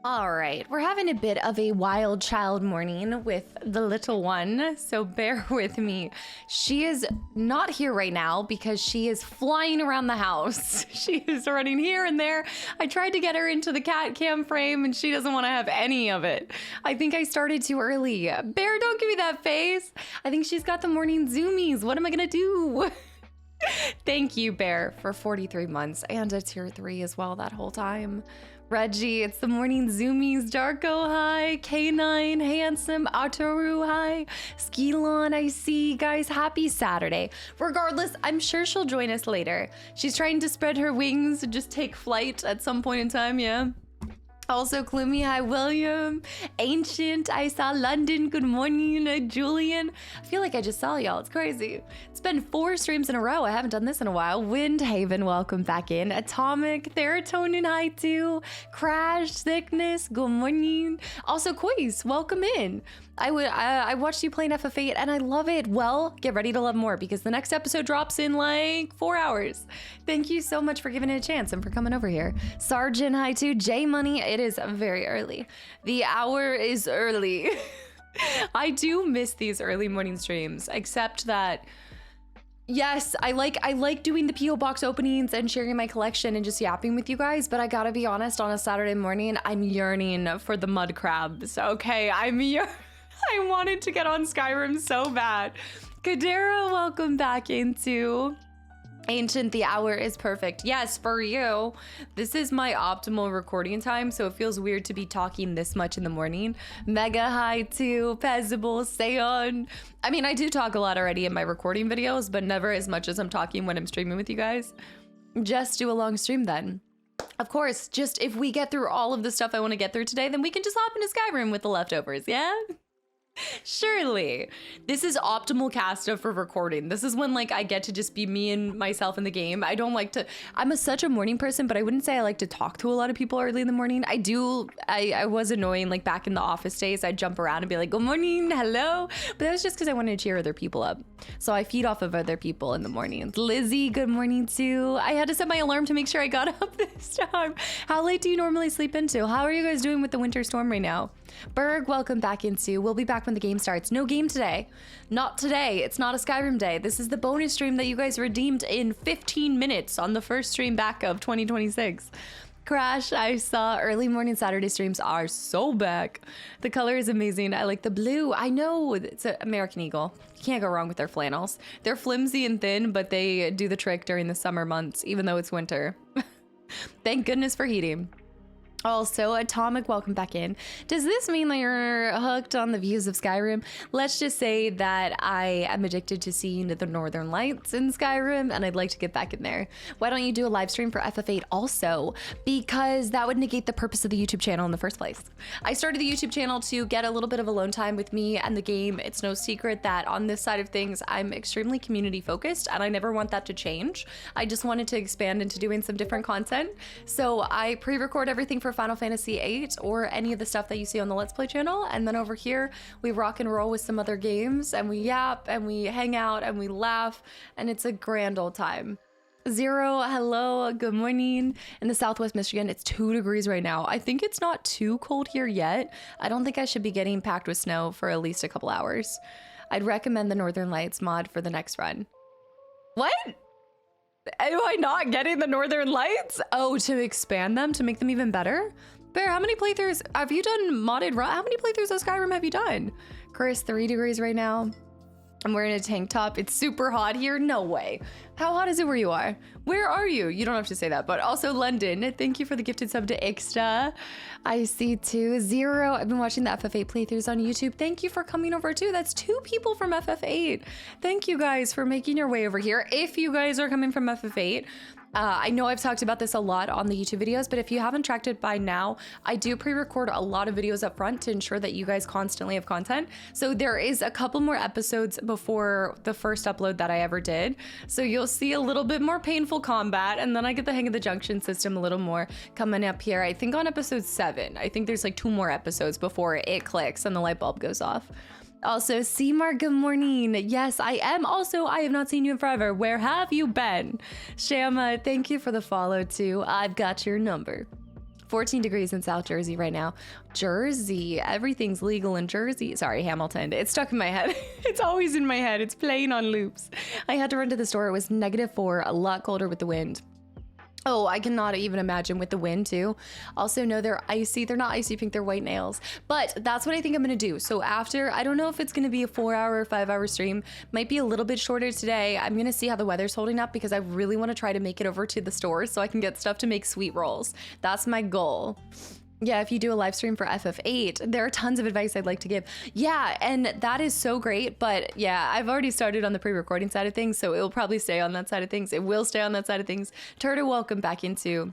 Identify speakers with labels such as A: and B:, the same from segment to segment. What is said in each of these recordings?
A: All right, we're having a bit of a wild child morning with the little one, so bear with me. She is not here right now because she is flying around the house. She is running here and there. I tried to get her into the cat cam frame and she doesn't want to have any of it. I think I started too early. Bear, don't give me that face. I think she's got the morning zoomies. What am I gonna do? Thank you, Bear, for 43 months and a tier 3 as well that whole time. Reggie, it's the morning zoomies. Darko, hi. K9, handsome. Ataru, hi. Skilon, I see. Guys, happy Saturday. Regardless, I'm sure she'll join us later. She's trying to spread her wings and just take flight at some point in time, yeah. Also, Klumi, hi, William. Ancient, I saw London, good morning. Julian, I feel like I just saw y'all, it's crazy. It's been 4 streams in a row, I haven't done this in a while. Windhaven, welcome back in. Atomic, Serotonin, hi too. Crash, Sickness, good morning. Also, Quiz, welcome in. I watched you playing FF8 and I love it. Well, get ready to love more because the next episode drops in like 4 hours. Thank you so much for giving it a chance and for coming over here. Sergeant, hi too. J Money, it is very early. The hour is early. I do miss these early morning streams, except that yes, I like doing the PO box openings and sharing my collection and just yapping with you guys, but I gotta be honest, on a Saturday morning, I'm yearning for the mud crabs. Okay, I wanted to get on Skyrim so bad. Kadera, welcome back into Ancient. The hour is perfect. Yes, for you. This is my optimal recording time, so it feels weird to be talking this much in the morning. Mega hi to Pezable, Seon. I mean, I do talk a lot already in my recording videos, but never as much as I'm talking when I'm streaming with you guys. Just do a long stream then. Of course, just if we get through all of the stuff I want to get through today, then we can just hop into Skyrim with the leftovers, yeah? Surely. This is optimal casta for recording. This is when like I get to just be me and myself in the game. I don't like to, such a morning person, but I wouldn't say I like to talk to a lot of people early in the morning. I was annoying like back in the office days. I'd jump around and be like, good morning, hello. But that was just because I wanted to cheer other people up. So I feed off of other people in the mornings. Lizzie, good morning too. I had to set my alarm to make sure I got up this time. How late do you normally sleep into? How are you guys doing with the winter storm right now? Berg, welcome back into. We'll be back when the game starts. No game today. Not today. It's not a Skyrim day. This is the bonus stream that you guys redeemed in 15 minutes on the first stream back of 2026. Crash, I saw early morning Saturday streams are so back. The color is amazing. I like the blue. I know it's an American Eagle. You can't go wrong with their flannels. They're flimsy and thin, but they do the trick during the summer months, even though it's winter. Thank goodness for heating. Also, Atomic, welcome back in. Does this mean that you're hooked on the views of Skyrim? Let's just say that I am addicted to seeing the northern lights in Skyrim and I'd like to get back in there. Why don't you do a live stream for FF8 also? Because that would negate the purpose of the YouTube channel in the first place. I started the YouTube channel to get a little bit of alone time with me and the game. It's no secret that on this side of things, I'm extremely community focused and I never want that to change. I just wanted to expand into doing some different content. So I pre-record everything for Final Fantasy VIII or any of the stuff that you see on the Let's Play channel, and then over here we rock and roll with some other games and we yap and we hang out and we laugh and it's a grand old time. Zero, hello, good morning. In the Southwest Michigan, it's 2 degrees right now. I think it's not too cold here yet. I don't think I should be getting packed with snow for at least a couple hours. I'd recommend the Northern Lights mod for the next run. What? Am I not getting the Northern Lights? Oh, to expand them, to make them even better? Bear, how many playthroughs have you done modded run? How many playthroughs of Skyrim have you done? Chris, 3 degrees right now. I'm wearing a tank top. It's super hot here. No way. How hot is it where you are? Where are you? You don't have to say that, but also London. Thank you for the gifted sub to Ixta. I see too. Zero. I've been watching the FF8 playthroughs on YouTube. Thank you for coming over too. That's 2 people from FF8. Thank you guys for making your way over here. If you guys are coming from FF8, I know I've talked about this a lot on the YouTube videos, but if you haven't tracked it by now, I do pre-record a lot of videos up front to ensure that you guys constantly have content. So there is a couple more episodes before the first upload that I ever did. So you'll see a little bit more painful combat, and then I get the hang of the junction system a little more coming up here. I think on episode 7, I think there's like 2 more episodes before it clicks and the light bulb goes off. Also, Seymour, good morning. Yes, I am. Also, I have not seen you in forever. Where have you been? Shama, thank you for the follow too. I've got your number. 14 degrees in South Jersey right now. Jersey, everything's legal in Jersey. Sorry, Hamilton. It's stuck in my head. It's always in my head. It's playing on loops. I had to run to the store. It was -4, a lot colder with the wind. Oh, I cannot even imagine with the wind too. Also, no, they're icy. They're not icy pink, they're white nails. But that's what I think I'm gonna do. So after, I don't know if it's gonna be a 4-hour or 5-hour stream. Might be a little bit shorter today. I'm gonna see how the weather's holding up because I really wanna try to make it over to the store so I can get stuff to make sweet rolls. That's my goal. Yeah, if you do a live stream for FF8, there are tons of advice I'd like to give. Yeah, and that is so great, but yeah, I've already started on the pre-recording side of things, so it will probably stay on that side of things. It will stay on that side of things. Turtle, welcome back into...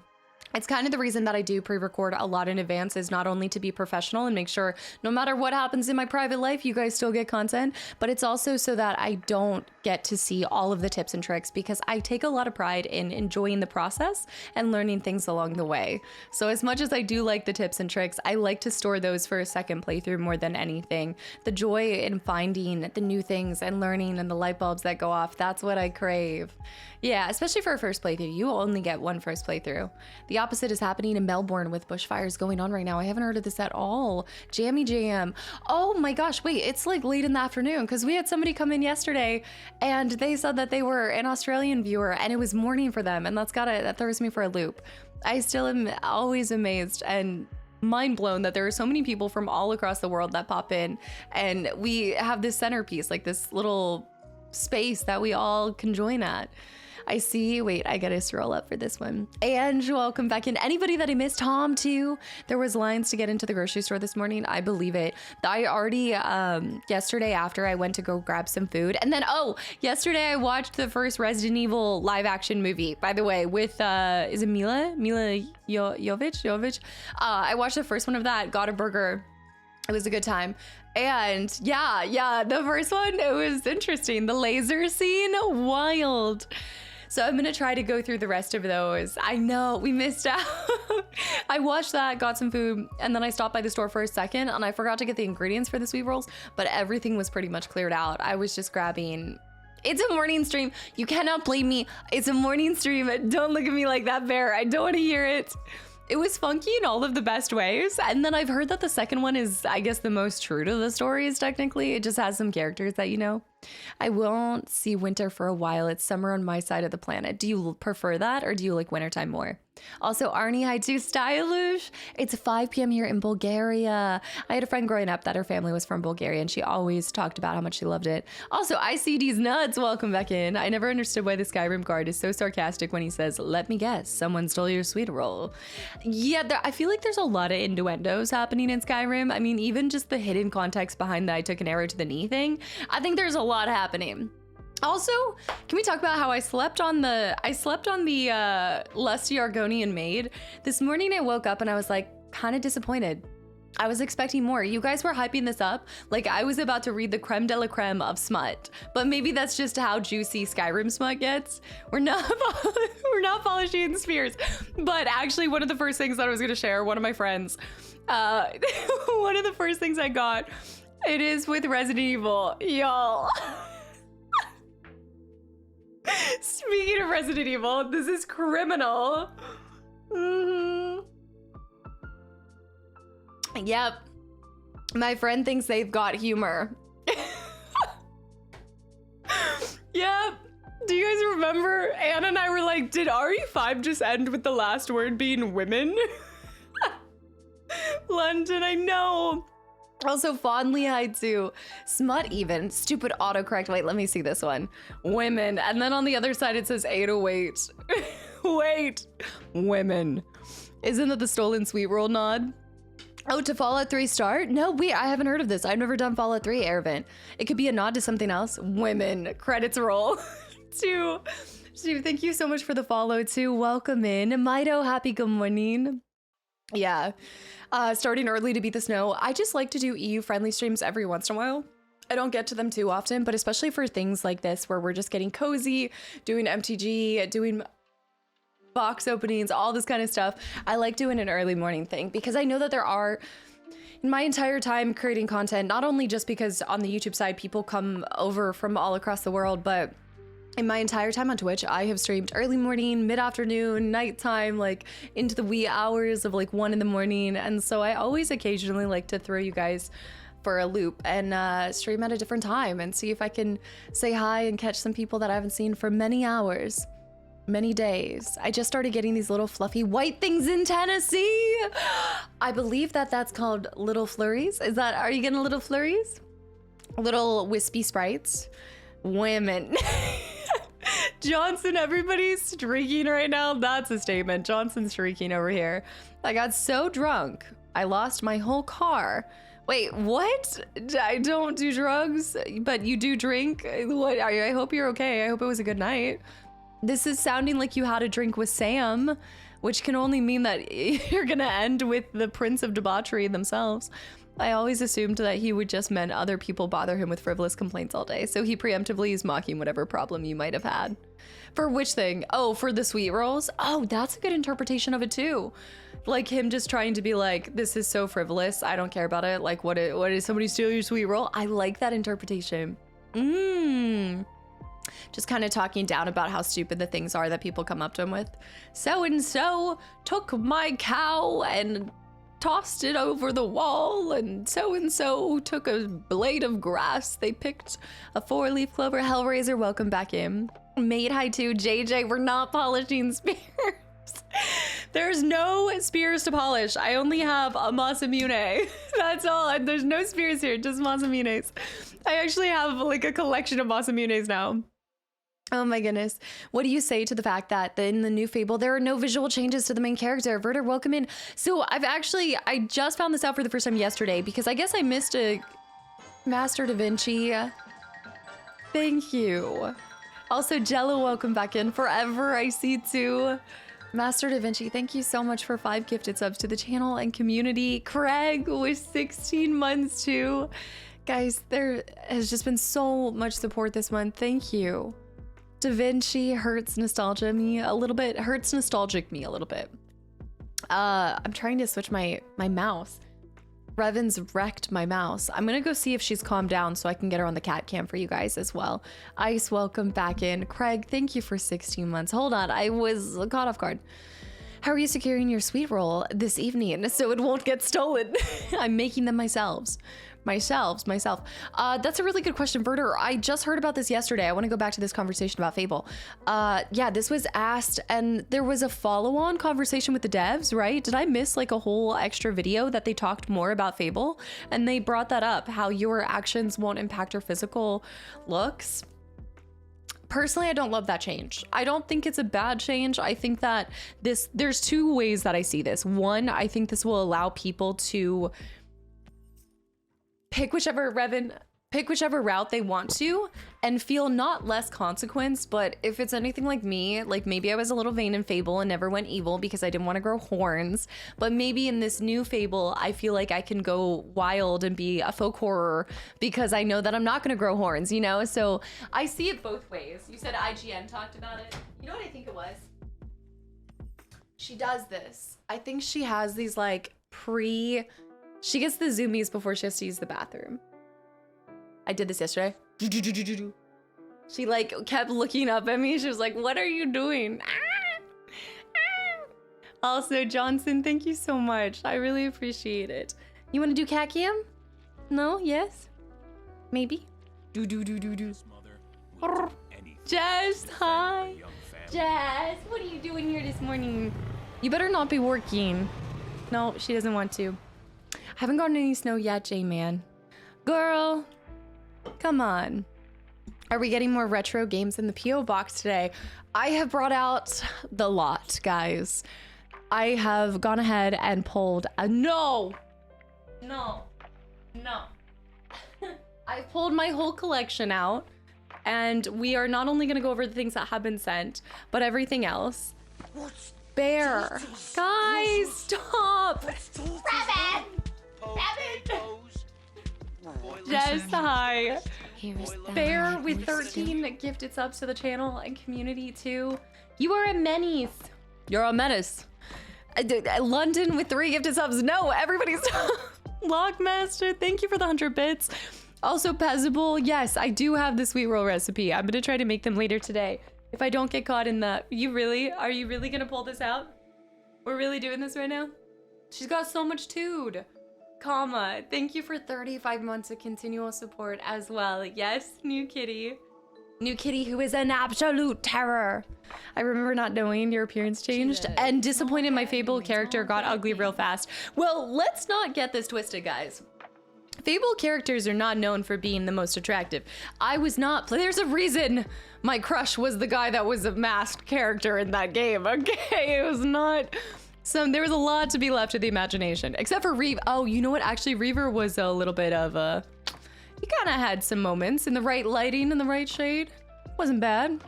A: It's kind of the reason that I do pre-record a lot in advance is not only to be professional and make sure no matter what happens in my private life, you guys still get content, but it's also so that I don't get to see all of the tips and tricks because I take a lot of pride in enjoying the process and learning things along the way. So as much as I do like the tips and tricks, I like to store those for a second playthrough more than anything. The joy in finding the new things and learning and the light bulbs that go off, that's what I crave. Yeah, especially for a first playthrough. You only get one first playthrough. The opposite is happening in Melbourne with bushfires going on right now. I haven't heard of this at all. Jammy Jam. Oh my gosh, wait, it's like late in the afternoon because we had somebody come in yesterday and they said that they were an Australian viewer and it was morning for them, and that throws me for a loop. I still am always amazed and mind blown that there are so many people from all across the world that pop in, and we have this centerpiece, like this little space that we all can join at. I see. Wait, I gotta scroll up for this one. And welcome back in. Anybody that I missed, Tom too. There was lines to get into the grocery store this morning. I believe it. I already, yesterday after I went to go grab some food. And then, oh, yesterday I watched the first Resident Evil live action movie, by the way, with, is it Mila Jovovich? I watched the first one of that, got a burger. It was a good time. And yeah, the first one, it was interesting. The laser scene, wild. So I'm gonna try to go through the rest of those. I know, we missed out. I watched that, got some food, and then I stopped by the store for a second and I forgot to get the ingredients for the sweet rolls, but everything was pretty much cleared out. I was just grabbing... It's a morning stream. You cannot blame me. It's a morning stream. Don't look at me like that, Bear. I don't want to hear it. It was funky in all of the best ways. And then I've heard that the second one is, I guess, the most true to the stories, technically. It just has some characters that you know. I won't see winter for a while. It's summer on my side of the planet. Do you prefer that or do you like wintertime more? Also, Arnie, hi too, stylish. It's 5 p.m. here in Bulgaria. I had a friend growing up that her family was from Bulgaria and she always talked about how much she loved it. Also, ICD's nuts, welcome back in. I never understood why the Skyrim guard is so sarcastic when he says, let me guess, someone stole your sweet roll. Yeah, I feel like there's a lot of innuendos happening in Skyrim. I mean, even just the hidden context behind the I took an arrow to the knee thing. I think there's a lot happening. Also, can we talk about how I slept on the lusty Argonian maid? This morning I woke up and I was like kind of disappointed. I was expecting more. You guys were hyping this up like I was about to read the creme de la creme of smut, but maybe that's just how juicy Skyrim smut gets. We're not polishing spheres, but actually one of the first things that I was gonna share, one of my friends, one of the first things I got, it is with Resident Evil, y'all. Speaking of Resident Evil, this is criminal. Yep. My friend thinks they've got humor. Yep. Do you guys remember? Anna and I were like, did RE5 just end with the last word being women? London, I know. Also, fondly hi to smut even. Stupid autocorrect. Wait, let me see this one. Women. And then on the other side it says 808. Wait. Women. Isn't that the stolen sweet roll nod? Oh, to Fallout 3 start? No, wait, I haven't heard of this. I've never done Fallout 3 Airvent. It could be a nod to something else. Women. Credits roll. Thank you so much for the follow too. Welcome in. Mido, happy good morning. Yeah. Starting early to beat the snow. I just like to do EU-friendly streams every once in a while. I don't get to them too often, but especially for things like this where we're just getting cozy, doing MTG, doing box openings, all this kind of stuff. I like doing an early morning thing because I know that there are, in my entire time creating content, not only just because on the YouTube side people come over from all across the world, but in my entire time on Twitch, I have streamed early morning, mid-afternoon, nighttime, like into the wee hours of like 1 in the morning. And so I always occasionally like to throw you guys for a loop and stream at a different time and see if I can say hi and catch some people that I haven't seen for many hours, many days. I just started getting these little fluffy white things in Tennessee. I believe that that's called little flurries. Are you getting little flurries? Little wispy sprites? Women. Johnson, everybody's shrieking right now. That's a statement. Johnson's shrieking over here. I got so drunk, I lost my whole car. Wait, what? I don't do drugs, but you do drink? What? I hope you're okay. I hope it was a good night. This is sounding like you had a drink with Sam, which can only mean that you're gonna end with the Prince of Debauchery themselves. I always assumed that he would just meant other people bother him with frivolous complaints all day, so he preemptively is mocking whatever problem you might have had. For which thing? Oh, for the sweet rolls? Oh, that's a good interpretation of it too. Like him just trying to be like, this is so frivolous, I don't care about it. Like, what is somebody steal your sweet roll? I like that interpretation. Just kind of talking down about how stupid the things are that people come up to him with. So-and-so took my cow and tossed it over the wall, and so-and-so took a blade of grass. They picked a 4-leaf clover. Hellraiser, welcome back in. Made hi to JJ, we're not polishing spears. There's no spears to polish. I only have a Masamune. That's all. There's no spears here, just Masamunes. I actually have like a collection of Masamunes now. Oh my goodness. What do you say to the fact that in the new Fable, there are no visual changes to the main character? Verter, welcome in. So I just found this out for the first time yesterday because I guess I missed a Master Da Vinci. Thank you. Also, Jello, welcome back in. Forever, I see too. Master Da Vinci, thank you so much for 5 gifted subs to the channel and community. Craig with 16 months too. Guys, there has just been so much support this month. Thank you. Da Vinci hurts nostalgic me a little bit. I'm trying to switch my mouse. Revan's wrecked my mouse. I'm gonna go see if she's calmed down so I can get her on the cat cam for you guys as well. Ice, welcome back in. Craig, thank you for 16 months. Hold on, I was caught off guard. How are you securing your sweet roll this evening so it won't get stolen? I'm making them myself. That's a really good question, Verter. I just heard about this yesterday. I want to go back to this conversation about Fable. Yeah, this was asked and there was a follow-on conversation with the devs, right? Did I miss like a whole extra video that they talked more about Fable? And they brought that up, how your actions won't impact your physical looks. Personally, I don't love that change. I don't think it's a bad change. I think that there's 2 ways that I see this. One, I think this will allow people to pick whichever route they want to and feel not less consequence, but if it's anything like me, like maybe I was a little vain in Fable and never went evil because I didn't want to grow horns, but maybe in this new Fable, I feel like I can go wild and be a folk horror because I know that I'm not going to grow horns, you know? So I see it both ways. You said IGN talked about it. You know what I think it was? She does this. I think she has these like she gets the zoomies before she has to use the bathroom. I did this yesterday. She like kept looking up at me. She was like, what are you doing? Also, Johnson, thank you so much. I really appreciate it. You want to do cat cam? No? Yes? Maybe? Jess, hi. Jess, what are you doing here this morning? You better not be working. No, she doesn't want to. Haven't gotten any snow yet, J-Man. Girl, come on. Are we getting more retro games in the P.O. box today? I have brought out the lot, guys. I have gone ahead and pulled no. I pulled my whole collection out, and we are not only gonna go over the things that have been sent, but everything else. Bear, guys, stop! Rabbit! Jess, hi. Bear with 13 gifted subs to the channel and community too. You are a menace. You're a menace. London with 3 gifted subs. No, everybody's Lockmaster. Thank you for the 100 bits. Also, Pezzable, yes, I do have the sweet roll recipe. I'm gonna try to make them later today. If I don't get caught in the, are you really gonna pull this out? We're really doing this right now? She's got so much tood. Comma, thank you for 35 months of continual support as well. Yes, new kitty. New kitty who is an absolute terror. I remember not knowing your appearance changed and disappointed my Fable character got ugly real fast. Well, let's not get this twisted, guys. Fable characters are not known for being the most attractive. I was not, there's a reason my crush was the guy that was a masked character in that game, okay? It was not, there was a lot to be left to the imagination, except for Reaver. Oh, you know what? Actually, Reaver was a little bit of a, he kind of had some moments in the right lighting and the right shade. Wasn't bad.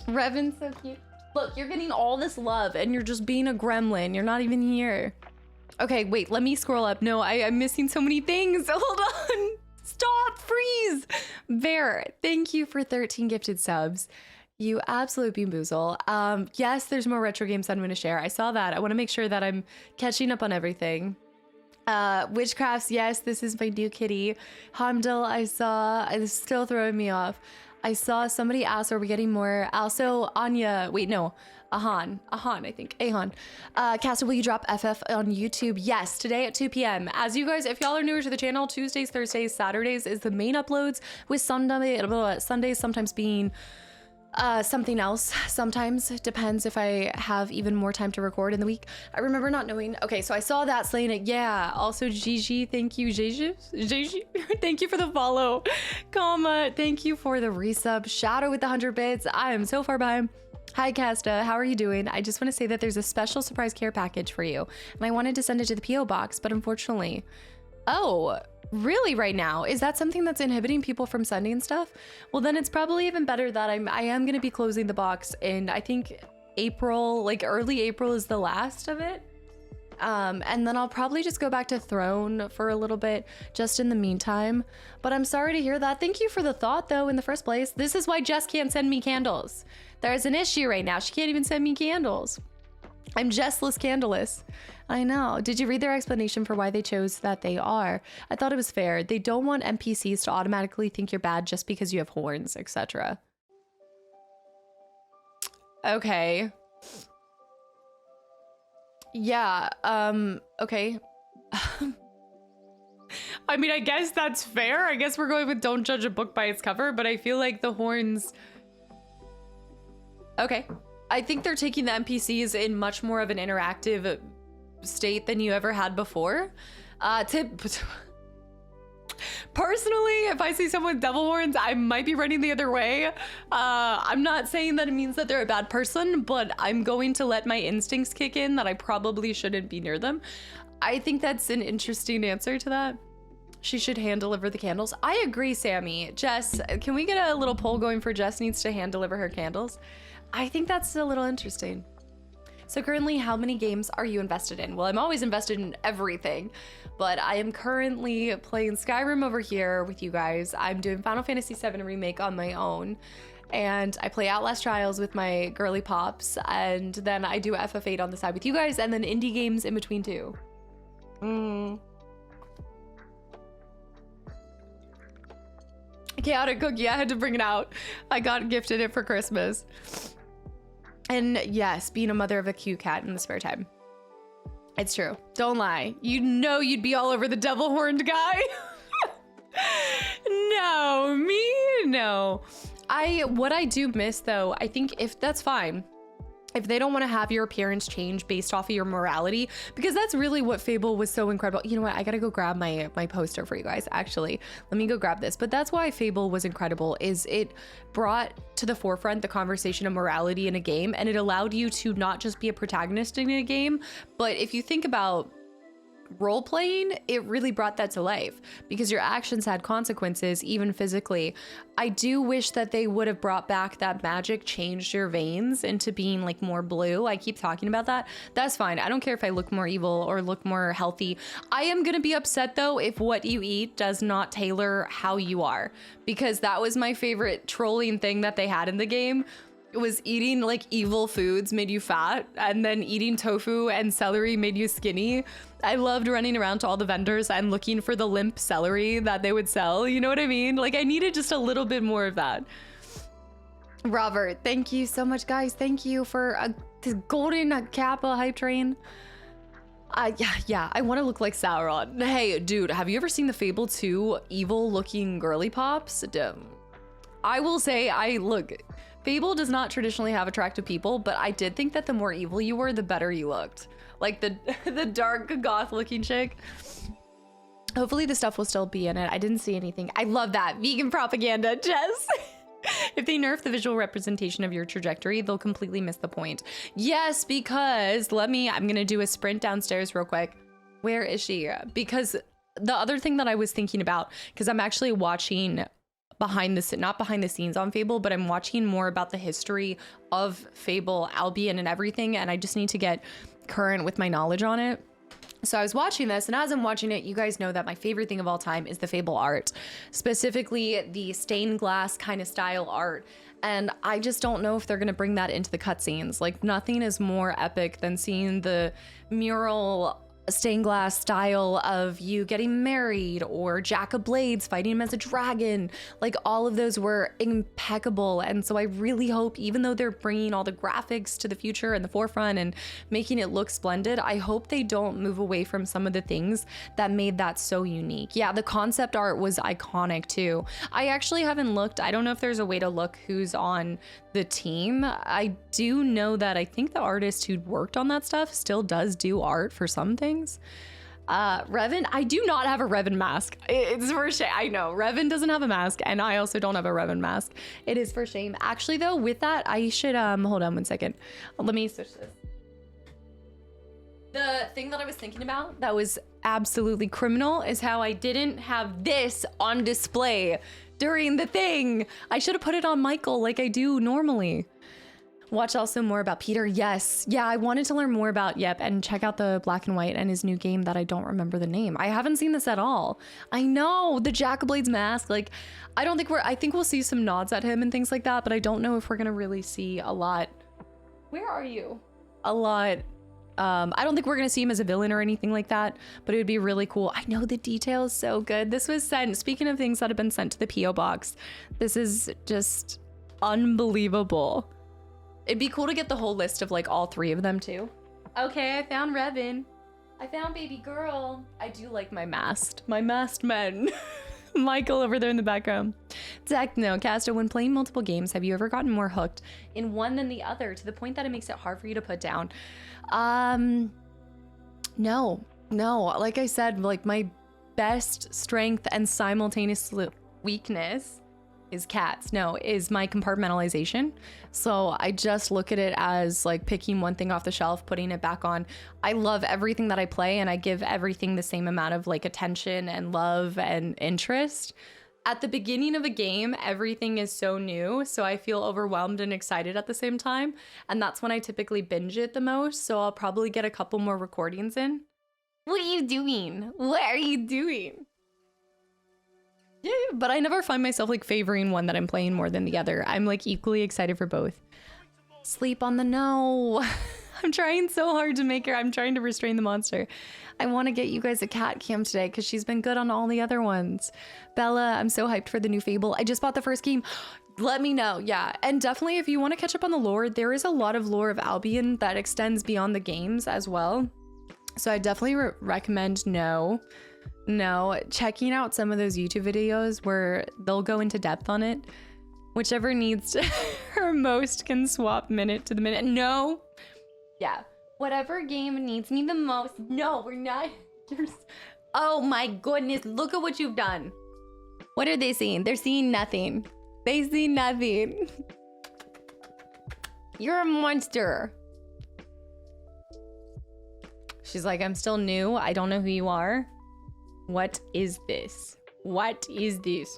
A: Revan's so cute. Look, you're getting all this love and you're just being a gremlin. You're not even here. Okay, wait, let me scroll up. No, I'm missing so many things. Hold on. Stop, freeze. Bear, thank you for 13 gifted subs. You absolute beanboozle. Yes, there's more retro games I'm gonna share. I saw that. I wanna make sure that I'm catching up on everything. Witchcrafts, yes, this is my new kitty. Hamdal, I saw, it's still throwing me off. I saw somebody ask, are we getting more? Also, Anya, wait, no, Ahan, I think, Ahan. Castle, will you drop FF on YouTube? Yes, today at 2 p.m. As you guys, if y'all are newer to the channel, Tuesdays, Thursdays, Saturdays is the main uploads, with Sundays sometimes being something else. Sometimes depends if I have even more time to record in the week. I remember not knowing. Okay, so I saw that slaying it. Yeah. Also, Gigi, thank you. Gigi, thank you for the follow. Comma, thank you for the resub. Shadow with the 100 bits. I am so far behind. Hi, Casta. How are you doing? I just want to say that there's a special surprise care package for you, and I wanted to send it to the PO box, but unfortunately, oh. Really right now? Is that something that's inhibiting people from sending stuff? Well, then it's probably even better that I am going to be closing the box in, I think, April, like early April is the last of it. And then I'll probably just go back to Throne for a little bit just in the meantime. But I'm sorry to hear that. Thank you for the thought, though, in the first place. This is why Jess can't send me candles. There's an issue right now. She can't even send me candles. I'm Jessless Candleless. I know. Did you read their explanation for why they chose that they are? I thought it was fair. They don't want NPCs to automatically think you're bad just because you have horns, etc. Okay. Yeah, okay. I mean, I guess that's fair. I guess we're going with don't judge a book by its cover, but I feel like the horns... Okay. I think they're taking the NPCs in much more of an interactive state than you ever had before. Personally, if I see someone with devil horns, I might be running the other way. I'm not saying that it means that they're a bad person, but I'm going to let my instincts kick in that I probably shouldn't be near them. I think that's an interesting answer to that. She should hand deliver the candles. I agree, Sammy. Jess, can we get a little poll going for Jess needs to hand deliver her candles? I think that's a little interesting. So currently, how many games are you invested in? Well, I'm always invested in everything, but I am currently playing Skyrim over here with you guys. I'm doing Final Fantasy VII Remake on my own, and I play Outlast Trials with my girly pops, and then I do FF8 on the side with you guys, and then indie games in between too. Chaotic cookie, I had to bring it out. I got gifted it for Christmas. And yes, being a mother of a cute cat in the spare time. It's true. Don't lie. You know you'd be all over the devil horned guy. No, me? No. What I do miss though, I think if that's fine. If they don't want to have your appearance change based off of your morality, because that's really what Fable was so incredible. You know what? I gotta go grab my poster for you guys. Actually, let me go grab this. But that's why Fable was incredible, is it brought to the forefront the conversation of morality in a game, and it allowed you to not just be a protagonist in a game, but if you think about role playing, it really brought that to life because your actions had consequences, even physically. I do wish that they would have brought back that magic changed your veins into being like more blue. I keep talking about that. That's fine. I don't care if I look more evil or look more healthy. I am gonna be upset though if what you eat does not tailor how you are, because that was my favorite trolling thing that they had in the game. was eating like evil foods made you fat, and then eating tofu and celery made you skinny. I loved running around to all the vendors and looking for the limp celery that they would sell. You know what I mean? Like I needed just a little bit more of that. Robert, thank you so much, guys. Thank you for this golden Kappa hype train. Yeah, I want to look like Sauron. Hey, dude, have you ever seen the Fable 2 evil looking girly pops? I will say, look, Fable does not traditionally have attractive people, but I did think that the more evil you were, the better you looked. Like the dark goth looking chick. Hopefully the stuff will still be in it. I didn't see anything. I love that. Vegan propaganda, Jess. If they nerf the visual representation of your trajectory, they'll completely miss the point. Yes, because I'm gonna do a sprint downstairs real quick. Where is she? Because the other thing that I was thinking about, because I'm actually watching not behind the scenes on Fable, but I'm watching more about the history of Fable, Albion, and everything, and I just need to get current with my knowledge on it. So I was watching this, and as I'm watching it, you guys know that my favorite thing of all time is the Fable art, specifically the stained glass kind of style art. And I just don't know if they're gonna bring that into the cutscenes. Like nothing is more epic than seeing the mural stained glass style of you getting married, or Jack of Blades fighting him as a dragon. Like all of those were impeccable. And so I really hope, even though they're bringing all the graphics to the future and the forefront and making it look splendid, I hope they don't move away from some of the things that made that so unique. Yeah, the concept art was iconic too. I actually haven't looked. I don't know if there's a way to look who's on the team. I do know that I think the artist who worked on that stuff still does do art for some things. Revan, I do not have a Revan mask. It's for shame. I know Revan doesn't have a mask, and I also don't have a Revan mask. It is for shame. Actually though, with that, I should hold on one second. Let me switch this. The thing that I was thinking about that was absolutely criminal is how I didn't have this on display during the thing. I should have put it on Michael like I do normally. Watch also more about Peter. Yes. Yeah, I wanted to learn more about and check out the Black and White and his new game that I don't remember the name. I haven't seen this at all. I know, the Jack of Blades mask. Like, I think we'll see some nods at him and things like that, but I don't know if we're gonna really see a lot. Where are you? A lot. I don't think we're gonna see him as a villain or anything like that, but it would be really cool. I know the details so good. This was sent, speaking of things that have been sent to the P.O. box, this is just unbelievable. It'd be cool to get the whole list of like all three of them too. Okay, I found Revan. I found baby girl. I do like my masked men. Michael over there in the background. Techno, Casta, when playing multiple games, have you ever gotten more hooked in one than the other to the point that it makes it hard for you to put down? No. Like I said, like my best strength and simultaneous weakness is is my compartmentalization. So I just look at it as like picking one thing off the shelf, putting it back on. I love everything that I play, and I give everything the same amount of like attention and love and interest. At the beginning of a game, everything is so new, so I feel overwhelmed and excited at the same time, and that's when I typically binge it the most. So I'll probably get a couple more recordings in. What are you doing? What are you doing? Yeah, but I never find myself like favoring one that I'm playing more than the other. I'm like equally excited for both. Sleep on the no. I'm trying so hard to make her. I'm trying to restrain the monster. I want to get you guys a cat cam today because she's been good on all the other ones. Bella, I'm so hyped for the new Fable. I just bought the first game. Let me know. Yeah, and definitely if you want to catch up on the lore, there is a lot of lore of Albion that extends beyond the games as well. So I definitely recommend checking out some of those YouTube videos where they'll go into depth on it. Whichever needs her most can swap minute to the minute. No. Yeah. Whatever game needs me the most. No, we're not. Oh my goodness. Look at what you've done. What are they seeing? They're seeing nothing. They see nothing. You're a monster. She's like, I'm still new. I don't know who you are. What is this? What is this?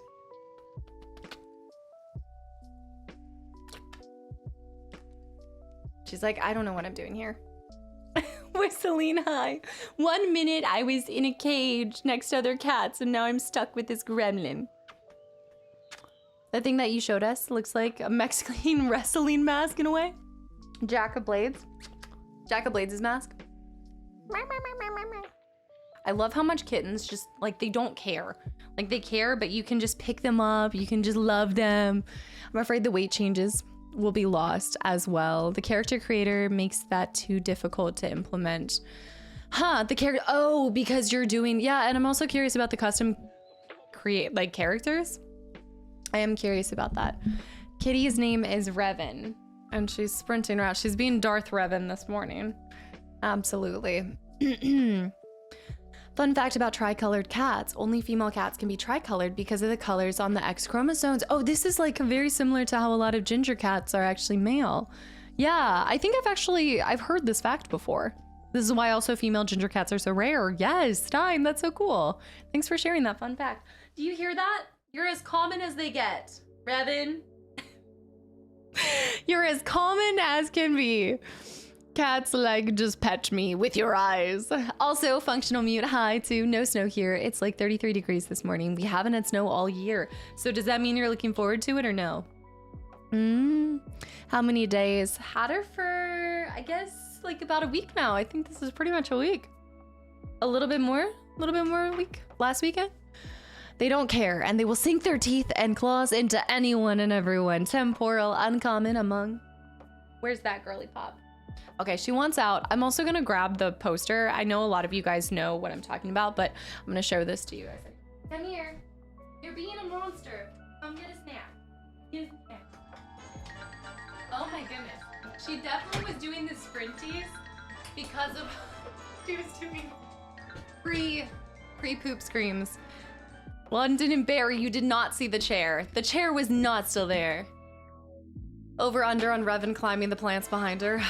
A: She's like, I don't know what I'm doing here. Whistling high. 1 minute I was in a cage next to other cats, and now I'm stuck with this gremlin. The thing that you showed us looks like a Mexican wrestling mask in a way. Jack of Blades. Jack of Blades' mask. I love how much kittens just, like, they don't care. Like, they care, but you can just pick them up. You can just love them. I'm afraid the weight changes will be lost as well. The character creator makes that too difficult to implement. Huh, the character, oh, because you're doing, yeah, and I'm also curious about the custom characters. I am curious about that. Kitty's name is Revan, and she's sprinting around. She's being Darth Revan this morning. Absolutely. Fun fact about tricolored cats. Only female cats can be tricolored because of the colors on the X chromosomes. Oh, this is like very similar to how a lot of ginger cats are actually male. Yeah, I think I've heard this fact before. This is why also female ginger cats are so rare. Yes, Stein, that's so cool. Thanks for sharing that fun fact. Do you hear that? You're as common as they get, Revan. You're as common as can be. Cats like just pet me with your eyes. Also, functional mute, hi to no snow here. It's like 33 degrees this morning. We haven't had snow all year. So does that mean you're looking forward to it or no? How many days? Had her for, I guess, like about a week now. I think this is pretty much a week. A little bit more a week. Last weekend? They don't care, and they will sink their teeth and claws into anyone and everyone. Temporal, uncommon, among. Where's that girly pop? Okay, she wants out. I'm also gonna grab the poster. I know a lot of you guys know what I'm talking about, but I'm gonna show this to you guys. Come here. You're being a monster. Come get a snack. Get a snack. Oh my goodness. She definitely was doing the sprinties because of she was doing pre-poop screams. London and Barry, you did not see the chair. The chair was not still there. Over under on Revan climbing the plants behind her.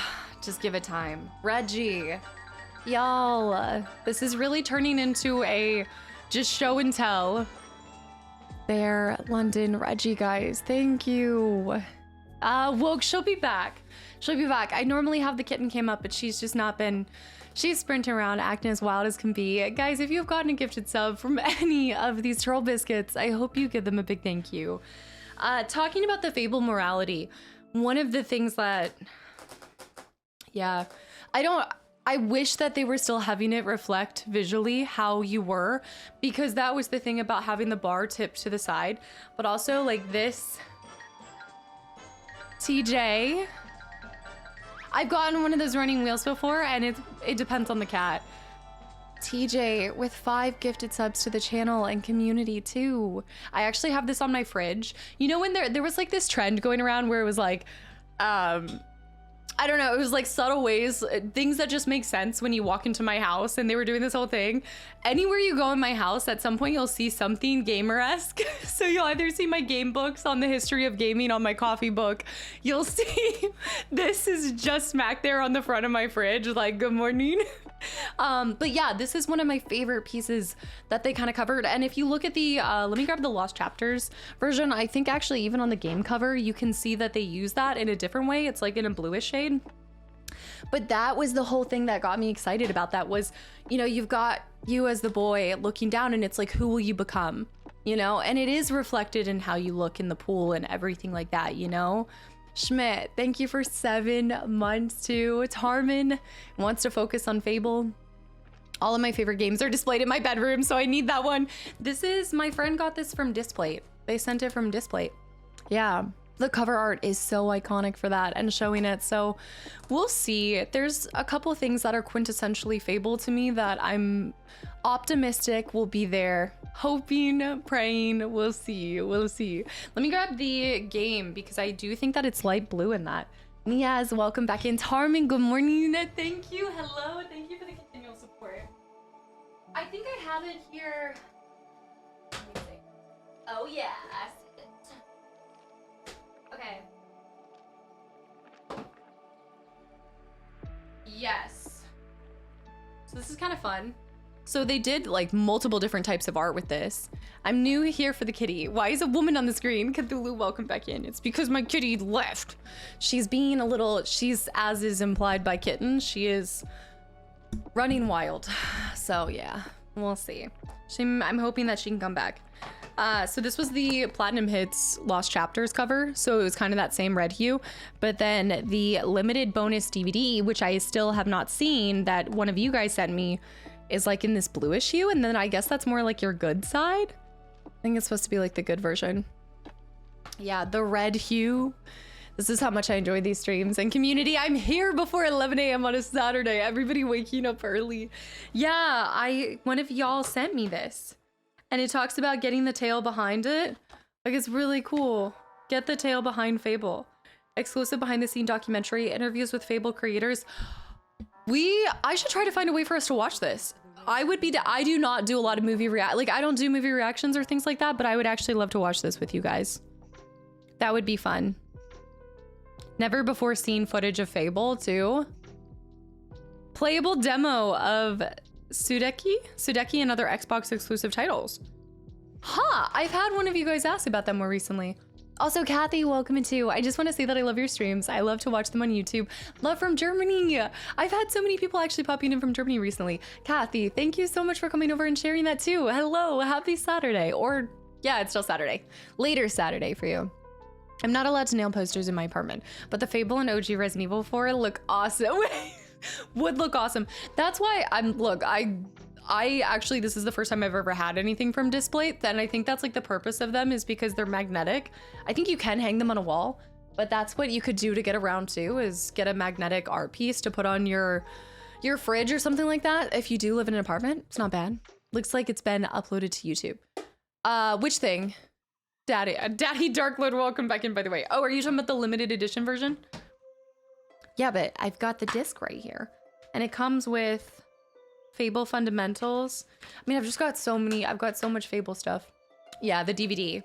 A: Just give it time. Reggie. Y'all, this is really turning into a just show and tell. There, London, Reggie, guys, thank you. Woke, she'll be back. She'll be back. I normally have the kitten came up, but she's just not been, she's sprinting around, acting as wild as can be. Guys, if you've gotten a gifted sub from any of these troll biscuits, I hope you give them a big thank you. Talking about the Fable morality, one of the things that, yeah, I wish that they were still having it reflect visually how you were, because that was the thing about having the bar tipped to the side, but also like this. TJ, I've gotten one of those running wheels before, and it depends on the cat. TJ with 5 gifted subs to the channel and community too. I actually have this on my fridge. You know when there was like this trend going around where it was like, I don't know, it was like subtle ways, things that just make sense when you walk into my house, and they were doing this whole thing. Anywhere you go in my house, at some point you'll see something gamer-esque. So you'll either see my game books on the history of gaming on my coffee book. You'll see this is just smack there on the front of my fridge, like, good morning. But yeah, this is one of my favorite pieces that they kind of covered. And if you look at the, let me grab the Lost Chapters version. I think actually even on the game cover, you can see that they use that in a different way. It's like in a bluish shade. But that was the whole thing that got me excited about that was, you know, you've got you as the boy looking down, and it's like, who will you become? You know, and it is reflected in how you look in the pool and everything like that, you know? Schmidt, thank you for 7 months too. Tarman wants to focus on Fable. All of my favorite games are displayed in my bedroom, so I need that one. This is, my friend got this from Displate. They sent it from Displate. Yeah, the cover art is so iconic for that and showing it, so we'll see. There's a couple things that are quintessentially Fable to me that I'm optimistic will be there. Hoping, praying, we'll see, we'll see. Let me grab the game because I do think that it's light blue in that. Niaz, welcome back in. Tarmin, good morning. Thank you, hello, thank you for the continual support. I think I have it here. Let me see. Oh yeah, I see it. Okay. Yes. So this is kind of fun. So they did like multiple different types of art with this. I'm new here for the kitty. Why is a woman on the screen? Cthulhu, welcome back in. It's because my kitty left. She's being a little, she's, as is implied by Kitten, she is running wild. So yeah, We'll see. I'm hoping that she can come back. So this was the Platinum Hits Lost Chapters cover. So it was kind of that same red hue. But then the limited bonus DVD, which I still have not seen, that one of you guys sent me, is like in this bluish hue. And then I guess that's more like your good side. I think it's supposed to be like the good version. Yeah, the red hue. This is how much I enjoy these streams. And community, I'm here before 11 a.m. on a Saturday. Everybody waking up early. Yeah, one of y'all sent me this. And it talks about getting the tail behind it. Like, it's really cool. Get the tail behind Fable. Exclusive behind the scene documentary, interviews with Fable creators. I should try to find a way for us to watch this. I do not do a lot of I don't do movie reactions or things like that, but I would actually love to watch this with you guys. That would be fun. Never before seen footage of Fable 2. Playable demo of Sudeki and other Xbox exclusive titles. Huh, I've had one of you guys ask about them more recently. Also, Kathy, welcome too. I just want to say that I love your streams. I love to watch them on YouTube. Love from Germany. I've had so many people actually popping in from Germany recently. Kathy, thank you so much for coming over and sharing that too. Hello, happy Saturday. Or, yeah, it's still Saturday. Later Saturday for you. I'm not allowed to nail posters in my apartment, but the Fable and OG Resident Evil 4 look awesome. Would look awesome. That's why I actually, this is the first time I've ever had anything from Displate, and I think that's like the purpose of them is because they're magnetic. I think you can hang them on a wall, but that's what you could do to get around too, is get a magnetic art piece to put on your fridge or something like that. If you do live in an apartment, it's not bad. Looks like it's been uploaded to YouTube. Which thing? Daddy Dark Lord, welcome back in, by the way. Oh, are you talking about the limited edition version? Yeah, but I've got the disc right here. And it comes with Fable Fundamentals. I mean, I've got so much Fable stuff. Yeah, the DVD.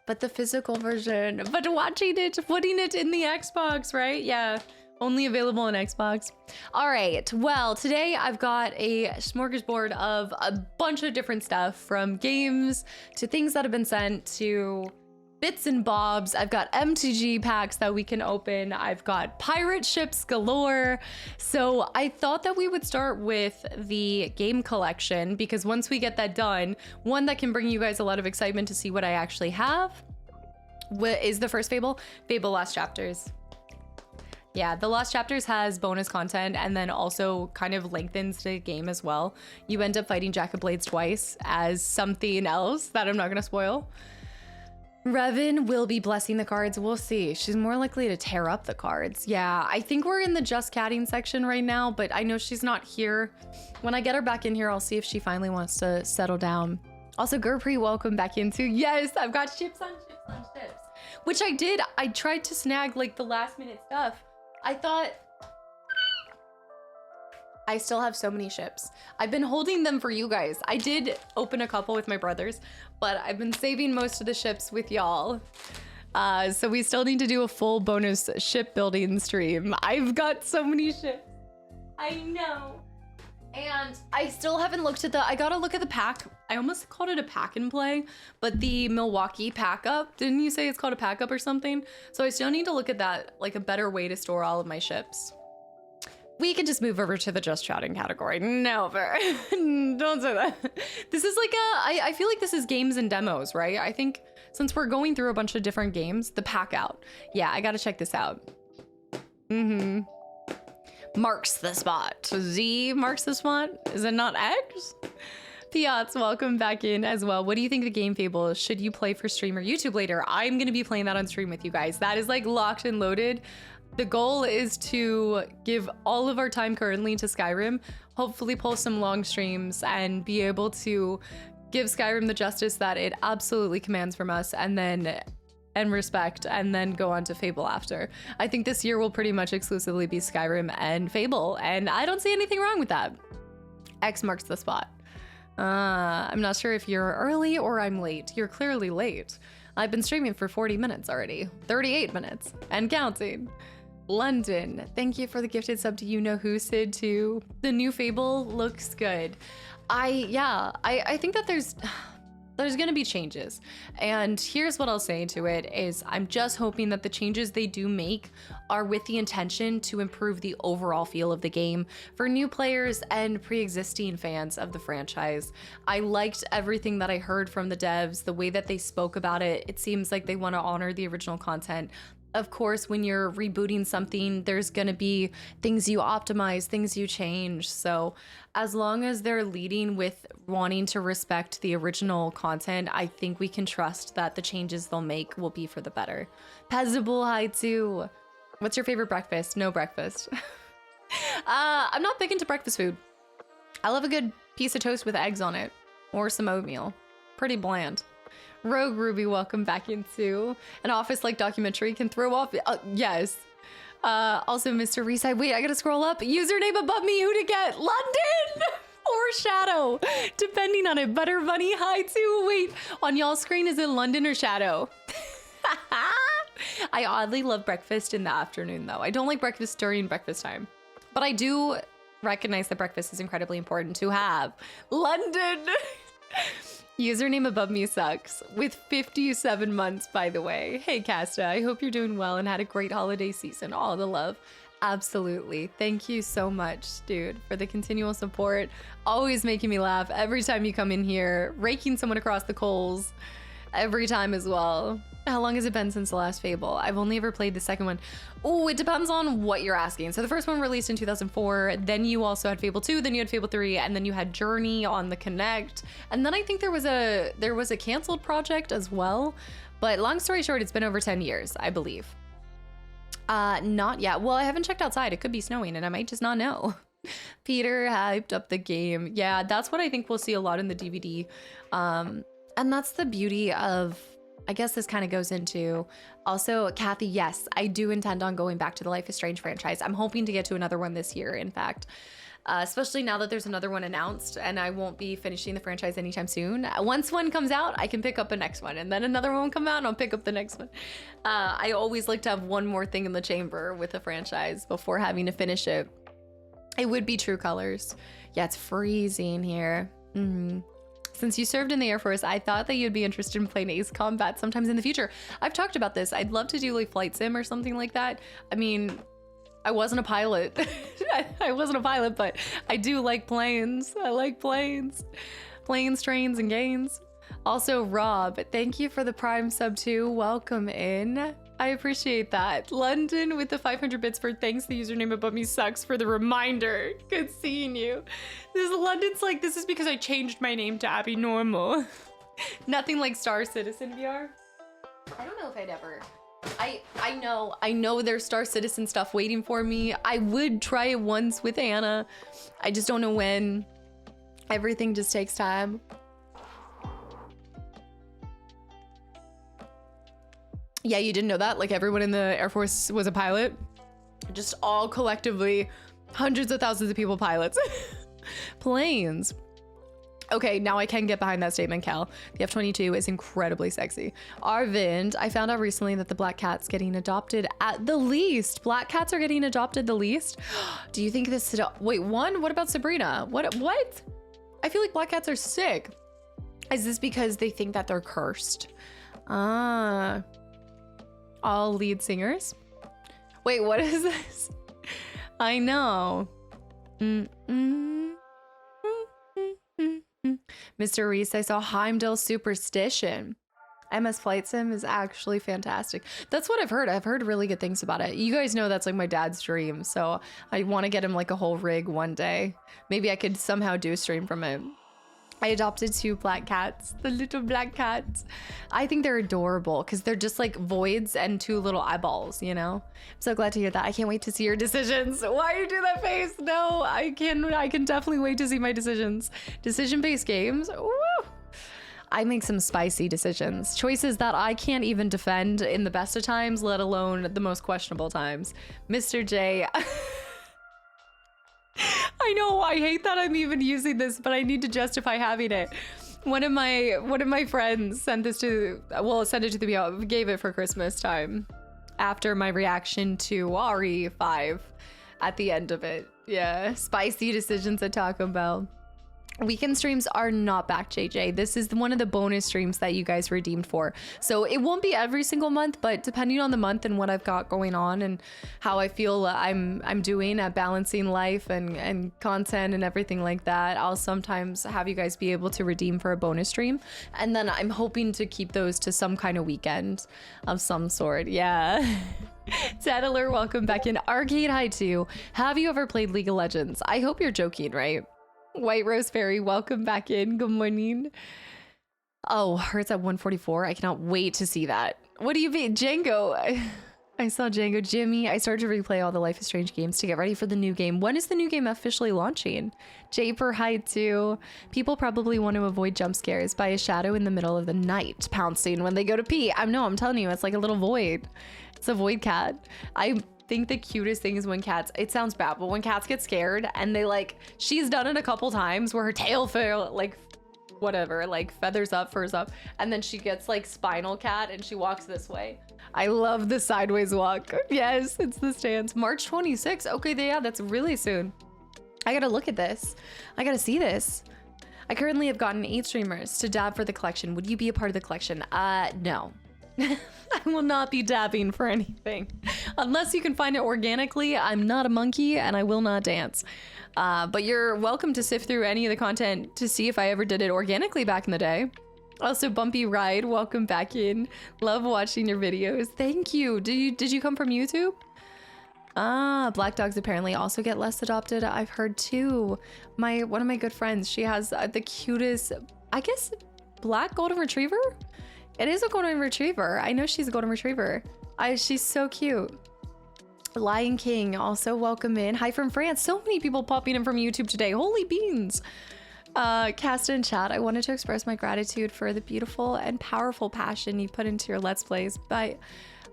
A: But the physical version, but watching it, putting it in the Xbox, right? Yeah, only available on Xbox. All right, well, today I've got a smorgasbord of a bunch of different stuff, from games to things that have been sent to bits and bobs. I've got MTG packs that we can open. I've got pirate ships galore. So I thought that we would start with the game collection, because once we get that done, one that can bring you guys a lot of excitement to see what I actually have is the first Fable Lost Chapters. Yeah, the Lost Chapters has bonus content and then also kind of lengthens the game as well. You end up fighting Jack of Blades twice as something else that I'm not gonna spoil. Revan will be blessing the cards. We'll see. She's more likely to tear up the cards. Yeah, I think we're in the just catting section right now, but I know she's not here. When I get her back in here, I'll see if she finally wants to settle down. Also, Gurpreet, welcome back in too. Yes, I've got ships on ships on ships. Which I did. I tried to snag like the last minute stuff. I thought I still have so many ships. I've been holding them for you guys. I did open a couple with my brothers, but I've been saving most of the ships with y'all. So we still need to do a full bonus shipbuilding stream. I've got so many ships. I know. And I still haven't looked at I gotta look at the pack. I almost called it a pack and play, but the Milwaukee pack up, didn't you say it's called a pack up or something? So I still need to look at that, like a better way to store all of my ships. We can just move over to the just chatting category. Never. Don't say that. This is like I feel like this is games and demos, right? I think since we're going through a bunch of different games, the pack out. Yeah, I gotta check this out. Marks the spot. Z marks the spot. Is it not X? Piats, welcome back in as well. What do you think of the game Fable? Should you play for stream or YouTube later? I'm gonna be playing that on stream with you guys. That is like locked and loaded. The goal is to give all of our time currently to Skyrim, hopefully pull some long streams and be able to give Skyrim the justice that it absolutely commands from us, and respect, and then go on to Fable after. I think this year will pretty much exclusively be Skyrim and Fable, and I don't see anything wrong with that. X marks the spot. I'm not sure if you're early or I'm late. You're clearly late. I've been streaming for 40 minutes already. 38 minutes and counting. London, thank you for the gifted sub to you know who, Sid too. The new Fable looks good. I think that there's there's going to be changes. And here's what I'll say to it is I'm just hoping that the changes they do make are with the intention to improve the overall feel of the game for new players and pre-existing fans of the franchise. I liked everything that I heard from the devs, the way that they spoke about it. It seems like they want to honor the original content. Of course, when you're rebooting something, there's gonna be things you optimize, things you change. So as long as they're leading with wanting to respect the original content, I think we can trust that the changes they'll make will be for the better. Pezzable, hi too. What's your favorite breakfast? No breakfast. I'm not big into breakfast food. I love a good piece of toast with eggs on it or some oatmeal. Pretty bland. Rogue Ruby, welcome back into an office-like documentary can throw off. Yes. Also, Mr. Reside. Wait, I gotta scroll up. Username above me. Who to get? London or Shadow, depending on it. Butter Bunny, hi too. Wait, on y'all's screen, is it London or Shadow? I oddly love breakfast in the afternoon, though. I don't like breakfast during breakfast time, but I do recognize that breakfast is incredibly important to have. London. Username above me sucks. With 57 months, by the way. Hey, Casta, I hope you're doing well and had a great holiday season. All the love. Absolutely. Thank you so much, dude, for the continual support. Always making me laugh every time you come in here. Raking someone across the coals every time as well. How long has it been since the last Fable? I've only ever played the second one. Oh, it depends on what you're asking. So the first one released in 2004, then you also had Fable 2, then you had Fable 3, and then you had Journey on the Kinect. And then I think there was a canceled project as well. But long story short, it's been over 10 years, I believe. Not yet. Well, I haven't checked outside. It could be snowing and I might just not know. Peter hyped up the game. Yeah, that's what I think we'll see a lot in the DVD. And that's the beauty of, I guess this kind of goes into also, Kathy, yes, I do intend on going back to the Life is Strange franchise. I'm hoping to get to another one this year, in fact, especially now that there's another one announced and I won't be finishing the franchise anytime soon. Once one comes out, I can pick up the next one, and then another one will come out and I'll pick up the next one. I always like to have one more thing in the chamber with a franchise before having to finish it. It would be True Colors. Yeah, it's freezing here. Since you served in the Air Force, I thought that you'd be interested in playing Ace Combat sometimes in the future. I've talked about this. I'd love to do like flight sim or something like that. I mean, I wasn't a pilot. I wasn't a pilot, but I do like planes. I like planes. Planes, trains, and games. Also, Rob, thank you for the Prime sub too. Welcome in. I appreciate that. London with the 500 bits for thanks. The username above me sucks for the reminder. Good seeing you. London's like, this is because I changed my name to Abby Normal. Nothing like Star Citizen VR. I don't know if I'd ever. I know there's Star Citizen stuff waiting for me. I would try it once with Anna. I just don't know when. Everything just takes time. Yeah, you didn't know that? Like everyone in the Air Force was a pilot? Just all collectively, hundreds of thousands of people pilots. Planes. Okay, now I can get behind that statement, Cal. The F-22 is incredibly sexy. Arvind, I found out recently that the black cat's getting adopted at the least. Black cats are getting adopted the least? Do you think this... Wait, what about Sabrina? What? I feel like black cats are sick. Is this because they think that they're cursed? All lead singers? Wait, what is this? I know. Mr. Reese, I saw Heimdall Superstition. MS Flight Sim is actually fantastic. That's what I've heard. I've heard really good things about it. You guys know that's like my dad's dream, so I want to get him like a whole rig one day. Maybe I could somehow do a stream from it. I adopted 2 black cats, the little black cats. I think they're adorable because they're just like voids and 2 little eyeballs, you know? I'm so glad to hear that. I can't wait to see your decisions. Why you do that face? No, I can definitely wait to see my decisions. Decision-based games, woo! I make some spicy decisions. Choices that I can't even defend in the best of times, let alone the most questionable times. Mr. J. I know, I hate that I'm even using this, but I need to justify having it. One of my friends sent this to, well, sent it to me, gave it for Christmas time after my reaction to RE5 at the end of it. Yeah, spicy decisions at Taco Bell. Weekend streams are not back, JJ. This is one of the bonus streams that you guys redeemed for. So it won't be every single month, but depending on the month and what I've got going on and how I feel I'm doing at balancing life and content and everything like that, I'll sometimes have you guys be able to redeem for a bonus stream. And then I'm hoping to keep those to some kind of weekend of some sort. Yeah. Tattler, welcome back in. Arcade High 2. Have you ever played League of Legends? I hope you're joking, right? White Rose Fairy, welcome back in. Good morning. Oh, Hurts at 144. I cannot wait to see that. What do you mean? Django. I saw Django. Jimmy, I started to replay all the Life is Strange games to get ready for the new game. When is the new game officially launching? Japer High 2. People probably want to avoid jump scares by a shadow in the middle of the night pouncing when they go to pee. I'm telling you, it's like a little void. It's a void cat. I think the cutest thing is when cats, it sounds bad, but when cats get scared and they like, she's done it a couple times where her tail like whatever, like feathers up, furs up, and then she gets like spinal cat and she walks this way. I love the sideways walk. Yes, it's the stance. March 26th. Okay, yeah, that's really soon. I gotta look at this. I gotta see this. I currently have gotten 8 streamers to dab for the collection. Would you be a part of the collection? No. I will not be dabbing for anything. Unless you can find it organically, I'm not a monkey and I will not dance. But you're welcome to sift through any of the content to see if I ever did it organically back in the day. Also, Bumpy Ride, welcome back in. Love watching your videos. Thank you. Did you come from YouTube? Black dogs apparently also get less adopted. I've heard too. One of my good friends, she has the cutest, I guess, black golden retriever? It is a golden retriever. I know she's a golden retriever. She's so cute. Lion King, also welcome in. Hi from France. So many people popping in from YouTube today. Holy beans. Cast in chat, I wanted to express my gratitude for the beautiful and powerful passion you put into your Let's Plays. But,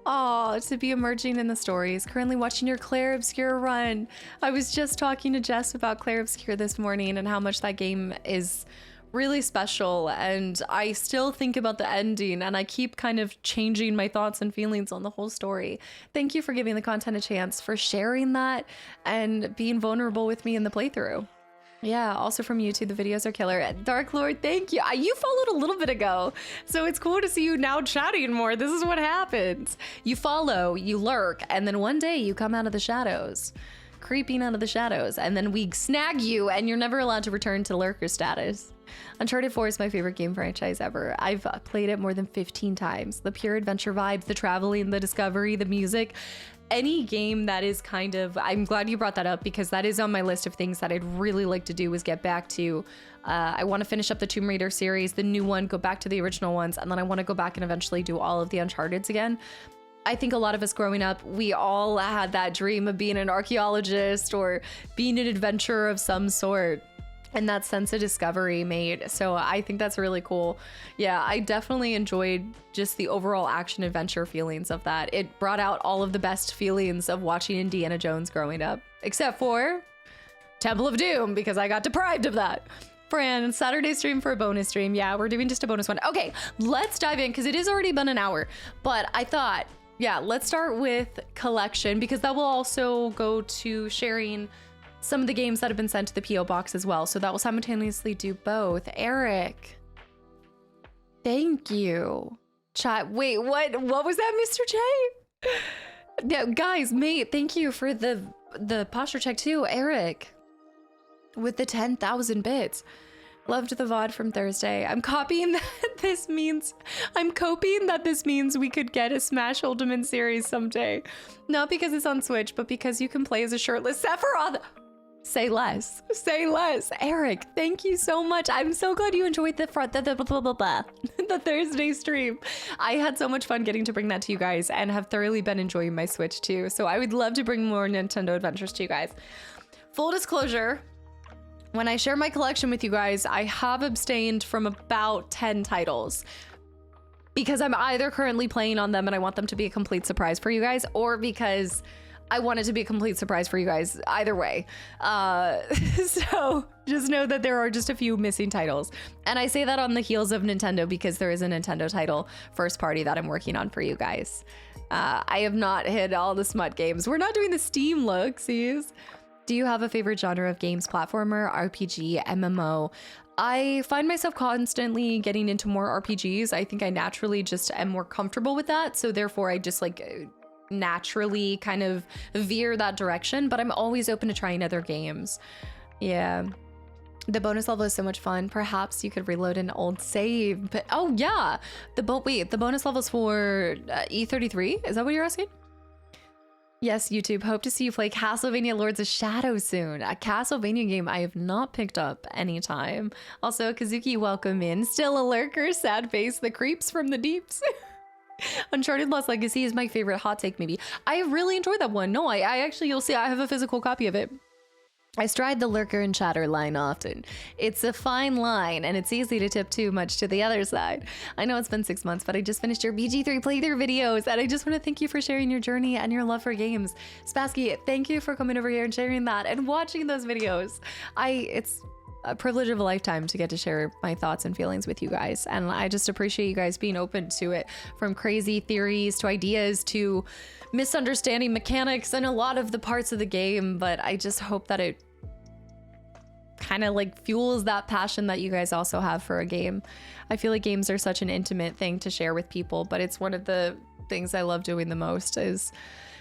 A: to be emerging in the stories. Currently watching your Claire Obscure run. I was just talking to Jess about Claire Obscure this morning and how much that game is really special, and I still think about the ending and I keep kind of changing my thoughts and feelings on the whole story. Thank you for giving the content a chance, for sharing that and being vulnerable with me in the playthrough. Yeah, also from YouTube, the videos are killer. Dark Lord, thank you. You followed a little bit ago, so it's cool to see you now chatting more. This is what happens. You follow, you lurk, and then one day you come out of the shadows. Creeping out of the shadows, and then we snag you and you're never allowed to return to lurker status. Uncharted 4 is my favorite game franchise ever. I've played it more than 15 times. The pure adventure vibes, the traveling, the discovery, the music, any game that is kind of, I'm glad you brought that up because that is on my list of things that I'd really like to do is get back to. I want to finish up the Tomb Raider series, the new one, go back to the original ones, and then I want to go back and eventually do all of the Uncharted's again. I think a lot of us growing up, we all had that dream of being an archaeologist or being an adventurer of some sort. And that sense of discovery made. So I think that's really cool. Yeah, I definitely enjoyed just the overall action adventure feelings of that. It brought out all of the best feelings of watching Indiana Jones growing up, except for Temple of Doom, because I got deprived of that. Fran, Saturday stream for a bonus stream. Yeah, we're doing just a bonus one. Okay, let's dive in because it has already been an hour. But I thought, yeah, let's start with collection because that will also go to sharing some of the games that have been sent to the P.O. box as well. So that will simultaneously do both. Eric, thank you. Chat, wait, what was that, Mr. J? Yeah, guys, mate, thank you for the posture check too. Eric, with the 10,000 bits. Loved the VOD from Thursday. I'm copying that this means we could get a Smash Ultimate series someday. Not because it's on Switch, but because you can play as a shirtless Sephiroth. Say less. Say less. Eric, thank you so much. I'm so glad you enjoyed the Thursday stream. I had so much fun getting to bring that to you guys and have thoroughly been enjoying my Switch too. So I would love to bring more Nintendo adventures to you guys. Full disclosure, when I share my collection with you guys, I have abstained from about 10 titles because I'm either currently playing on them and I want them to be a complete surprise for you guys, or because I want it to be a complete surprise for you guys. Either way. So just know that there are just a few missing titles. And I say that on the heels of Nintendo because there is a Nintendo title first party that I'm working on for you guys. I have not hit all the smut games. We're not doing the Steam looksies. Do you have a favorite genre of games? Platformer, RPG, MMO? I find myself constantly getting into more RPGs. I think I naturally just am more comfortable with that. So therefore I just like naturally kind of veer that direction, but I'm always open to trying other games. Yeah. The bonus level is so much fun. Perhaps you could reload an old save, but oh yeah. The bonus levels for E33. Is that what you're asking? Yes, YouTube. Hope to see you play Castlevania Lords of Shadow soon. A Castlevania game I have not picked up anytime. Also, Kazuki, welcome in. Still a lurker, sad face, the creeps from the deeps. Uncharted Lost Legacy is my favorite hot take, maybe. I really enjoyed that one. No, I actually, you'll see, I have a physical copy of it. I stride the lurker and chatter line often. It's a fine line, and it's easy to tip too much to the other side. I know it's been 6 months, but I just finished your BG3 playthrough videos, and I just want to thank you for sharing your journey and your love for games. Spassky, thank you for coming over here and sharing that and watching those videos. It's a privilege of a lifetime to get to share my thoughts and feelings with you guys, and I just appreciate you guys being open to it, from crazy theories to ideas to misunderstanding mechanics and a lot of the parts of the game. But I just hope that it kind of like fuels that passion that you guys also have for a game. I feel like games are such an intimate thing to share with people, but it's one of the things I love doing the most is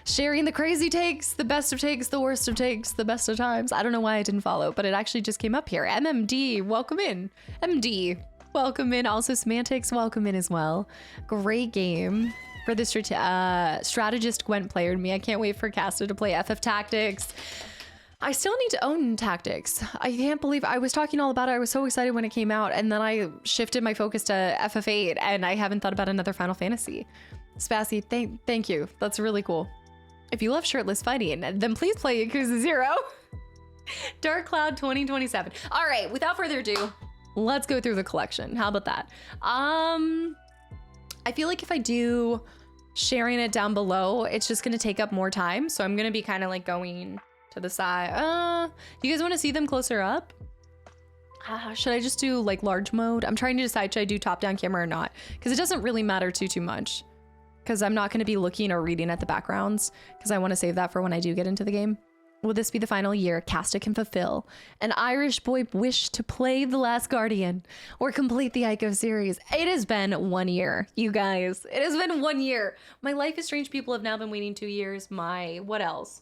A: sharing the crazy takes, the best of takes, the worst of takes, the best of times. I don't know why I didn't follow, but it actually just came up here. MMD, welcome in. MD, welcome in. Also Semantics, welcome in as well. Great game. For the strategist Gwent player in me, I can't wait for Casta to play FF Tactics. I still need to own Tactics. I can't believe I was talking all about it. I was so excited when it came out, and then I shifted my focus to FF8, and I haven't thought about another Final Fantasy. Spassy, thank you. That's really cool. If you love shirtless fighting, then please play Yakuza 0. Dark Cloud 2027. All right, without further ado, let's go through the collection. How about that? I feel like if I do sharing it down below, it's just gonna take up more time. So I'm gonna be kind of like going to the side. Do you guys want to see them closer up? Should I just do like large mode? I'm trying to decide, should I do top down camera or not? Because it doesn't really matter too much. Because I'm not going to be looking or reading at the backgrounds, because I want to save that for when I do get into the game. Will this be the final year Casta can fulfill an Irish boy wish to play The Last Guardian or complete the Ico series? It has been 1 year, you guys. It has been 1 year. My Life is Strange people have now been waiting 2 years. What else?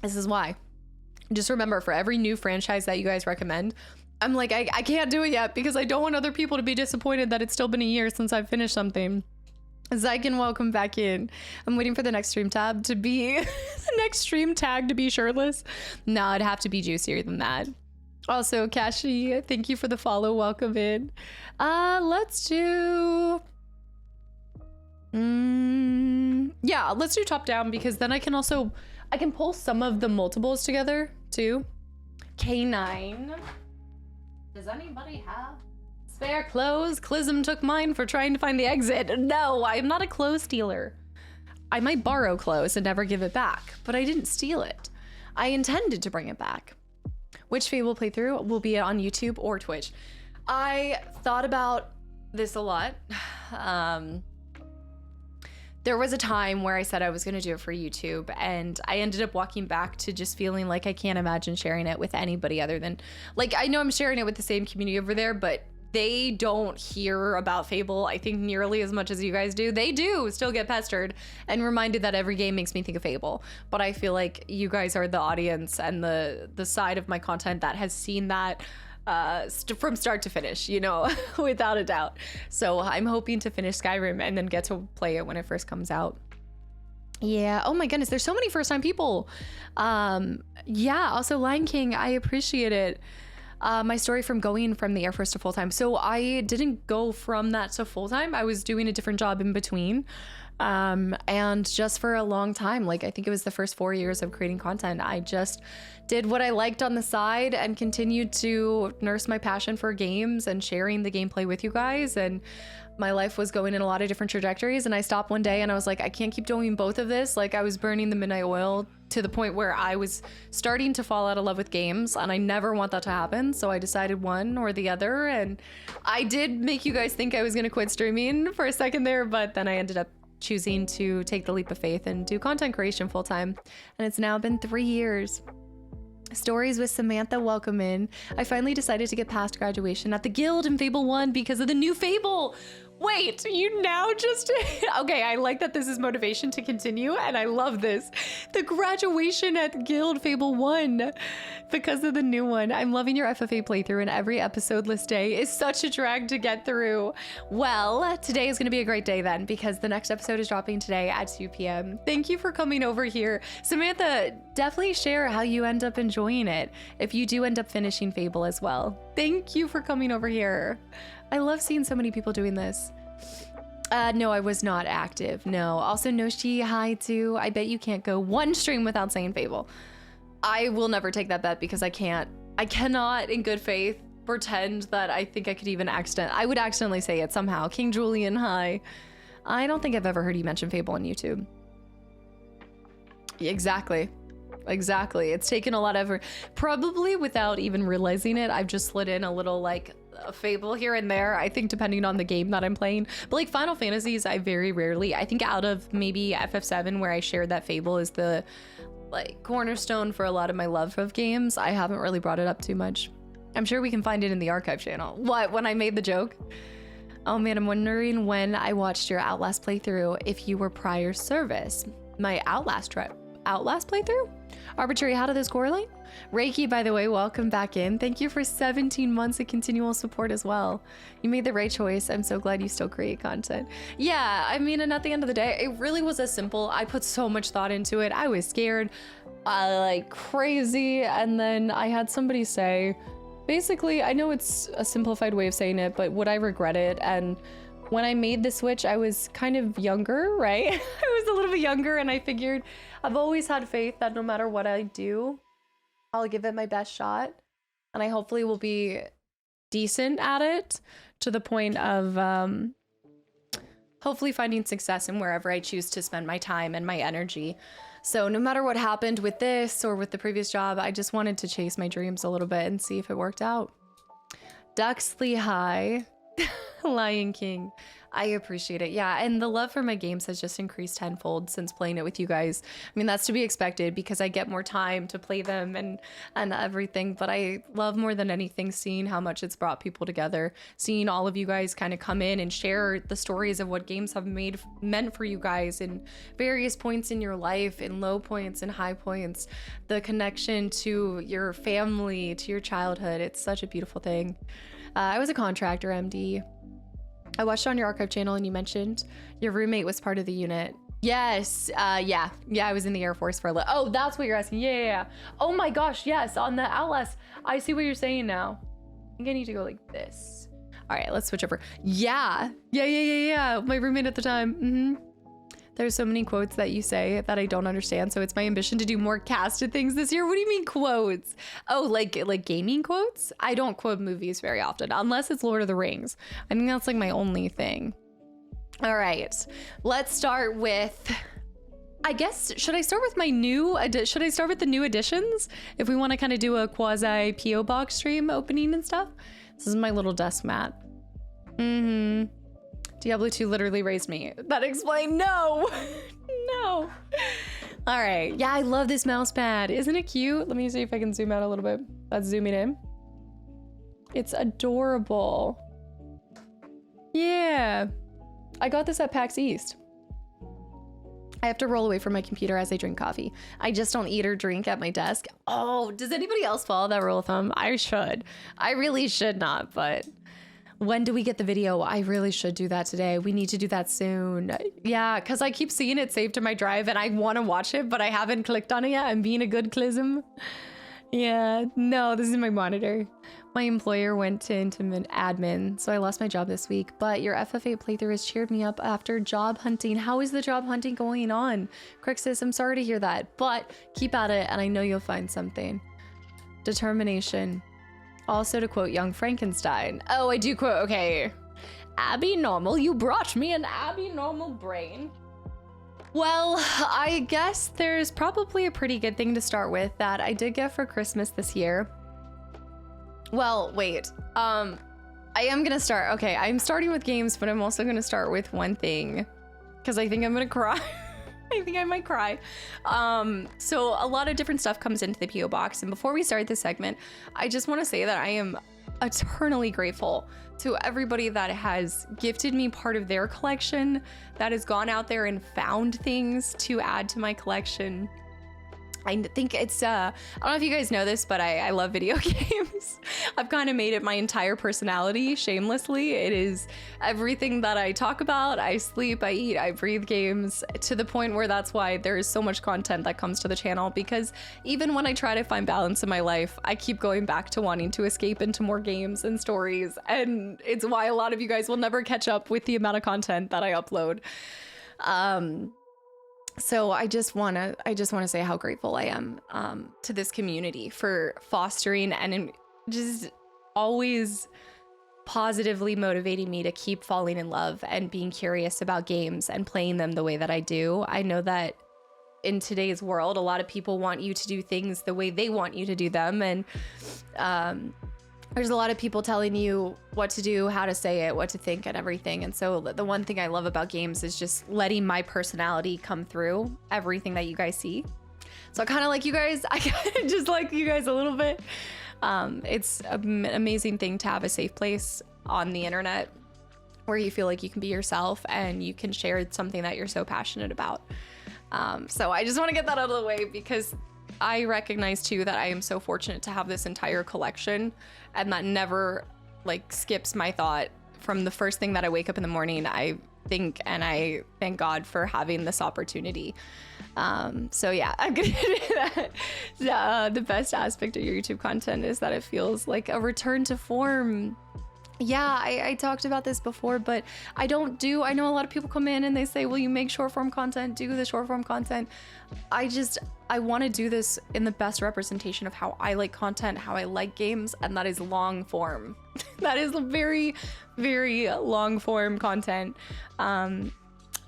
A: This is why. Just remember, for every new franchise that you guys recommend, I'm like, I can't do it yet because I don't want other people to be disappointed that it's still been a year since I've finished something. Zyken, welcome back in. I'm waiting for the next stream tab to be the next stream tag to be shirtless. No, it'd have to be juicier than that. Also, Kashi, thank you for the follow. Welcome in. Let's do yeah, let's do top down, because then I can pull some of the multiples together too. K9. Does anybody have spare clothes? Clism took mine for trying to find the exit. No, I'm not a clothes stealer. I might borrow clothes and never give it back, but I didn't steal it. I intended to bring it back. Which Fable playthrough will be on YouTube or Twitch? I thought about this a lot. There was a time where I said I was going to do it for YouTube, and I ended up walking back to just feeling like I can't imagine sharing it with anybody other than, like, I know I'm sharing it with the same community over there, but they don't hear about Fable, I think, nearly as much as you guys do. They do still get pestered and reminded that every game makes me think of Fable, but I feel like you guys are the audience and the side of my content that has seen that from start to finish, you know, without a doubt. So I'm hoping to finish Skyrim and then get to play it when it first comes out. Yeah, oh my goodness, there's so many first-time people. Yeah, also Lion King, I appreciate it. My story from going from the Air Force to full-time. So I didn't go from that to full-time. I was doing a different job in between. And just for a long time, like I think it was the first 4 years of creating content, I just did what I liked on the side and continued to nurse my passion for games and sharing the gameplay with you guys. And my life was going in a lot of different trajectories, and I stopped one day and I was like, I can't keep doing both of this. Like I was burning the midnight oil to the point where I was starting to fall out of love with games, and I never want that to happen. So I decided one or the other, and I did make you guys think I was gonna quit streaming for a second there, but then I ended up choosing to take the leap of faith and do content creation full time. And it's now been 3 years. Stories with Samantha, welcome in. I finally decided to get past graduation at the guild in Fable 1 because of the new Fable. Wait, you now just... Okay, I like that this is motivation to continue, and I love this. The graduation at Guild Fable 1 because of the new one. I'm loving your FFA playthrough, and every episode list day is such a drag to get through. Well, today is going to be a great day then, because the next episode is dropping today at 2 p.m. Thank you for coming over here. Samantha, definitely share how you end up enjoying it if you do end up finishing Fable as well. Thank you for coming over here. I love seeing so many people doing this. No, I was not active. No. Also, Noshi, hi too. I bet you can't go one stream without saying Fable. I will never take that bet because I cannot in good faith pretend that I think I could even I would accidentally say it somehow. King Julian, hi. I don't think I've ever heard you mention Fable on YouTube. Exactly. It's taken a lot of effort. Probably without even realizing it, I've just slid in a little like a Fable here and there, I think, depending on the game that I'm playing. But like Final Fantasies, I very rarely, I think out of maybe FF7 where I shared that Fable is the like cornerstone for a lot of my love of games, I haven't really brought it up too much. I'm sure we can find it in the archive channel. What, when I made the joke? Oh man, I'm wondering when I watched your Outlast playthrough if you were prior service. My Outlast playthrough? Arbitrary, how did this correlate? Reiki, by the way, welcome back in. Thank you for 17 months of continual support as well. You made the right choice. I'm so glad you still create content. Yeah, I mean, and at the end of the day, it really was as simple. I put so much thought into it. I was scared like crazy. And then I had somebody say, basically, I know it's a simplified way of saying it, but would I regret it? And when I made the switch, I was kind of younger, right? I was a little bit younger, and I figured I've always had faith that no matter what I do, I'll give it my best shot, and I hopefully will be decent at it to the point of hopefully finding success in wherever I choose to spend my time and my energy. So no matter what happened with this or with the previous job, I just wanted to chase my dreams a little bit and see if it worked out. Duxley, hi. Lion King, I appreciate it. Yeah, and the love for my games has just increased tenfold since playing it with you guys. I mean, that's to be expected because I get more time to play them and everything, but I love more than anything seeing how much it's brought people together, seeing all of you guys kind of come in and share the stories of what games have meant for you guys in various points in your life, in low points and high points, the connection to your family, to your childhood. It's such a beautiful thing. I was a contractor, MD. I watched on your archive channel and you mentioned your roommate was part of the unit. Yes, yeah, I was in the Air Force for a little. Oh, that's what you're asking. Yeah. Oh my gosh, yes, on the Outlast. I see what you're saying now. I think I need to go like this. All right, let's switch over. Yeah. My roommate at the time. There's so many quotes that you say that I don't understand, so it's my ambition to do more casted things this year. What do you mean quotes? Oh, like gaming quotes? I don't quote movies very often, unless it's Lord of the Rings. I think that's like my only thing. All right, let's start with, I guess, should I start with my should I start with the new additions? If we want to kind of do a quasi PO box stream opening and stuff. This is my little desk mat. Diablo 2 literally raised me. That explained no. No. All right. Yeah, I love this mouse pad. Isn't it cute? Let me see if I can zoom out a little bit. Let's zoom it in. It's adorable. Yeah. I got this at PAX East. I have to roll away from my computer as I drink coffee. I just don't eat or drink at my desk. Oh, does anybody else follow that rule of thumb? I should. I really should not, but when do we get the video? I really should do that today. We need to do that soon. Yeah, because I keep seeing it saved to my drive and I want to watch it, but I haven't clicked on it yet. I'm being a good clism. Yeah, no, this is my monitor. My employer went into admin, so I lost my job this week, but your FF8 playthrough has cheered me up after job hunting. How is the job hunting going on? Crixus, I'm sorry to hear that, but keep at it and I know you'll find something. Determination. Also, to quote Young Frankenstein. Oh, I do quote, okay. Abby Normal, you brought me an Abby Normal brain. Well, I guess there's probably a pretty good thing to start with that I did get for Christmas this year. Well, wait, I am gonna start, okay, I'm starting with games, but I'm also gonna start with one thing because I think I'm gonna cry. I think I might cry. So a lot of different stuff comes into the P.O. box. And before we start this segment, I just want to say that I am eternally grateful to everybody that has gifted me part of their collection, that has gone out there and found things to add to my collection. I think it's, I don't know if you guys know this, but I love video games. I've kind of made it my entire personality, shamelessly. It is everything that I talk about. I sleep, I eat, I breathe games, to the point where that's why there is so much content that comes to the channel, because even when I try to find balance in my life, I keep going back to wanting to escape into more games and stories. And it's why a lot of you guys will never catch up with the amount of content that I upload. So I just want to say how grateful I am to this community for fostering and just always positively motivating me to keep falling in love and being curious about games and playing them the way that I do. I know that in today's world, a lot of people want you to do things the way they want you to do them. And there's a lot of people telling you what to do, how to say it, what to think, and everything. And so the one thing I love about games is just letting my personality come through everything that you guys see. So I kind of like you guys. I kind of just like you guys a little bit. It's an amazing thing to have a safe place on the internet where you feel like you can be yourself and you can share something that you're so passionate about. So I just want to get that out of the way, because I recognize too that I am so fortunate to have this entire collection, and that never like skips my thought. From the first thing that I wake up in the morning, I think and I thank God for having this opportunity. So yeah, I'm gonna do that. The best aspect of your YouTube content is that it feels like a return to form. Yeah, I talked about this before, but I know a lot of people come in and they say, will you make short form content? Do the short form content. I want to do this in the best representation of how I like content, how I like games, and that is long form. That is very, very long form content.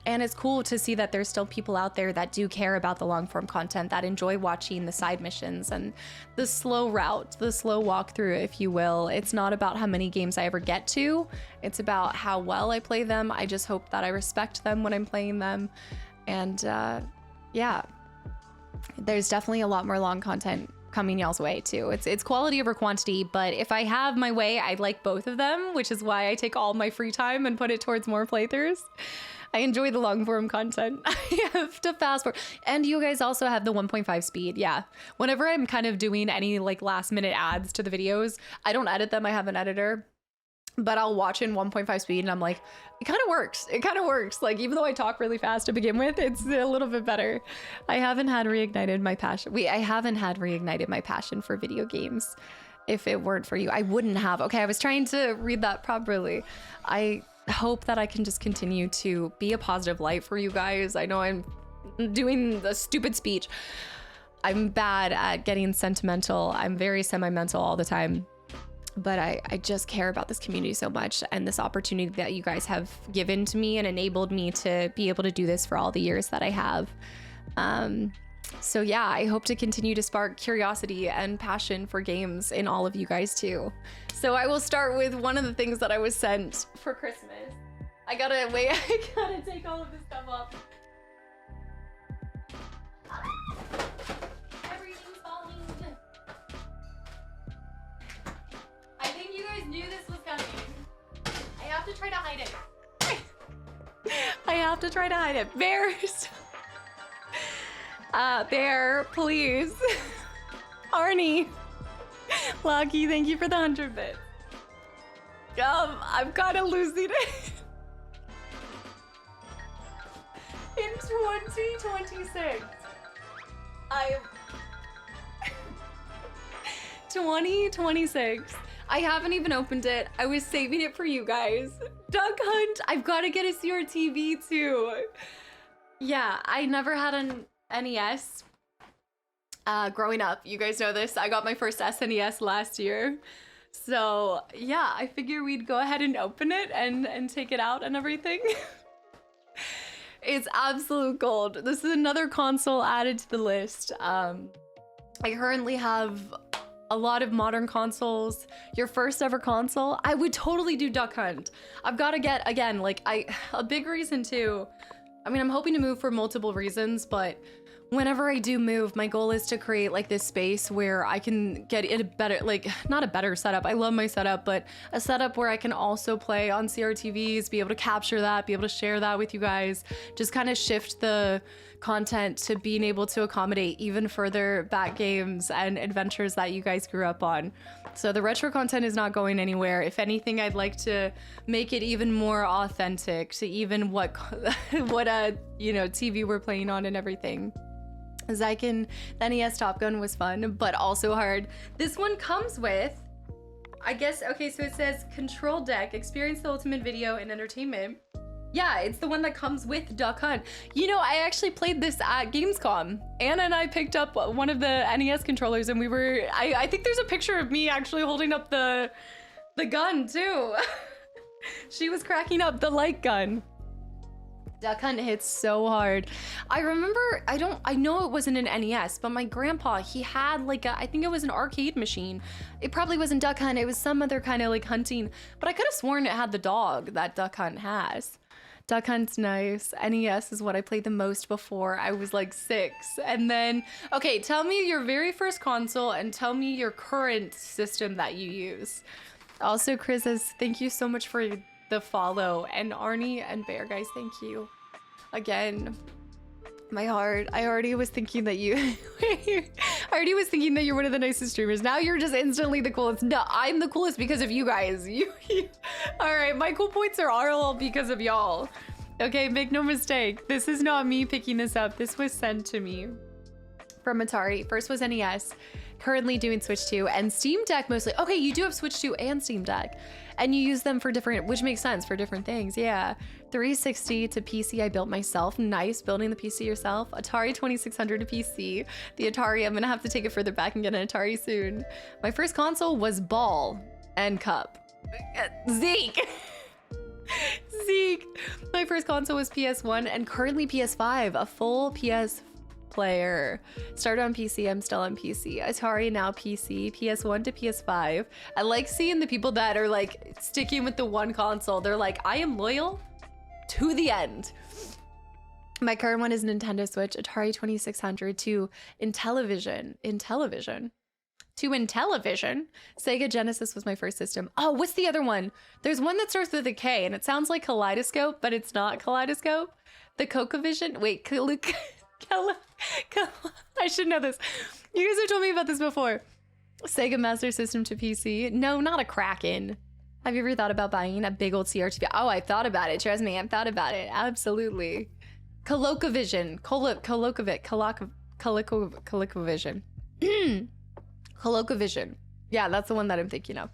A: And it's cool to see that there's still people out there that do care about the long form content, that enjoy watching the side missions and the slow route, the slow walkthrough, if you will. It's not about how many games I ever get to. It's about how well I play them. I just hope that I respect them when I'm playing them. And yeah, there's definitely a lot more long content coming y'all's way too. It's quality over quantity, but if I have my way, I like both of them, which is why I take all my free time and put it towards more playthroughs. I enjoy the long form content. I have to fast forward. And you guys also have the 1.5 speed. Yeah. Whenever I'm kind of doing any like last minute adds to the videos, I don't edit them. I have an editor, but I'll watch in 1.5 speed and I'm like, it kind of works. It kind of works. Like, even though I talk really fast to begin with, it's a little bit better. I haven't had reignited my passion. I haven't had reignited my passion for video games. If it weren't for you, I wouldn't have. Okay. I was trying to read that properly. I hope that I can just continue to be a positive light for you guys. I know I'm doing the stupid speech. I'm bad at getting sentimental. I'm very sentimental all the time, but I just care about this community so much, and this opportunity that you guys have given to me and enabled me to be able to do this for all the years that I have. So yeah, I hope to continue to spark curiosity and passion for games in all of you guys too. So I will start with one of the things that I was sent for Christmas. I gotta take all of this stuff off. Everything's falling. I think you guys knew this was coming. I have to try to hide it. I have to try to hide it. Bears. Bear, please. Arnie. Lucky, thank you for the 100 bits. I'm kind of losing it. In 2026. 2026. I haven't even opened it. I was saving it for you guys. Duck Hunt. I've got to get a CRTV too. Yeah, I never had an NES growing up. You guys know this. I got my first SNES last year. So yeah, I figure we'd go ahead and open it and take it out and everything. It's absolute gold. This is another console added to the list. I currently have a lot of modern consoles. Your first ever console, I would totally do Duck Hunt. I've got to get, again, like a big reason too I mean, I'm hoping to move for multiple reasons, but whenever I do move, my goal is to create like this space where I can get in a better, like not a better setup. I love my setup, but a setup where I can also play on CRTVs, be able to capture that, be able to share that with you guys, just kind of shift the content to being able to accommodate even further back games and adventures that you guys grew up on. So the retro content is not going anywhere. If anything, I'd like to make it even more authentic to even what you know, TV we're playing on and everything. The NES Top Gun was fun, but also hard. This one comes with, I guess, okay, so it says Control Deck, experience the ultimate video and entertainment. Yeah, it's the one that comes with Duck Hunt. You know, I actually played this at Gamescom. Anna and I picked up one of the NES controllers and we were, I think there's a picture of me actually holding up the gun too. She was cracking up the light gun. Duck Hunt hits so hard. I remember, I know it wasn't an NES, but my grandpa, he had like I think it was an arcade machine. It probably wasn't Duck Hunt, it was some other kind of like hunting, but I could have sworn it had the dog that Duck Hunt has. Duck Hunt's nice. NES is what I played the most before I was like 6. And then, okay, tell me your very first console and tell me your current system that you use. Also, Chris says, thank you so much for the follow. And Arnie and Bear, guys, thank you. Again, my heart. I already was thinking that you, I already was thinking that you're one of the nicest streamers. Now you're just instantly the coolest. No, I'm the coolest because of you guys. All right, my cool points are all because of y'all. Okay, make no mistake. This is not me picking this up. This was sent to me from Atari. First was NES, currently doing Switch 2 and Steam Deck mostly. Okay, you do have Switch 2 and Steam Deck and you use them for different, which makes sense for different things. Yeah. 360 to PC I built myself. Nice, building the PC yourself. Atari 2600 to PC. The Atari, I'm gonna have to take it further back and get an Atari soon. My first console was Ball and Cup. Zeke! Zeke! My first console was PS1 and currently PS5, a full PS player. Started on PC, I'm still on PC. Atari, now PC, PS1 to PS5. I like seeing the people that are like sticking with the one console. They're like, I am loyal to the end. My current one is Nintendo Switch, Atari 2600 to Intellivision. Sega Genesis was my first system. Oh, what's the other one? There's one that starts with a K and it sounds like Kaleidoscope, but it's not Kaleidoscope. The CocoVision. Wait, I should know this. You guys have told me about this before. Sega Master System to PC. No, not a Kraken. Have you ever thought about buying a big old CRTV? Oh, I've thought about it. Trust me, I've thought about it. Absolutely. ColecoVision. ColecoVision. ColecoVision. Yeah, that's the one that I'm thinking of.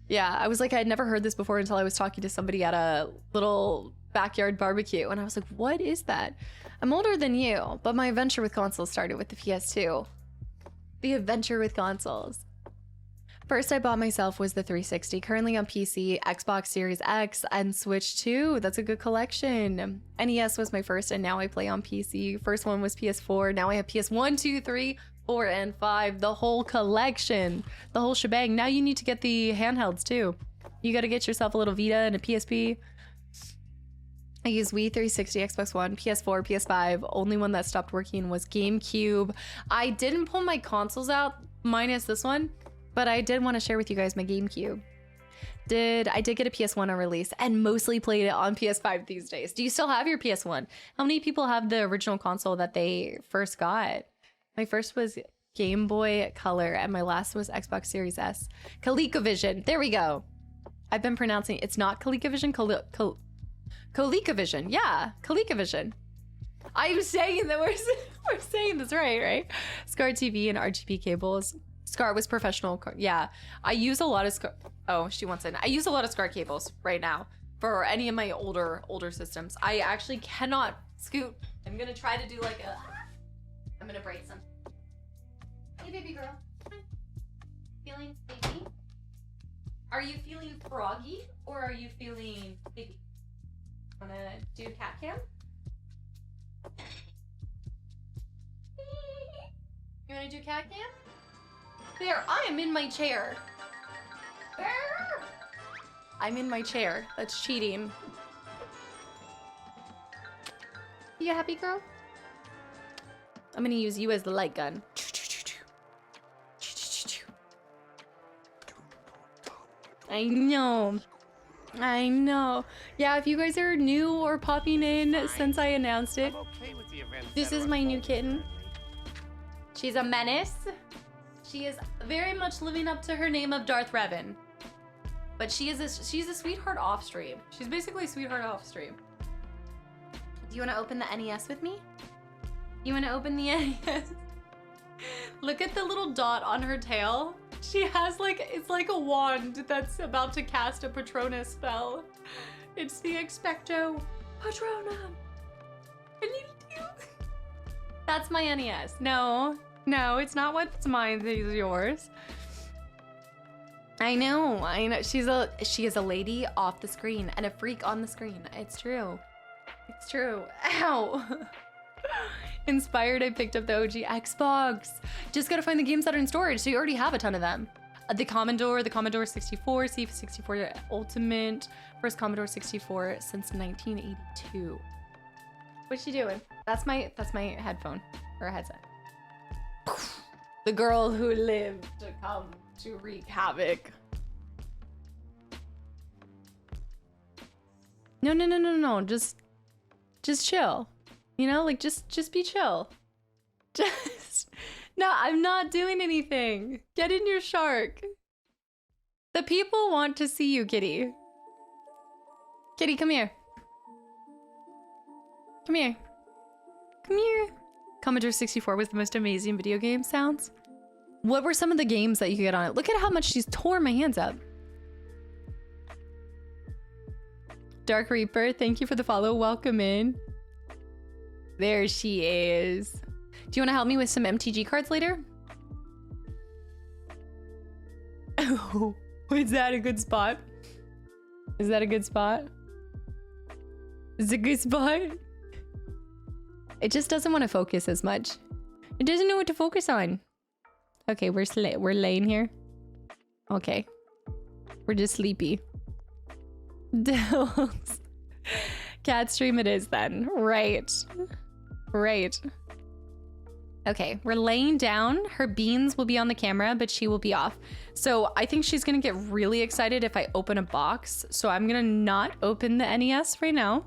A: Yeah, I was like, I'd never heard this before until I was talking to somebody at a little backyard barbecue. And I was like, what is that? I'm older than you, but my adventure with consoles started with the PS2. The adventure with consoles. First I bought myself was the 360, currently on PC, Xbox Series X, and Switch 2. That's a good collection. NES was my first, and now I play on PC. First one was PS4, now I have PS1, 2, 3, 4, and 5. The whole collection, the whole shebang. Now you need to get the handhelds too. You gotta get yourself a little Vita and a PSP. I use Wii, 360, Xbox One, PS4, PS5. Only one that stopped working was GameCube. I didn't pull my consoles out, minus this one, but I did want to share with you guys my GameCube. I did get a PS1 on release and mostly played it on PS5 these days. Do you still have your PS1? How many people have the original console that they first got? My first was Game Boy Color and my last was Xbox Series S. ColecoVision, there we go. I've been pronouncing, it's not ColecoVision, ColecoVision, yeah, ColecoVision. I'm saying that we're saying this right? SCAR TV and RGB cables. SCAR was professional, yeah. I use a lot of SCAR, oh, she wants in. I use a lot of SCAR cables right now for any of my older systems. I actually cannot scoot. I'm gonna try to do like I'm gonna break some. Hey baby girl, feeling sleepy? Are you feeling froggy or are you feeling sleepy? Wanna do cat cam? You wanna do cat cam? Bear, I am in my chair. Bear! I'm in my chair. That's cheating. You a happy girl? I'm gonna use you as the light gun. I know. I know. Yeah, if you guys are new or popping in since I announced it, this is my new kitten. She's a menace. She is very much living up to her name of Darth Revan. But she's a sweetheart off stream. She's basically a sweetheart off stream. Do you want to open the NES with me? You want to open the NES? Look at the little dot on her tail. She has like, it's like a wand that's about to cast a Patronus spell. It's the Expecto Patronum. That's my NES. No, it's not what's mine, these are yours. I know. She is a lady off the screen and a freak on the screen. It's true. It's true. Ow. Inspired, I picked up the OG Xbox. Just gotta find the games that are in storage, so you already have a ton of them. The Commodore 64, C64 Ultimate, first Commodore 64 since 1982. What's she doing? That's my headphone or headset. The girl who lived to come to wreak havoc. No. Just chill. You know, like just be chill. No, I'm not doing anything. Get in your shark. The people want to see you, kitty. Kitty, come here. Come here. Come here. Commodore 64 was the most amazing video game sounds. What were some of the games that you could get on it? Look at how much she's torn my hands up. Dark Reaper, thank you for the follow. Welcome in. There she is. Do you want to help me with some MTG cards later? Oh, is that a good spot? Is that a good spot? Is it a good spot? It just doesn't want to focus as much. It doesn't know what to focus on. Okay, we're laying here. Okay. We're just sleepy. Dills. Cat stream it is then. Right. Okay, we're laying down. Her beans will be on the camera, but she will be off. So I think she's gonna get really excited if I open a box. So I'm gonna not open the NES right now.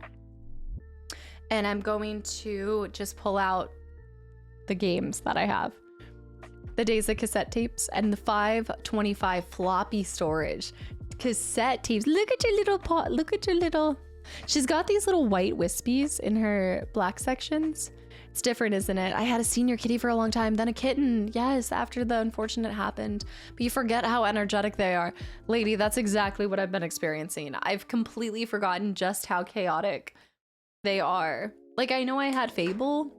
A: And I'm going to just pull out the games that I have. The Days of cassette tapes and the 525 floppy storage. Cassette tapes. Look at your little pot. Look at your little... She's got these little white wispies in her black sections. It's different, isn't it? I had a senior kitty for a long time, then a kitten. Yes, after the unfortunate happened. But you forget how energetic they are. Lady, that's exactly what I've been experiencing. I've completely forgotten just how chaotic they are. Like, I know I had Fable,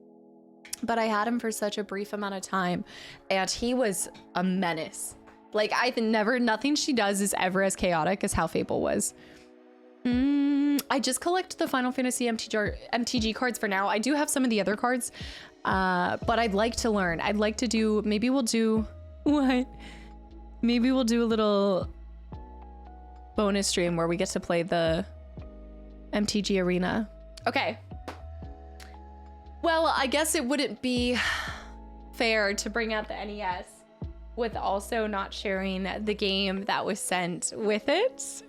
A: but I had him for such a brief amount of time, and he was a menace. Like, nothing she does is ever as chaotic as how Fable was. I just collect the Final Fantasy MTG cards for now. I do have some of the other cards, but I'd like to learn. I'd like to do, maybe we'll do, what? Maybe we'll do a little bonus stream where we get to play the MTG Arena. Okay. Well, I guess it wouldn't be fair to bring out the NES with also not sharing the game that was sent with it.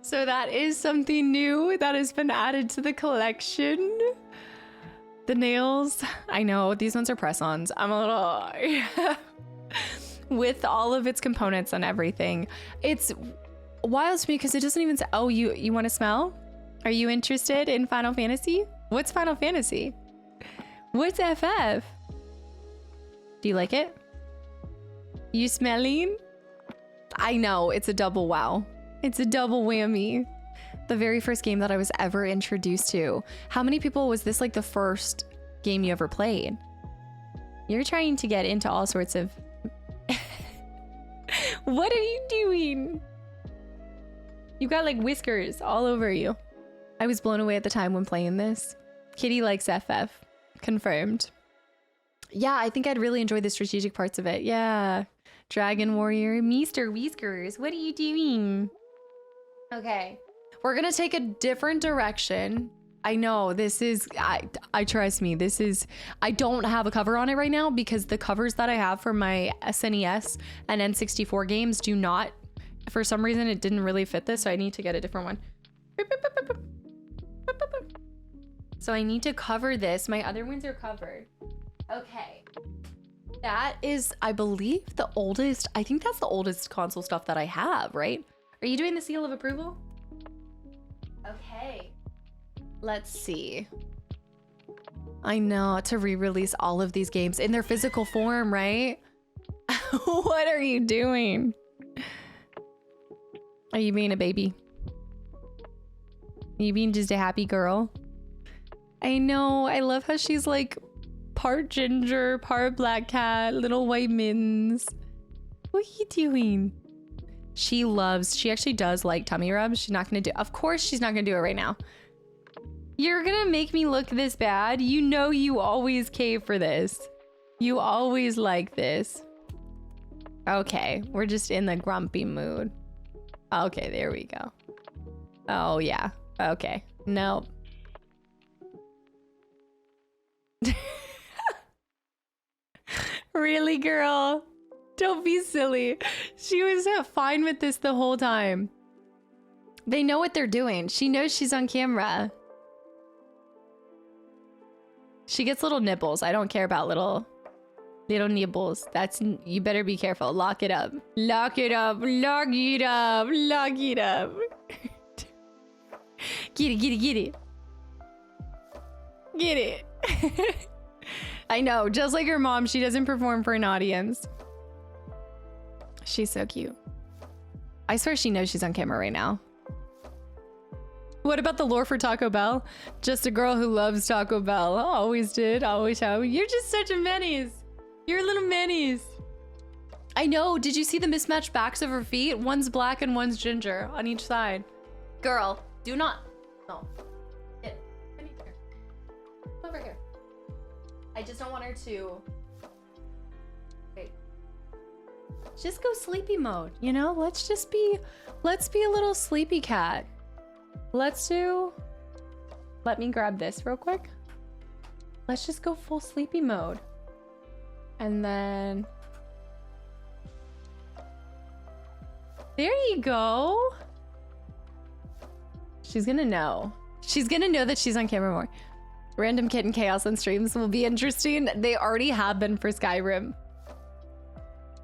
A: So that is something new that has been added to the collection. The nails, I know, these ones are press-ons. I'm a little... with all of its components and everything. It's wild to me because it doesn't even say, oh, you want to smell? Are you interested in Final Fantasy? What's Final Fantasy? What's FF? Do you like it? You smelling? I know, it's a double wow. It's a double whammy. The very first game that I was ever introduced to. How many people was this like the first game you ever played? You're trying to get into all sorts of... What are you doing? You got like whiskers all over you. I was blown away at the time when playing this. Kitty likes FF. Confirmed. Yeah, I think I'd really enjoy the strategic parts of it. Yeah. Dragon Warrior. Meester Whiskers. What are you doing? Okay. We're gonna take a different direction. I know this is, I trust me, this is, I don't have a cover on it right now because the covers that I have for my SNES and N64 games do not, for some reason it didn't really fit this, so I need to get a different one. So I need to cover this. My other ones are covered. Okay. That is, I believe, the oldest, I think that's the oldest console stuff that I have, right? Are you doing the seal of approval? Okay. Let's see. I know, to re-release all of these games in their physical form, right? What are you doing? Are you being a baby? Are you being just a happy girl? I know, I love how she's like part ginger, part black cat, little white mittens. What are you doing? She actually does like tummy rubs. She's not gonna do, of course she's not gonna do it right now. You're gonna make me look this bad? You know you always cave for this. You always like this. Okay, we're just in the grumpy mood. Okay, there we go. Oh yeah, okay, nope. Really, girl? Don't be silly. She was fine with this the whole time. They know what they're doing. She knows she's on camera. She gets little nipples. I don't care about little nibbles. That's, you better be careful. Lock it up. Lock it up. Lock it up. Lock it up. Get it, get it, get it. Get it. I know, just like her mom, she doesn't perform for an audience. She's so cute. I swear she knows she's on camera right now. What about the lore for Taco Bell? Just a girl who loves Taco Bell. Always did, always have. You're just such a menace. You're a little menace. I know, did you see the mismatched backs of her feet? One's black and one's ginger on each side. Girl, do not, no. Get, come here. Over here. I just don't want her to. Wait. Just go sleepy mode, you know? Let's be a little sleepy cat. Let me grab this real quick. Let's just go full sleepy mode. And then, there you go. She's gonna know. She's gonna know that she's on camera more. Random kitten chaos on streams will be interesting. They already have been for Skyrim.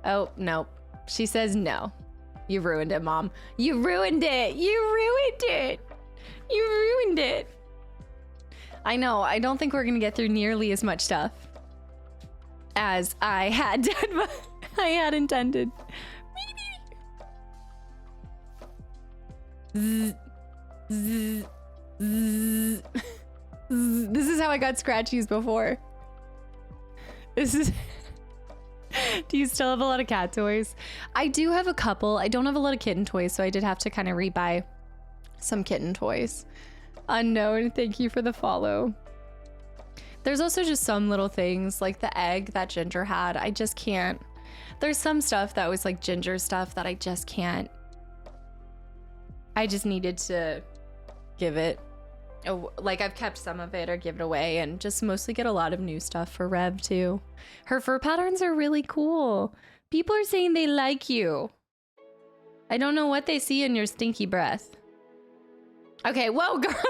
A: Oh, no. She says no. You ruined it, Mom. You ruined it. You ruined it. You ruined it. I know. I don't think we're going to get through nearly as much stuff as I had done, but I had intended. Zzz, zzz, zzz. This is how I got scratchies before. This is... Do you still have a lot of cat toys? I do have a couple. I don't have a lot of kitten toys, so I did have to kind of rebuy some kitten toys. Unknown, thank you for the follow. There's also just some little things, like the egg that Ginger had. I just can't. There's some stuff that was like Ginger stuff that I just can't. I just needed to give it. Like I've kept some of it or give it away and just mostly get a lot of new stuff for Rev too. Her fur patterns are really cool. People are saying they like you. I don't know what they see in your stinky breath. Okay, whoa, girl.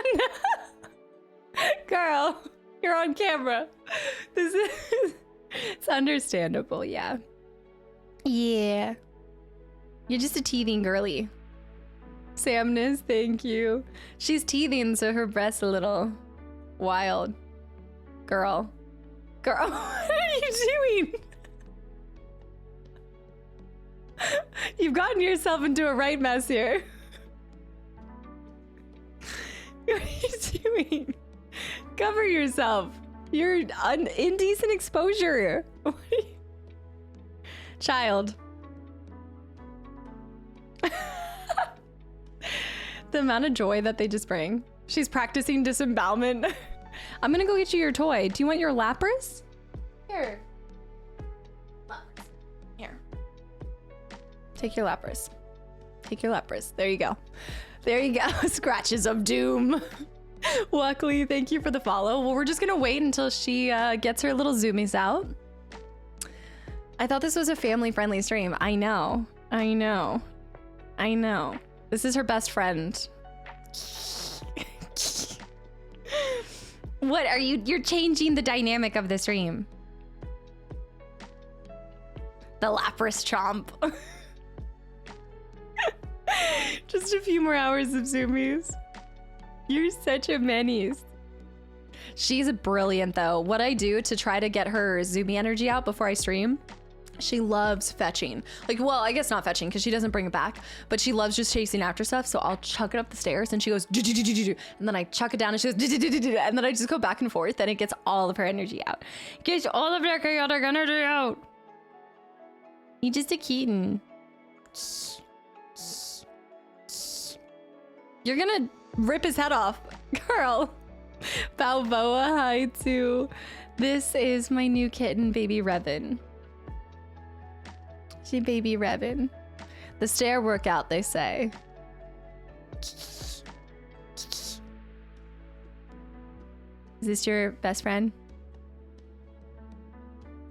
A: Girl, you're on camera. This is, it's understandable, yeah. Yeah. You're just a teething girly. Samness, thank you. She's teething, so her breast's a little wild. Girl. Girl, what are you doing? You've gotten yourself into a right mess here. What are you doing? Cover yourself. You're indecent exposure. Child. The amount of joy that they just bring. She's practicing disembowelment. I'm gonna go get you your toy. Do you want your Lapras? Here. Here. Take your Lapras. Take your Lapras. There you go. There you go. Scratches of doom. Luckily, thank you for the follow. Well, we're just gonna wait until she gets her little zoomies out. I thought this was a family-friendly stream. I know. I know. I know. This is her best friend. What are you? You're changing the dynamic of the stream. The Lapras chomp. Just a few more hours of zoomies. You're such a menace. She's brilliant though. What I do to try to get her zoomie energy out before I stream, she loves fetching. Like, well, I guess not fetching because she doesn't bring it back, but she loves just chasing after stuff. So I'll chuck it up the stairs and she goes, and then I chuck it down and she goes, and then I just go back and forth and it gets all of her energy out. Gets all of her chaotic energy out. You're just a kitten. You're gonna rip his head off, girl. Balboa, hi too. This is my new kitten, baby Revan. She baby Revan. The stair workout, they say. Is this your best friend?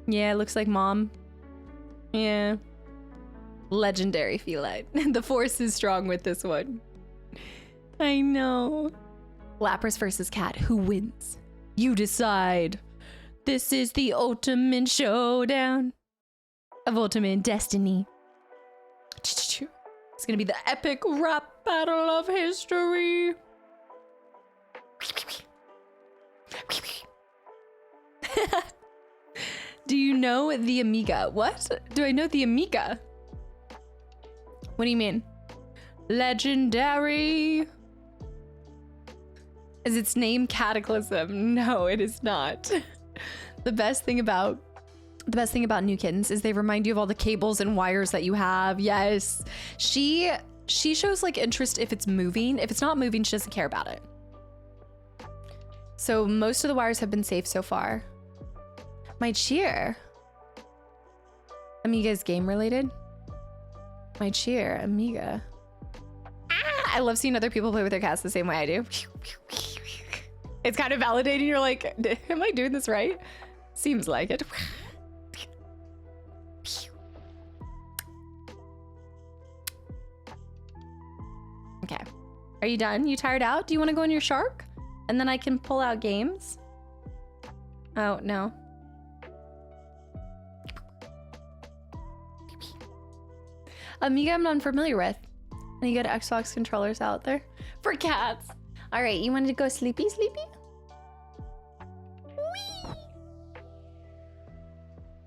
A: Yeah, looks like mom. Yeah. Legendary feline. The force is strong with this one. I know. Lapras versus cat. Who wins? You decide. This is the ultimate showdown of ultimate destiny. It's gonna be the epic rap battle of history. Do you know the Amiga? What? Do I know the Amiga? What do you mean? Legendary. Is its name Cataclysm? No, it is not. The best thing about new kittens is they remind you of all the cables and wires that you have. Yes. She shows like interest if it's moving. If it's not moving, she doesn't care about it. So most of the wires have been safe so far. My cheer. Amiga is game related. My cheer, Amiga. Ah, I love seeing other people play with their cats the same way I do. It's kind of validating. You're like, am I doing this right? Seems like it. Okay. Are you done? You tired out? Do you want to go on your shark? And then I can pull out games? Oh, no. Amiga I'm unfamiliar with. Any good Xbox controllers out there? For cats. All right, you wanted to go sleepy? Whee!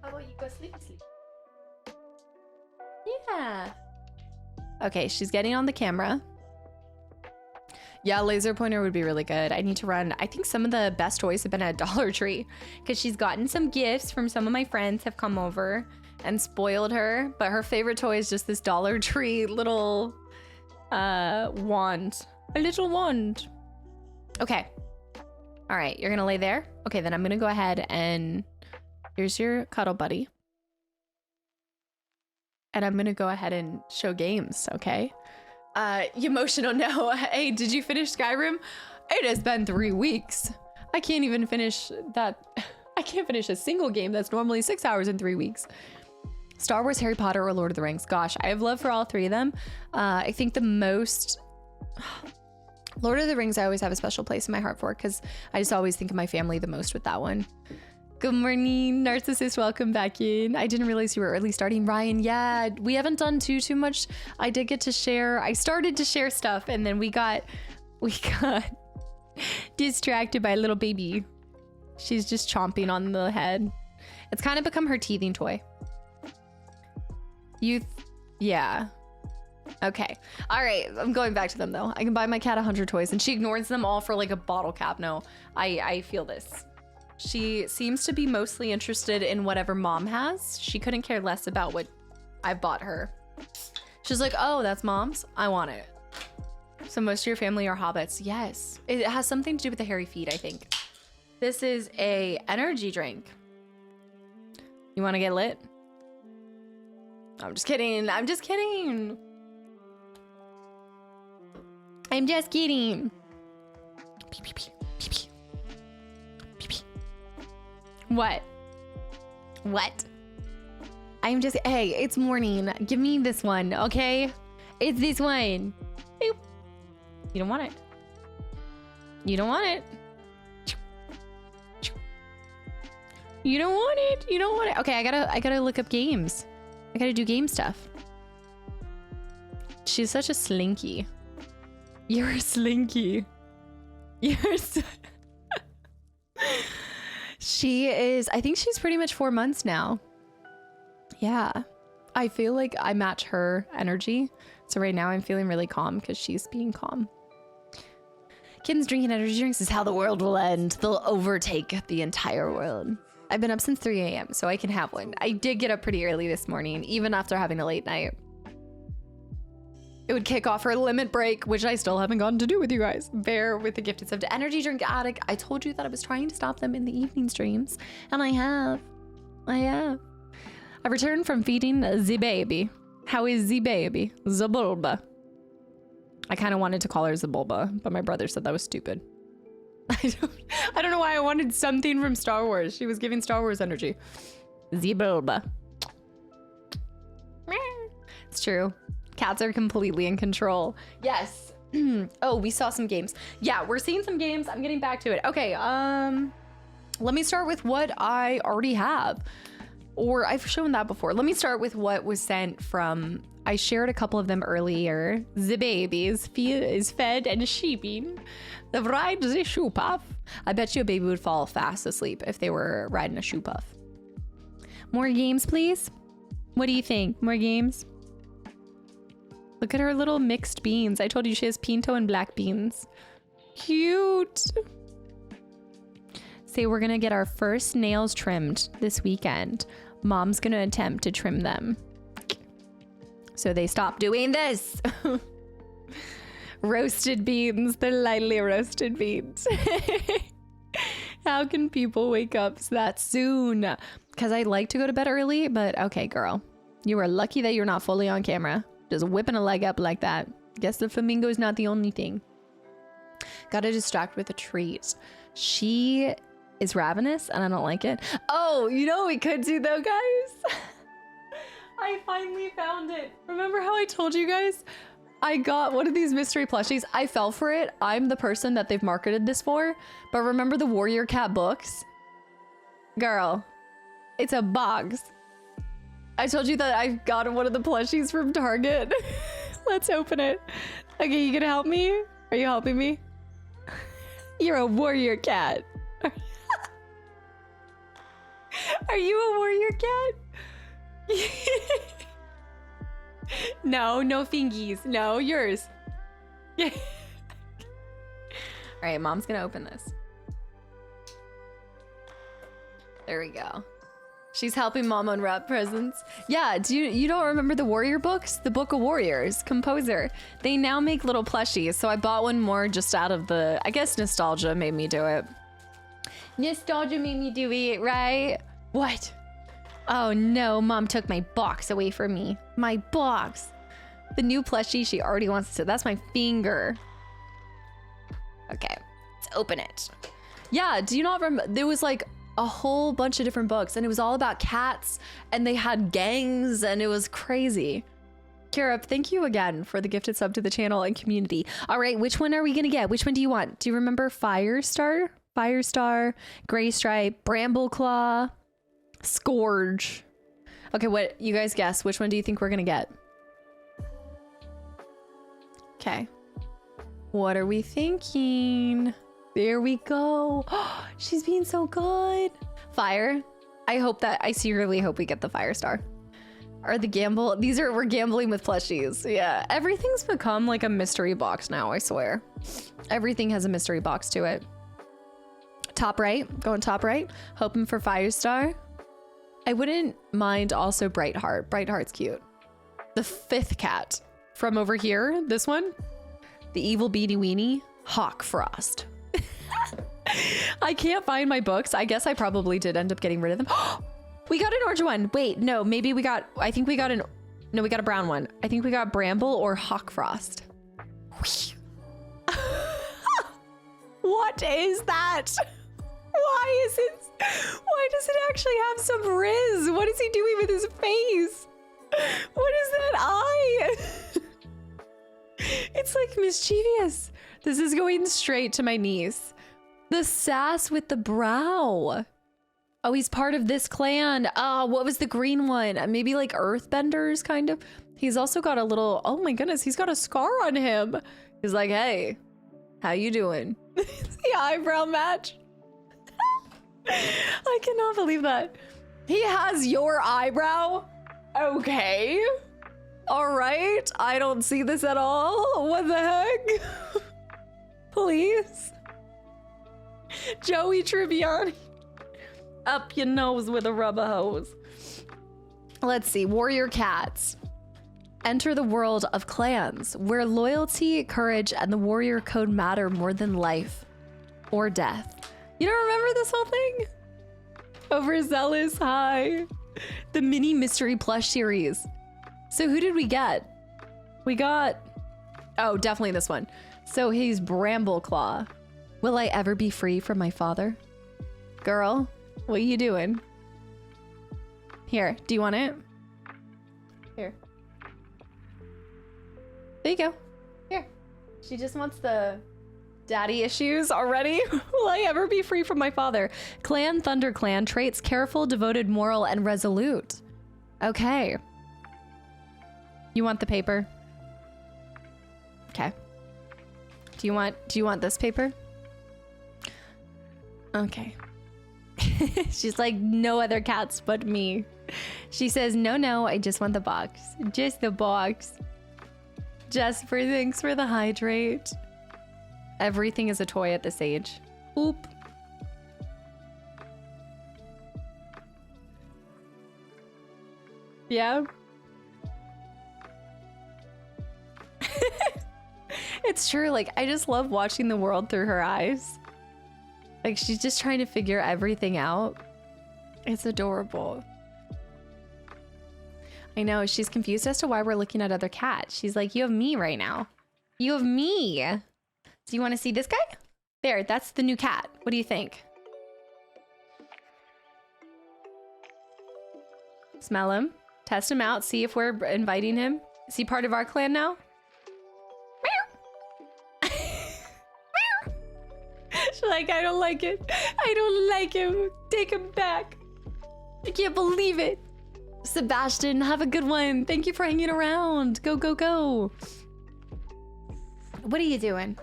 A: How about you go sleepy? Yeah. Okay, she's getting on the camera. Yeah, laser pointer would be really good. I need to run. I think some of the best toys have been at Dollar Tree because she's gotten some gifts from some of my friends have come over and spoiled her. But her favorite toy is just this Dollar Tree little wand. A little wand. Okay. All right, you're gonna lay there. Okay, then I'm gonna go ahead and here's your cuddle buddy. And I'm gonna go ahead and show games, okay? Emotional, no. Hey, did you finish Skyrim? It has been 3 weeks. I can't even finish that. I can't finish a single game that's normally 6 hours in 3 weeks. Star Wars, Harry Potter, or Lord of the Rings. Gosh, I have love for all three of them. I think the most... Lord of the Rings, I always have a special place in my heart for because I just always think of my family the most with that one. Good morning, Narcissist. Welcome back in. I didn't realize you were early starting, Ryan. Yeah, we haven't done too much. I did get to share. I started to share stuff, and then we got distracted by a little baby. She's just chomping on the head. It's kind of become her teething toy. Yeah. Okay. All right. I'm going back to them though. I can buy my cat 100 toys, and she ignores them all for like a bottle cap. No, I feel this. She seems to be mostly interested in whatever mom has. She couldn't care less about what I bought her. She's like, oh, that's mom's? I want it. So most of your family are hobbits. Yes. It has something to do with the hairy feet, I think. This is a energy drink. You want to get lit? I'm just kidding. I'm just kidding. I'm just kidding. What? What? I'm just, hey, it's morning. Give me this one, okay? It's this one. Boop. You don't want it. You don't want it. You don't want it. You don't want it. Okay, I gotta look up games. I gotta do game stuff. She's such a slinky. You're a slinky. You're so She is, I think she's pretty much 4 months now. Yeah. I feel like I match her energy. So right now I'm feeling really calm because she's being calm. Kittens drinking energy drinks is how the world will end. They'll overtake the entire world. I've been up since 3 a.m. so I can have one. I did get up pretty early this morning, even after having a late night. It would kick off her limit break, which I still haven't gotten to do with you guys. Bear with the gifted sub to Energy Drink Addict. I told you that I was trying to stop them in the evening streams, and I have. I've returned from feeding the baby. How is the baby? Zabulba. I kind of wanted to call her Zabulba, but my brother said that was stupid. I don't know why I wanted something from Star Wars. She was giving Star Wars energy. Zabulba. It's true. Cats are completely in control. Yes. Oh, we saw some games. Yeah, we're seeing some games. I'm getting back to it. Okay, let me start with what I already have. Or I've shown that before. Let me start with what was sent from, I shared a couple of them earlier. The baby is fed and sheeping. The bride is a shoe puff. I bet you a baby would fall fast asleep if they were riding a shoe puff. More games, please. What do you think? More games? Look at her little mixed beans. I told you she has pinto and black beans. Cute. Say we're gonna get our first nails trimmed this weekend. Mom's gonna attempt to trim them. So they stop doing this. Roasted beans, the lightly roasted beans. How can people wake up that soon? Because I like to go to bed early, but okay, girl. You are lucky that you're not fully on camera. Just whipping a leg up like that. Guess the flamingo is not the only thing. Gotta distract with a treat. She is ravenous and I don't like it. Oh, you know what we could do though, guys? I finally found it. Remember how I told you guys? I got one of these mystery plushies. I fell for it. I'm the person that they've marketed this for. But remember the Warrior Cat books? Girl, it's a box. I told you that I got one of the plushies from Target. Let's open it. Okay, you gonna help me? Are you helping me? You're a warrior cat. Are you a warrior cat? No, no fingies. No, yours. All right, mom's gonna open this. There we go. She's helping mom unwrap presents. Yeah, you don't remember the warrior books? The Book of Warriors, Composer. They now make little plushies, so I bought one more just out of the, I guess nostalgia made me do it. Nostalgia made me do it, right? What? Oh no, mom took my box away from me. My box. The new plushie she already wants to, that's my finger. Okay, let's open it. Yeah, do you not remember? There was like a whole bunch of different books and it was all about cats and they had gangs and it was crazy. Kira, thank you again for the gifted sub to the channel and community. All right, which one are we gonna get? Which one do you want? Do you remember Firestar, Gray Stripe, Brambleclaw, Scourge? Okay, what you guys guess? Which one do you think we're gonna get? Okay. What are we thinking? There we go. She's being so good. Fire. I secretly hope we get the Firestar. Or the gamble. We're gambling with plushies. Yeah, everything's become like a mystery box now, I swear. Everything has a mystery box to it. Top right, going top right. Hoping for Firestar. I wouldn't mind also Brightheart. Brightheart's cute. The fifth cat from over here, this one. The evil beanie weenie, Hawk Frost. I can't find my books. I guess I probably did end up getting rid of them. We got an orange one. Wait, no, maybe we got a brown one. I think we got Bramble or Hawk Frost. What is that? Why does it actually have some riz? What is he doing with his face? What is that eye? It's like mischievous. This is going straight to my niece. The sass with the brow. Oh, he's part of this clan. What was the green one? Maybe like earthbenders, kind of. He's also got a little, oh my goodness, he's got a scar on him. He's like, hey, how you doing? The eyebrow match. I cannot believe that. He has your eyebrow? Okay. All right. I don't see this at all. What the heck? Please. Joey Tribbiani. Up your nose with a rubber hose. Let's see. Warrior cats. Enter the world of clans, where loyalty, courage, and the warrior code matter more than life or death. You don't remember this whole thing? Overzealous, hi. The mini mystery plush series. So who did we get? We got, oh, definitely this one. So he's Brambleclaw. Will I ever be free from my father? Girl, what are you doing? Here, do you want it? Here. There you go. Here. She just wants the daddy issues already. Will I ever be free from my father? Clan Thunder Clan traits careful, devoted, moral, and resolute. Okay. You want the paper? Okay. Do you want this paper? Okay. She's like, no other cats but me. She says, no, I just want the box. Just the box. Just for thanks for the hydrate. Everything is a toy at this age. Oop. Yeah. It's true. Like, I just love watching the world through her eyes. Like, she's just trying to figure everything out. It's adorable. I know. She's confused as to why we're looking at other cats. She's like, you have me right now. You have me. Do you want to see this guy? There, that's the new cat. What do you think? Smell him. Test him out. See if we're inviting him. Is he part of our clan now? She's like, I don't like it. I don't like him. Take him back. I can't believe it. Sebastian, have a good one. Thank you for hanging around. Go, go, go. What are you doing?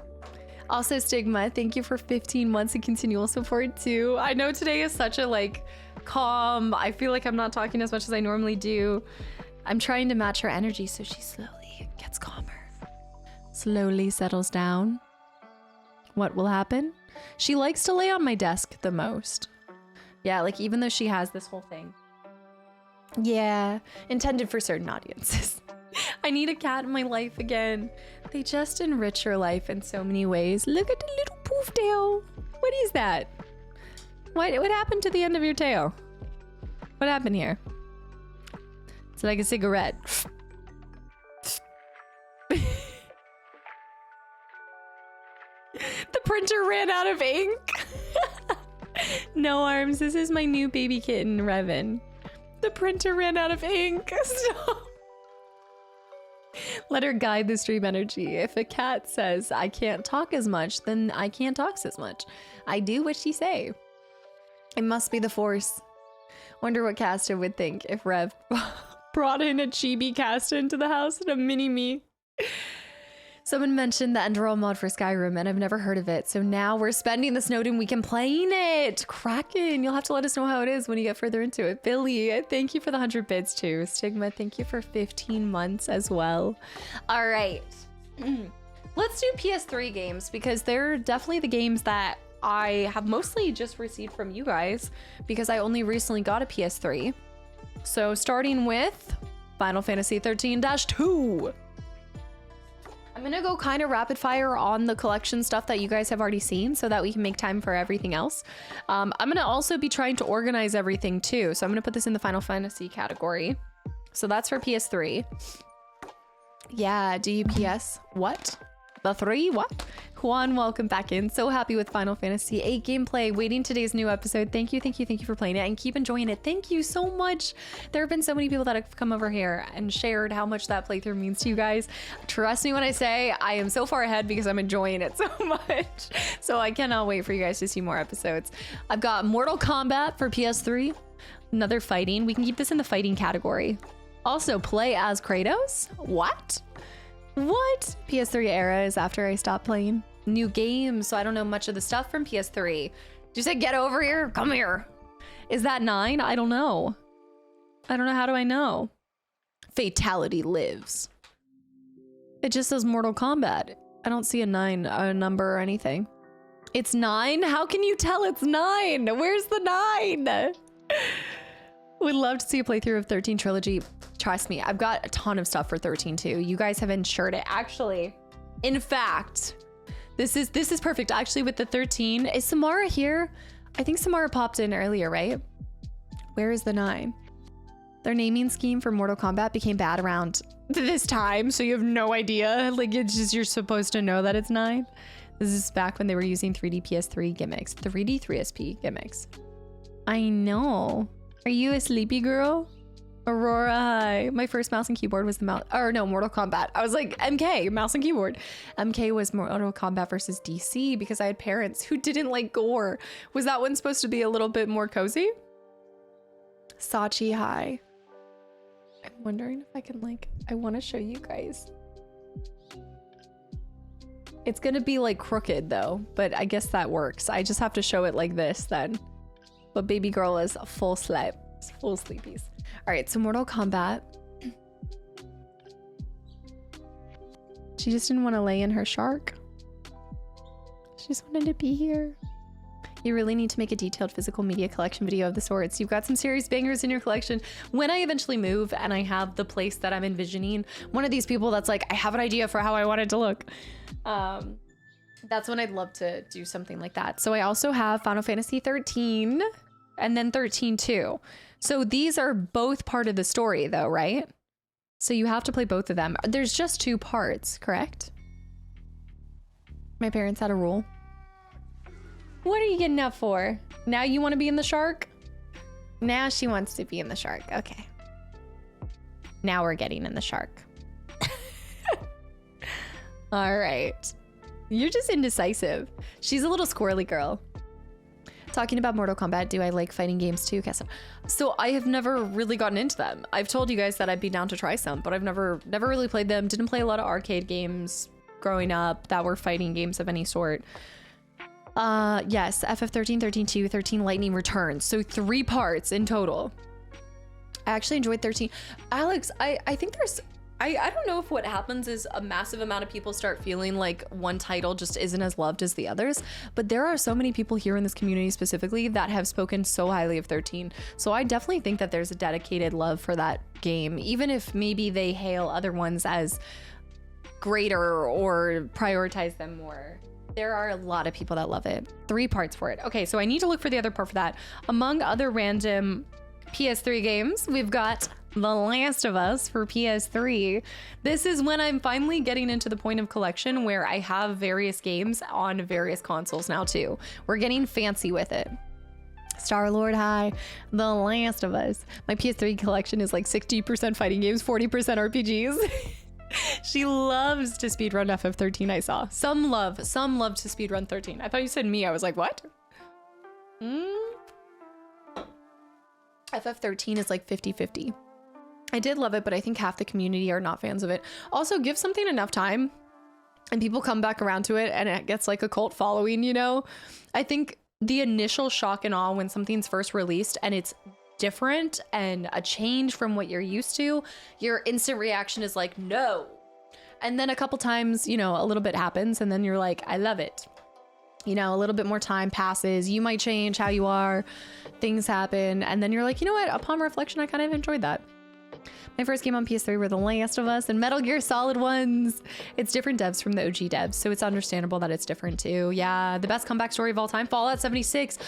A: Also, Stigma, thank you for 15 months of continual support too. I know today is such a like calm. I feel like I'm not talking as much as I normally do. I'm trying to match her energy so she slowly gets calmer. Slowly settles down. What will happen? She likes to lay on my desk the most. Yeah, like even though she has this whole thing. Yeah, intended for certain audiences. I need a cat in my life again. They just enrich your life in so many ways. Look at the little poof tail. What is that? What happened to the end of your tail? What happened here? It's like a cigarette. The printer ran out of ink. No arms. This is my new baby kitten, Revan. The printer ran out of ink. Stop. Let her guide the stream energy. If a cat says I can't talk as much, then I can't talk as much. I do what she say. It must be the force. Wonder what Casta would think if Rev brought in a chibi Casta into the house and a mini me. Someone mentioned the Enderal mod for Skyrim, and I've never heard of it. So now we're spending the Snowden weekend playing it. Kraken, you'll have to let us know how it is when you get further into it. Billy, thank you for the 100 bits too. Stigma, thank you for 15 months as well. All right. Let's do PS3 games because they're definitely the games that I have mostly just received from you guys because I only recently got a PS3. So starting with Final Fantasy 13-2. I'm gonna go kind of rapid fire on the collection stuff that you guys have already seen so that we can make time for everything else. I'm gonna also be trying to organize everything too. So I'm gonna put this in the Final Fantasy category. So that's for PS3. Yeah, do you PS? What? The 3? What? Juan, welcome back in. So happy with Final Fantasy VIII gameplay. Waiting today's new episode. Thank you for playing it and keep enjoying it. Thank you so much. There have been so many people that have come over here and shared how much that playthrough means to you guys. Trust me when I say I am so far ahead because I'm enjoying it so much. So I cannot wait for you guys to see more episodes. I've got Mortal Kombat for PS3. Another fighting. We can keep this in the fighting category. Also, play as Kratos. What? PS3 era is after I stopped playing. New games, so I don't know much of the stuff from PS3. Did you say get over here? Come here. Is that 9? I don't know. How do I know? Fatality lives. It just says Mortal Kombat. I don't see a 9, a number or anything. It's 9? How can you tell it's 9? Where's the 9? Would love to see a playthrough of 13 Trilogy. Trust me, I've got a ton of stuff for 13 too. You guys have ensured it. Actually, in fact, this is perfect. Actually, with the 13, is Samara here? I think Samara popped in earlier, right? Where is the 9? Their naming scheme for Mortal Kombat became bad around this time, so you have no idea. Like, it's just, you're supposed to know that it's 9. This is back when they were using 3D PS3 gimmicks, 3D 3SP gimmicks. I know. Are you a sleepy girl? Aurora, hi. My first mouse and keyboard was the mouse, or no, Mortal Kombat. I was like, MK, mouse and keyboard. MK was Mortal Kombat versus DC because I had parents who didn't like gore. Was that one supposed to be a little bit more cozy? Sachi, hi. I'm wondering if I can I want to show you guys. It's gonna be like crooked though, but I guess that works. I just have to show it like this then. But baby girl is full sleepies. All right, so Mortal Kombat. She just didn't want to lay in her shark. She just wanted to be here. You really need to make a detailed physical media collection video of the swords. You've got some serious bangers in your collection. When I eventually move and I have the place that I'm envisioning, one of these people that's like, I have an idea for how I want it to look. That's when I'd love to do something like that. So I also have Final Fantasy 13 and then 13-2. So these are both part of the story though, right? So you have to play both of them. There's just 2 parts, correct? My parents had a rule. What are you getting up for? Now you want to be in the shark? Now she wants to be in the shark. Okay. Now we're getting in the shark. All right. You're just indecisive. She's a little squirrely girl. Talking about Mortal Kombat, do I like fighting games too, Kessa? So I have never really gotten into them. I've told you guys that I'd be down to try some, but I've never really played them. Didn't play a lot of arcade games growing up that were fighting games of any sort. Yes, FF13, 13-2, 13 Lightning Returns. So 3 parts in total. I actually enjoyed 13. Alex, I think there's... I don't know if what happens is a massive amount of people start feeling like one title just isn't as loved as the others, but there are so many people here in this community specifically that have spoken so highly of 13. So I definitely think that there's a dedicated love for that game, even if maybe they hail other ones as greater or prioritize them more. There are a lot of people that love it. 3 parts for it. Okay, so I need to look for the other part for that. Among other random PS3 games, we've got The Last of Us for PS3. This is when I'm finally getting into the point of collection where I have various games on various consoles now too. We're getting fancy with it. Star-Lord, hi. The Last of Us. My PS3 collection is like 60% fighting games, 40% RPGs. She loves to speedrun FF13, I saw. Some love to speedrun 13. I thought you said me. I was like, what? FF13 is like 50-50. I did love it, but I think half the community are not fans of it. Also, give something enough time and people come back around to it and it gets like a cult following, you know? I think the initial shock and awe when something's first released and it's different and a change from what you're used to, your instant reaction is like, no. And then a couple times, you know, a little bit happens and then you're like, I love it. You know, a little bit more time passes. You might change how you are. Things happen. And then you're like, you know what? Upon reflection, I kind of enjoyed that. My first game on PS3 were The Last of Us and Metal Gear Solid ones. It's different devs from the OG devs, so it's understandable that it's different too. Yeah, the best comeback story of all time, Fallout 76.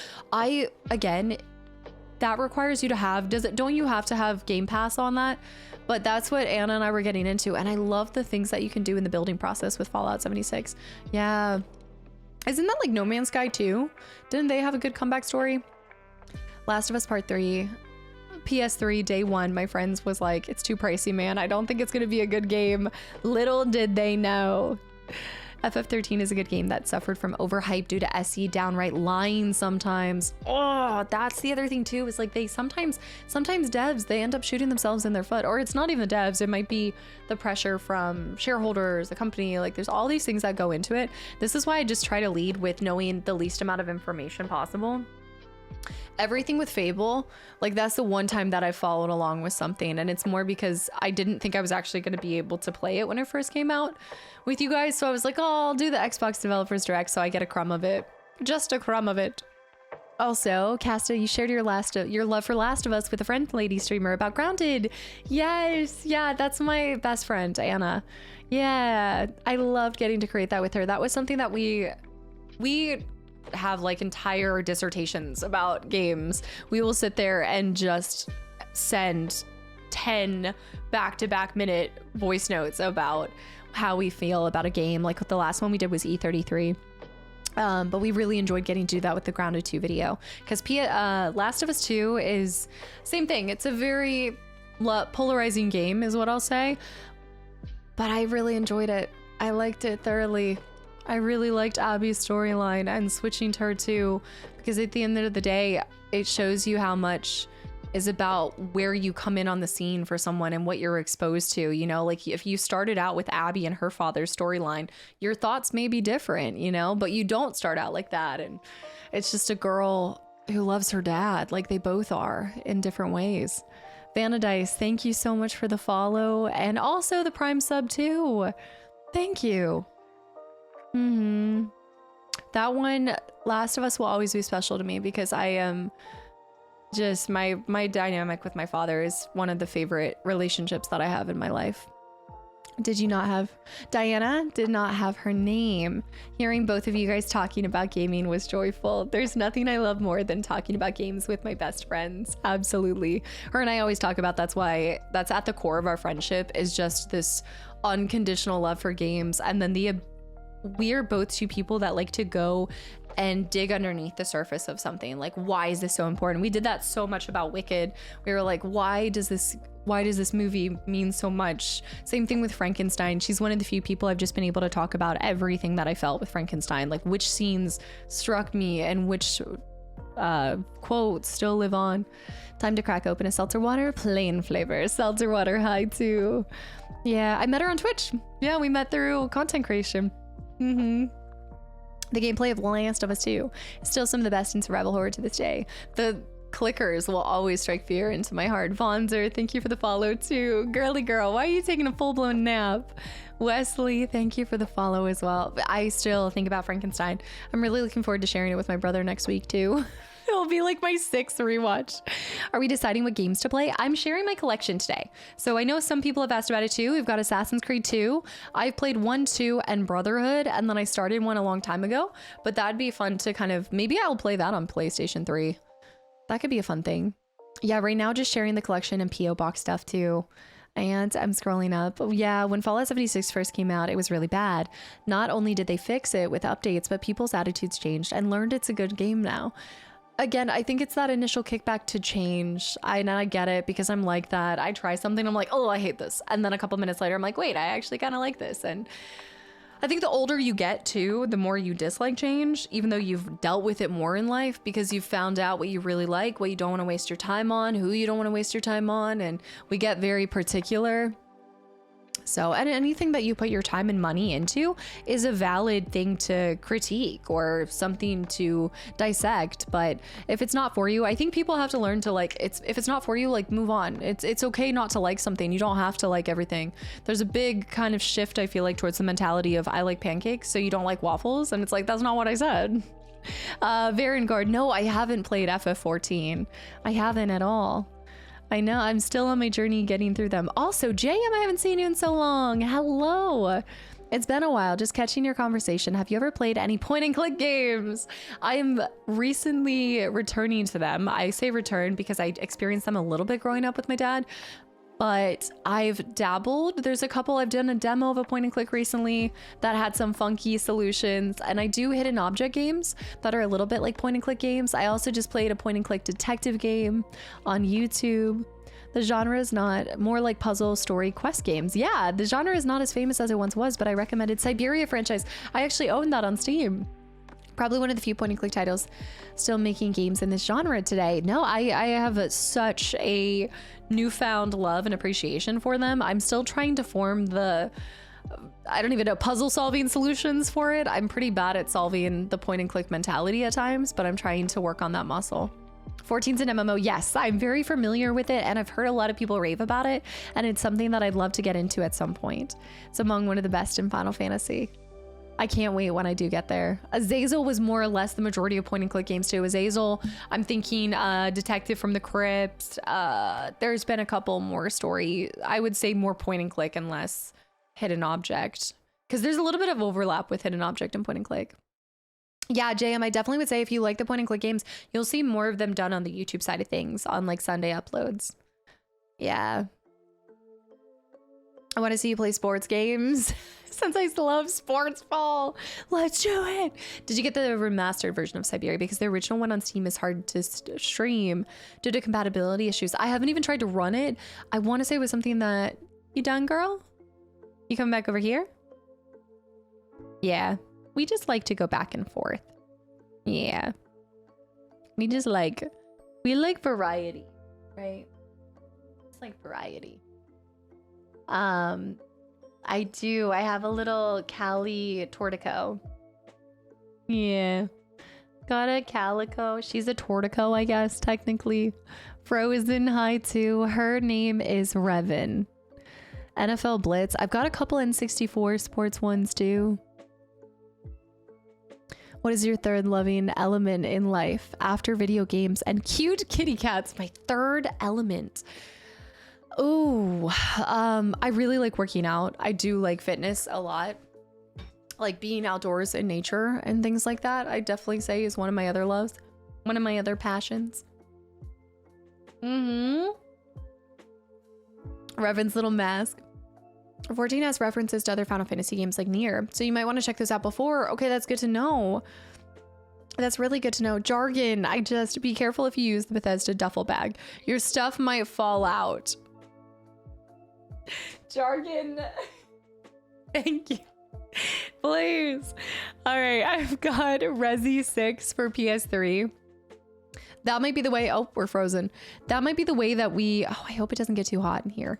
A: that requires you to have, don't you have to have Game Pass on that? But that's what Anna and I were getting into, and I love the things that you can do in the building process with Fallout 76. Yeah. Isn't that like No Man's Sky too? Didn't they have a good comeback story? Last of Us Part 3, PS3 day one, my friends was like, it's too pricey, man. I don't think it's gonna be a good game. Little did they know. FF13 is a good game that suffered from overhype due to SE downright lying sometimes. Oh, that's the other thing too, is like they sometimes devs, they end up shooting themselves in their foot, or it's not even devs, it might be the pressure from shareholders, the company, like there's all these things that go into it. This is why I just try to lead with knowing the least amount of information possible. Everything with Fable, like that's the one time that I followed along with something, and it's more because I didn't think I was actually going to be able to play it when it first came out with you guys, so I was like, oh, I'll do the Xbox Developers Direct so I get a crumb of it. Just a crumb of it. Also, Casta, you shared your love for Last of Us with a friend lady streamer about Grounded. Yes, yeah, that's my best friend, Anna. Yeah, I loved getting to create that with her. That was something that we have like entire dissertations about games. We will sit there and just send 10 back-to-back minute voice notes about how we feel about a game. Like the last one we did was E33. But we really enjoyed getting to do that with the Grounded 2 video, because Last of Us 2 is same thing. It's a very polarizing game is what I'll say, but I really enjoyed it. I liked it thoroughly. I really liked Abby's storyline and switching to her too, because at the end of the day, it shows you how much is about where you come in on the scene for someone and what you're exposed to, you know, like if you started out with Abby and her father's storyline, your thoughts may be different, you know, but you don't start out like that. And it's just a girl who loves her dad, like they both are in different ways. Vanadice, thank you so much for the follow and also the Prime sub too. Thank you. That one, Last of Us, will always be special to me because I am just my dynamic with my father is one of the favorite relationships that I have in my life. Did you not have Diana? Did not have her name. Hearing both of you guys talking about gaming was joyful. There's nothing I love more than talking about games with my best friends. Absolutely. Her and I always talk about that's at the core of our friendship is just this unconditional love for games, and then we are both two people that like to go and dig underneath the surface of something. Like, why is this so important? We did that so much about Wicked. We were like, why does this movie mean so much? Same thing with Frankenstein. She's one of the few people I've just been able to talk about everything that I felt with Frankenstein, like which scenes struck me and which quotes still live on. Time to crack open a seltzer water, plain flavor. Seltzer water, hi too. Yeah, I met her on Twitch. Yeah, we met through content creation. The gameplay of Last of Us 2 is still some of the best in survival horror to this day. The clickers will always strike fear into my heart. Vonzer, thank you for the follow too. Girly girl, why are you taking a full-blown nap? Wesley, thank you for the follow as well. I still think about Frankenstein. I'm really looking forward to sharing it with my brother next week too. It'll be like my 6th rewatch. Are we deciding what games to play? I'm sharing my collection today. So I know some people have asked about it too. We've got Assassin's Creed 2. I've played 1, 2, and Brotherhood, and then I started one a long time ago. But that'd be fun to kind of, maybe I'll play that on PlayStation 3. That could be a fun thing. Yeah, right now just sharing the collection and P.O. Box stuff too. And I'm scrolling up. Yeah, when Fallout 76 first came out, it was really bad. Not only did they fix it with updates, but people's attitudes changed and learned it's a good game now. Again, I think it's that initial kickback to change. I get it because I'm like that. I try something, I'm like, oh, I hate this. And then a couple minutes later, I'm like, wait, I actually kind of like this. And I think the older you get too, the more you dislike change, even though you've dealt with it more in life because you've found out what you really like, what you don't want to waste your time on, who you don't want to waste your time on. And we get very particular. So, and anything that you put your time and money into is a valid thing to critique or something to dissect. But if it's not for you, I think people have to learn to like, if it's not for you, like move on. It's okay not to like something. You don't have to like everything. There's a big kind of shift, I feel like, towards the mentality of I like pancakes, so you don't like waffles. And it's like, that's not what I said. Varengard, no, I haven't played FF14. I haven't at all. I know, I'm still on my journey getting through them. Also, JM, I haven't seen you in so long. Hello. It's been a while, just catching your conversation. Have you ever played any point and click games? I am recently returning to them. I say return because I experienced them a little bit growing up with my dad, but I've dabbled. There's a couple. I've done a demo of a point and click recently that had some funky solutions, and I do hidden object games that are a little bit like point and click games. I also just played a point and click detective game on YouTube. The genre is not more like puzzle story quest games. Yeah, the genre is not as famous as it once was, but I recommended Siberia franchise. I actually own that on Steam. Probably one of the few point and click titles still making games in this genre today. No, I have such a newfound love and appreciation for them. I'm still trying to form the, I don't even know, puzzle solving solutions for it. I'm pretty bad at solving the point and click mentality at times, but I'm trying to work on that muscle. 14's an MMO. Yes, I'm very familiar with it, and I've heard a lot of people rave about it, and it's something that I'd love to get into at some point. It's among one of the best in Final Fantasy. I can't wait when I do get there. Azazel was more or less the majority of point and click games too. Azazel, I'm thinking Detective from the Crypt. There's been a couple more story. I would say more point and click and less hidden object, because there's a little bit of overlap with hidden object and point and click. Yeah, JM, I definitely would say if you like the point and click games, you'll see more of them done on the YouTube side of things on like Sunday uploads. Yeah. I want to see you play sports games since I still love sports ball. Let's do it. Did you get the remastered version of Siberia? Because the original one on Steam is hard to stream due to compatibility issues. I haven't even tried to run it. I want to say it was something that you done, girl? You coming back over here? Yeah. We just like to go back and forth. Yeah. We like variety, right? It's like variety. I do. I have a little Cali Tortico. Yeah. Got a Calico. She's a Tortico, I guess, technically. Frozen High 2. Her name is Revan. NFL Blitz. I've got a couple N64 sports ones too. What is your third loving element in life after video games and cute kitty cats? My third element. Oh, I really like working out. I do like fitness a lot. Like being outdoors in nature and things like that, I definitely say is one of my other loves. One of my other passions. Revan's little mask. 14 has references to other Final Fantasy games like Nier, so you might want to check this out before. Okay, that's good to know. That's really good to know. Jargon, I just be careful if you use the Bethesda duffel bag. Your stuff might fall out. Jargon. Thank you. Please. All right, I've got Resi 6 for PS3. That might be the way. Oh, we're frozen. That might be the way that we. Oh, I hope it doesn't get too hot in here.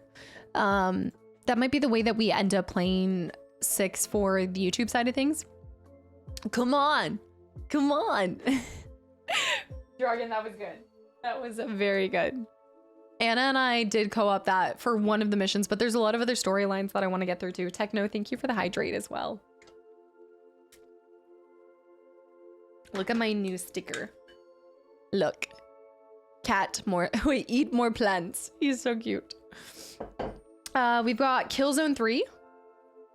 A: That might be the way that we end up playing 6 for the YouTube side of things. Come on. Come on. Dragon, that was good. That was very good. Anna and I did co-op that for one of the missions, but there's a lot of other storylines that I want to get through too. Techno, thank you for the hydrate as well. Look at my new sticker. Look. Cat more. Wait, eat more plants. He's so cute. We've got Killzone 3.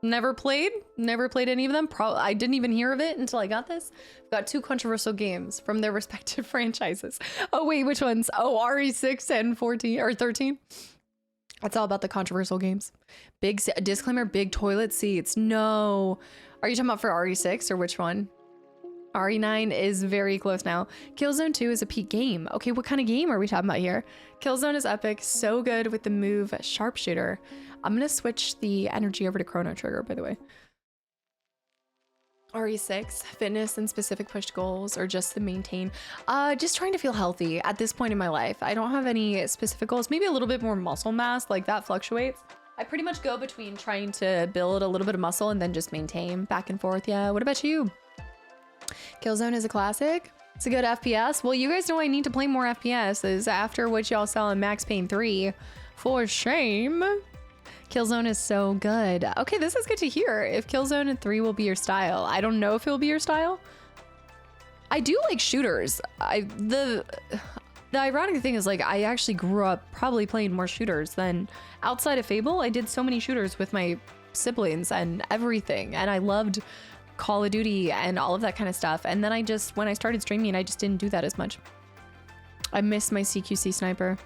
A: Never played any of them. I didn't even hear of it until I got this. We've got 2 controversial games from their respective franchises. Oh wait, which ones? Oh, RE6 and 14 or 13. That's all about the controversial games. Big disclaimer, big toilet seats. No. Are you talking about for RE6 or which one? RE9 is very close now. Killzone 2 is a peak game. Okay, what kind of game are we talking about here? Killzone is epic, so good with the move Sharpshooter. I'm gonna switch the energy over to Chrono Trigger, by the way. RE6, fitness and specific push goals, or just to maintain? Just trying to feel healthy at this point in my life. I don't have any specific goals. Maybe a little bit more muscle mass, like that fluctuates. I pretty much go between trying to build a little bit of muscle and then just maintain back and forth. Yeah, what about you? Killzone is a classic. It's a good FPS. Well, you guys know I need to play more FPSs after what y'all saw in Max Payne 3. For shame. Killzone is so good. Okay, this is good to hear. If Killzone 3 will be your style. I don't know if it will be your style. I do like shooters. The ironic thing is, like, I actually grew up probably playing more shooters than outside of Fable. I did so many shooters with my siblings and everything. And I loved Call of Duty and all of that kind of stuff. And then when I started streaming, I just didn't do that as much. I miss my CQC sniper.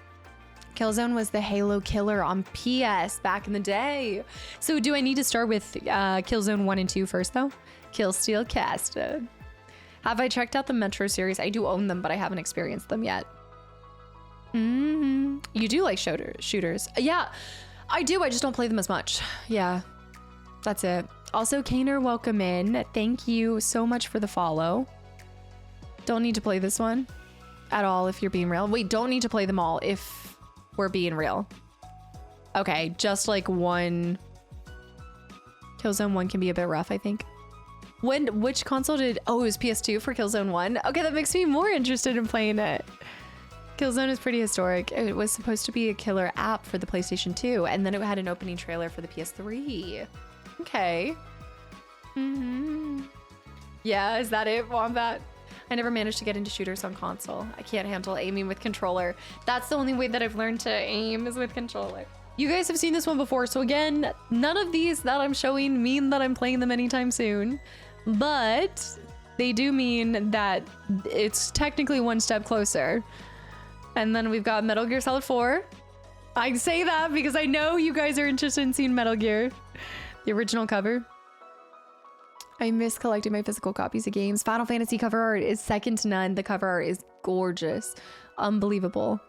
A: Killzone was the Halo killer on PS back in the day. So do I need to start with Killzone 1 and 2 first though? Killsteel casted. Have I checked out the Metro series? I do own them, but I haven't experienced them yet. You do like shooters. Yeah, I do. I just don't play them as much. Yeah, that's it. Also, Kaner, welcome in. Thank you so much for the follow. Don't need to play this one at all if you're being real. Wait, don't need to play them all if we're being real. Okay, just like one. Killzone 1 can be a bit rough, I think. Which console did... Oh, it was PS2 for Killzone 1. Okay, that makes me more interested in playing it. Killzone is pretty historic. It was supposed to be a killer app for the PlayStation 2, and then it had an opening trailer for the PS3. Okay. Yeah, is that it, Wombat? I never managed to get into shooters on console. I can't handle aiming with controller. That's the only way that I've learned to aim is with controller. You guys have seen this one before, so again, none of these that I'm showing mean that I'm playing them anytime soon, but they do mean that it's technically one step closer. And then we've got Metal Gear Solid 4. I say that because I know you guys are interested in seeing Metal Gear. The original cover. I miss collecting my physical copies of games. Final Fantasy cover art is second to none. The cover art is gorgeous. Unbelievable.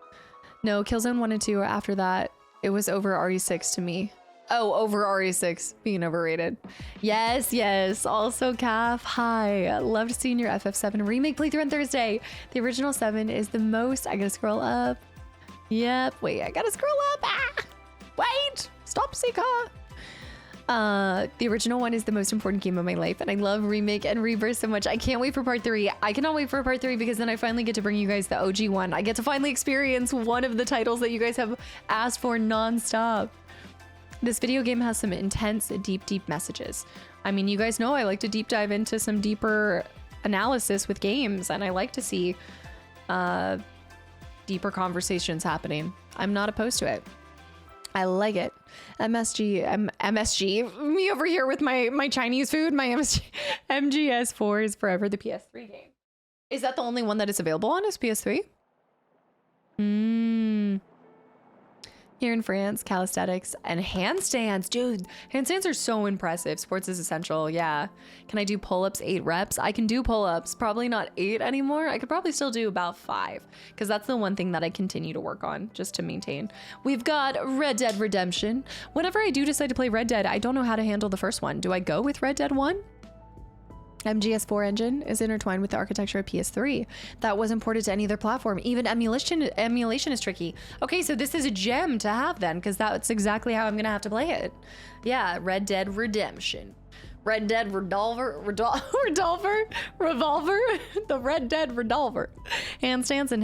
A: No, Killzone 1 and 2 after that, it was over RE6 to me. Oh, over RE6 being overrated. Yes, yes. Also, Calf, hi. Loved seeing your FF7 remake playthrough on Thursday. The original 7 is the most. I gotta scroll up. Yep. Wait, I gotta scroll up. Ah! Wait! Stop, Sika! The original one is the most important game of my life, and I love Remake and Rebirth so much. I can't wait for part 3. I cannot wait for part 3 because then I finally get to bring you guys the OG one. I get to finally experience one of the titles that you guys have asked for non-stop. This video game has some intense, deep messages. I mean, you guys know I like to deep dive into some deeper analysis with games, and I like to see deeper conversations happening. I'm not opposed to it. I like it. MSG, me over here with my Chinese food, my MGS4 is forever the PS3 game. Is that the only one that is available on is PS3? Here in France, calisthenics and handstands. Dude, handstands are so impressive. Sports is essential, yeah. Can I do pull-ups 8 reps? I can do pull-ups, probably not 8 anymore. I could probably still do about 5 because that's the one thing that I continue to work on just to maintain. We've got Red Dead Redemption. Whenever I do decide to play Red Dead, I don't know how to handle the first one. Do I go with Red Dead 1? MGS4 engine is intertwined with the architecture of PS3 that wasn't ported to any other platform. Even emulation is tricky. Okay, so this is a gem to have then, because that's exactly how I'm gonna have to play it. Yeah, Red Dead Redemption. Red Dead Revolver, the Red Dead Revolver. Handstands and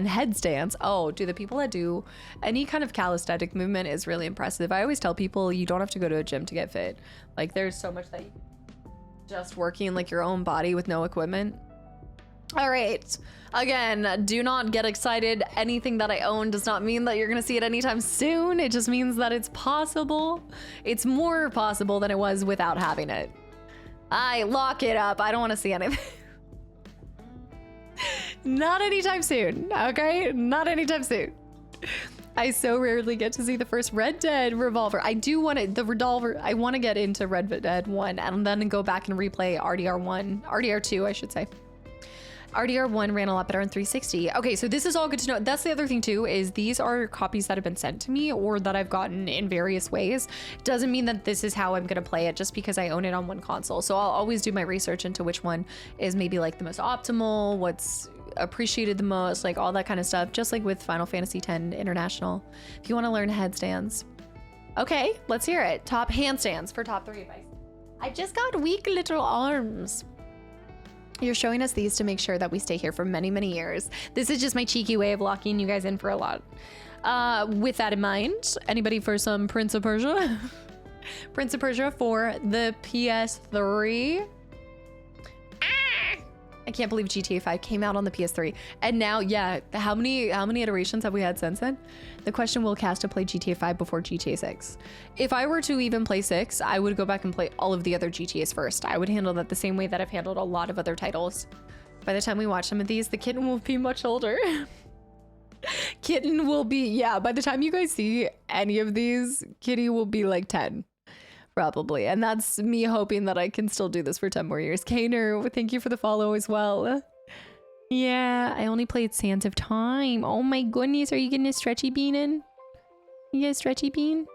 A: headstands. Oh, do the people that do any kind of calisthenic movement is really impressive. I always tell people you don't have to go to a gym to get fit. Like there's so much that you just working like your own body with no equipment. All right, again, do not get excited. Anything that I own does not mean that you're gonna see it anytime soon. It just means that it's possible. It's more possible than it was without having it. I lock it up. I don't want to see anything. Not anytime soon, okay? Not anytime soon. I so rarely get to see the first Red Dead Revolver. I do want it, the Revolver. I want to get into Red Dead 1 and then go back and replay RDR2, I should say. RDR1 ran a lot better on 360. Okay, so this is all good to know. That's the other thing too, is these are copies that have been sent to me or that I've gotten in various ways. Doesn't mean that this is how I'm gonna play it just because I own it on one console. So I'll always do my research into which one is maybe like the most optimal, what's appreciated the most, like all that kind of stuff, just like with Final Fantasy X International. If you want to learn headstands. Okay, let's hear it. Top handstands for top 3 advice. I just got weak little arms. You're showing us these to make sure that we stay here for many, many years. This is just my cheeky way of locking you guys in for a lot. With that in mind, anybody for some Prince of Persia? Prince of Persia for the PS3. I can't believe GTA 5 came out on the PS3. And now, yeah, how many iterations have we had since then? The question, will Casta play GTA 5 before GTA 6? If I were to even play 6, I would go back and play all of the other GTAs first. I would handle that the same way that I've handled a lot of other titles. By the time we watch some of these, the kitten will be much older. Kitten will be, yeah, by the time you guys see any of these, Kitty will be like 10. Probably. And that's me hoping that I can still do this for 10 more years. Kaner, thank you for the follow as well. Yeah, I only played Sands of Time. Oh my goodness, are you getting a stretchy bean in? You get a stretchy bean?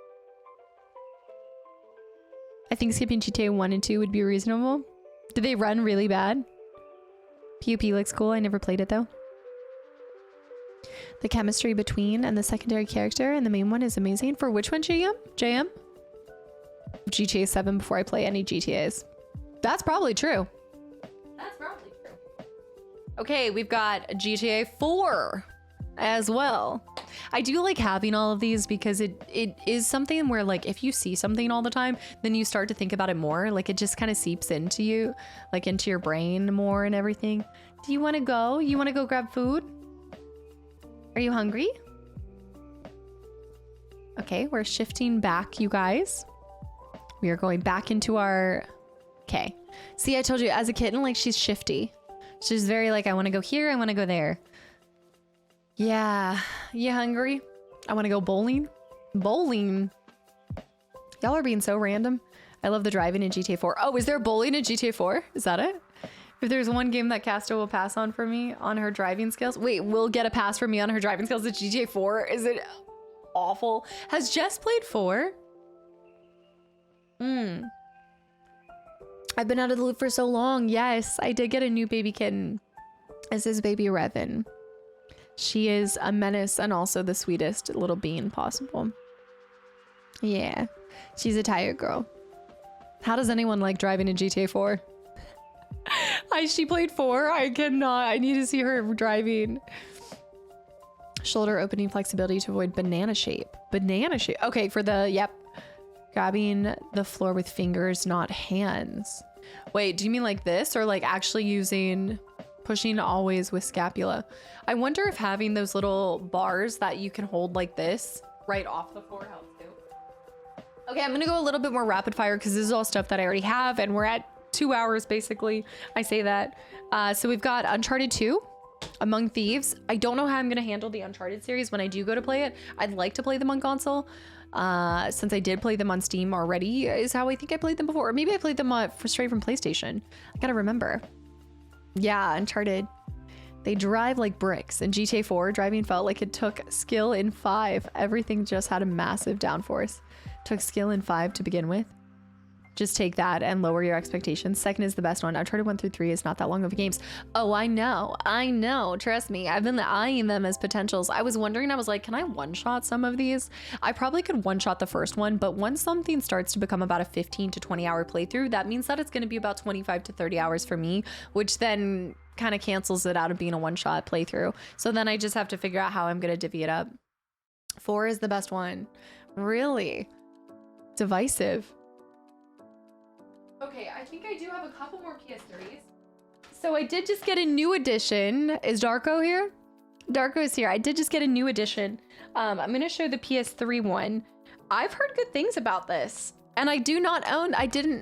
A: I think skipping GTA 1 and 2 would be reasonable. Do they run really bad? PUP looks cool. I never played it though. The chemistry between and the secondary character and the main one is amazing. For which one, JM? JM? GTA 7 before I play any GTAs. That's probably true. That's probably true. Okay, we've got GTA 4 as well. I do like having all of these because it is something where, like, if you see something all the time, then you start to think about it more. Like, it just kind of seeps into you, like into your brain more and everything. Do you want to go? You want to go grab food? Are you hungry? Okay, we're shifting back, you guys. We are going back into our... Okay. See, I told you, as a kitten, like, she's shifty. She's very like, I want to go here, I want to go there. Yeah. You hungry? I want to go bowling. Bowling? Y'all are being so random. I love the driving in GTA 4. Oh, is there bowling in GTA 4? Is that it? If there's one game that Casta will pass on for me on her driving skills. Wait, will get a pass for me on her driving skills at GTA 4? Is it awful? Has Jess played 4? I've been out of the loop for so long. Yes, I did get a new baby kitten. This is baby Revan. She is a menace and also the sweetest little bean possible. Yeah, she's a tired girl. How does anyone like driving in GTA 4? She played 4. I cannot. I need to see her driving. Shoulder opening flexibility to avoid banana shape. Banana shape. Okay, for the, yep. Grabbing the floor with fingers, not hands. Wait, do you mean like this or like actually using, pushing always with scapula? I wonder if having those little bars that you can hold like this right off the floor helps too. Okay, I'm gonna go a little bit more rapid fire because this is all stuff that I already have and we're at 2 hours basically. I say that. So we've got Uncharted 2, Among Thieves. I don't know how I'm gonna handle the Uncharted series when I do go to play it. I'd like to play them on console. Since I did play them on Steam already is how I think I played them before. Or maybe I played them straight from PlayStation. I gotta remember. Yeah, Uncharted. They drive like bricks. In GTA 4, driving felt like it took skill in 5. Everything just had a massive downforce. Took skill in 5 to begin with. Just take that and lower your expectations. Second is the best one. Uncharted 1 through 3 is not that long of games. Oh, I know. Trust me. I've been eyeing them as potentials. I was wondering, I was like, can I one-shot some of these? I probably could one-shot the first one, but once something starts to become about a 15 to 20 hour playthrough, that means that it's going to be about 25 to 30 hours for me, which then kind of cancels it out of being a one-shot playthrough. So then I just have to figure out how I'm going to divvy it up. 4 is the best one. Really? Divisive. Okay, I think I do have a couple more PS3s. So I did just get a new edition. Is Darko here? Darko is here. I did just get a new edition. I'm going to show the PS3 one. I've heard good things about this. And I didn't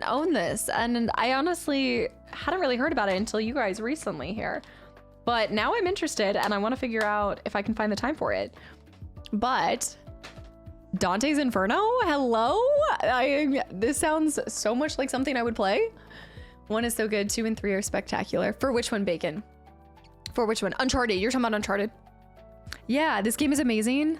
A: own this. And I honestly hadn't really heard about it until you guys recently here. But now I'm interested and I want to figure out if I can find the time for it. But... Dante's Inferno? Hello? This sounds so much like something I would play. 1 is so good, 2 and 3 are spectacular. For which one, Bacon? For which one? Uncharted. You're talking about Uncharted. Yeah, this game is amazing.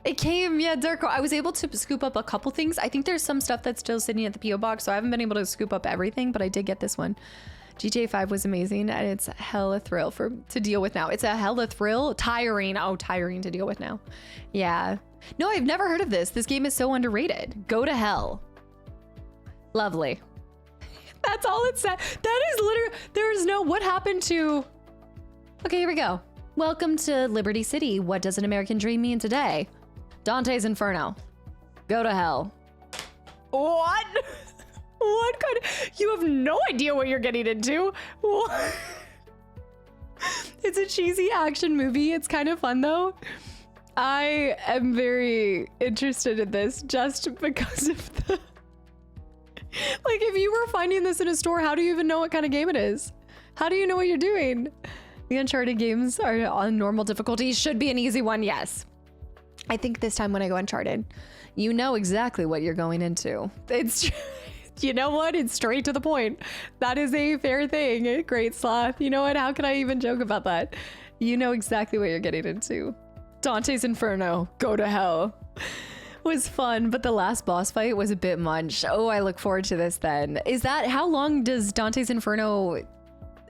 A: It came, yeah, Darko. I was able to scoop up a couple things. I think there's some stuff that's still sitting at the P.O. box, so I haven't been able to scoop up everything, but I did get this one. GTA 5 was amazing, and it's hella thrill to deal with now. It's a hella thrill. Tiring. Oh, tiring to deal with now. Yeah. No, I've never heard of this. This game is so underrated. Go to hell. Lovely. That's all it said. That is literally, there's no, what happened to... Okay, here we go. Welcome to Liberty City. What does an American dream mean today? Dante's Inferno. Go to hell. What? What kind of... You have no idea what you're getting into. What? It's a cheesy action movie. It's kind of fun though. I am very interested in this just because of the... Like, if you were finding this in a store, how do you even know what kind of game it is? How do you know what you're doing? The Uncharted games are on normal difficulty. Should be an easy one, yes. I think this time when I go Uncharted, you know exactly what you're going into. It's, you know what? It's straight to the point. That is a fair thing. Great Sloth. You know what? How can I even joke about that? You know exactly what you're getting into. Dante's Inferno, go to hell. Was fun, but the last boss fight was a bit much. Oh, I look forward to this then. Is that, how long does Dante's Inferno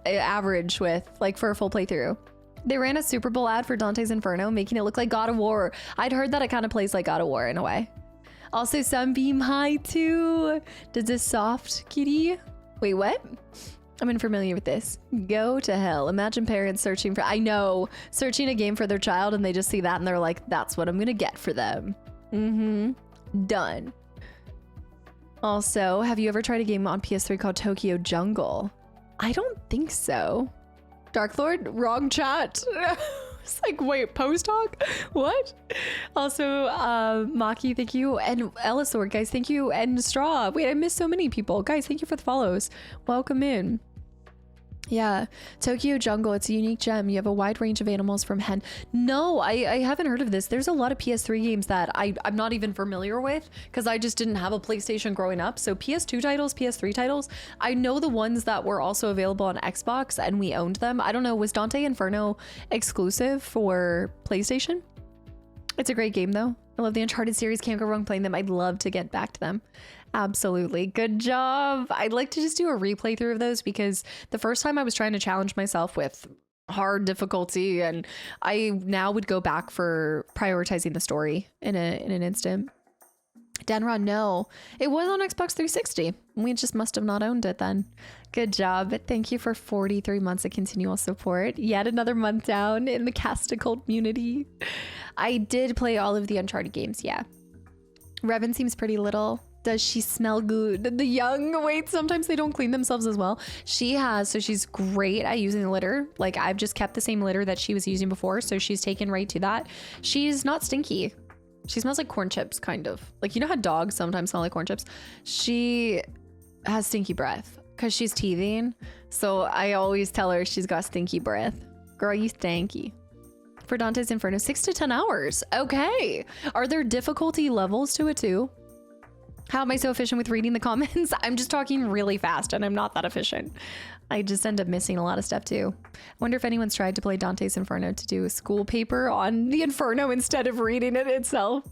A: average with, like, for a full playthrough? They ran a Super Bowl ad for Dante's Inferno, making it look like God of War. I'd heard that it kind of plays like God of War in a way. Also, Sunbeam, hi too. Does this soft kitty? Wait, what? I'm unfamiliar with this. Go to hell. Imagine parents searching for, I know, searching a game for their child and they just see that and they're like, that's what I'm gonna get for them. Done. Also, have you ever tried a game on PS3 called Tokyo Jungle? I don't think so. Dark Lord, wrong chat. It's like, wait, post talk? What? Also, Maki, thank you. And Ellisor, guys, thank you. And Straw. Wait, I missed so many people. Guys, thank you for the follows. Welcome in. Yeah, Tokyo Jungle, it's a unique gem. You have a wide range of animals from hen. No, I haven't heard of this. There's a lot of PS3 games that I'm not even familiar with because I just didn't have a PlayStation growing up. So PS2 titles, PS3 titles, I know the ones that were also available on Xbox and we owned them. I don't know, was Dante Inferno exclusive for PlayStation? It's a great game though. I love the Uncharted series, can't go wrong playing them. I'd love to get back to them. Absolutely. Good job. I'd like to just do a replay through of those because the first time I was trying to challenge myself with hard difficulty and I now would go back for prioritizing the story in an instant. Denron, no, it was on Xbox 360. We just must have not owned it then. Good job. Thank you for 43 months of continual support. Yet another month down in the Kastaclysm community. I did play all of the Uncharted games. Yeah. Revan seems pretty little. Does she smell good? The young, wait, sometimes they don't clean themselves as well. She has, so she's great at using the litter. Like I've just kept the same litter that she was using before. So she's taken right to that. She's not stinky. She smells like corn chips, kind of. Like, you know how dogs sometimes smell like corn chips? She has stinky breath because she's teething. So I always tell her she's got stinky breath. Girl, you stanky. For Dante's Inferno, 6 to 10 hours. Okay. Are there difficulty levels to it too? How am I so efficient with reading the comments? I'm just talking really fast and I'm not that efficient. I just end up missing a lot of stuff too. I wonder if anyone's tried to play Dante's Inferno to do a school paper on the Inferno instead of reading it itself.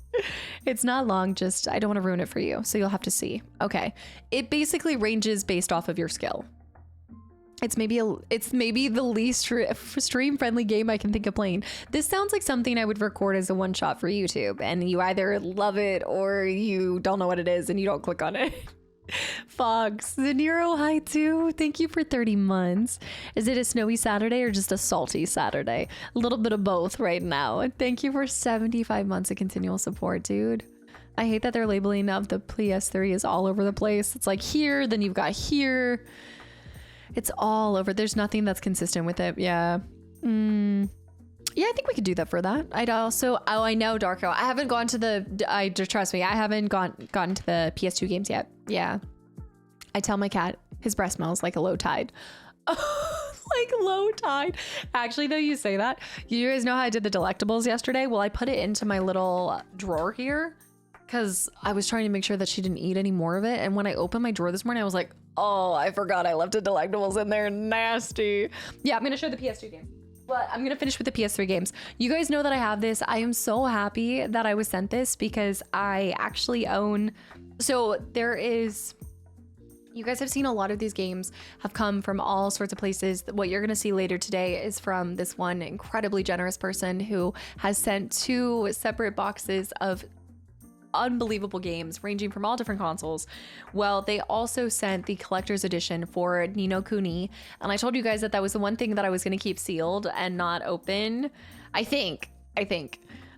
A: It's not long, just I don't want to ruin it for you. So you'll have to see. Okay. It basically ranges based off of your skill. It's maybe the least stream friendly game I can think of playing. This sounds like something I would record as a one shot for YouTube and you either love it or you don't know what it is and you don't click on it. Fox, the Nero, hi too. Thank you for 30 months. Is it a snowy Saturday or just a salty Saturday? A little bit of both right now. Thank you for 75 months of continual support, dude. I hate that their labeling of the PS3 is all over the place. It's like here, then you've got here. It's all over. There's nothing that's consistent with it. Yeah. Yeah, I think we could do that for that. I'd also, oh, I know, Darko. I haven't gone to the, trust me, I haven't gotten to the PS2 games yet. Yeah. I tell my cat his breath smells like a low tide. Like low tide. Actually, though, you say that. You guys know how I did the delectables yesterday? Well, I put it into my little drawer here because I was trying to make sure that she didn't eat any more of it. And when I opened my drawer this morning, I was like, oh, I forgot I left the delectables in there. Nasty. Yeah, I'm going to show the PS2 game. But I'm going to finish with the PS3 games. You guys know that I have this. I am so happy that I was sent this because I actually own... So there is... You guys have seen a lot of these games have come from all sorts of places. What you're going to see later today is from this one incredibly generous person who has sent 2 separate boxes of unbelievable games ranging from all different consoles. Well, they also sent the collector's edition for Ni no Kuni, and I told you guys that that was the one thing that I was going to keep sealed and not open. I think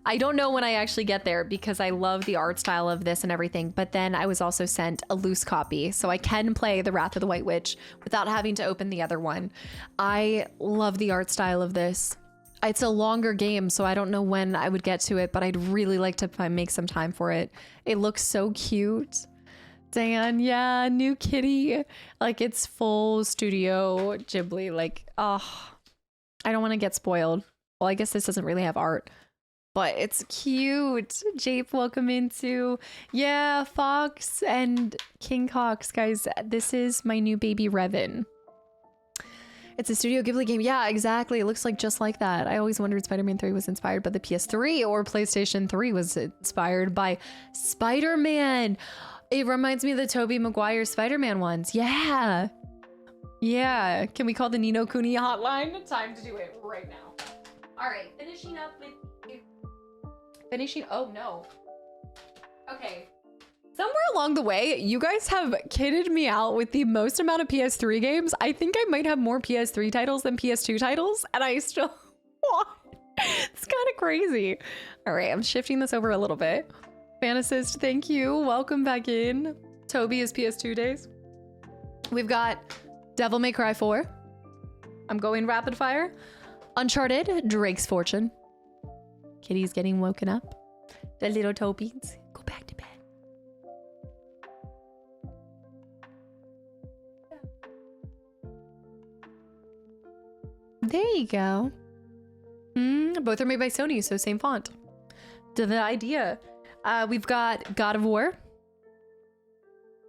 A: I don't know when I actually get there because I love the art style of this and everything, but then I was also sent a loose copy, so I can play The Wrath of the White Witch without having to open the other one. I love the art style of this. It's a longer game, so I don't know when I would get to it, but I'd really like to make some time for it. It looks so cute. Dan, yeah, new kitty. Like, it's full Studio Ghibli. Like, oh, I don't want to get spoiled. Well, I guess this doesn't really have art, but it's cute. Jape, welcome into, yeah, Fox and King Cox, guys. This is my new baby Revan. It's a Studio Ghibli game. Yeah, exactly. It looks like just like that. I always wondered Spider-Man 3 was inspired by the PS3 or PlayStation 3 was inspired by Spider-Man. It reminds me of the Tobey Maguire Spider-Man ones. Yeah. Yeah. Can we call the Ni no Kuni hotline? Time to do it right now. All right, finishing up with oh no. Okay. Somewhere along the way, you guys have kidded me out with the most amount of PS3 games. I think I might have more PS3 titles than PS2 titles, and I still want. It's kind of crazy. All right, I'm shifting this over a little bit. Fantasist, thank you. Welcome back in. Toby is PS2 days. We've got Devil May Cry 4. I'm going rapid fire. Uncharted, Drake's Fortune. Kitty's getting woken up. The little Tobies, go back to bed. There you go. Both are made by Sony, so same font. The idea. We've got God of War.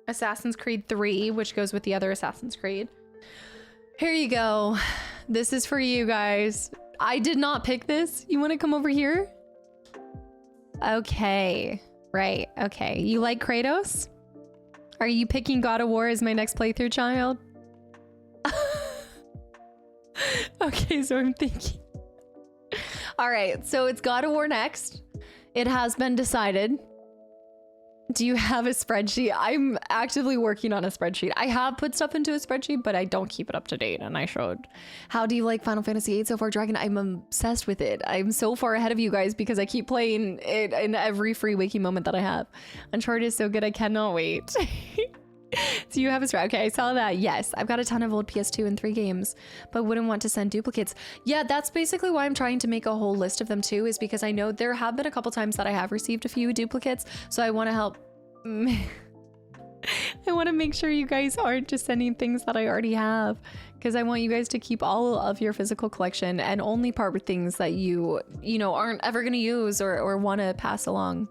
A: Assassin's Creed 3, which goes with the other Assassin's Creed. Here you go. This is for you guys. I did not pick this. You want to come over here? Okay. Right. Okay. You like Kratos? Are you picking God of War as my next playthrough, child? Okay, so I'm thinking. All right. So it's God of War next. It has been decided. Do you have a spreadsheet? I'm actively working on a spreadsheet. I have put stuff into a spreadsheet, but I don't keep it up to date, and I should. How do you like Final Fantasy VIII so far, Dragon? I'm obsessed with it. I'm so far ahead of you guys because I keep playing it in every free waking moment that I have. Uncharted is so good, I cannot wait. Do you have a spreadsheet? Okay, I saw that. Yes, I've got a ton of old PS2 and 3 games, but wouldn't want to send duplicates. Yeah, that's basically why I'm trying to make a whole list of them too, is because I know there have been a couple times that I have received a few duplicates, so I want to help. I want to make sure you guys aren't just sending things that I already have, because I want you guys to keep all of your physical collection and only part with things that you know, aren't ever going to use or want to pass along.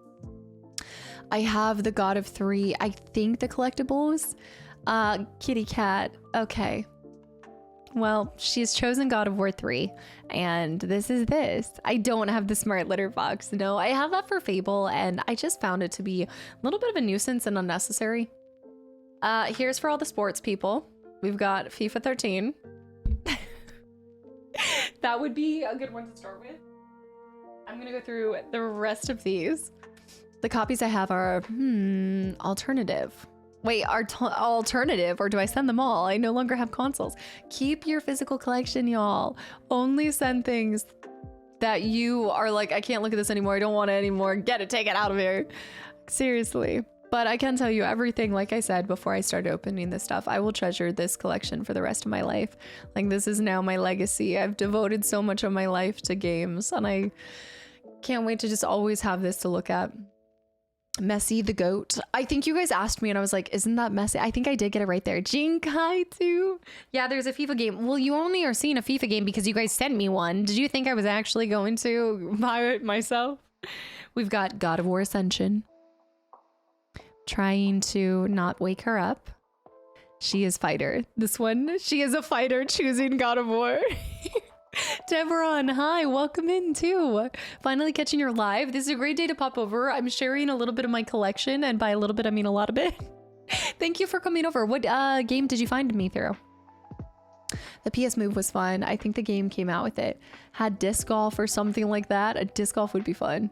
A: I have the God of 3, I think the collectibles. Kitty cat. Okay. Well, she's chosen God of War 3, and this is this. I don't have the smart litter box. No, I have that for Fable, and I just found it to be a little bit of a nuisance and unnecessary. Here's for all the sports people. We've got FIFA 13. That would be a good one to start with. I'm gonna go through the rest of these. The copies I have are, alternative. Wait, alternative, or do I send them all? I no longer have consoles. Keep your physical collection, y'all. Only send things that you are like, I can't look at this anymore. I don't want it anymore. Get it, take it out of here. Seriously. But I can tell you everything, like I said, before I started opening this stuff, I will treasure this collection for the rest of my life. Like, this is now my legacy. I've devoted so much of my life to games, and I can't wait to just always have this to look at. Messy the goat. I think you guys asked me and I was like, isn't that messy? I think I did get it right there. Jinkai too. Yeah, there's a FIFA game. Well, you only are seeing a FIFA game because you guys sent me one. Did you think I was actually going to buy it myself? We've got God of War Ascension. Trying to not wake her up. She is fighter. This one, she is a fighter choosing God of War. Devron, hi, welcome in too. Finally catching your live. This is a great day to pop over. I'm sharing a little bit of my collection, and by a little bit I mean a lot of it. Thank you for coming over. What game did you find me through? The PS Move was fun. I think the game came out with it. Had disc golf or something like that. A disc golf would be fun.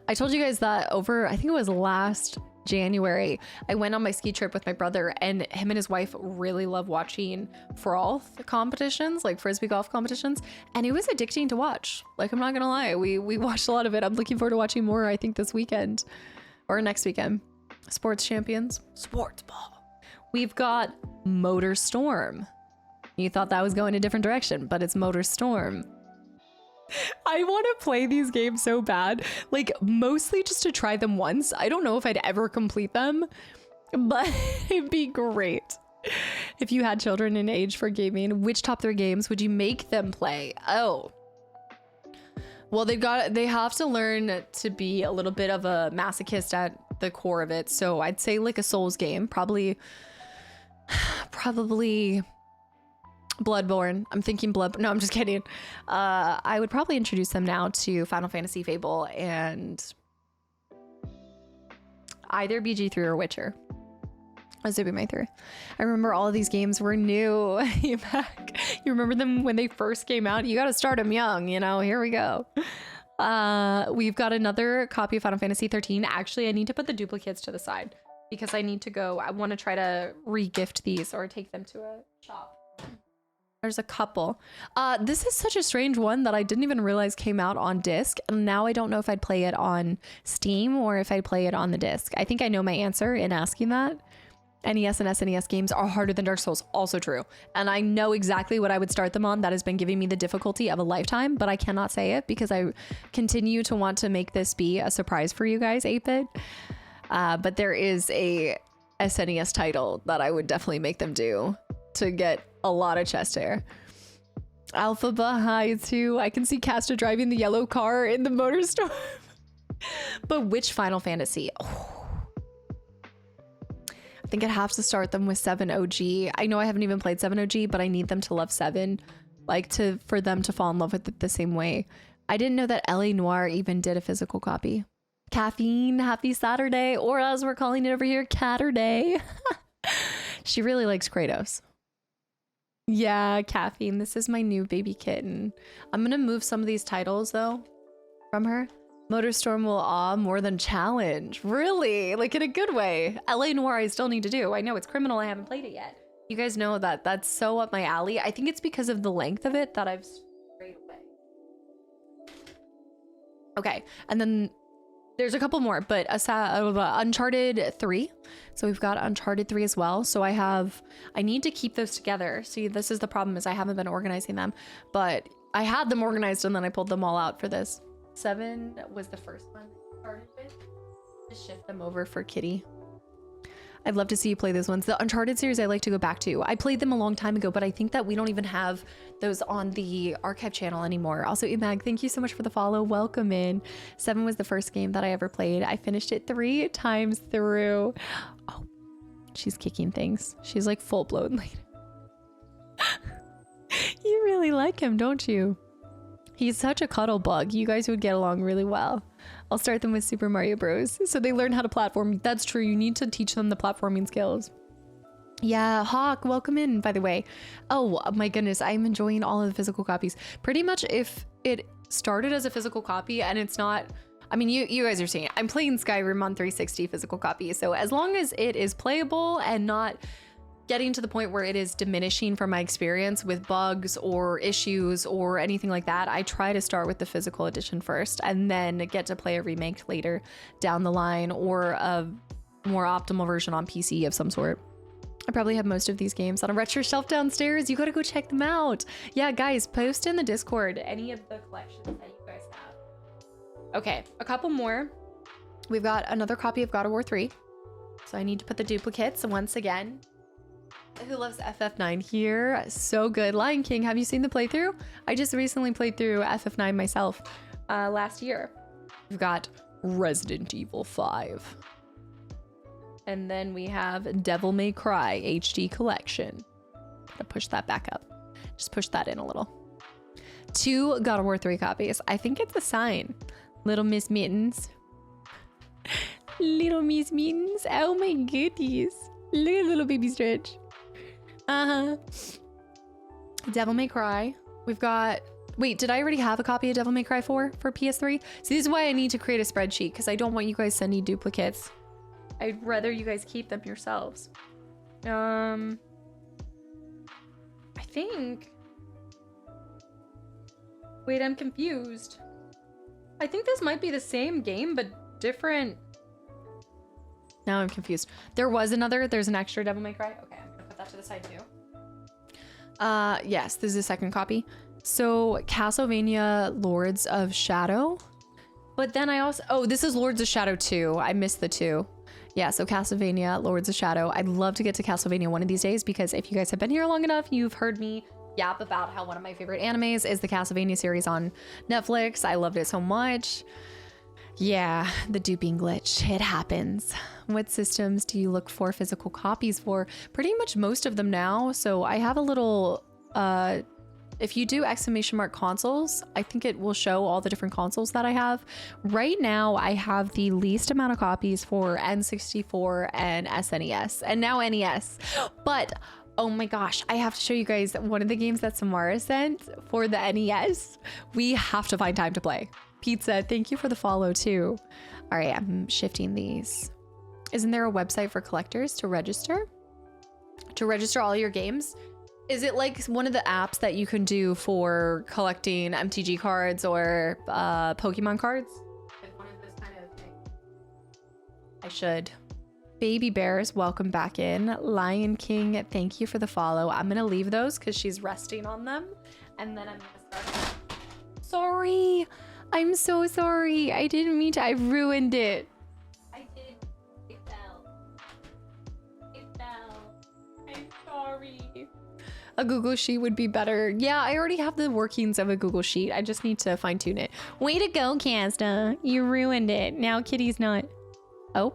A: I told you guys that over, I think it was last January, I went on my ski trip with my brother, and him and his wife really love watching froth competitions, like frisbee golf competitions, and it was addicting to watch. Like, I'm not gonna lie, we watched a lot of it. I'm looking forward to watching more, I think this weekend or next weekend. Sports champions, sports ball. We've got Motor Storm. You thought that was going a different direction, but it's Motor Storm. I want to play these games so bad, like mostly just to try them once. I don't know if I'd ever complete them, but it'd be great. If you had children in age for gaming, which top 3 games would you make them play? Oh, well, they have to learn to be a little bit of a masochist at the core of it. So I'd say like a Souls game, probably Bloodborne. I'm thinking no, I'm just kidding. I would probably introduce them now to Final Fantasy Fable and either BG3 or Witcher. Those would be my 3. I remember all of these games were new. You remember them when they first came out? You got to start them young, you know. Here we go. We've got another copy of Final Fantasy 13. Actually, I need to put the duplicates to the side because I need to go. I want to try to re-gift these or take them to a shop. There's a couple. This is such a strange one that I didn't even realize came out on disc. And now I don't know if I'd play it on Steam or if I'd play it on the disc. I think I know my answer in asking that. NES and SNES games are harder than Dark Souls. Also true. And I know exactly what I would start them on. That has been giving me the difficulty of a lifetime, but I cannot say it because I continue to want to make this be a surprise for you guys, 8-bit. But there is a SNES title that I would definitely make them do to get a lot of chest hair. Alpha Baha'i too. I can see Casta driving the yellow car in the Motor Storm. But which Final Fantasy? Oh. I think I'd have to start them with 7 OG. I know I haven't even played 7 OG, but I need them to love 7, like for them to fall in love with it the same way. I didn't know that LA Noire even did a physical copy. Caffeine, happy Saturday, or as we're calling it over here, Catterday. She really likes Kratos. Yeah, Caffeine. This is my new baby kitten. I'm gonna move some of these titles though from her. Motor Storm will awe more than challenge. Really? Like in a good way. LA Noire I still need to do. I know it's criminal. I haven't played it yet. You guys know that that's so up my alley. I think it's because of the length of it that I've strayed away. Okay, and then there's a couple more, but Uncharted 3. So we've got Uncharted 3 as well. So I need to keep those together. See, this is the problem is I haven't been organizing them, but I had them organized and then I pulled them all out for this. 7 was the first one I started with. Just shift them over for Kitty. I'd love to see you play those ones. The Uncharted series I like to go back to. I played them a long time ago, but I think that we don't even have those on the archive channel anymore. Also, Imag, thank you so much for the follow. Welcome in. 7 was the first game that I ever played. I finished it 3 times through. Oh, she's kicking things. She's like full-blown lady. You really like him, don't you? He's such a cuddle bug. You guys would get along really well. I'll start them with Super Mario Bros. So they learn how to platform. That's true. You need to teach them the platforming skills. Yeah, Hawk, welcome in, by the way. Oh my goodness, I'm enjoying all of the physical copies. Pretty much if it started as a physical copy and it's not, I mean, you guys are seeing it. I'm playing Skyrim on 360 physical copy. So as long as it is playable and not getting to the point where it is diminishing from my experience with bugs or issues or anything like that, I try to start with the physical edition first and then get to play a remake later down the line or a more optimal version on PC of some sort. I probably have most of these games on a retro shelf downstairs. You gotta go check them out. Yeah, guys, post in the Discord any of the collections that you guys have. Okay, a couple more. We've got another copy of God of War 3. So I need to put the duplicates once again. Who loves FF9 here? So good. Lion King, have you seen the playthrough? I just recently played through FF9 myself last year. We've got Resident Evil 5. And then we have Devil May Cry HD Collection. Gotta push that back up. Just push that in a little. 2 God of War 3 copies. I think it's a sign. Little Miss Mittens. Little Miss Mittens. Oh my goodies. Look at little baby Stretch. Devil May Cry. We've got, wait, did I already have a copy of Devil May Cry 4 for PS3? See, this is why I need to create a spreadsheet because I don't want you guys sending duplicates. I'd rather you guys keep them yourselves. I think... Wait, I'm confused. I think this might be the same game, but different. Now I'm confused. There's an extra Devil May Cry. Okay, I'm gonna put that to the side too. Yes, this is a second copy. So Castlevania Lords of Shadow. But then I also, oh, this is Lords of Shadow 2. I missed the 2. Yeah, so Castlevania Lords of Shadow. I'd love to get to Castlevania one of these days because if you guys have been here long enough, you've heard me yap about how one of my favorite animes is the Castlevania series on Netflix. I loved it so much. Yeah, the duping glitch, it happens. What systems do you look for physical copies for? Pretty much most of them now. So I have a little, if you do !consoles, I think it will show all the different consoles that I have. Right now, I have the least amount of copies for N64 and SNES, and now NES. But oh my gosh, I have to show you guys one of the games that Samara sent for the NES. We have to find time to play. Pizza, thank you for the follow too. All right, I'm shifting these. Isn't there a website for collectors to register? To register all your games? Is it like one of the apps that you can do for collecting MTG cards or Pokemon cards? Like one of those kind of things. I should. Baby Bears, welcome back in. Lion King, thank you for the follow. I'm gonna leave those because she's resting on them. And then I'm gonna start. Sorry. I'm so sorry. I didn't mean to. I ruined it. I did. It fell. It fell. I'm sorry. A Google Sheet would be better. Yeah, I already have the workings of a Google Sheet. I just need to fine tune it. Way to go, Casta. You ruined it. Now Kitty's not. Oh.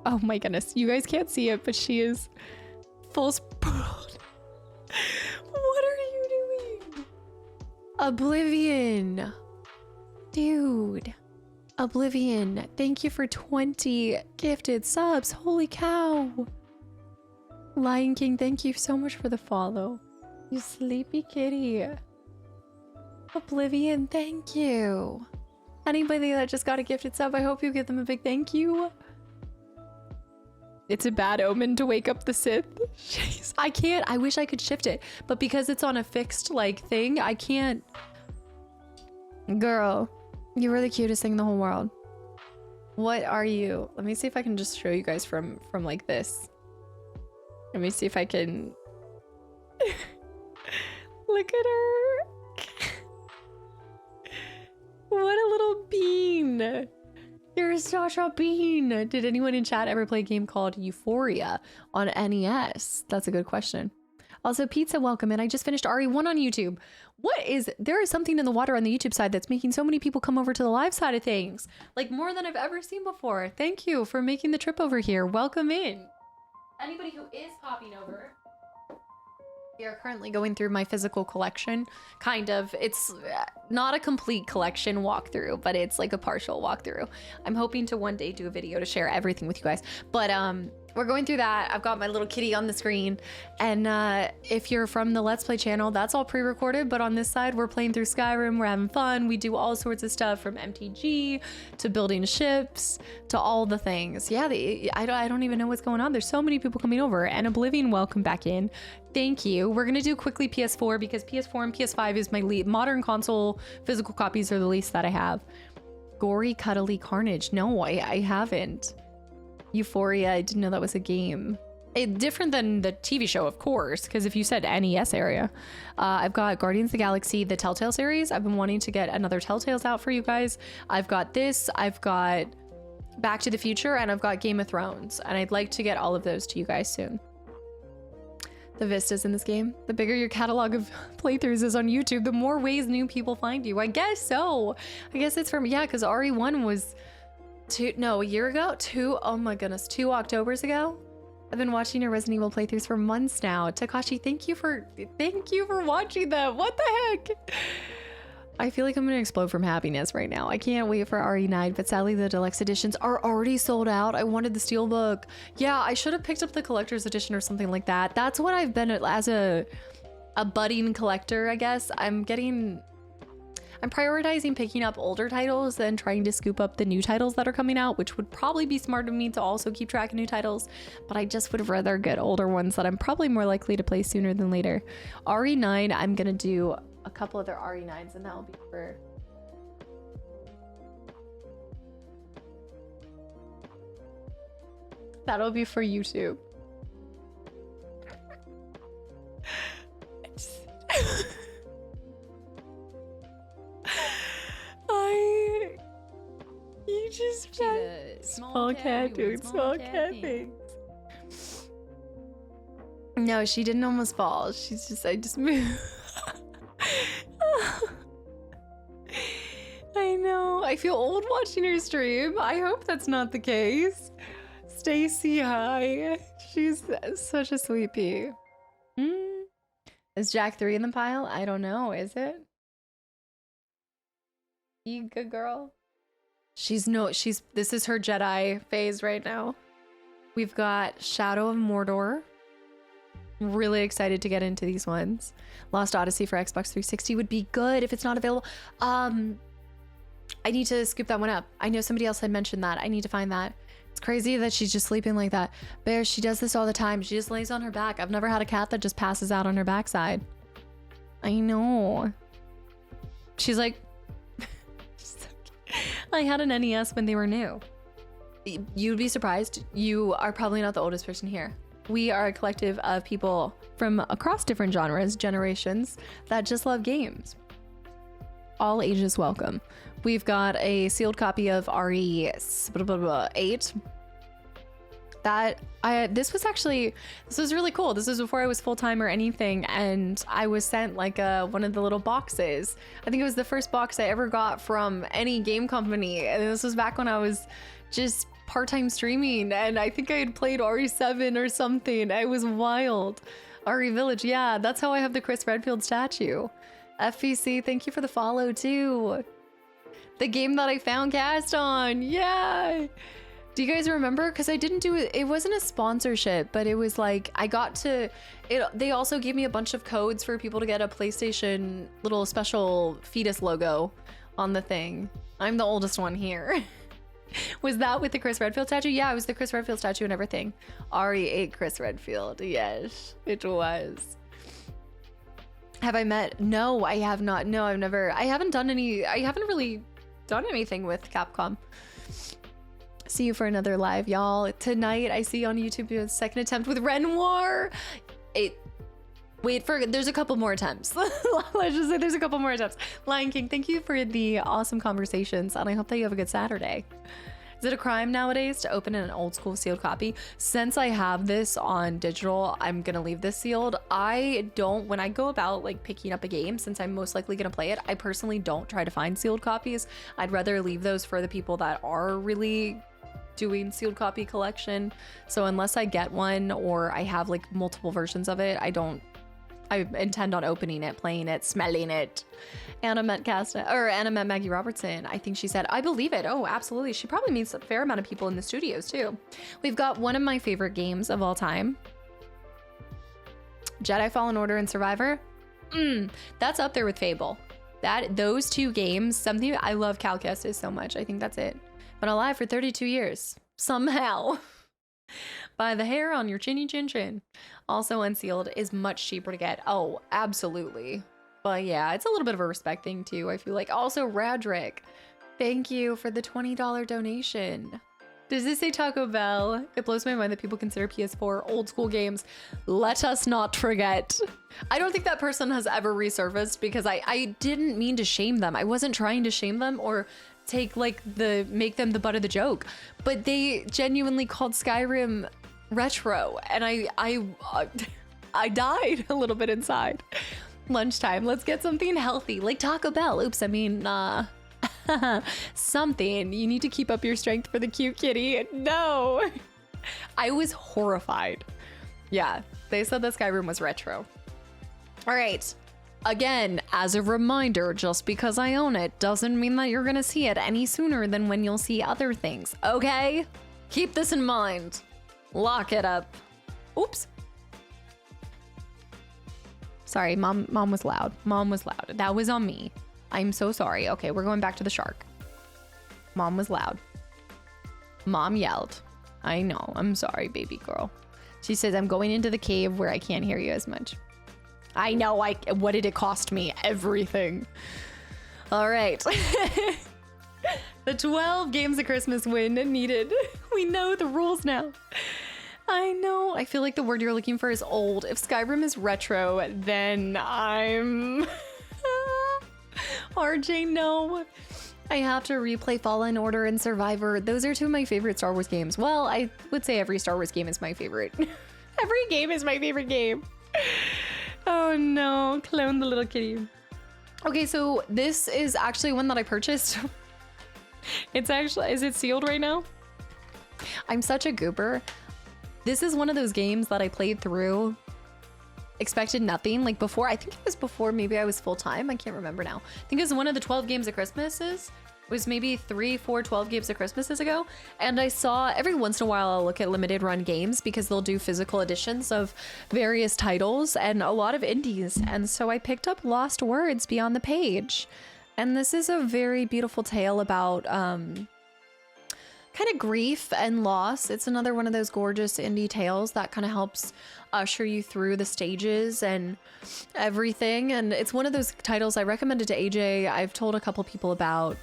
A: Oh my goodness. You guys can't see it, but she is full spoiled. What are you doing? Oblivion. Dude. Oblivion. Thank you for 20 gifted subs. Holy cow. Lion King, thank you so much for the follow. You sleepy kitty. Oblivion, thank you. Anybody that just got a gifted sub, I hope you give them a big thank you. It's a bad omen to wake up the Sith. Jeez, I can't. I wish I could shift it, but because it's on a fixed like thing, I can't. Girl, you were the cutest thing in the whole world. What are you? Let me see if I can just show you guys from like this. Let me see if I can. Look at her. What a little bean. You're such a bean. Did anyone in chat ever play a game called Euphoria on NES? That's a good question. Also, Pizza, welcome in. I just finished RE1 on YouTube. There is something in the water on the YouTube side that's making so many people come over to the live side of things. Like more than I've ever seen before. Thank you for making the trip over here. Welcome in. Anybody who is popping over. We are currently going through my physical collection. Kind of. It's not a complete collection walkthrough, but it's like a partial walkthrough. I'm hoping to one day do a video to share everything with you guys. But we're going through that. I've got my little kitty on the screen. And if you're from the Let's Play channel, that's all pre-recorded. But on this side, we're playing through Skyrim. We're having fun. We do all sorts of stuff from MTG to building ships to all the things. Yeah, I don't even know what's going on. There's so many people coming over. And Oblivion, welcome back in. Thank you. We're going to do quickly PS4 because PS4 and PS5 is my modern console. Physical copies are the least that I have. Gory, cuddly carnage. No, I haven't. Euphoria, I didn't know that was a game. Different than the TV show, of course, because if you said NES area. I've got Guardians of the Galaxy, the Telltale series. I've been wanting to get another Telltales out for you guys. I've got this, I've got Back to the Future, and I've got Game of Thrones. And I'd like to get all of those to you guys soon. The vistas in this game. The bigger your catalog of playthroughs is on YouTube, the more ways new people find you. I guess so. I guess it's from, yeah, because RE1 was a year ago? Oh my goodness, 2 Octobers ago? I've been watching your Resident Evil playthroughs for months now. Takashi, thank you for watching them. What the heck? I feel like I'm gonna explode from happiness right now. I can't wait for RE9, but sadly the deluxe editions are already sold out. I wanted the steelbook. Yeah, I should have picked up the collector's edition or something like that. That's what I've been as a budding collector, I guess. I'm prioritizing picking up older titles than trying to scoop up the new titles that are coming out, which would probably be smart of me to also keep track of new titles, but I just would rather get older ones that I'm probably more likely to play sooner than later. RE9, I'm gonna do a couple other RE9s, and that'll be for... That'll be for YouTube. You just small cat doing small cat things. No, she didn't almost fall. She's just, I just moved. I know. I feel old watching her stream. I hope that's not the case. Stacy, hi. She's such a sweet pea. Is Jack 3 in the pile? I don't know. Is it? You good girl? This is her Jedi phase right now. We've got Shadow of Mordor. Really excited to get into these ones. Lost Odyssey for Xbox 360 would be good if it's not available. I need to scoop that one up. I know somebody else had mentioned that. I need to find that. It's crazy that she's just sleeping like that. Bear, she does this all the time. She just lays on her back. I've never had a cat that just passes out on her backside. I know. She's like... I had an NES when they were new. You'd be surprised. You are probably not the oldest person here. We are a collective of people from across different genres, generations, that just love games. All ages welcome. We've got a sealed copy of RE8. This was really cool. This was before I was full-time or anything, and I was sent like one of the little boxes. I think it was the first box I ever got from any game company, and this was back when I was just part-time streaming, and I think I had played RE7 or something. It was wild. RE Village, yeah, that's how I have the Chris Redfield statue. FVC, thank you for the follow too. The game that I found cast on, yeah. Do you guys remember? Because I didn't do it. It wasn't a sponsorship, but it was like I got to it. They also gave me a bunch of codes for people to get a PlayStation little special fetus logo on the thing. I'm the oldest one here. Was that with the Chris Redfield statue? Yeah, it was the Chris Redfield statue and everything. RE8 Chris Redfield. Yes, it was. Have I met? No, I have not. No, I've never. I haven't really done anything with Capcom. See you for another live, y'all. Tonight, I see on YouTube a second attempt with Renoir. There's a couple more attempts. Let's just say there's a couple more attempts. Lion King, thank you for the awesome conversations, and I hope that you have a good Saturday. Is it a crime nowadays to open an old school sealed copy? Since I have this on digital, I'm gonna leave this sealed. When I go about like picking up a game, since I'm most likely gonna play it, I personally don't try to find sealed copies. I'd rather leave those for the people that are really doing sealed copy collection. So unless I get one or I have like multiple versions of it, I intend on opening it, playing it, smelling it. Anna met Maggie Robertson. I think she said, I believe it. Oh, absolutely. She probably meets a fair amount of people in the studios too. We've got one of my favorite games of all time. Jedi Fallen Order and Survivor. That's up there with Fable. Those two games, I love Cal Kestis so much. I think that's it. Been alive for 32 years. Somehow. By the hair on your chinny chin chin. Also unsealed is much cheaper to get. Oh, absolutely. But yeah, it's a little bit of a respect thing too, I feel like. Also, Radrick, thank you for the $20 donation. Does this say Taco Bell? It blows my mind that people consider PS4 old school games. Let us not forget. I don't think that person has ever resurfaced because I didn't mean to shame them. I wasn't trying to shame them or make them the butt of the joke, but they genuinely called Skyrim retro, and I died a little bit inside. Lunchtime, let's get something healthy like Taco Bell. Oops, I mean something. You need to keep up your strength for the cute kitty. No. I was horrified. Yeah, they said that Skyrim was retro. All right. Again, as a reminder, just because I own it doesn't mean that you're gonna see it any sooner than when you'll see other things, okay? Keep this in mind. Lock it up. Oops. Sorry, mom was loud. Mom was loud. That was on me. I'm so sorry. Okay, we're going back to the shark. Mom was loud. Mom yelled. I know. I'm sorry, baby girl. She says, I'm going into the cave where I can't hear you as much. I know. What did it cost me? Everything. All right. The 12 games of Christmas win needed. We know the rules now. I know. I feel like the word you're looking for is old. If Skyrim is retro, then I'm... RJ, no. I have to replay Fallen Order and Survivor. Those are two of my favorite Star Wars games. Well, I would say every Star Wars game is my favorite. Every game is my favorite game. Oh no, clone the little kitty. Okay, so this is actually one that I purchased. It's actually, is it sealed right now? I'm such a goober. This is one of those games that I played through, expected nothing. Like before, I think it was before maybe I was full-time. I can't remember now. I think it was one of the 12 games of Christmases. It was maybe 3, 4, 12 games of Christmases ago. And I saw every once in a while I'll look at limited run games because they'll do physical editions of various titles and a lot of indies. And so I picked up Lost Words Beyond the Page. And this is a very beautiful tale about kind of grief and loss. It's another one of those gorgeous indie tales that kind of helps usher you through the stages and everything. And it's one of those titles I recommended to AJ. I've told a couple people about.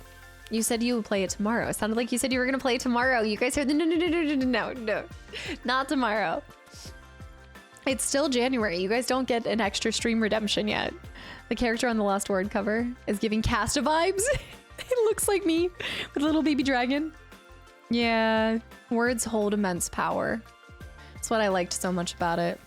A: You said you would play it tomorrow. It sounded like you said you were going to play it tomorrow. You guys heard no, not tomorrow. It's still January. You guys don't get an extra stream redemption yet. The character on the Lost Word cover is giving Casta vibes. It looks like me with a little baby dragon. Yeah, words hold immense power. That's what I liked so much about it.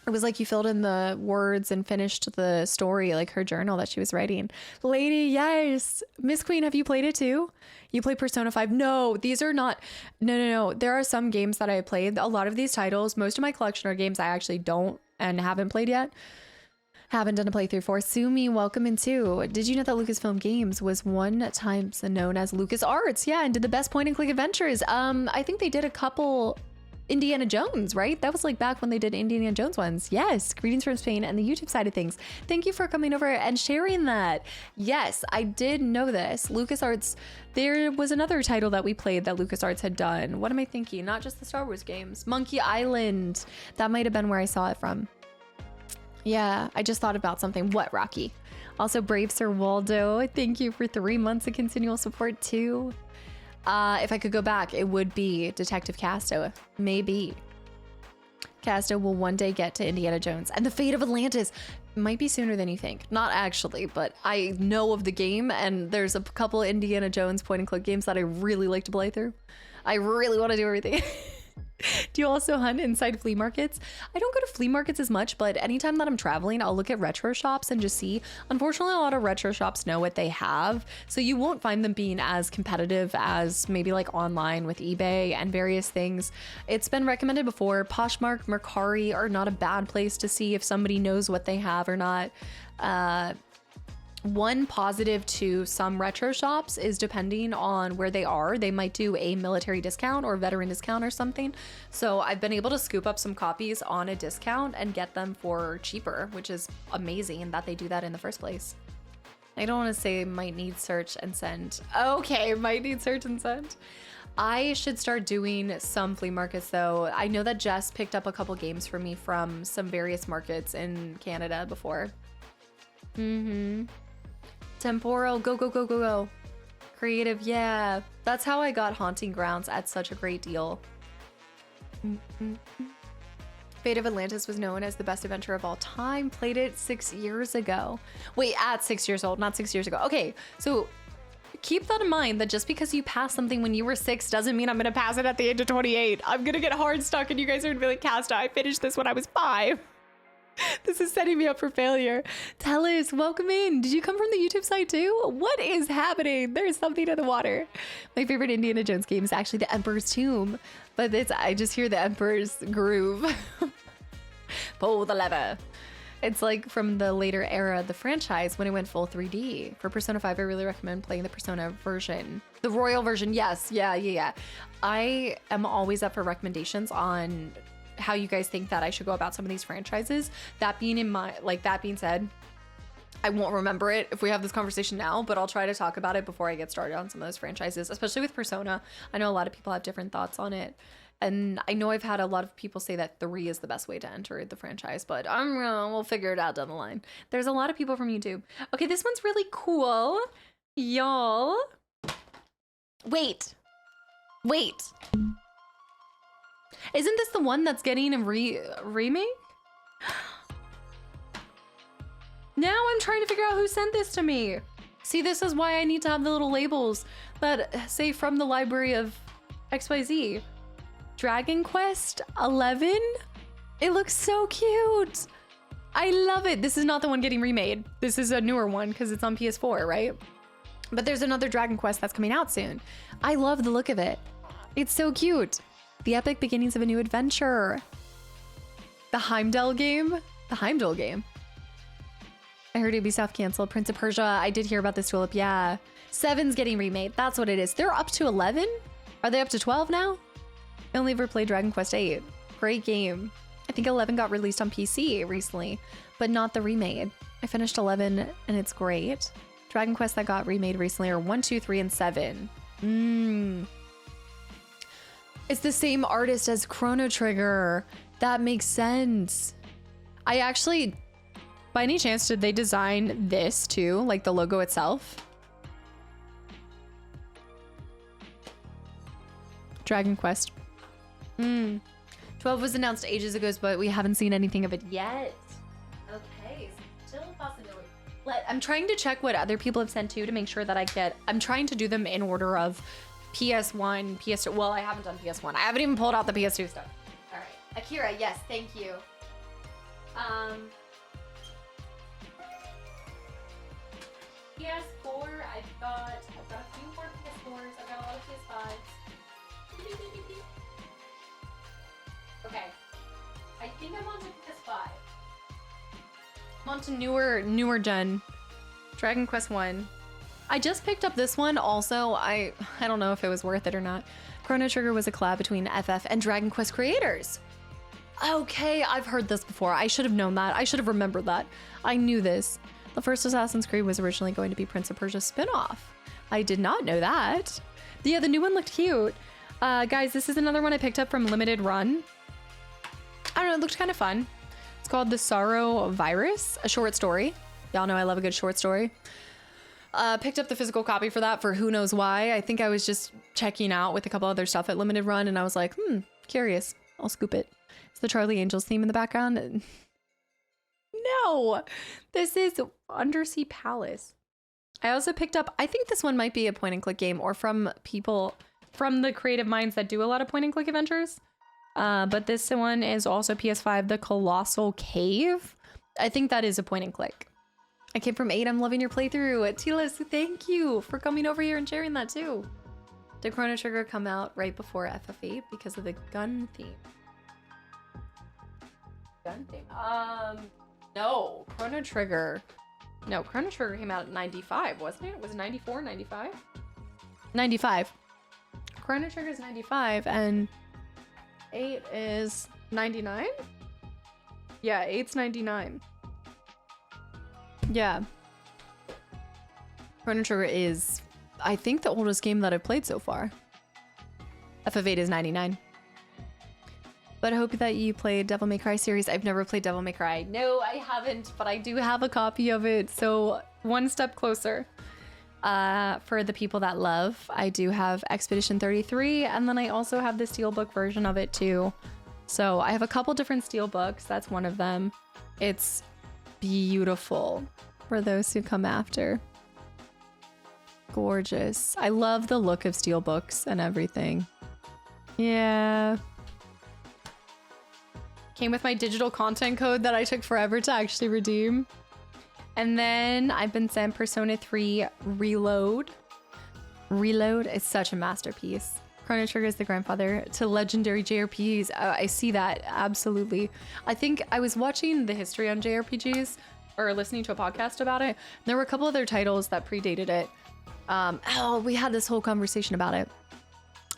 A: It was like you filled in the words and finished the story, like her journal that she was writing. Lady, yes. Miss Queen, have you played it too? You play Persona 5? No, these are not. No. There are some games that I played. A lot of these titles, most of my collection are games I actually don't and haven't played yet. Haven't done a playthrough for. Sumi, welcome in too. Did you know that Lucasfilm Games was one time known as LucasArts? Yeah, and did the best point and click adventures. I think they did a couple Indiana Jones, right? That was like back when they did Indiana Jones ones. Yes, greetings from Spain and the YouTube side of things. Thank you for coming over and sharing that. Yes, I did know this. LucasArts, there was another title that we played that LucasArts had done. What am I thinking? Not just the Star Wars games. Monkey Island. That might have been where I saw it from. Yeah, I just thought about something. What, Rocky? Also, Brave Sir Waldo, thank you for 3 months of continual support too. If I could go back, it would be Detective Casto. Maybe. Casto will one day get to Indiana Jones. And the Fate of Atlantis might be sooner than you think. Not actually, but I know of the game, and there's a couple Indiana Jones point-and-click games that I really like to play through. I really want to do everything. Do you also hunt inside flea markets? I don't go to flea markets as much, but anytime that I'm traveling, I'll look at retro shops and just see. Unfortunately, a lot of retro shops know what they have, so you won't find them being as competitive as maybe like online with eBay and various things. It's been recommended before. Poshmark, Mercari are not a bad place to see if somebody knows what they have or not. One positive to some retro shops is depending on where they are, they might do a military discount or veteran discount or something. So I've been able to scoop up some copies on a discount and get them for cheaper, which is amazing that they do that in the first place. I don't want to say might need search and send. Okay, might need search and send. I should start doing some flea markets though. I know that Jess picked up a couple games for me from some various markets in Canada before. Temporal, go. Creative, yeah. That's how I got Haunting Grounds at such a great deal. Fate of Atlantis was known as the best adventure of all time. Played it 6 years ago. Wait, at 6 years old, not 6 years ago. Okay, so keep that in mind that just because you passed something when you were 6 doesn't mean I'm gonna pass it at the age of 28. I'm gonna get hard stuck and you guys are gonna be like, Casta, I finished this when I was 5. This is setting me up for failure. Tellis, welcome in. Did you come from the YouTube side too? What is happening? There's something in the water. My favorite Indiana Jones game is actually The Emperor's Tomb, but I just hear the Emperor's groove. Pull the lever. It's like from the later era of the franchise when it went full 3D. For Persona 5, I really recommend playing the Persona version. The Royal version, yes. Yeah. I am always up for recommendations on how you guys think that I should go about some of these franchises. That being said, I won't remember it if we have this conversation now, but I'll try to talk about it before I get started on some of those franchises, especially with Persona. I know a lot of people have different thoughts on it. And I know I've had a lot of people say that 3 is the best way to enter the franchise, but we'll figure it out down the line. There's a lot of people from YouTube. Okay, this one's really cool. Y'all. Wait. Isn't this the one that's getting a remake? Now I'm trying to figure out who sent this to me. See, this is why I need to have the little labels that say from the library of XYZ. Dragon Quest 11? It looks so cute. I love it. This is not the one getting remade. This is a newer one because it's on PS4, right? But there's another Dragon Quest that's coming out soon. I love the look of it. It's so cute. The epic beginnings of a new adventure. The Heimdall game? The Heimdall game. I heard Ubisoft canceled Prince of Persia. I did hear about this tulip. Yeah. 7's getting remade. That's what it is. They're up to 11? Are they up to 12 now? I only ever played Dragon Quest 8. Great game. I think 11 got released on PC recently, but not the remade. I finished 11 and it's great. Dragon Quest that got remade recently are 1, 2, 3, and 7. It's the same artist as Chrono Trigger. That makes sense. I actually, by any chance, did they design this too? Like the logo itself? Dragon Quest. 12 was announced ages ago, but we haven't seen anything of it yet. Okay, still a possibility. I'm trying to check what other people have sent to make sure that I'm trying to do them in order of PS1, PS2. Well, I haven't done PS1. I haven't even pulled out the PS2 stuff. All right, Akira, yes, thank you. PS4, I've got a few more PS4s. I've got a lot of PS5s. Okay, I think I'm on to PS5. I'm on to newer gen. Dragon Quest 1. I just picked up this one also. I don't know if it was worth it or not. Chrono Trigger was a collab between FF and Dragon Quest creators. Okay, I've heard this before. I should have known that. I should have remembered that. I knew this. The first Assassin's Creed was originally going to be Prince of Persia spin-off. I did not know that. Yeah, the new one looked cute. Guys, this is another one I picked up from Limited Run. I don't know, it looked kind of fun. It's called The Sorrow Virus, a short story. Y'all know I love a good short story. Picked up the physical copy for that for who knows why. I think I was just checking out with a couple other stuff at Limited Run and I was like, curious. I'll scoop it. It's the Charlie Angels theme in the background. No, this is Undersea Palace. I also picked up, I think this one might be a point and click game or from people from the creative minds that do a lot of point and click adventures. But this one is also PS5, The Colossal Cave. I think that is a point and click. I came from 8. I'm loving your playthrough. Tilas, thank you for coming over here and sharing that too. Did Chrono Trigger come out right before FF8 because of the gun theme? Gun theme? No. Chrono Trigger came out at 95, wasn't it? Was it 94, 95? 95. Chrono Trigger is 95 and 8 is 99? Yeah, 8's 99. Yeah. Chrono Trigger is, I think, the oldest game that I've played so far. FF8 is 99. But I hope that you played Devil May Cry series. I've never played Devil May Cry. No, I haven't, but I do have a copy of it. So one step closer. For the people that love, I do have Expedition 33, and then I also have the steelbook version of it too. So I have a couple different steelbooks. That's one of them. It's beautiful for those who come after. Gorgeous. I love the look of steelbooks and everything. Yeah. Came with my digital content code that I took forever to actually redeem. And then I've been sent Persona 3 Reload. Reload is such a masterpiece. Chrono Trigger is the grandfather to legendary JRPGs. I see that, absolutely. I think I was watching the history on JRPGs or listening to a podcast about it. There were a couple other titles that predated it. We had this whole conversation about it.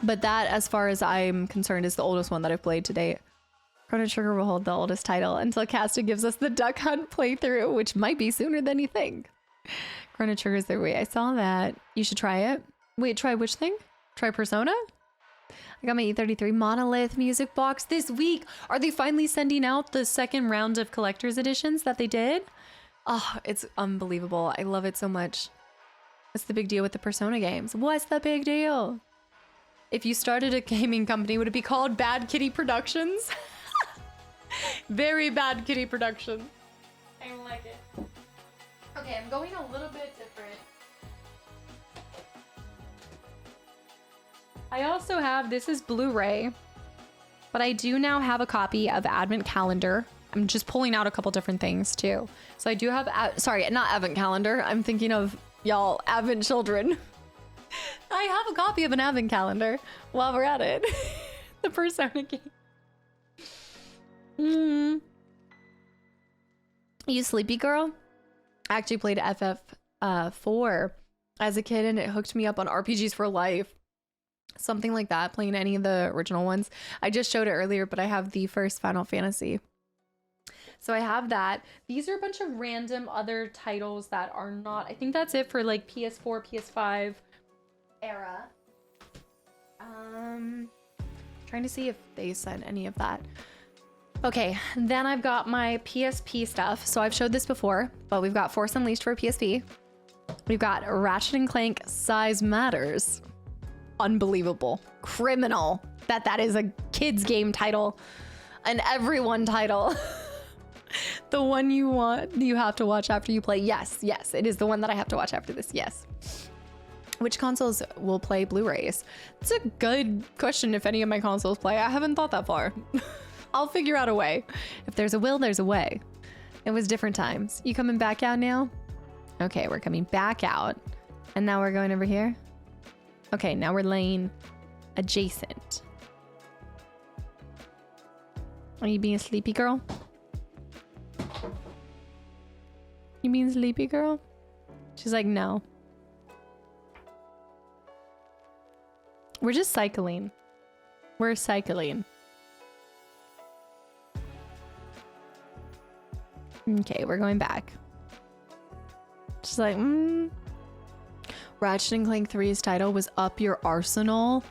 A: But that, as far as I'm concerned, is the oldest one that I've played to date. Chrono Trigger will hold the oldest title until Casta gives us the Duck Hunt playthrough, which might be sooner than you think. Chrono Trigger's their way. I saw that. You should try it. Wait, try which thing? Try Persona? I got my E33 Monolith music box this week. Are they finally sending out the second round of collector's editions that they did? Oh, it's unbelievable. I love it so much. What's the big deal with the Persona games? What's the big deal? If you started a gaming company, would it be called Bad Kitty Productions? Very Bad Kitty Productions. I don't like it. Okay, I'm going a little bit different. I also have, this is Blu-ray, but I do now have a copy of Advent Calendar. I'm just pulling out a couple different things too. So I do have, sorry, not Advent Calendar. I'm thinking of y'all, Advent Children. I have a copy of an Advent Calendar while we're at it. The Persona game. You sleepy girl? I actually played FF4 as a kid and it hooked me up on RPGs for life. Something like that, playing any of the original ones. I just showed it earlier, but I have the first Final Fantasy. So I have that. These are a bunch of random other titles that are not, I think that's it for like PS4, PS5 era. Trying to see if they sent any of that. Okay, then I've got my PSP stuff. So I've showed this before, but we've got Force Unleashed for PSP. We've got Ratchet and Clank Size Matters. Unbelievable. Criminal that is a kids game title, an everyone title. The one you want, you have to watch after you play. Yes, it is the one that I have to watch after this. Yes. Which consoles will play Blu-rays? It's a good question. If any of my consoles play, I haven't thought that far. I'll figure out a way. If there's a will, there's a way. It was different times. You coming back out now? Okay, we're coming back out. And now we're going over here. Okay, now we're laying adjacent. Are you being a sleepy girl? You being sleepy girl? She's like, no. We're just cycling. We're cycling. Okay, we're going back. She's like, Ratchet and Clank 3's title was Up Your Arsenal.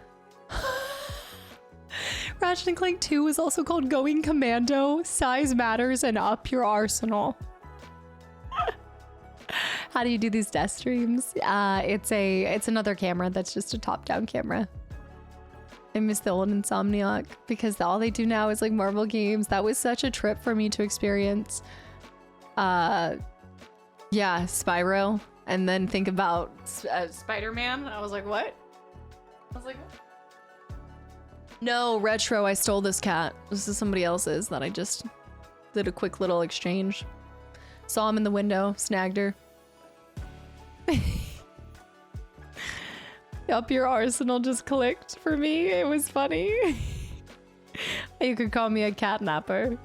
A: Ratchet and Clank 2 was also called Going Commando, Size Matters, and Up Your Arsenal. How do you do these death streams? It's another camera that's just a top-down camera. I miss the old Insomniac because all they do now is like Marvel games. That was such a trip for me to experience. Yeah, Spyro. And then think about Spider-Man. I was like, what? I was like, what? No, Retro, I stole this cat. This is somebody else's that I just did a quick little exchange. Saw him in the window, snagged her. Up Your Arsenal just clicked for me. It was funny. You could call me a catnapper.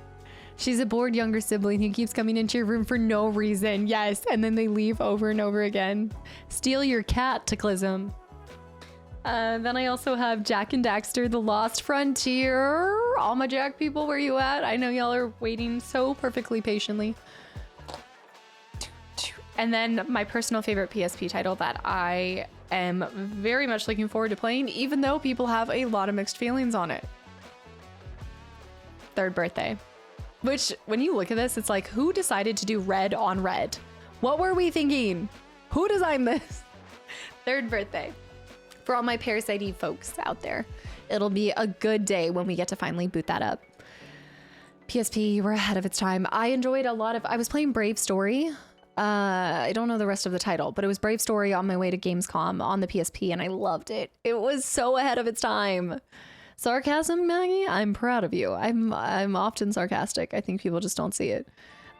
A: She's a bored younger sibling who keeps coming into your room for no reason. Yes, and then they leave over and over again. Steal your Kastaclysm. Then I also have Jack and Daxter, The Lost Frontier. All my Jack people, where you at? I know y'all are waiting so perfectly patiently. And then my personal favorite PSP title that I am very much looking forward to playing, even though people have a lot of mixed feelings on it. Third Birthday. Which, when you look at this, it's like, who decided to do red on red? What were we thinking? Who designed this? Third Birthday. For all my Parasite Eve folks out there, it'll be a good day when we get to finally boot that up. PSP, we're ahead of its time. I enjoyed a lot of, I was playing Brave Story. I don't know the rest of the title, but it was Brave Story on my way to Gamescom on the PSP, and I loved it. It was so ahead of its time. Sarcasm, Maggie? I'm proud of you. I'm often sarcastic. I think people just don't see it.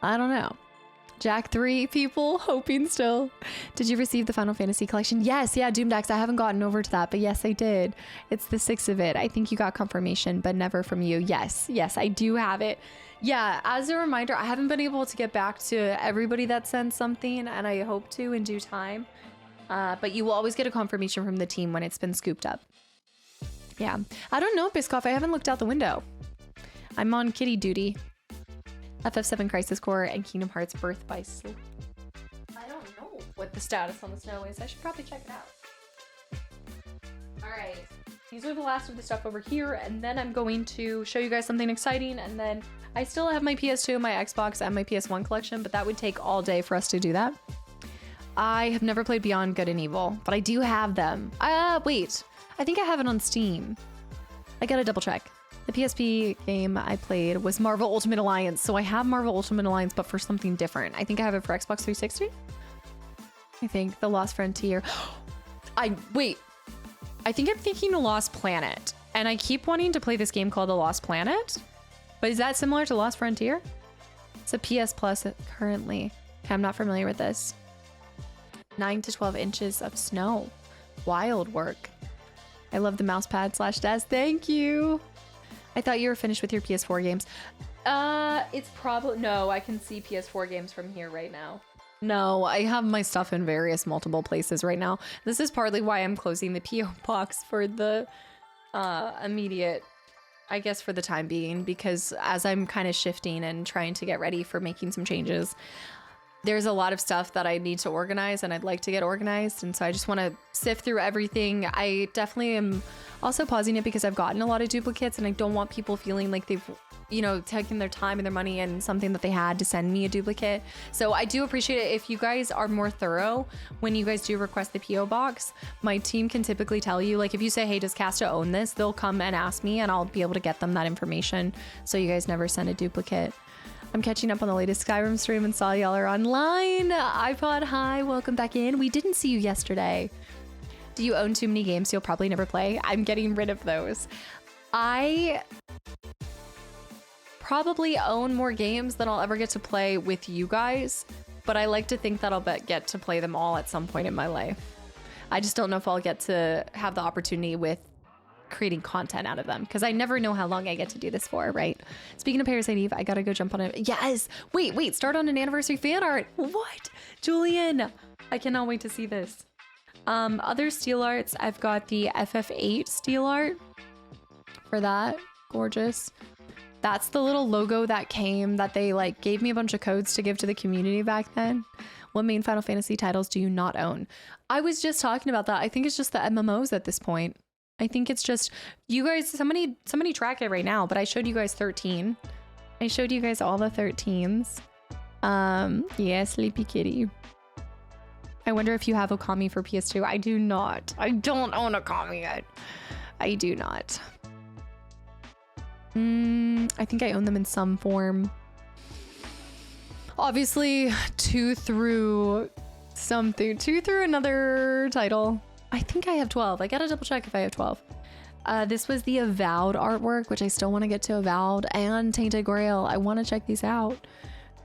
A: I don't know. Jack 3 people hoping still. Did you receive the Final Fantasy collection? Yes, yeah, Doomdax. I haven't gotten over to that, but yes, I did. It's the 6 of it. I think you got confirmation, but never from you. Yes, I do have it. Yeah, as a reminder, I haven't been able to get back to everybody that sent something, and I hope to in due time. But you will always get a confirmation from the team when it's been scooped up. Yeah, I don't know, Biscoff. I haven't looked out the window. I'm on kitty duty. FF7 Crisis Core and Kingdom Hearts Birth by Sleep. I don't know what the status on the snow is. I should probably check it out. Alright. These are the last of the stuff over here, and then I'm going to show you guys something exciting, and then I still have my PS2, my Xbox, and my PS1 collection, but that would take all day for us to do that. I have never played Beyond Good and Evil, but I do have them. Wait. I think I have it on Steam. I gotta double check. The PSP game I played was Marvel Ultimate Alliance, so I have Marvel Ultimate Alliance, but for something different. I think I have it for Xbox 360. I think The Lost Frontier. Wait. I think I'm thinking The Lost Planet, and I keep wanting to play this game called The Lost Planet, but is that similar to Lost Frontier? It's a PS Plus currently. Okay, I'm not familiar with this. 9 to 12 inches of snow. Wild work. I love the mouse pad / desk. Thank you. I thought you were finished with your PS4 games. It's probably, no, I can see PS4 games from here right now. No, I have my stuff in various multiple places right now. This is partly why I'm closing the PO box for the immediate, I guess for the time being, because as I'm kind of shifting and trying to get ready for making some changes, there's a lot of stuff that I need to organize and I'd like to get organized. And so I just want to sift through everything. I definitely am also pausing it because I've gotten a lot of duplicates and I don't want people feeling like they've, you know, taken their time and their money and something that they had to send me a duplicate. So I do appreciate it if you guys are more thorough when you guys do request the PO box. My team can typically tell you, like if you say, hey, does Casta own this? They'll come and ask me and I'll be able to get them that information. So you guys never send a duplicate. I'm catching up on the latest Skyrim stream and saw y'all are online. iPod, hi, welcome back in. We didn't see you yesterday. Do you own too many games you'll probably never play? I'm getting rid of those. I probably own more games than I'll ever get to play with you guys, but I like to think that I'll get to play them all at some point in my life. I just don't know if I'll get to have the opportunity with creating content out of them because I never know how long I get to do this for, right? Speaking of Parasite Eve, I gotta go jump on it. Yes! Wait, start on an anniversary fan art. What? Julian! I cannot wait to see this. Other steel arts, I've got the FF8 steel art for that. Gorgeous. That's the little logo that came that they like gave me a bunch of codes to give to the community back then. What main Final Fantasy titles do you not own? I was just talking about that. I think it's just the MMOs at this point. I think it's just you guys, somebody track it right now, but I showed you guys 13. I showed you guys all the 13s. Yeah, Sleepy Kitty. I wonder if you have Okami for PS2. I do not. I don't own Okami yet. I do not. I think I own them in some form. Obviously, 2 through something. 2 through another title. I think I have 12. I gotta double check if I have 12. This was the Avowed artwork, which I still want to get to Avowed, and Tainted Grail. I want to check these out.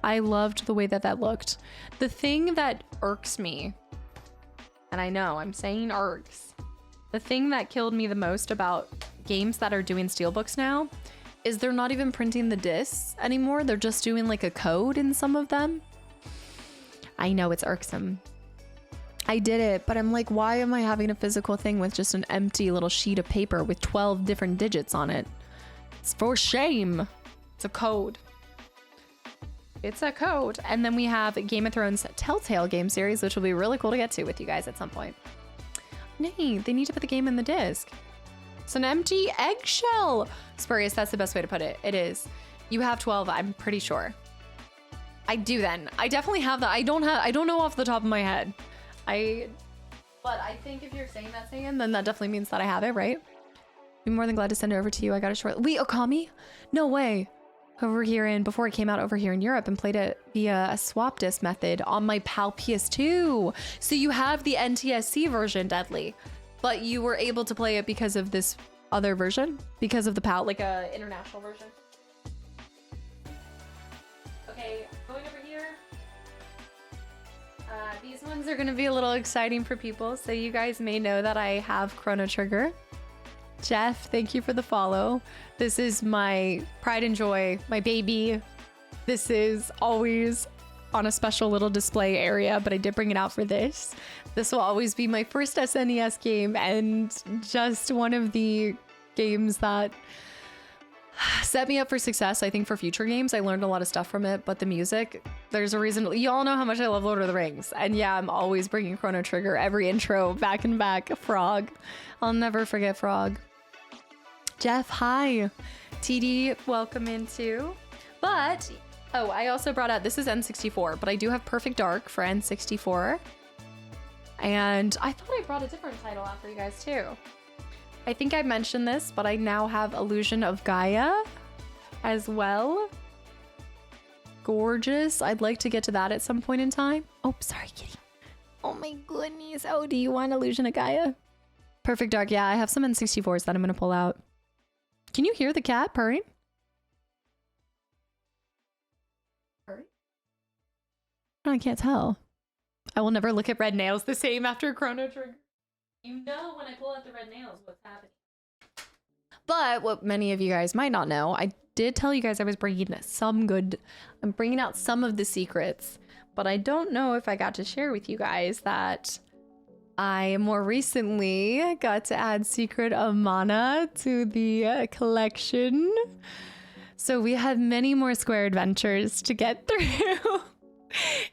A: I loved the way that looked. The thing that irks me, and I know I'm saying irks, the thing that killed me the most about games that are doing steelbooks now is they're not even printing the discs anymore. They're just doing like a code in some of them. I know it's irksome. I did it, but I'm like, why am I having a physical thing with just an empty little sheet of paper with 12 different digits on it? It's for shame. It's a code. It's a code. And then we have Game of Thrones Telltale game series, which will be really cool to get to with you guys at some point. Nay, they need to put the game in the disc. It's an empty eggshell. Spurious, that's the best way to put it. It is. You have 12, I'm pretty sure. I do then. I definitely have that. I don't know off the top of my head. But I think if you're saying that, then that definitely means that I have it, right? I'm more than glad to send it over to you. I got a short. Wait, Okami? No way. Before it came out over here in Europe and played it via a swap disc method on my PAL PS2. So you have the NTSC version, Deadly, but you were able to play it because of this other version, because of the PAL, like a international version. Okay, going over here. These ones are going to be a little exciting for people, so you guys may know that I have Chrono Trigger. Jeff, thank you for the follow. This is my pride and joy, my baby. This is always on a special little display area, but I did bring it out for this. This will always be my first SNES game and just one of the games that set me up for success, I think, for future games. I learned a lot of stuff from it, but the music, there's a reason. You all know how much I love Lord of the Rings. And yeah, I'm always bringing Chrono Trigger every intro, back and back. Frog. I'll never forget Frog. Jeff, hi. TD, welcome in too. But, oh, I also brought out, this is N64, but I do have Perfect Dark for N64. And I thought I brought a different title out for you guys too. I think I mentioned this, but I now have Illusion of Gaia as well. Gorgeous. I'd like to get to that at some point in time. Oh, sorry, kitty. Oh my goodness. Oh, do you want Illusion of Gaia? Perfect Dark. Yeah, I have some N64s that I'm going to pull out. Can you hear the cat purring? Purring? I can't tell. I will never look at red nails the same after Chrono Trigger. You know when I pull out the red nails what's happening. But what many of you guys might not know, I did tell you guys I was bringing I'm bringing out some of the secrets, but I don't know if I got to share with you guys that I more recently got to add Secret of Mana to the collection. So we have many more Square adventures to get through.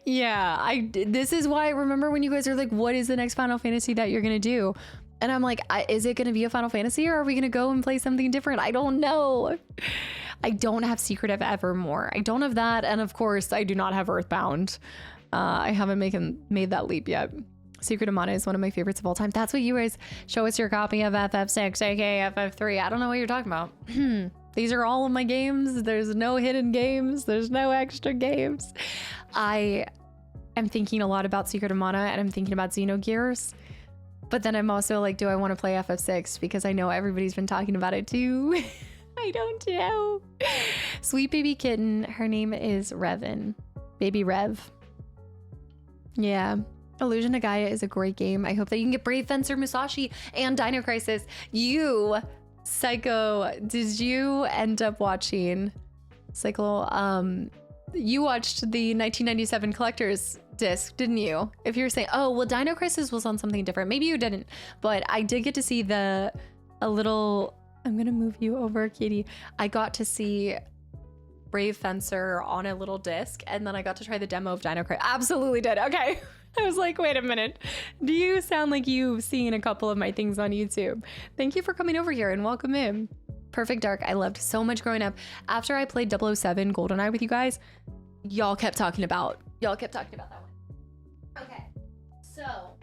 A: Yeah, this is why I remember when you guys are like, what is the next Final Fantasy that you're gonna do? And I'm like, is it gonna be a Final Fantasy, or are we gonna go and play something different? I don't know. I don't have Secret of Evermore. I don't have that, and of course I do not have Earthbound. I haven't made that leap yet. Secret of Mana is one of my favorites of all time. That's what you guys show us your copy of FF6, aka FF3. I don't know what you're talking about. These are all of my games. There's no hidden games. There's no extra games. I am thinking a lot about Secret of Mana, and I'm thinking about Xenogears. But then I'm also like, do I want to play FF6? Because I know everybody's been talking about it too. I don't know. Sweet baby kitten. Her name is Revan. Baby Rev. Yeah. Illusion of Gaia is a great game. I hope that you can get Brave Fencer Musashi and Dino Crisis. You, Psycho, did you end up watching you watched the 1997 collector's disc, didn't you? If you're saying, oh, well, Dino Crisis was on something different. Maybe you didn't, but I did get to see I'm gonna move you over, kitty. I got to see Brave Fencer on a little disc, and then I got to try the demo of Dino Crisis. Absolutely did. Okay. I was like, wait a minute. Do you sound like you've seen a couple of my things on YouTube? Thank you for coming over here and welcome in. Perfect Dark, I loved so much growing up. After I played 007 GoldenEye with you guys, y'all kept talking about that one. Okay, so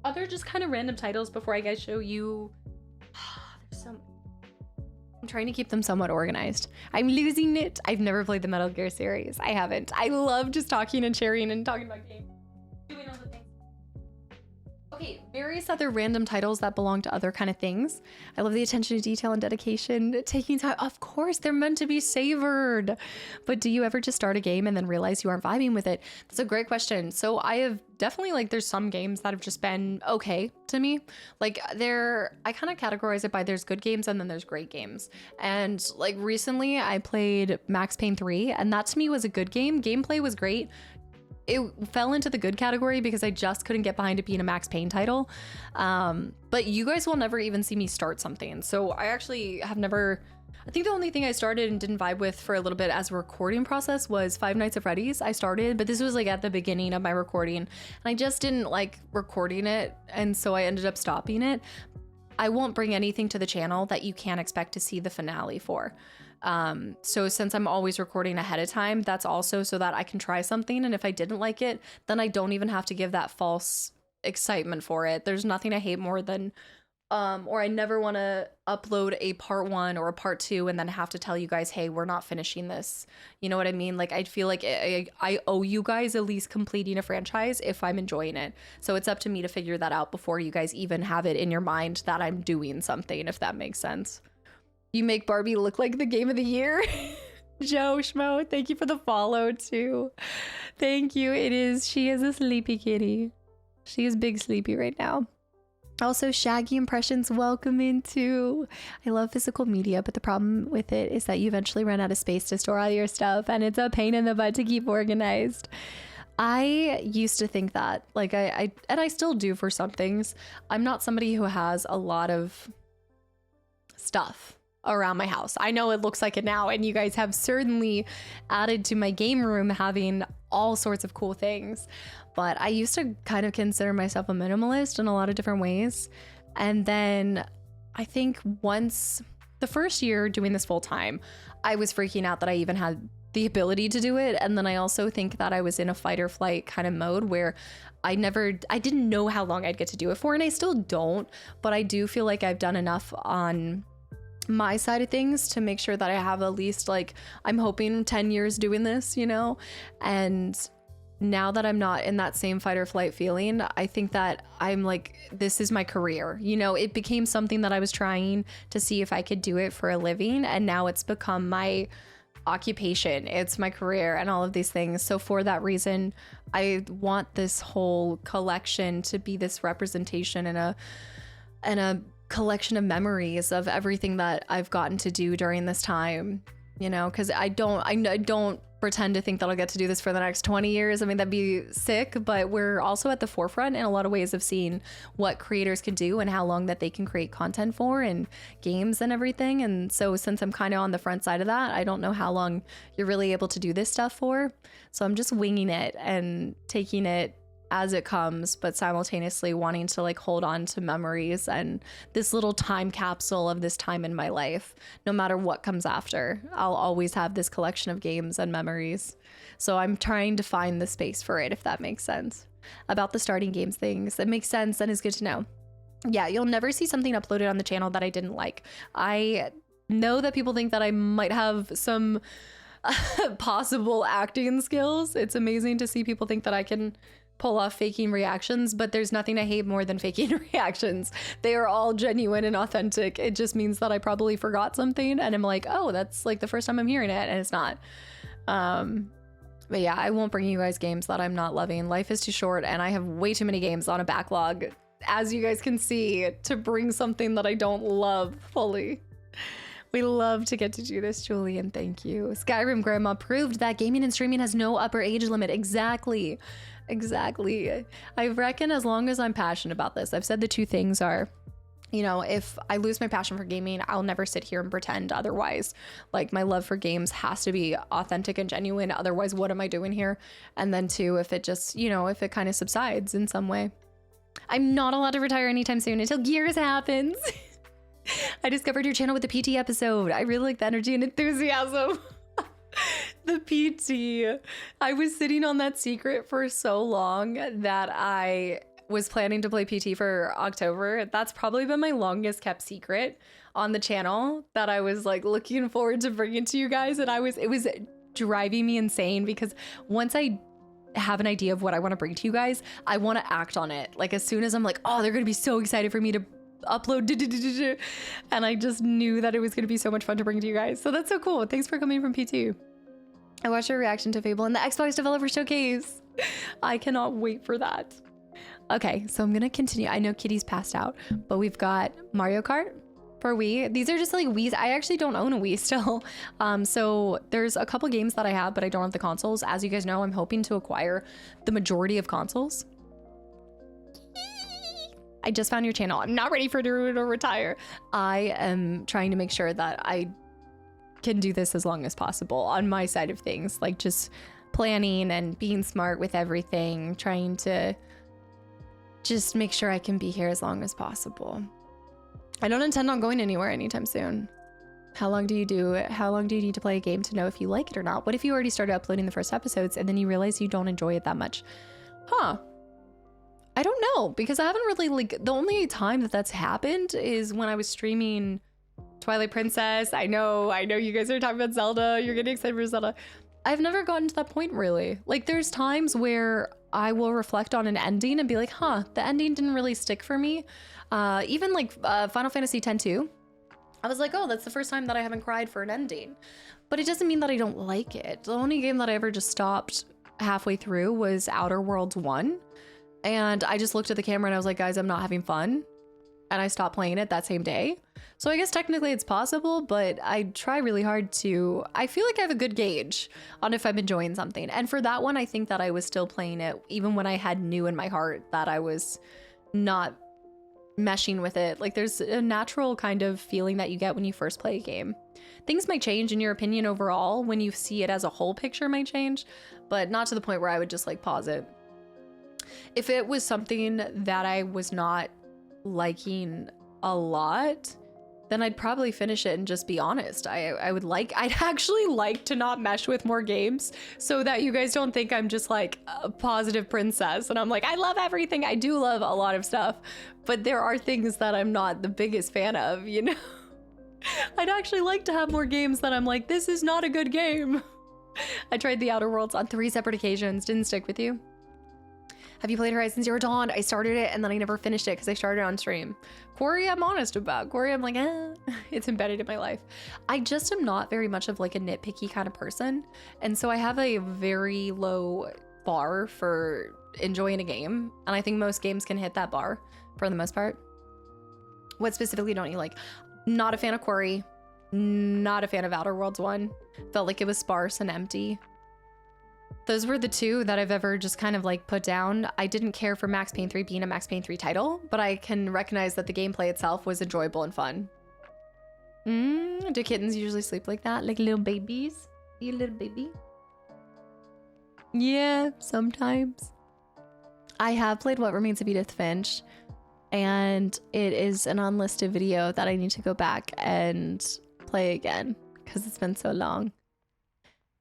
A: other just kind of random titles before I guys show you. There's some. I'm trying to keep them somewhat organized. I'm losing it. I've never played the Metal Gear series. I haven't. I love just talking and sharing and talking about games. Doing all the things. Okay, various other random titles that belong to other kind of things. I love the attention to detail and dedication, taking time. Of course, they're meant to be savored. But do you ever just start a game and then realize you aren't vibing with it? That's a great question. So I have definitely, there's some games that have just been okay to me. I kind of categorize it by there's good games and then there's great games. And recently I played Max Payne 3, and that to me was a good game. Gameplay was great. It fell into the good category because I just couldn't get behind it being a Max Payne title. But you guys will never even see me start something. So I actually have never, I think the only thing I started and didn't vibe with for a little bit as a recording process was Five Nights at Freddy's. I started, but this was at the beginning of my recording, and I just didn't like recording it. And so I ended up stopping it. I won't bring anything to the channel that you can't expect to see the finale for. So since I'm always recording ahead of time, that's also so that I can try something. And if I didn't like it, then I don't even have to give that false excitement for it. There's nothing I hate more than, or I never want to upload a part 1 or a part 2 and then have to tell you guys, hey, we're not finishing this. You know what I mean? I feel like I owe you guys at least completing a franchise if I'm enjoying it. So it's up to me to figure that out before you guys even have it in your mind that I'm doing something, if that makes sense. You make Barbie look like the game of the year. Joe Schmo, thank you for the follow too. Thank you. She is a sleepy kitty. She is big sleepy right now. Also, Shaggy Impressions, welcome in too. I love physical media, but the problem with it is that you eventually run out of space to store all your stuff, and it's a pain in the butt to keep organized. I used to think that, and I still do for some things. I'm not somebody who has a lot of stuff around my house. I know it looks like it now, and you guys have certainly added to my game room having all sorts of cool things. But I used to kind of consider myself a minimalist in a lot of different ways. And then I think once the first year doing this full time, I was freaking out that I even had the ability to do it. And then I also think that I was in a fight or flight kind of mode where I didn't know how long I'd get to do it for, and I still don't, but I do feel like I've done enough on my side of things to make sure that I have at least, like, I'm hoping 10 years doing this, you know? And now that I'm not in that same fight or flight feeling, I think that I'm like, this is my career. You know, it became something that I was trying to see if I could do it for a living, and now it's become my occupation. It's my career and all of these things. So for that reason, I want this whole collection to be this representation and a collection of memories of everything that I've gotten to do during this time, you know, because I don't pretend to think that I'll get to do this for the next 20 years. I mean, that'd be sick, but we're also at the forefront in a lot of ways of seeing what creators can do and how long that they can create content for and games and everything. And so since I'm kind of on the front side of that, I don't know how long you're really able to do this stuff for. So I'm just winging it and taking it as it comes, but simultaneously wanting to like hold on to memories and this little time capsule of this time in my life. No matter what comes after, I'll always have this collection of games and memories. So I'm trying to find the space for it, if that makes sense. About the starting games things, that makes sense and is good to know. Yeah, you'll never see something uploaded on the channel that I didn't like. I know that people think that I might have some possible acting skills. It's amazing to see people think that I can pull off faking reactions, but there's nothing I hate more than faking reactions. They are all genuine and authentic. It just means that I probably forgot something and I'm like, oh, that's like the first time I'm hearing it, and it's not. But yeah, I won't bring you guys games that I'm not loving. Life is too short and I have way too many games on a backlog, as you guys can see, to bring something that I don't love fully. We love to get to do this, Julian. Thank you. Skyrim Grandma proved that gaming and streaming has no upper age limit. Exactly. I reckon as long as I'm passionate about this, I've said the two things are, you know, if I lose my passion for gaming, I'll never sit here and pretend otherwise. Like, my love for games has to be authentic and genuine. Otherwise, what am I doing here? And then two, if it just, you know, if it kind of subsides in some way. I'm not allowed to retire anytime soon until Gears happens. I discovered your channel with the PT episode. I really like the energy and enthusiasm. The PT. I was sitting on that secret for so long that I was planning to play PT for October. That's probably been my longest kept secret on the channel that I was like looking forward to bringing to you guys. And it was driving me insane because once I have an idea of what I want to bring to you guys, I want to act on it. Like, as soon as I'm like, oh, they're going to be so excited for me to upload, and I just knew that it was going to be so much fun to bring to you guys. So that's so cool. Thanks for coming from P2. I watched your reaction to Fable and the Xbox Developer Showcase. I cannot wait for that. Okay, so I'm going to continue. I know Kitty's passed out, but we've got Mario Kart for Wii. These are just like Wii's. I actually don't own a Wii still. So there's a couple games that I have, but I don't have the consoles. As you guys know, I'm hoping to acquire the majority of consoles. I just found your channel. I'm not ready for Drew to retire. I am trying to make sure that I can do this as long as possible on my side of things, like just planning and being smart with everything, trying to just make sure I can be here as long as possible. I don't intend on going anywhere anytime soon. How long do you need to play a game to know if you like it or not? What if you already started uploading the first episodes and then you realize you don't enjoy it that much? Huh. I don't know, because I haven't really, like, the only time that that's happened is when I was streaming Twilight Princess. I know you guys are talking about Zelda. You're getting excited for Zelda. I've never gotten to that point, really. Like, there's times where I will reflect on an ending and be like, huh, the ending didn't really stick for me. Even like Final Fantasy X-2. I was like, oh, that's the first time that I haven't cried for an ending. But it doesn't mean that I don't like it. The only game that I ever just stopped halfway through was Outer Worlds 1. And I just looked at the camera and I was like, guys, I'm not having fun. And I stopped playing it that same day. So I guess technically it's possible, but I try really hard to, I feel like I have a good gauge on if I'm enjoying something. And for that one, I think that I was still playing it even when I had knew in my heart that I was not meshing with it. Like there's a natural kind of feeling that you get when you first play a game. Things might change in your opinion overall when you see it as a whole picture might change, but not to the point where I would just like pause it. If it was something that I was not liking a lot, then I'd probably finish it and just be honest. I'd actually like to not mesh with more games so that you guys don't think I'm just like a positive princess and I'm like, I love everything. I do love a lot of stuff, but there are things that I'm not the biggest fan of, you know? I'd actually like to have more games that I'm like, this is not a good game. I tried the Outer Worlds on 3 separate occasions, didn't stick with you. Have you played Horizon Zero Dawn? I started it and then I never finished it because I started on stream. Quarry, I'm honest about. Quarry, I'm like, it's embedded in my life. I just am not very much of like a nitpicky kind of person. And so I have a very low bar for enjoying a game. And I think most games can hit that bar for the most part. What specifically don't you like? Not a fan of Quarry. Not a fan of Outer Worlds 1. Felt like it was sparse and empty. Those were the 2 that I've ever just kind of like put down. I didn't care for Max Payne 3 being a Max Payne 3 title, but I can recognize that the gameplay itself was enjoyable and fun. Do kittens usually sleep like that? Like little babies? You little baby? Yeah, sometimes. I have played What Remains of Edith Finch, and it is an unlisted video that I need to go back and play again because it's been so long.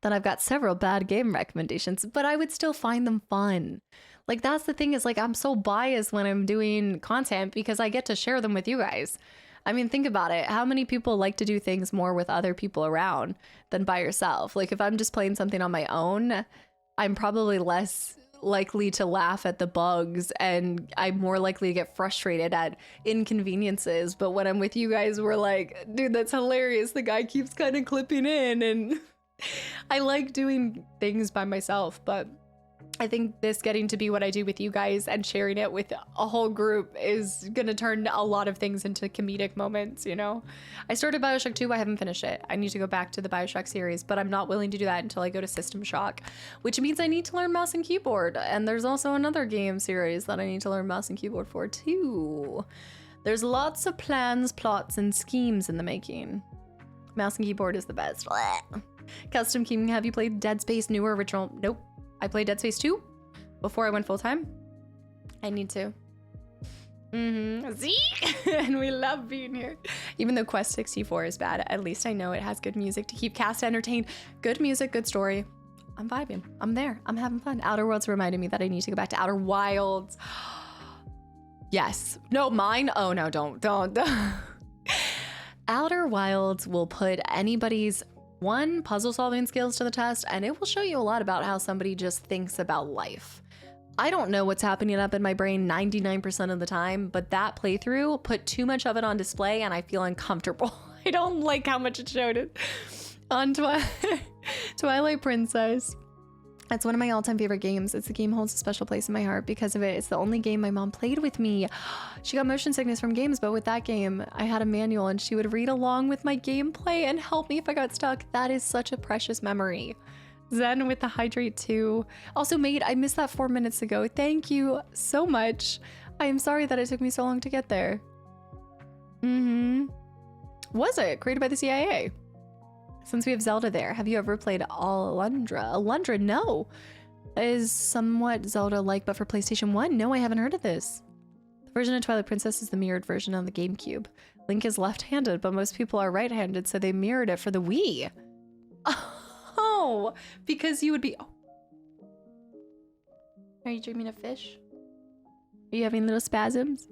A: Then I've got several bad game recommendations, but I would still find them fun. Like that's the thing is like I'm so biased when I'm doing content because I get to share them with you guys. I mean, think about it. How many people like to do things more with other people around than by yourself? Like if I'm just playing something on my own, I'm probably less likely to laugh at the bugs and I'm more likely to get frustrated at inconveniences. But when I'm with you guys, we're like, dude, that's hilarious. The guy keeps kind of clipping in and I like doing things by myself, but I think this getting to be what I do with you guys and sharing it with a whole group is gonna turn a lot of things into comedic moments, you know? I started Bioshock 2, I haven't finished it. I need to go back to the Bioshock series, but I'm not willing to do that until I go to System Shock, which means I need to learn mouse and keyboard. And there's also another game series that I need to learn mouse and keyboard for too. There's lots of plans, plots, and schemes in the making. Mouse and keyboard is the best. Custom King, have you played Dead Space new or original? Nope. I played Dead Space 2 before I went full time. I need to. See? And we love being here. Even though Quest 64 is bad, at least I know it has good music to keep cast entertained. Good music, good story. I'm vibing. I'm there. I'm having fun. Outer Worlds reminded me that I need to go back to Outer Wilds. Yes. No, mine? Oh no, don't. Outer Wilds will put anybody's puzzle solving skills to the test, and it will show you a lot about how somebody just thinks about life. I don't know what's happening up in my brain 99% of the time, but that playthrough put too much of it on display and I feel uncomfortable. I don't like how much it showed it. On Twilight Princess. It's one of my all-time favorite games. The game holds a special place in my heart because of it. It's the only game my mom played with me. She got motion sickness from games, but with that game, I had a manual and she would read along with my gameplay and help me if I got stuck. That is such a precious memory. Zen with the Hydrate 2. Also, mate, I missed that 4 minutes ago. Thank you so much. I am sorry that it took me so long to get there. Was it? Created by the CIA. Since we have Zelda there, have you ever played Alundra? Alundra, no. Is somewhat Zelda-like, but for PlayStation 1? No, I haven't heard of this. The version of Twilight Princess is the mirrored version on the GameCube. Link is left-handed, but most people are right-handed, so they mirrored it for the Wii. Oh, because you would be... Oh. Are you dreaming of fish? Are you having little spasms?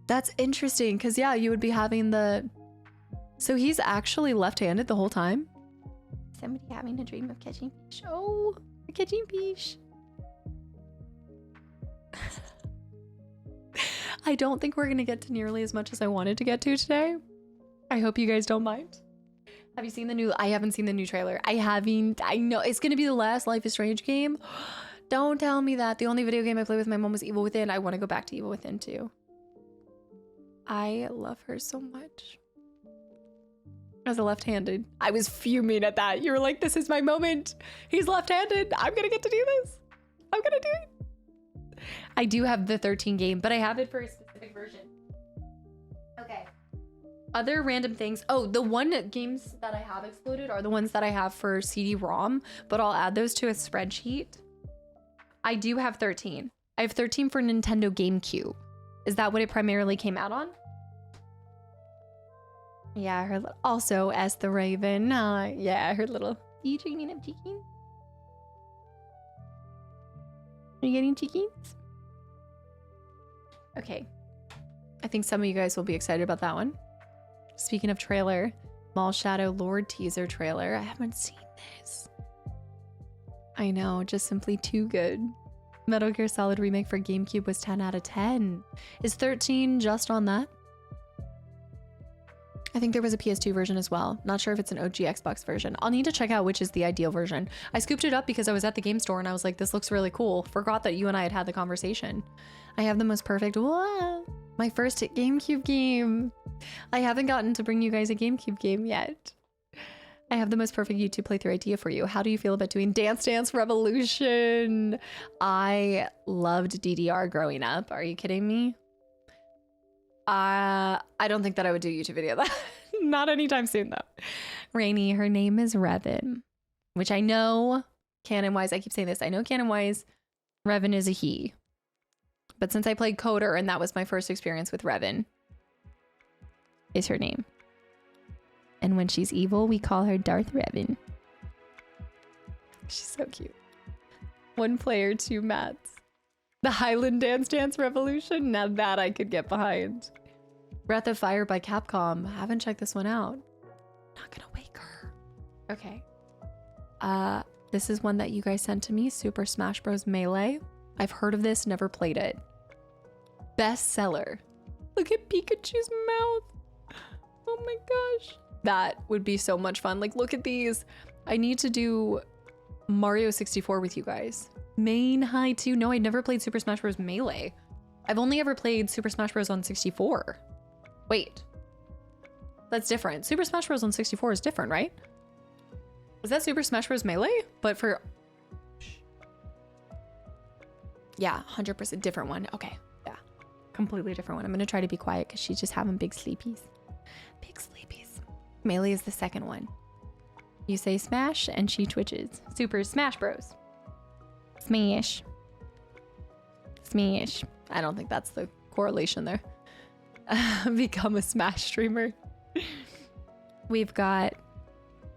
A: That's interesting, because yeah, you would be having the... So he's actually left-handed the whole time? Somebody having a dream of catching fish. Oh, catching fish. I don't think we're gonna get to nearly as much as I wanted to get to today. I hope you guys don't mind. Have you seen the new... I haven't seen the new trailer. I haven't. I know it's gonna be the last Life is Strange game. Don't tell me that. The only video game I played with my mom was Evil Within. I want to go back to Evil Within too. I love her so much. As a left-handed, I was fuming at that. You were like, this is my moment. He's left-handed. I'm gonna get to do this. I'm gonna do it. I do have the 13 game, but I have it for a specific version. Okay. Other random things. Oh, the games that I have exploded are the ones that I have for CD-ROM, but I'll add those to a spreadsheet. I do have 13. I have 13 for Nintendo GameCube. Is that what it primarily came out on? Yeah, her also as the Raven. Yeah, her little. Are you dreaming of chickens? Are you getting chickens? Okay. I think some of you guys will be excited about that one. Speaking of trailer, Mall Shadow Lord teaser trailer. I haven't seen this. I know, just simply too good. Metal Gear Solid Remake for GameCube was 10 out of 10. Is 13 just on that? I think there was a PS2 version as well. Not sure if it's an OG Xbox version. I'll need to check out which is the ideal version. I scooped it up because I was at the game store and I was like, this looks really cool. Forgot that you and I had the conversation. I have the most perfect, whoa, my first GameCube game. I haven't gotten to bring you guys a GameCube game yet. I have the most perfect YouTube playthrough idea for you. How do you feel about doing Dance Dance Revolution? I loved DDR growing up. Are you kidding me? I don't think that I would do a YouTube video. Not anytime soon though. Rainy, her name is Revan, which I know canon-wise, I keep saying this, I know canon-wise, Revan is a he. But since I played Coder and that was my first experience with Revan, is her name. And when she's evil, we call her Darth Revan. She's so cute. 1 player, 2 mats. The Highland Dance Dance Revolution? Now that I could get behind. Breath of Fire by Capcom. I haven't checked this one out. Not gonna wake her. Okay. This is one that you guys sent to me. Super Smash Bros. Melee. I've heard of this, never played it. Bestseller. Look at Pikachu's mouth. Oh my gosh. That would be so much fun. Like, look at these. I need to do Mario 64 with you guys. Main High 2. No, I never played Super Smash Bros. Melee. I've only ever played Super Smash Bros. On 64. Wait. That's different. Super Smash Bros. On 64 is different, right? Was that Super Smash Bros. Melee? But for... Yeah, 100% different one. Okay, yeah. Completely different one. I'm going to try to be quiet because she's just having big sleepies. Big sleepies. Melee is the second one. You say smash and she twitches. Super Smash Bros. Smash. Smash. I don't think that's the correlation there. Become a Smash streamer. We've got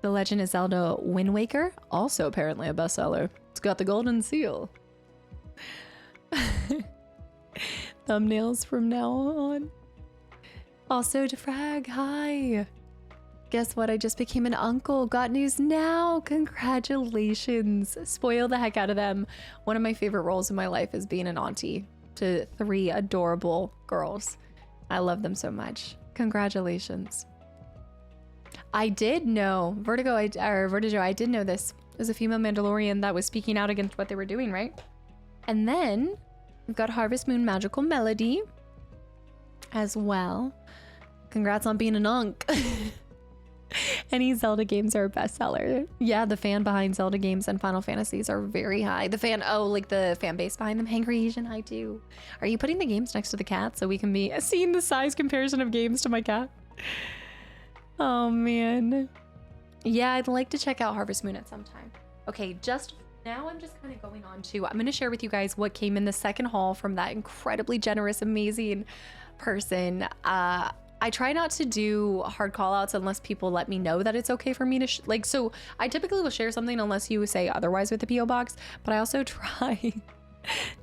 A: The Legend of Zelda Wind Waker. Also apparently a bestseller. It's got the golden seal. Thumbnails from now on. Also to Frag, hi. Guess what? I just became an uncle. Got news now. Congratulations. Spoil the heck out of them. One of my favorite roles in my life is being an auntie to 3 adorable girls. I love them so much. Congratulations. I did know Vertigo, I did know this. It was a female Mandalorian that was speaking out against what they were doing, right? And then we've got Harvest Moon Magical Melody as well. Congrats on being an unk. Any Zelda games are a bestseller. Yeah, the fan behind Zelda games and Final Fantasies are very high. The fan base behind them, Hangry Asian High too. Are you putting the games next to the cat so we can be seeing the size comparison of games to my cat? Oh man. Yeah, I'd like to check out Harvest Moon at some time. Okay, just now I'm just kind of going on to, I'm going to share with you guys what came in the second haul from that incredibly generous, amazing person. I try not to do hard call outs unless people let me know that it's okay for me to so I typically will share something unless you say otherwise with the PO box, but I also try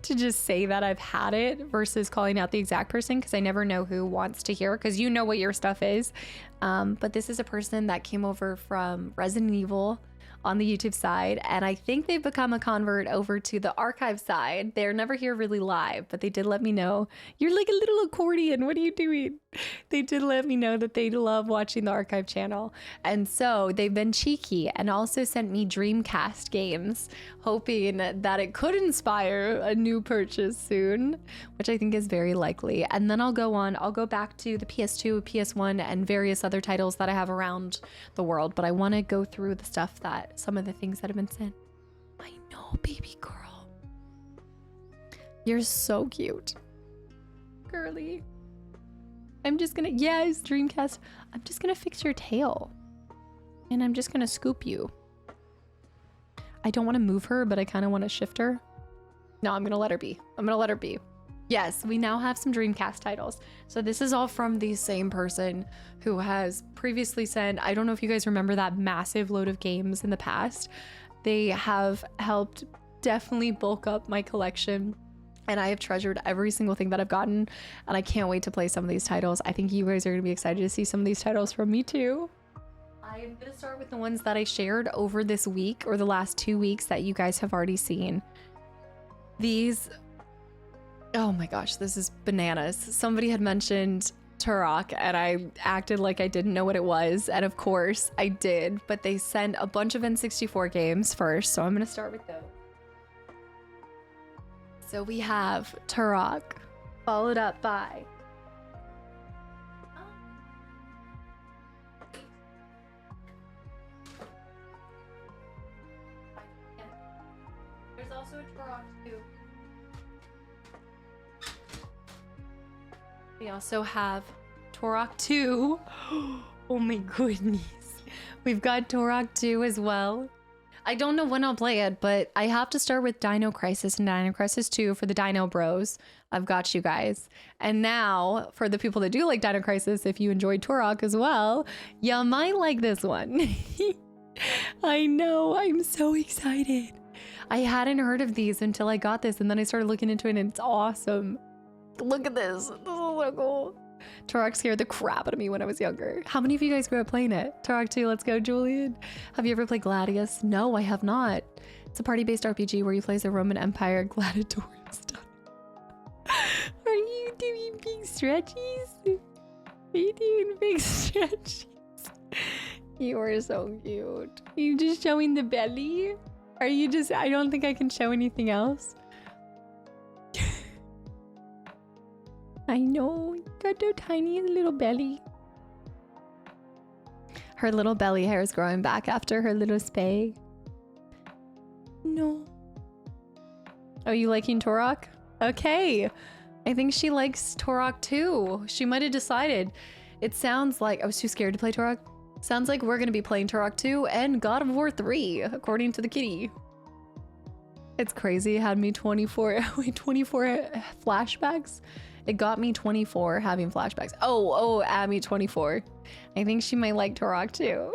A: to just say that I've had it versus calling out the exact person because I never know who wants to hear because you know what your stuff is. But this is a person that came over from Resident Evil on the YouTube side, and I think they've become a convert over to the archive side. They're never here really live, but they did let me know, you're like a little accordion, what are you doing? They did let me know that they love watching the archive channel, and so they've been cheeky and also sent me Dreamcast games, hoping that it could inspire a new purchase soon, which I think is very likely. And then I'll go back to the PS2, PS1, and various other titles that I have around the world, but I want to go through the stuff some of the things that have been sent. I know, baby girl. You're so cute. Girly. I'm just gonna, yes, Dreamcast. I'm just gonna fix your tail. And I'm just gonna scoop you. I don't want to move her, but I kind of want to shift her. No, I'm gonna let her be. I'm gonna let her be. Yes, we now have some Dreamcast titles. So this is all from the same person who has previously sent, I don't know if you guys remember that massive load of games in the past. They have helped definitely bulk up my collection, and I have treasured every single thing that I've gotten, and I can't wait to play some of these titles. I think you guys are gonna be excited to see some of these titles from me too. I'm gonna start with the ones that I shared over this week or the last 2 weeks that you guys have already seen. These, oh my gosh, this is bananas. Somebody had mentioned Turok and I acted like I didn't know what it was, and of course I did, but they sent a bunch of N64 games first, so I'm gonna start with those. So we have Turok, followed up by there's also a Turok 2. We also have Turok 2. Oh my goodness. We've got Turok 2 as well. I don't know when I'll play it, but I have to start with Dino Crisis and Dino Crisis 2 for the Dino Bros. I've got you guys. And now, for the people that do like Dino Crisis, if you enjoyed Turok as well, you might like this one. I know, I'm so excited. I hadn't heard of these until I got this, and then I started looking into it, and it's awesome. Look at this. This is so cool. Turok scared the crap out of me when I was younger. How many of you guys grew up playing it? Turok 2, let's go, Julian. Have you ever played Gladius? No, I have not. It's a party-based RPG where you play as a Roman Empire gladiator stuff. Are you doing big stretchies? Are you doing big stretchies? You are so cute. Are you just showing the belly? Are you just, I don't think I can show anything else. I know, you got a tiny little belly. Her little belly hair is growing back after her little spay. No. Oh, you liking Turok? Okay. I think she likes Turok too. She might have decided. It sounds like, I was too scared to play Turok. Sounds like we're gonna be playing Turok 2 and God of War 3, according to the kitty. It's crazy, it had me 24 flashbacks. It got me 24 having flashbacks. Oh, Abby 24. I think she might like Turok too.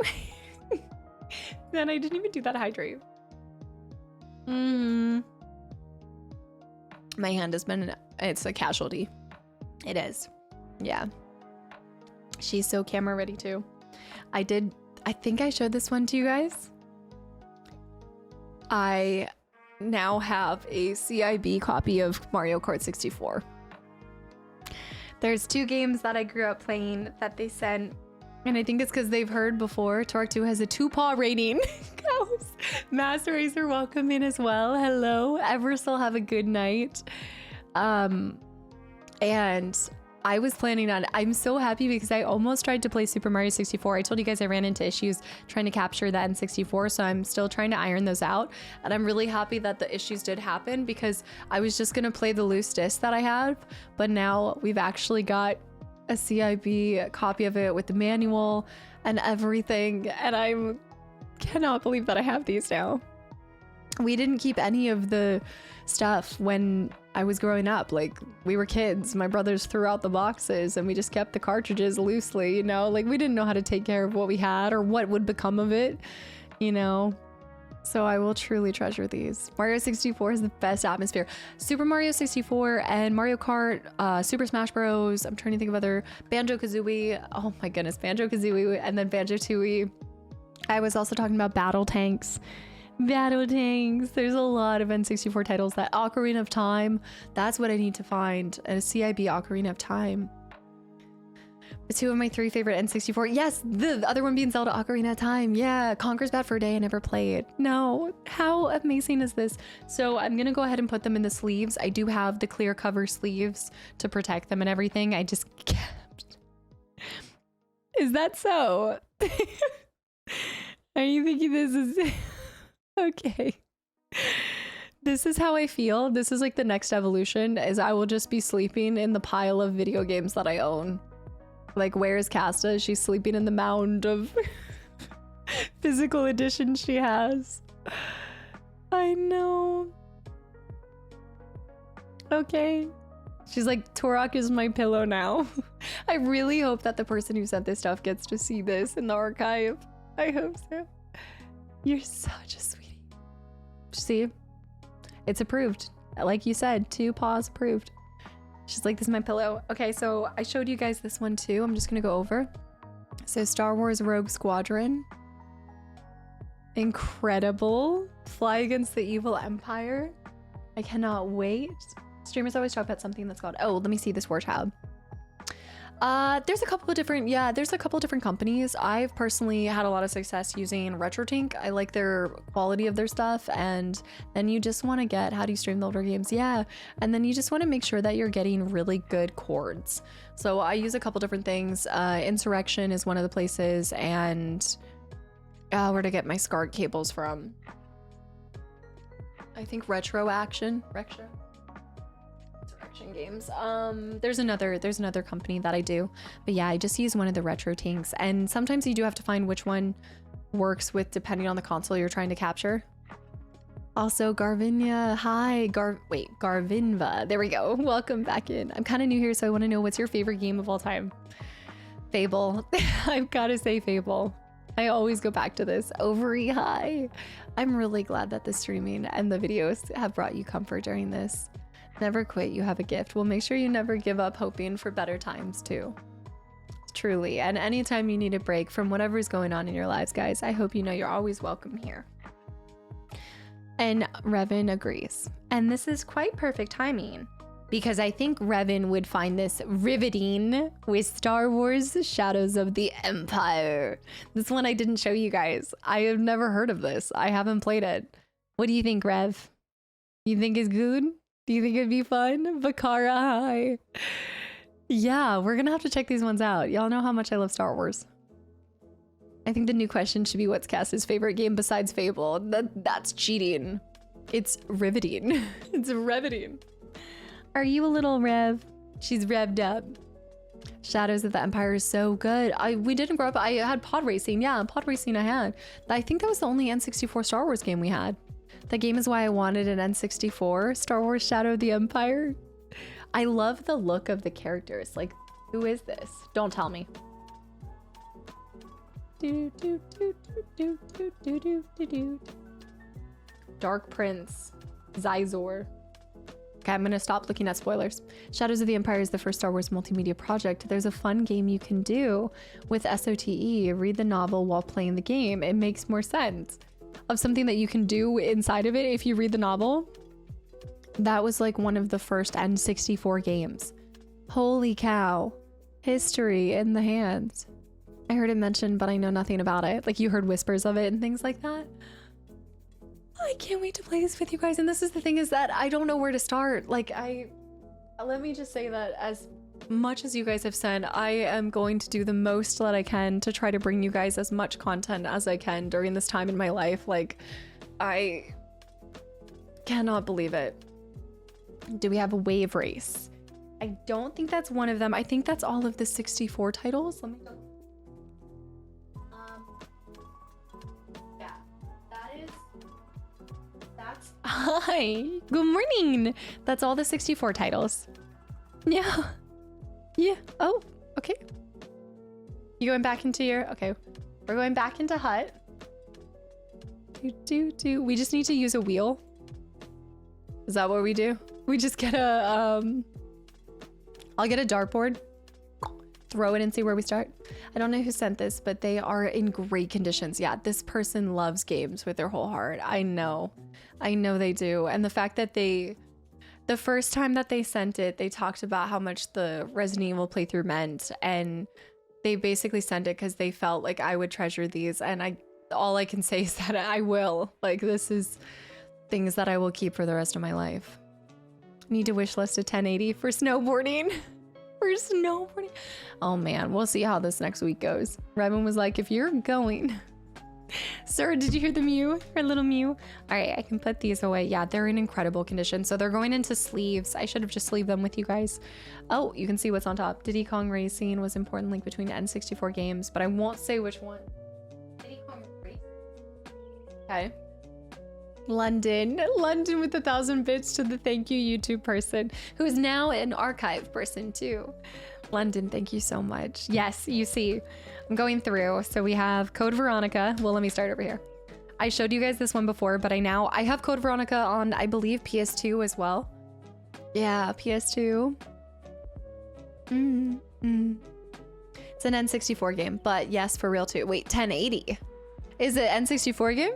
A: Then I didn't even do that hydrate. My hand has been, it's a casualty. It is. Yeah. She's so camera ready too. I think I showed this one to you guys. I now have a CIB copy of Mario Kart 64. There's 2 games that I grew up playing that they sent, and I think it's because they've heard before. Turok 2 has a 2-paw rating. Mass Racer, welcome in as well. Hello. Eversol, have a good night. And I was planning on, I'm so happy because I almost tried to play Super Mario 64. I told you guys I ran into issues trying to capture that in 64, so I'm still trying to iron those out. And I'm really happy that the issues did happen because I was just gonna play the loose disc that I have, but now we've actually got a CIB copy of it with the manual and everything, and I cannot believe that I have these now. We didn't keep any of the stuff when I was growing up. Like, we were kids. My brothers threw out the boxes and we just kept the cartridges loosely, you know? Like, we didn't know how to take care of what we had or what would become of it, you know? So I will truly treasure these. Mario 64 is the best atmosphere. Super Mario 64 and Mario Kart, Super Smash Bros. I'm trying to think of other, Banjo-Kazooie. Oh my goodness, Banjo-Kazooie and then Banjo-Tooie. I was also talking about Battle Tanks. Battle Tanks. There's a lot of N64 titles. That Ocarina of Time. That's what I need to find. A CIB Ocarina of Time. The 2 of my 3 favorite N64. Yes, the other one being Zelda Ocarina of Time. Yeah, Conker's Bad Fur Day. I never played. No, how amazing is this? So I'm gonna go ahead and put them in the sleeves. I do have the clear cover sleeves to protect them and everything. I just kept. Is that so? Are you thinking this is okay? This is how I feel. This is like the next evolution is I will just be sleeping in the pile of video games that I own. Like, where's Casta? She's sleeping in the mound of physical editions she has. I know. Okay. She's like, Turok is my pillow now. I really hope that the person who sent this stuff gets to see this in the archive. I hope so. You're such a sweetie. See? It's approved. Like you said, 2 paws approved. She's like, this is my pillow. Okay, so I showed you guys this one too. I'm just gonna go over. So Star Wars Rogue Squadron. Incredible. Fly Against the Evil Empire. I cannot wait. Streamers always talk about something that's called, oh, let me see this war child. There's a couple of different companies. I've personally had a lot of success using RetroTink. I like their quality of their stuff, and then you just want to get, how do you stream the older games? Yeah, and then you just want to make sure that you're getting really good cords. So I use a couple different things. Insurrection is one of the places, and where to get my SCART cables from? I think Retro Action. Games. There's another company that I do, but yeah, I just use one of the retro tinks, and sometimes you do have to find which one works with depending on the console you're trying to capture. Also, Garvinia, hi, Garvinva, there we go. Welcome back in. I'm kind of new here, so I want to know, what's your favorite game of all time? Fable. I've got to say Fable. I always go back to this. Ovary, hi. I'm really glad that the streaming and the videos have brought you comfort during this. Never quit, you have a gift. Well, make sure you never give up hoping for better times too. Truly, and anytime you need a break from whatever's going on in your lives, guys, I hope you know you're always welcome here. And Revan agrees. And this is quite perfect timing, because I think Revan would find this riveting with Star Wars Shadows of the Empire. This one I didn't show you guys. I have never heard of this. I haven't played it. What do you think, Rev? You think it's good? Do you think it'd be fun? Bakara, hi. Yeah, we're gonna have to check these ones out. Y'all know how much I love Star Wars. I think the new question should be, what's Cass's favorite game besides Fable? That's cheating. It's riveting. It's riveting. Are you a little Rev? She's revved up. Shadows of the Empire is so good. We didn't grow up. I had pod racing. Yeah, pod racing I had. I think that was the only N64 Star Wars game we had. That game is why I wanted an N64, Star Wars Shadow of the Empire. I love the look of the characters. Like, who is this? Don't tell me. Dark Prince, Zizor. Okay, I'm gonna stop looking at spoilers. Shadows of the Empire is the first Star Wars multimedia project. There's a fun game you can do with SOTE. Read the novel while playing the game. It makes more sense. Of something that you can do inside of it if you read the novel. That was like one of the first N64 games. Holy cow. History in the hands. I heard it mentioned, but I know nothing about it. Like, you heard whispers of it and things like that. I can't wait to play this with you guys. And this is the thing, is that I don't know where to start. Like, let me just say that as much as you guys have said, I am going to do the most that I can to try to bring you guys as much content as I can during this time in my life. Like, I cannot believe it. Do we have a wave race? I don't think that's one of them. I think that's all of the 64 titles. Let me go. Yeah, that's hi, good morning. That's all the 64 titles. Yeah. Yeah. Oh, okay. You going back into your, okay. We're going back into hut. We just need to use a wheel. Is that what we do? We just get a, I'll get a dartboard, throw it and see where we start. I don't know who sent this, but they are in great conditions. Yeah, this person loves games with their whole heart. I know they do. And the fact that the first time that they sent it, they talked about how much the Resident Evil playthrough meant, and they basically sent it because they felt like I would treasure these, and all I can say is that I will. Like, this is things that I will keep for the rest of my life. Need to wish list a 1080 for snowboarding. For snowboarding. Oh man, we'll see how this next week goes. Revan was like, if you're going, Sir, did you hear the mew? Her little mew. All right, I can put these away. Yeah, they're in incredible condition. So they're going into sleeves. I should have just sleeved them with you guys. Oh, you can see what's on top. Diddy Kong Racing was an important link between N64 games, but I won't say which one. Diddy Kong Racing. Okay. London with 1,000 bits to the thank you YouTube person, who is now an archive person too. London, thank you so much. Yes, you see, I'm going through. So we have Code Veronica. Well, let me start over here. I showed you guys this one before, but I have Code Veronica on, I believe, PS2 as well. Yeah, PS2. It's an N64 game, but yes, for real too. Wait, 1080. Is it N64 game?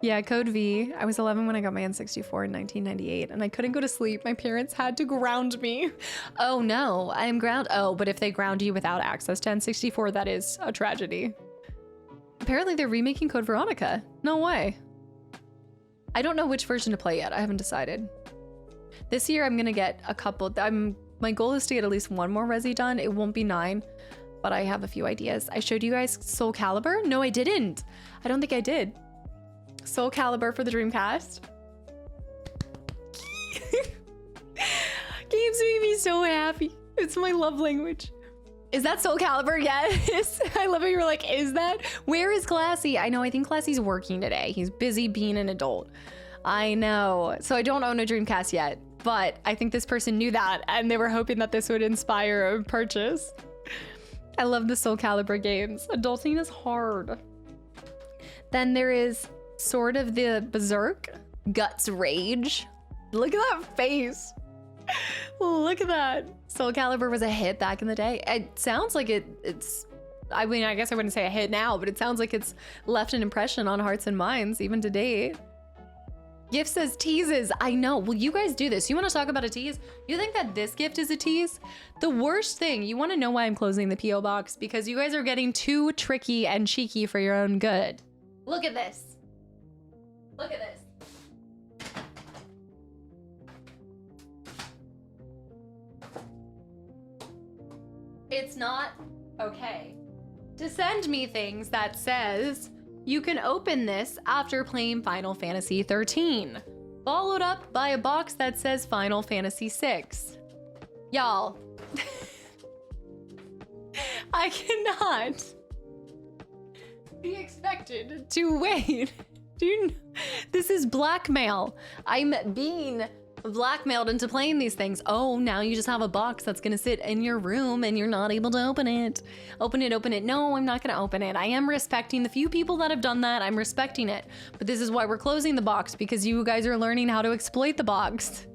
A: Yeah, Code V. I was 11 when I got my N64 in 1998, and I couldn't go to sleep. My parents had to ground me. Oh no, I am ground. Oh, but if they ground you without access to N64, that is a tragedy. Apparently they're remaking Code Veronica. No way. I don't know which version to play yet. I haven't decided. This year I'm gonna get a couple. My goal is to get at least one more Resi done. It won't be 9, but I have a few ideas. I showed you guys Soul Calibur. No, I didn't. I don't think I did. Soul Calibur for the Dreamcast. Games make me so happy. It's my love language. Is that Soul Calibur? Yes. I love how you were like, is that? Where is Classy? I know, I think Classy's working today. He's busy being an adult. I know. So I don't own a Dreamcast yet, but I think this person knew that and they were hoping that this would inspire a purchase. I love the Soul Calibur games. Adulting is hard. Then there is sort of the Berserk Guts Rage. Look at that face. Look at that. Soul Calibur was a hit back in the day. It sounds like it's, I mean, I guess I wouldn't say a hit now, but it sounds like it's left an impression on hearts and minds even to date. Gift says teases. I know. Will you guys do this? You want to talk about a tease? You think that this gift is a tease? The worst thing, you want to know why I'm closing the P.O. box? Because you guys are getting too tricky and cheeky for your own good. Look at this. Look at this. It's not okay to send me things that says you can open this after playing Final Fantasy 13, followed up by a box that says Final Fantasy 6. Y'all, I cannot be expected to wait. This is blackmail. I'm being blackmailed into playing these things. Oh, now you just have a box that's gonna sit in your room and you're not able to open it. Open it, open it. No, I'm not gonna open it. I am respecting the few people that have done that. I'm respecting it. But this is why we're closing the box, because you guys are learning how to exploit the box.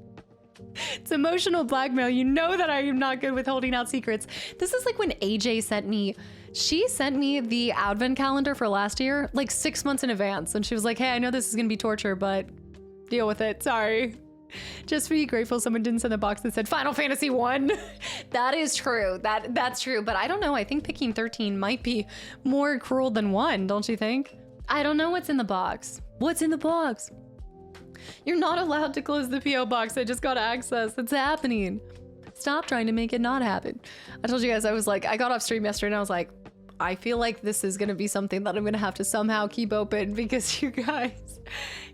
A: It's emotional blackmail. You know that I am not good with holding out secrets. This is like when AJ sent me, she sent me the advent calendar for last year, like 6 months in advance. And she was like, hey, I know this is gonna be torture, but deal with it, sorry. Just be grateful someone didn't send a box that said Final Fantasy 1. That is true, that's true. But I don't know, I think picking 13 might be more cruel than 1, don't you think? I don't know what's in the box. What's in the box? You're not allowed to close the P.O. box. I just got access. It's happening. Stop trying to make it not happen. I told you guys, I was like, I got off stream yesterday and I was like, I feel like this is gonna be something that I'm gonna have to somehow keep open because you guys,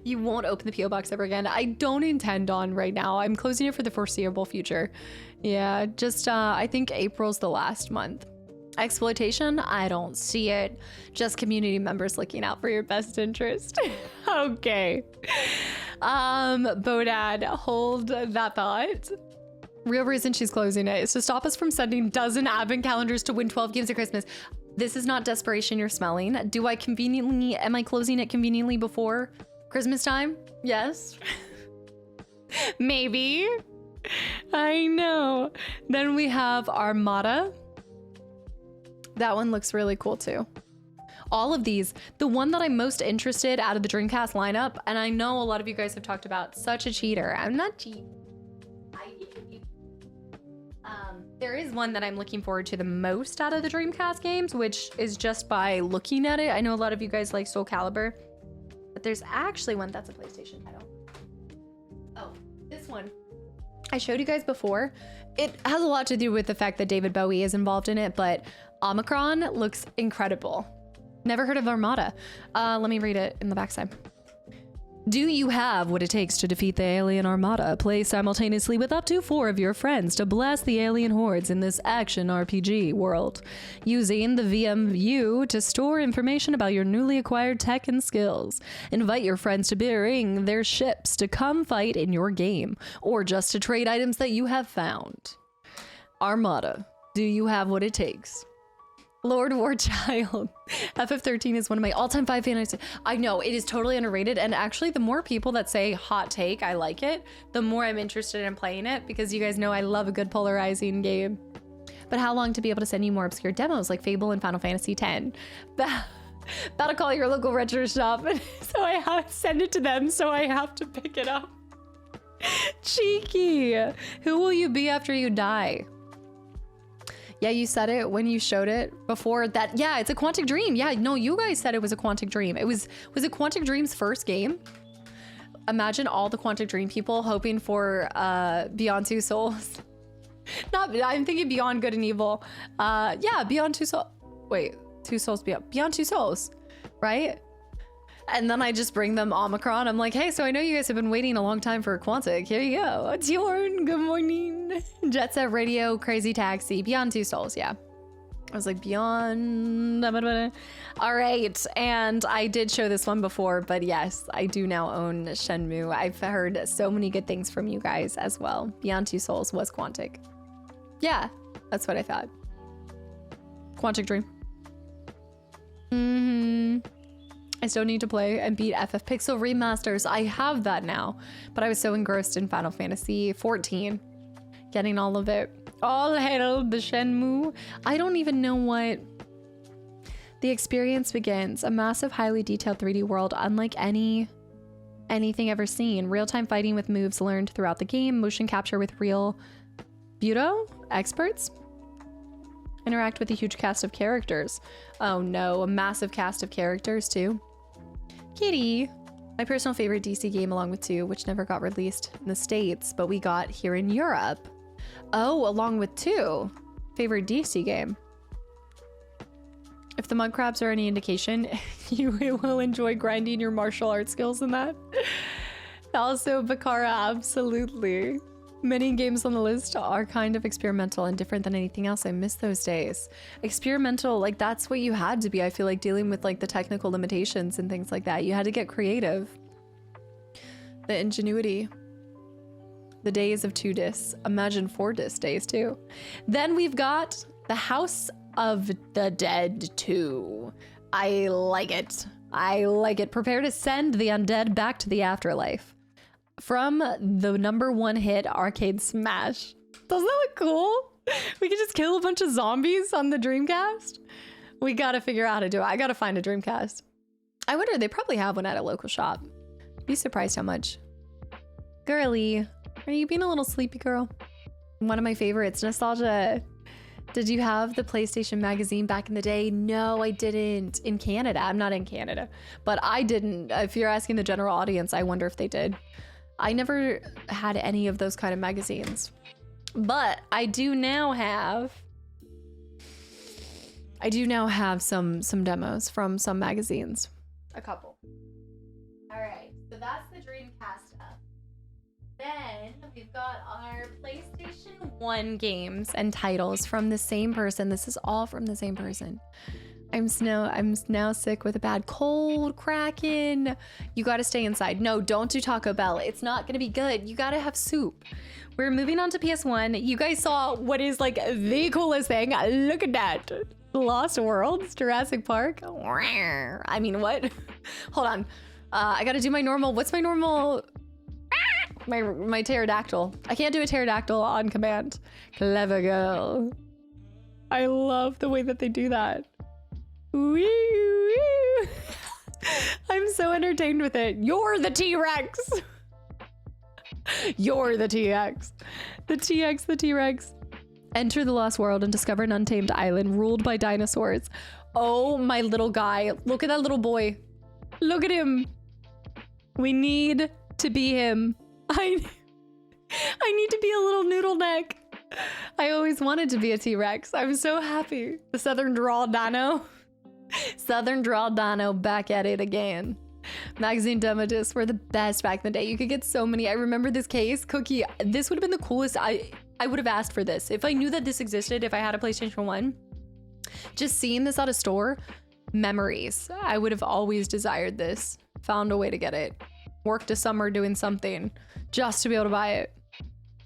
A: you won't open the P.O. box ever again. I don't intend on right now. I'm closing it for the foreseeable future. Yeah, just, I think April's the last month. Exploitation? I don't see it. Just community members looking out for your best interest. Okay. Bodad, hold that thought. Real reason she's closing it is to stop us from sending dozen advent calendars to win 12 games at Christmas. This is not desperation you're smelling. Do I conveniently, am I closing it conveniently before Christmas time? Yes. Maybe. I know. Then we have Armada. That one looks really cool too. All of these, the one that I'm most interested out of the Dreamcast lineup, and I know a lot of you guys have talked about, such a cheater. I'm not cheating. There is one that I'm looking forward to the most out of the Dreamcast games, which is just by looking at it. I know a lot of you guys like Soul Calibur, but there's actually one that's a PlayStation title. Oh, this one. I showed you guys before. It has a lot to do with the fact that David Bowie is involved in it, but Omicron looks incredible. Never heard of Armada. Let me read it in the backside. Do you have what it takes to defeat the alien armada? Play simultaneously with up to 4 of your friends to blast the alien hordes in this action RPG world, using the VMU to store information about your newly acquired tech and skills. Invite your friends to bring their ships to come fight in your game, or just to trade items that you have found. Armada. Do you have what it takes? Lord Warchild. FF13 is one of my all-time 5 fantasies. I know, it is totally underrated, and actually the more people that say hot take, I like it, the more I'm interested in playing it, because you guys know I love a good polarizing game. But how long to be able to send you more obscure demos like Fable and Final Fantasy X? About to call your local retro shop, so I have to send it to them, so I have to pick it up. Cheeky. Who will you be after you die? Yeah, you said it when you showed it before that. Yeah, it's a Quantic Dream. Yeah, no, you guys said it was a Quantic Dream. Was it Quantic Dream's first game? Imagine all the Quantic Dream people hoping for Beyond Two Souls. I'm thinking Beyond Good and Evil. Yeah, Beyond Two Souls. Wait, Two Souls Beyond Two Souls, right? And then I just bring them Omicron. I'm like, hey, so I know you guys have been waiting a long time for Quantic. Here you go. It's yours. Good morning. Jet Set Radio, Crazy Taxi, Beyond Two Souls. Yeah. I was like, Beyond. All right. And I did show this one before, but yes, I do now own Shenmue. I've heard so many good things from you guys as well. Beyond Two Souls was Quantic. Yeah, that's what I thought. Quantic Dream. I still need to play and beat FF Pixel Remasters. I have that now, but I was so engrossed in Final Fantasy 14, getting all of it. All hail the Shenmue. I don't even know what the experience begins. A massive, highly detailed 3D world, unlike anything ever seen. Real-time fighting with moves learned throughout the game. Motion capture with real Buto experts. Interact with a huge cast of characters. Oh no, a massive cast of characters too. Kitty. My personal favorite DC game along with 2, which never got released in the States, but we got here in Europe. Oh, along with 2. Favorite DC game. If the mud crabs are any indication, you will enjoy grinding your martial arts skills in that. Also, Bakara, absolutely. Many games on the list are kind of experimental and different than anything else. I miss those days. Experimental, like that's what you had to be. I feel like dealing with like the technical limitations and things like that. You had to get creative. The ingenuity. The days of 2 discs. Imagine 4 disc days too. Then we've got The House of the Dead 2. I like it. I like it. Prepare to send the undead back to the afterlife. From the #1 hit Arcade Smash. Doesn't that look cool? We can just kill a bunch of zombies on the Dreamcast. We gotta figure out how to do it. I gotta find a Dreamcast. I wonder, they probably have one at a local shop. Be surprised how much. Girly, are you being a little sleepy, girl? One of my favorites, nostalgia. Did you have the PlayStation magazine back in the day? No, I didn't. In Canada. I'm not in Canada, but I didn't. If you're asking the general audience, I wonder if they did. I never had any of those kind of magazines, but I do now have some demos from some magazines. A couple. All right, so that's the Dreamcast stuff. Then we've got our PlayStation 1 games and titles from the same person. This is all from the same person. I'm now sick with a bad cold, Kraken. You gotta stay inside. No, don't do Taco Bell. It's not gonna be good. You gotta have soup. We're moving on to PS1. You guys saw what is like the coolest thing. Look at that. Lost Worlds, Jurassic Park. I mean, what? Hold on. I gotta do my normal, what's my normal? My pterodactyl. I can't do a pterodactyl on command. Clever girl. I love the way that they do that. Woo, woo. I'm so entertained with it. You're the T-Rex. You're the T-Rex. The T-Rex, the T-Rex. Enter the Lost World and discover an untamed island ruled by dinosaurs. Oh, my little guy. Look at that little boy. Look at him. We need to be him. I need to be a little noodle neck. I always wanted to be a T-Rex. I'm so happy. The Southern Draw Dino. Southern Draw Dino back at it again. Magazine demo discs were the best back in the day. You could get so many. I remember this case, Cookie. This would have been the coolest. I would have asked for this. If I knew that this existed, if I had a PlayStation 1, just seeing this at a store, memories. I would have always desired this. Found a way to get it. Worked a summer doing something just to be able to buy it.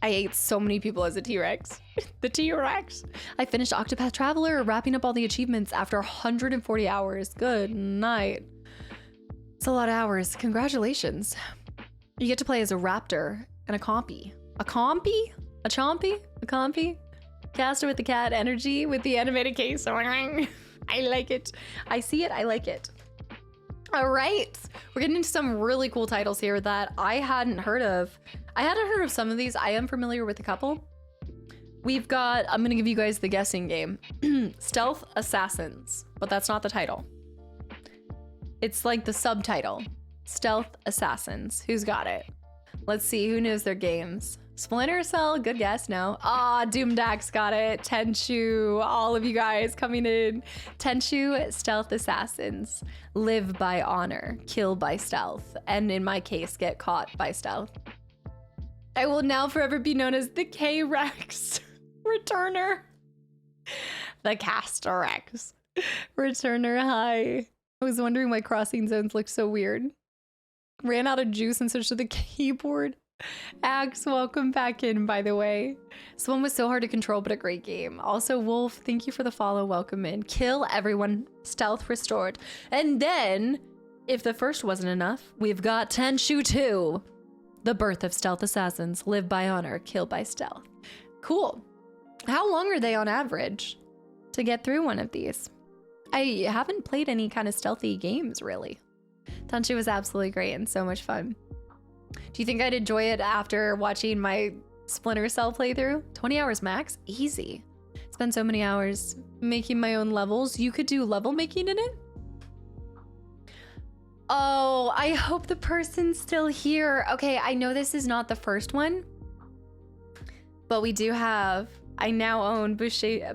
A: I ate so many people as a T-Rex. The T-Rex. I finished Octopath Traveler, wrapping up all the achievements after 140 hours. Good night. It's a lot of hours. Congratulations. You get to play as a raptor and a compy. A compy? A chompy? A compy? Caster with the cat energy with the animated case. I like it. I see it. I like it. All right. We're getting into some really cool titles here that I hadn't heard of. I hadn't heard of some of these. I am familiar with a couple. We've got, I'm going to give you guys the guessing game. Stealth Assassins, but that's not the title. It's like the subtitle. Stealth Assassins. Who's got it? Let's see who knows their games. Splinter Cell, good guess, no. Ah, Doomdax got it. Tenchu, all of you guys coming in. Tenchu, Stealth Assassins. Live by honor, kill by stealth, and in my case, get caught by stealth. I will now forever be known as the K-Rex Returner. The Casterex Returner, hi. I was wondering why crossing zones looked so weird. Ran out of juice and switched to the keyboard. Axe, welcome back in, by the way. This one was so hard to control, but a great game. Also, Wolf, thank you for the follow. Welcome in. Kill everyone. Stealth restored. And then, if the first wasn't enough, we've got Tenchu 2. The birth of stealth assassins. Live by honor, kill by stealth. Cool. How long are they on average to get through one of these? I haven't played any kind of stealthy games, really. Tenchu was absolutely great and so much fun. Do you think I'd enjoy it after watching my Splinter Cell playthrough? 20 hours max? Easy. Spend so many hours making my own levels. You could do level making in it? Oh, I hope the person's still here. Okay, I know this is not the first one, but we do have, I now own Bushido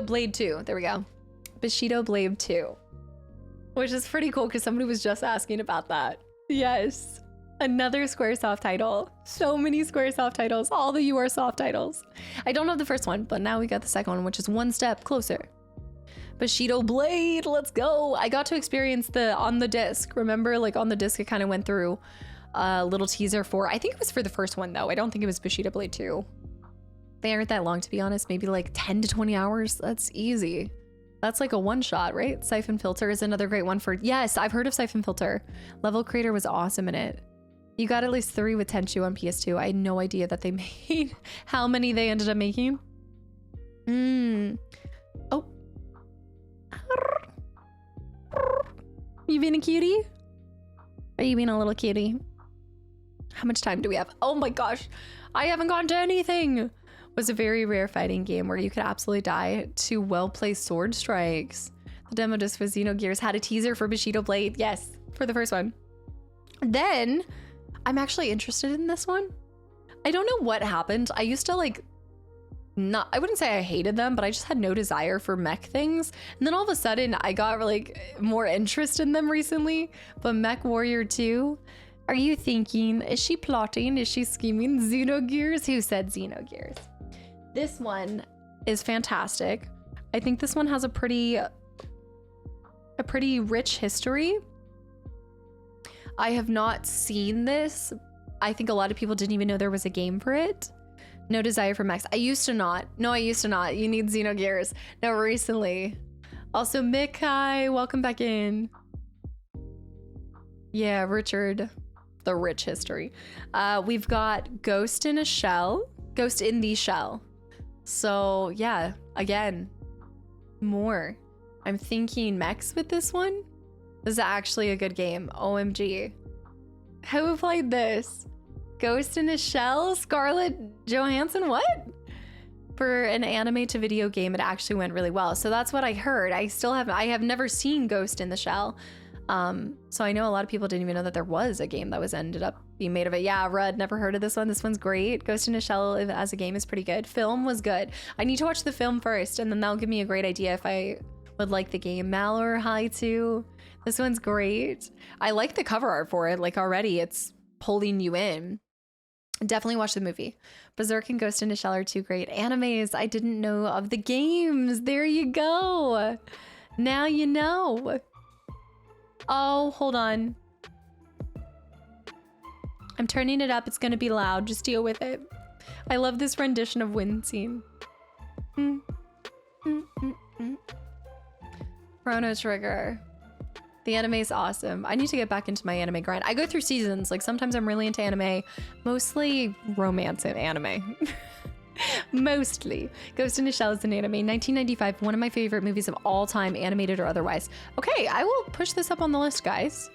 A: Blade 2. There we go. Bushido Blade 2. Which is pretty cool because somebody was just asking about that. Yes. Another Squaresoft title. So many Squaresoft titles. All the URsoft titles. I don't have the first one, but now we got the second one, which is one step closer. Bushido Blade, let's go. I got to experience the on the disc. Remember, like on the disc, it kind of went through a little teaser for, I think it was for the first one though. I don't think it was Bushido Blade 2. They aren't that long, to be honest. Maybe like 10 to 20 hours. That's easy. That's like a one shot, right? Siphon Filter is another great one for, yes, I've heard of Siphon Filter. Level Creator was awesome in it. You got at least 3 with Tenchu on PS2. I had no idea that they made how many they ended up making. Oh. You being a cutie? Are you being a little cutie? How much time do we have? Oh my gosh, I haven't gone to anything. Was a very rare fighting game where you could absolutely die to well-placed sword strikes. The demo disc for Xenogears had a teaser for Bushido Blade. Yes, for the first one. Then, I'm actually interested in this one. I don't know what happened. I used to like, I wouldn't say I hated them, but I just had no desire for mech things. And then all of a sudden, I got like more interest in them recently. But Mech Warrior 2, are you thinking, is she plotting? Is she scheming? Xenogears? Who said Xenogears? This one is fantastic. I think this one has a pretty rich history. I have not seen this. I think a lot of people didn't even know there was a game for it. No desire for mechs. I used to not. No, I used to not. You need Xenogears. No, recently. Also, Mick, hi. Welcome back in. Yeah, Richard. The rich history. We've got Ghost in a Shell. Ghost in the Shell. So yeah, again, more. I'm thinking mechs with this one. This is actually a good game. OMG. Who played this? Ghost in a Shell? Scarlett Johansson? What? For an anime to video game, it actually went really well. So that's what I heard. I have never seen Ghost in the Shell. So I know a lot of people didn't even know that there was a game that was ended up being made of it. Yeah, Rudd, never heard of this one. This one's great. Ghost in a Shell as a game is pretty good. Film was good. I need to watch the film first, and then that'll give me a great idea if I would like the game. Malor, hi too. This one's great. I like the cover art for it. Like already it's pulling you in. Definitely watch the movie. Berserk and Ghost in the Shell are two great animes. I didn't know of the games. There you go. Now you know. Oh, hold on. I'm turning it up. It's going to be loud. Just deal with it. I love this rendition of Wind Scene. Chrono Trigger. The anime is awesome. I need to get back into my anime grind. I go through seasons. Like sometimes I'm really into anime, mostly romance and anime. Mostly. Ghost in the Shell is an anime. 1995, one of my favorite movies of all time, animated or otherwise. Okay, I will push this up on the list, guys.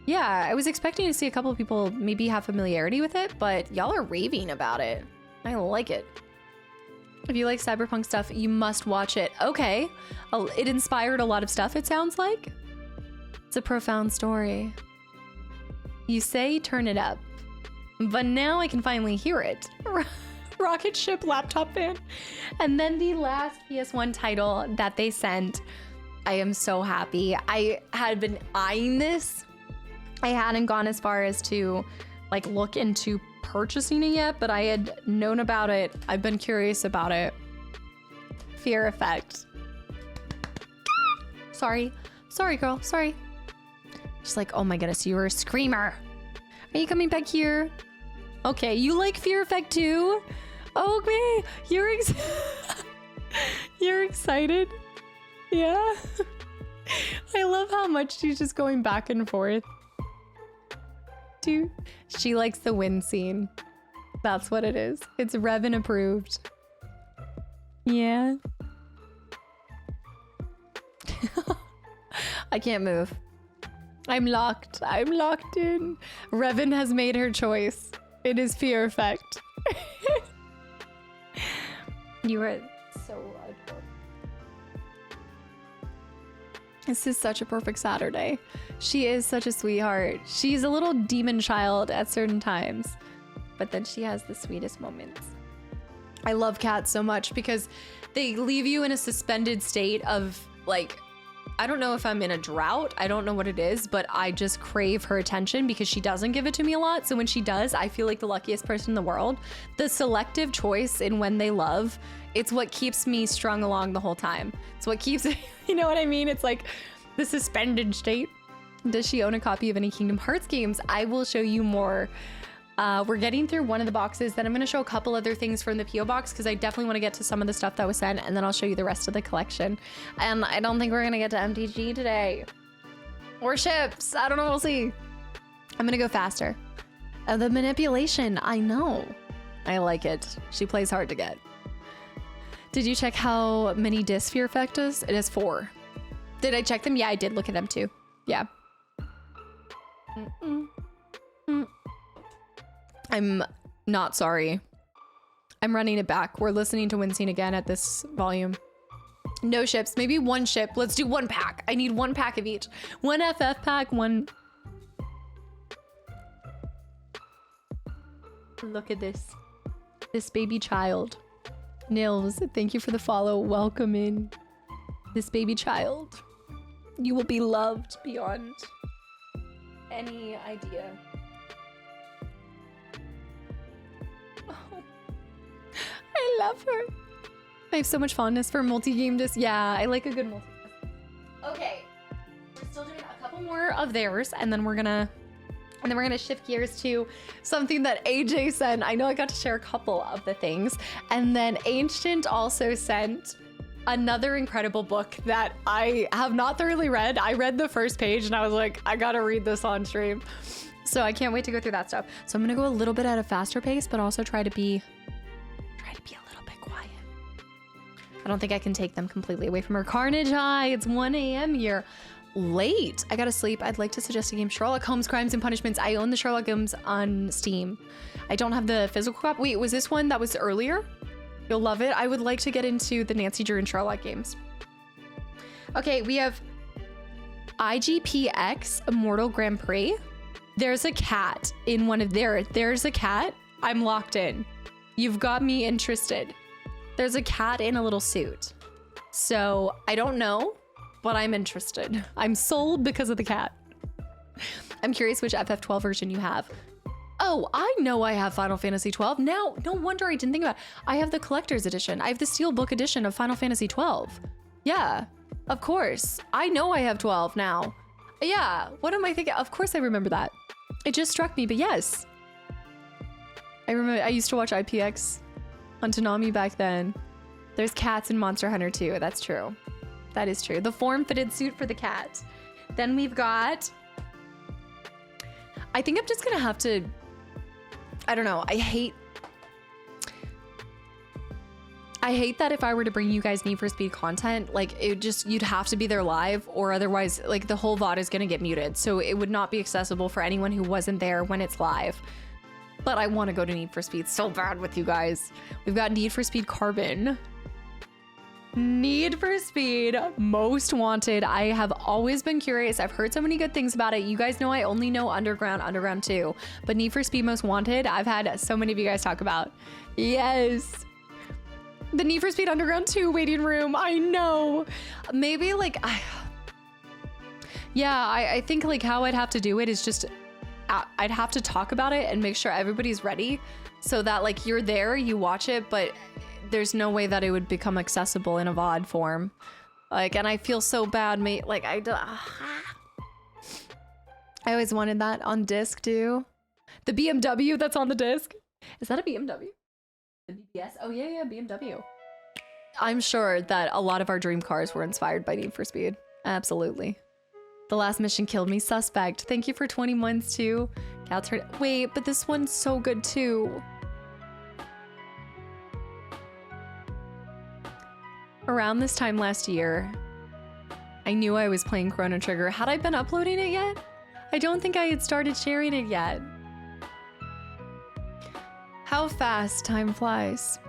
A: Yeah, I was expecting to see a couple of people maybe have familiarity with it, but y'all are raving about it. I like it. If you like cyberpunk stuff, you must watch it. Okay, it inspired a lot of stuff, it sounds like. It's a profound story. You say turn it up, but now I can finally hear it. Rocket ship laptop fan. And then the last PS1 title that they sent. I am so happy. I had been eyeing this. I hadn't gone as far as to like look into purchasing it yet, but I had known about it. I've been curious about it. Fear Effect. Sorry girl, sorry. She's like, oh my goodness, you're a screamer. Are you coming back here? Okay, you like Fear Effect too? Okay, you're excited? Yeah. I love how much she's just going back and forth. Dude, she likes the Wind Scene. That's what it is. It's Revan approved. Yeah. I can't move. I'm locked. I'm locked in. Revan has made her choice. It is Fear Effect. You are so adorable. This is such a perfect Saturday. She is such a sweetheart. She's a little demon child at certain times, but then she has the sweetest moments. I love cats so much because they leave you in a suspended state of like, I don't know if I'm in a drought. I don't know what it is, but I just crave her attention because she doesn't give it to me a lot. So when she does, I feel like the luckiest person in the world. The selective choice in when they love, it's what keeps me strung along the whole time. It's what keeps, you know what I mean? It's like the suspended state. Does she own a copy of any Kingdom Hearts games? I will show you more. We're getting through one of the boxes. Then I'm going to show a couple other things from the P.O. box because I definitely want to get to some of the stuff that was sent, and then I'll show you the rest of the collection. And I don't think we're going to get to MTG today. Or ships. I don't know. We'll see. I'm going to go faster. The manipulation. I know. I like it. She plays hard to get. Did you check how many discs Fear Effect is? It has 4. Did I check them? Yeah, I did look at them too. Yeah. I'm not sorry. I'm running it back. We're listening to Wind Scene again at this volume. No ships, maybe 1 ship. Let's do 1 pack. I need 1 pack of each. 1 FF pack, 1. Look at this. This baby child. Nils, thank you for the follow. Welcome in. This baby child. You will be loved beyond any idea. I love her. I have so much fondness for multi-game disc. Yeah, I like a good multi-disc. Okay, we're still doing a couple more of theirs, and then we're gonna shift gears to something that AJ sent. I know I got to share a couple of the things, and then Ancient also sent another incredible book that I have not thoroughly read. I read the first page, and I was like, I gotta read this on stream. So I can't wait to go through that stuff. So I'm gonna go a little bit at a faster pace, but also try to be a little bit quiet. I don't think I can take them completely away from her. Carnage High, it's 1 a.m. here. Late. I gotta sleep. I'd like to suggest a game, Sherlock Holmes Crimes and Punishments. I own the Sherlock games on Steam. I don't have the physical copy. Wait, was this one that was earlier? You'll love it. I would like to get into the Nancy Drew and Sherlock games. Okay, we have IGPX Immortal Grand Prix. There's a cat in one of there's a cat. I'm locked in. You've got me interested. There's a cat in a little suit. So I don't know, but I'm interested. I'm sold because of the cat. I'm curious which FF12 version you have. Oh, I know I have Final Fantasy 12. Now, no wonder I didn't think about it. I have the collector's edition. I have the Steelbook edition of Final Fantasy 12. Yeah, of course. I know I have 12 now. Yeah, what am I thinking? Of course I remember that. It just struck me, but yes. I remember I used to watch IPX on Toonami back then. There's cats in Monster Hunter too. That's true. That is true. The form-fitted suit for the cat. Then we've got... I think I'm just gonna have to... I don't know. I hate that if I were to bring you guys Need for Speed content, like you'd have to be there live, or otherwise like the whole VOD is gonna get muted. So it would not be accessible for anyone who wasn't there when it's live. But I want to go to Need for Speed so bad with you guys. We've got Need for Speed Carbon. Need for Speed Most Wanted. I have always been curious. I've heard so many good things about it. You guys know I only know Underground 2. But Need for Speed Most Wanted, I've had so many of you guys talk about. Yes. The Need for Speed Underground 2 waiting room. I know. Maybe like... I think like how I'd have to do it is just... I'd have to talk about it and make sure everybody's ready so that like you're there, you watch it, but there's no way that it would become accessible in a VOD form. Like, and I feel so bad, mate. Like I always wanted that on disc too. The BMW that's on the disc. Is that a BMW? The BBS? Oh yeah, BMW. I'm sure that a lot of our dream cars were inspired by Need for Speed. Absolutely. The last mission killed me. Suspect. Thank you for 20 months too. Cat's hurt. Wait, but this one's so good too. Around this time last year, I knew I was playing Chrono Trigger. Had I been uploading it yet? I don't think I had started sharing it yet. How fast time flies.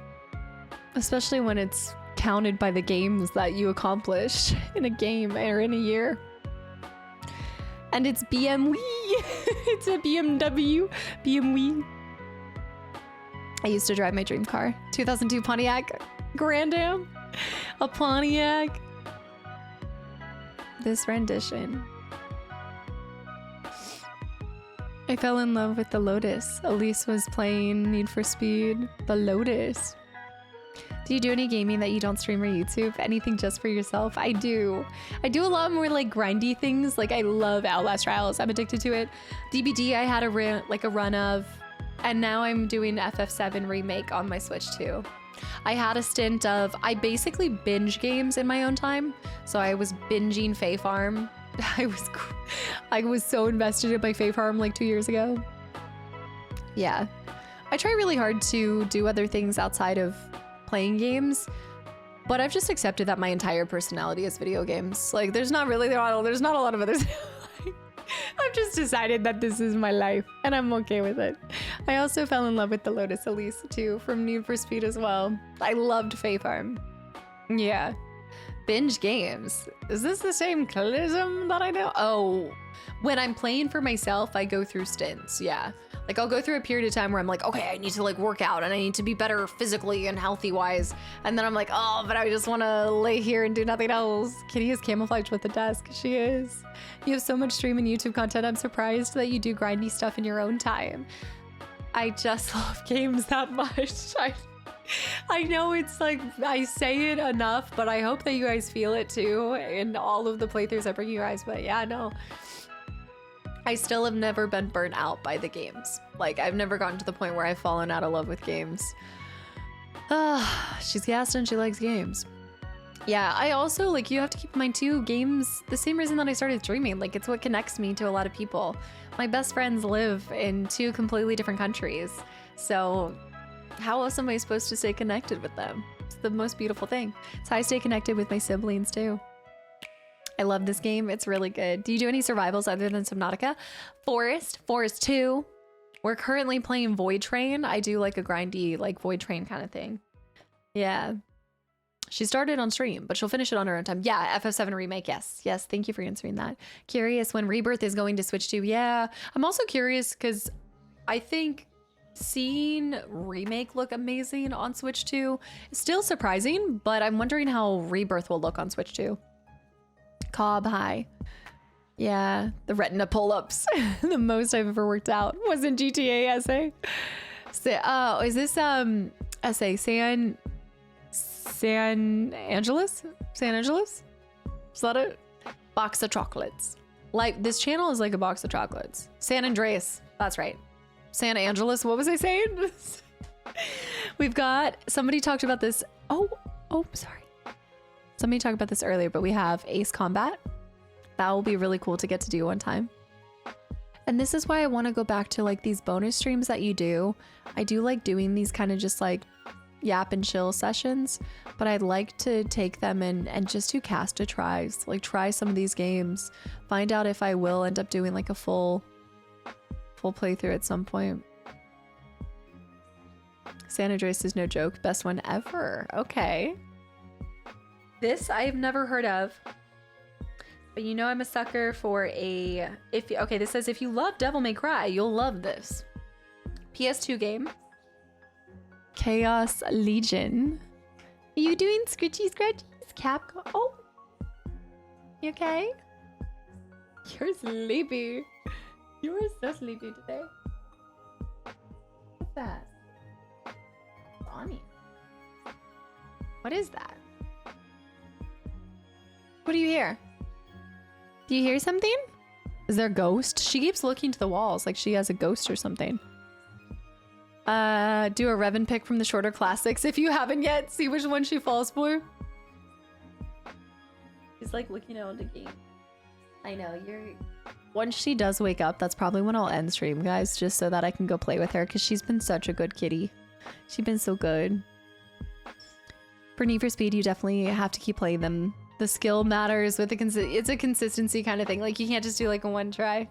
A: Especially when it's counted by the games that you accomplish in a game or in a year. And it's BMW. It's a BMW. BMW. I used to drive my dream car. 2002 Pontiac Grand Am. A Pontiac. This rendition. I fell in love with the Lotus. Elise was playing Need for Speed. The Lotus. Do you do any gaming that you don't stream or YouTube? Anything just for yourself? I do. I do a lot more like grindy things. Like I love Outlast Trials. I'm addicted to it. DBD I had a run of, and now I'm doing FF7 remake on my Switch too. I had a stint of, I basically binge games in my own time. So I was binging Fae Farm. I was so invested in my Fae Farm like 2 years ago. Yeah. I try really hard to do other things outside of playing games, but I've just accepted that my entire personality is video games. Like there's not a lot of others. I've just decided that this is my life and I'm okay with it. I also fell in love with the Lotus Elise too from Need for Speed as well. I loved Fae Farm. Yeah. Binge games. Is this the same clism that I know? Oh, when I'm playing for myself, I go through stints. Yeah. Like I'll go through a period of time where I'm like, okay, I need to like work out and I need to be better physically and healthy wise. And then I'm like, oh, but I just want to lay here and do nothing else. Kitty is camouflaged with the desk. She is. You have so much stream and YouTube content. I'm surprised that you do grindy stuff in your own time. I just love games that much. I know it's like, I say it enough, but I hope that you guys feel it too in all of the playthroughs I bring you guys. But yeah, no. I still have never been burnt out by the games. Like, I've never gotten to the point where I've fallen out of love with games. She's gassed and she likes games. Yeah, I also, like, you have to keep in mind too, games, the same reason that I started streaming, like, it's what connects me to a lot of people. My best friends live in 2 completely different countries. So how else am I supposed to stay connected with them? It's the most beautiful thing. It's how I stay connected with my siblings too. I love this game. It's really good. Do you do any survivals other than Subnautica? Forest 2. We're currently playing Void Train. I do like a grindy, like Void Train kind of thing. Yeah. She started on stream, but she'll finish it on her own time. Yeah, FF7 remake. Yes. Yes. Thank you for answering that. Curious when Rebirth is going to switch to. Yeah. I'm also curious because I think seeing remake look amazing on Switch 2 is still surprising, but I'm wondering how Rebirth will look on Switch 2. Cobb High. Yeah, the retina pull-ups. The most I've ever worked out was in GTA essay. So, is this essay San Angeles? San Angeles? Is that it? Box of chocolates. Like, this channel is like a box of chocolates. San Andreas. That's right. San Angeles. What was I saying? We've got, somebody talked about this. Oh, sorry. Somebody talked about this earlier, but we have Ace Combat. That will be really cool to get to do one time. And this is why I want to go back to like these bonus streams that you do. I do like doing these kind of just like yap and chill sessions, but I'd like to take them and just do cast a tries, like try some of these games, find out if I will end up doing like a full playthrough at some point. San Andreas is no joke. Best one ever. Okay. This I've never heard of. But you know I'm a sucker for a... Okay, this says if you love Devil May Cry, you'll love this. PS2 game. Chaos Legion. Are you doing scritchy scratchies? Capcom? Oh. You okay? You're sleepy. You are so sleepy today. What's that? Bonnie. What is that? What do you hear? Do you hear something? Is there a ghost? She keeps looking to the walls like she has a ghost or something. Do a Revan pick from the shorter classics if you haven't yet. See which one she falls for. She's like looking out the game. I know, you're... Once she does wake up, that's probably when I'll end stream, guys, just so that I can go play with her because she's been such a good kitty. She's been so good. For Need for Speed, you definitely have to keep playing them. The skill matters with the it's a consistency kind of thing. Like you can't just do like a one try.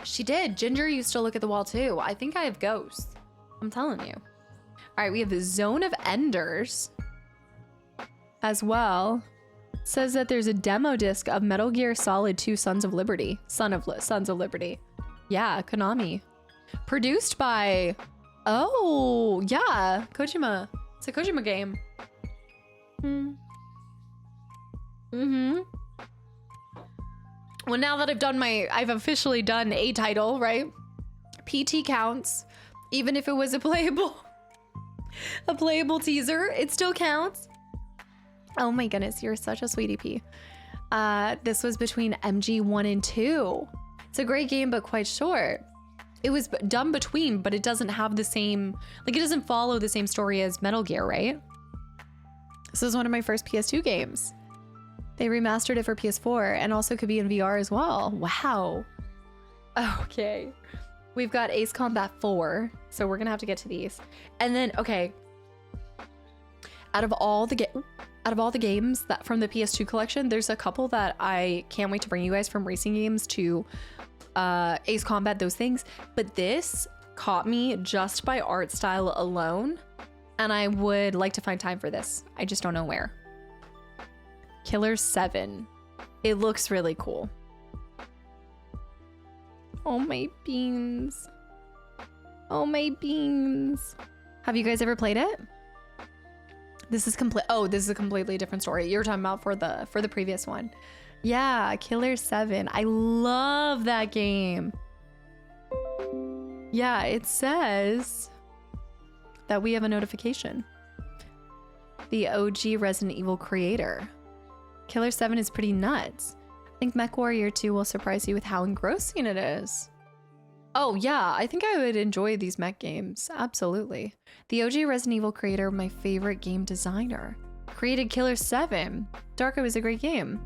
A: She did. Ginger used to look at the wall too. I think I have ghosts. I'm telling you. All right, we have the Zone of Enders as well. Says that there's a demo disc of Metal Gear Solid 2 Sons of Liberty. Sons of Liberty. Yeah, Konami. Produced by... Oh, yeah. Kojima. It's a Kojima game. Well, now that I've officially done a title, right? PT counts. Even if it was a playable teaser, it still counts. Oh my goodness, you're such a sweetie pea. This was between MG 1 and 2. It's a great game, but quite short. It was done between, but it doesn't have the same, like it doesn't follow the same story as Metal Gear, right? This is one of my first PS2 games. They remastered it for PS4 and also could be in VR as well. Wow. Okay. We've got Ace Combat 4, so we're gonna have to get to these. And then, okay. Out of all the games that from the PS2 collection, there's a couple that I can't wait to bring you guys, from racing games to Ace Combat, those things. But this caught me just by art style alone. And I would like to find time for this. I just don't know where. Killer 7. It looks really cool. Oh my beans. Oh my beans. Have you guys ever played it? This is this is a completely different story. You're talking about for the previous one. Yeah, Killer 7. I love that game. Yeah, it says that we have a notification. The OG Resident Evil creator. Killer 7 is pretty nuts. I think Mech Warrior 2 will surprise you with how engrossing it is. Oh yeah, I think I would enjoy these mech games. Absolutely. The OG Resident Evil creator, my favorite game designer, created Killer 7. Darko is a great game.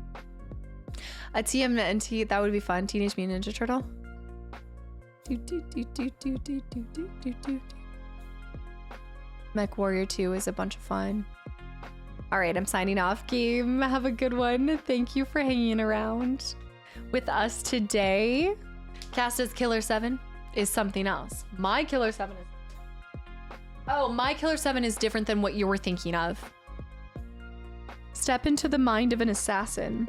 A: A TMNT, that would be fun. Teenage Mutant Ninja Turtle. Mech Warrior 2 is a bunch of fun. All right, I'm signing off, game. Have a good one. Thank you for hanging around with us today. Casta's Killer 7 is something else. My Killer 7 is... Oh, my Killer 7 is different than what you were thinking of. Step into the mind of an assassin.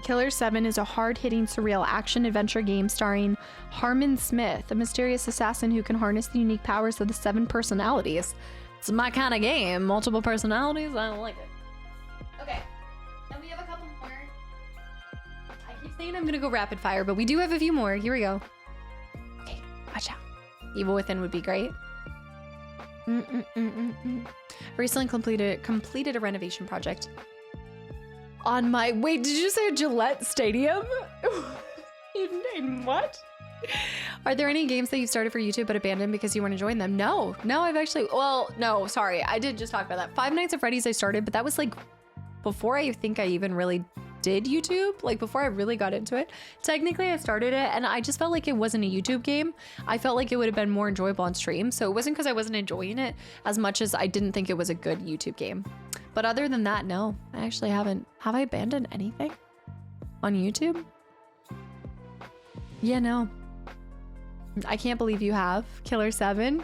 A: Killer 7 is a hard-hitting, surreal action-adventure game starring Harmon Smith, a mysterious assassin who can harness the unique powers of the 7 personalities. It's my kind of game. Multiple personalities? I don't like it. Okay. saying I'm gonna go rapid fire, but we do have a few more. Here we go. Okay, watch out. Evil Within would be great. Recently completed a renovation project. On my, wait, did you say Gillette Stadium? in what? Are there any games that you started for YouTube but abandoned because you weren't enjoying them? No, I've actually, well, no, sorry. I did just talk about that. Five Nights at Freddy's I started, but that was like before I think I even really did YouTube, like before I really got into it. Technically I started it and I just felt like it wasn't a YouTube game. I felt like it would have been more enjoyable on stream. So it wasn't because I wasn't enjoying it as much as I didn't think it was a good YouTube game. But other than that, no, I actually haven't. Have I abandoned anything on YouTube? Yeah, no. I can't believe you have. Killer 7.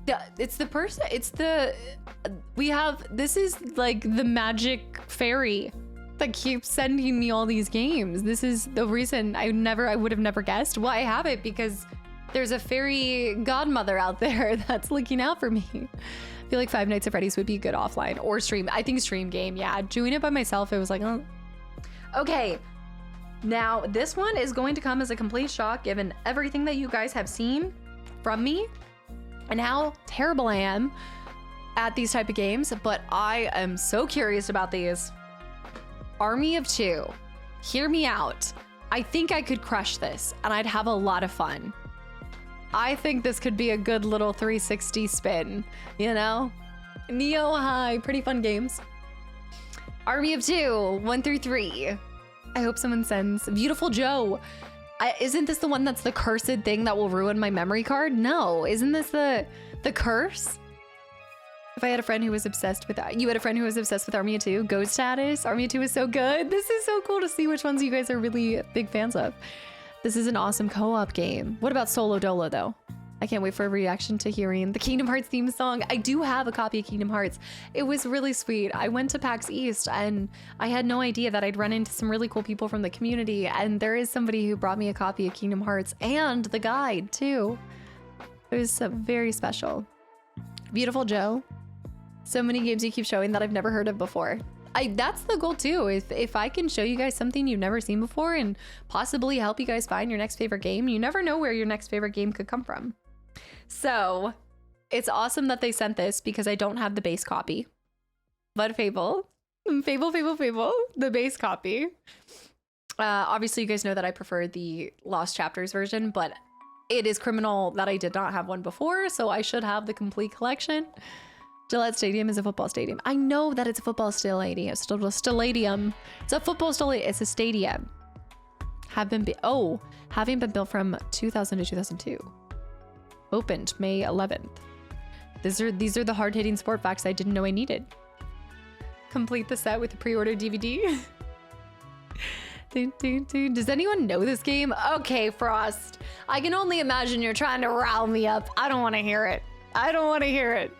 A: Yeah, it's the person, it's the, we have, this is like the magic fairy that keeps sending me all these games. This is the reason I would have never guessed. Well, I have it because there's a fairy godmother out there that's looking out for me. I feel like Five Nights at Freddy's would be good offline or stream. I think stream game, yeah. Doing it by myself, it was like, oh. Okay, now this one is going to come as a complete shock given everything that you guys have seen from me and how terrible I am at these type of games, but I am so curious about these. Army of Two, hear me out. I think I could crush this and I'd have a lot of fun. I think this could be a good little 360 spin, you know? Neo High, pretty fun games. Army of Two, 1 through 3. I hope someone sends Beautiful Joe. Isn't this the one that's the cursed thing that will ruin my memory card? No, isn't this the curse? If I had a friend who was obsessed with that, you had a friend who was obsessed with Army of Two, Go Status. Army of Two is so good. This is so cool to see which ones you guys are really big fans of. This is an awesome co-op game. What about Solo Dolo though? I can't wait for a reaction to hearing the Kingdom Hearts theme song. I do have a copy of Kingdom Hearts. It was really sweet. I went to PAX East and I had no idea that I'd run into some really cool people from the community, and there is somebody who brought me a copy of Kingdom Hearts and the guide too. It was very special. Beautiful Joe. So many games you keep showing that I've never heard of before. That's the goal too. If I can show you guys something you've never seen before and possibly help you guys find your next favorite game, you never know where your next favorite game could come from. So it's awesome that they sent this because I don't have the base copy. But Fable, the base copy. Obviously you guys know that I prefer the Lost Chapters version, but it is criminal that I did not have one before, so I should have the complete collection. Gillette Stadium is a football stadium. I know that it's a football stadium. It's a football stadium. It's a stadium. Having been built from 2000 to 2002. Opened May 11th. These are the hard-hitting sport facts I didn't know I needed. Complete the set with the pre-order DVD. Does anyone know this game? Okay, Frost. I can only imagine you're trying to rile me up. I don't want to hear it.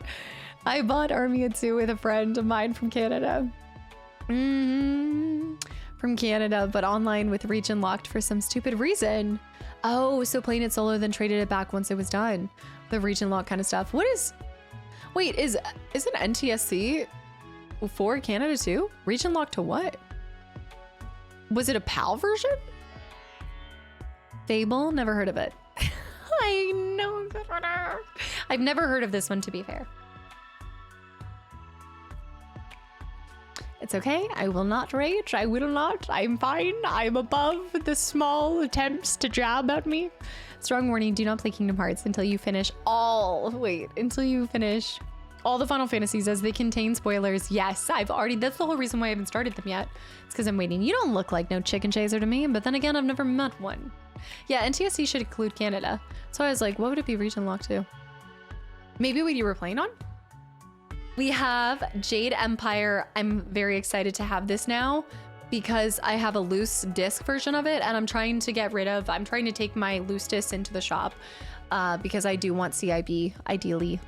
A: I bought Army of Two with a friend of mine from Canada. From Canada, but online with region locked for some stupid reason. Oh, so playing it solo, then traded it back once it was done. The region lock kind of stuff. Wait, is an NTSC for Canada too? Region lock to what? Was it a PAL version? Fable? Never heard of it. I know. I've never heard of this one, to be fair. It's okay. I will not rage. I will not. I'm fine. I'm above the small attempts to jab at me. Strong warning, do not play Kingdom Hearts until you finish all the Final Fantasies, as they contain spoilers. Yes, that's the whole reason why I haven't started them yet. It's because I'm waiting. You don't look like no chicken chaser to me, but then again, I've never met one. Yeah, NTSC should include Canada. So I was like, what would it be region locked to? Maybe what you were playing on? We have Jade Empire. I'm very excited to have this now because I have a loose disc version of it, and I'm trying to take my loose discs into the shop because I do want CIB ideally.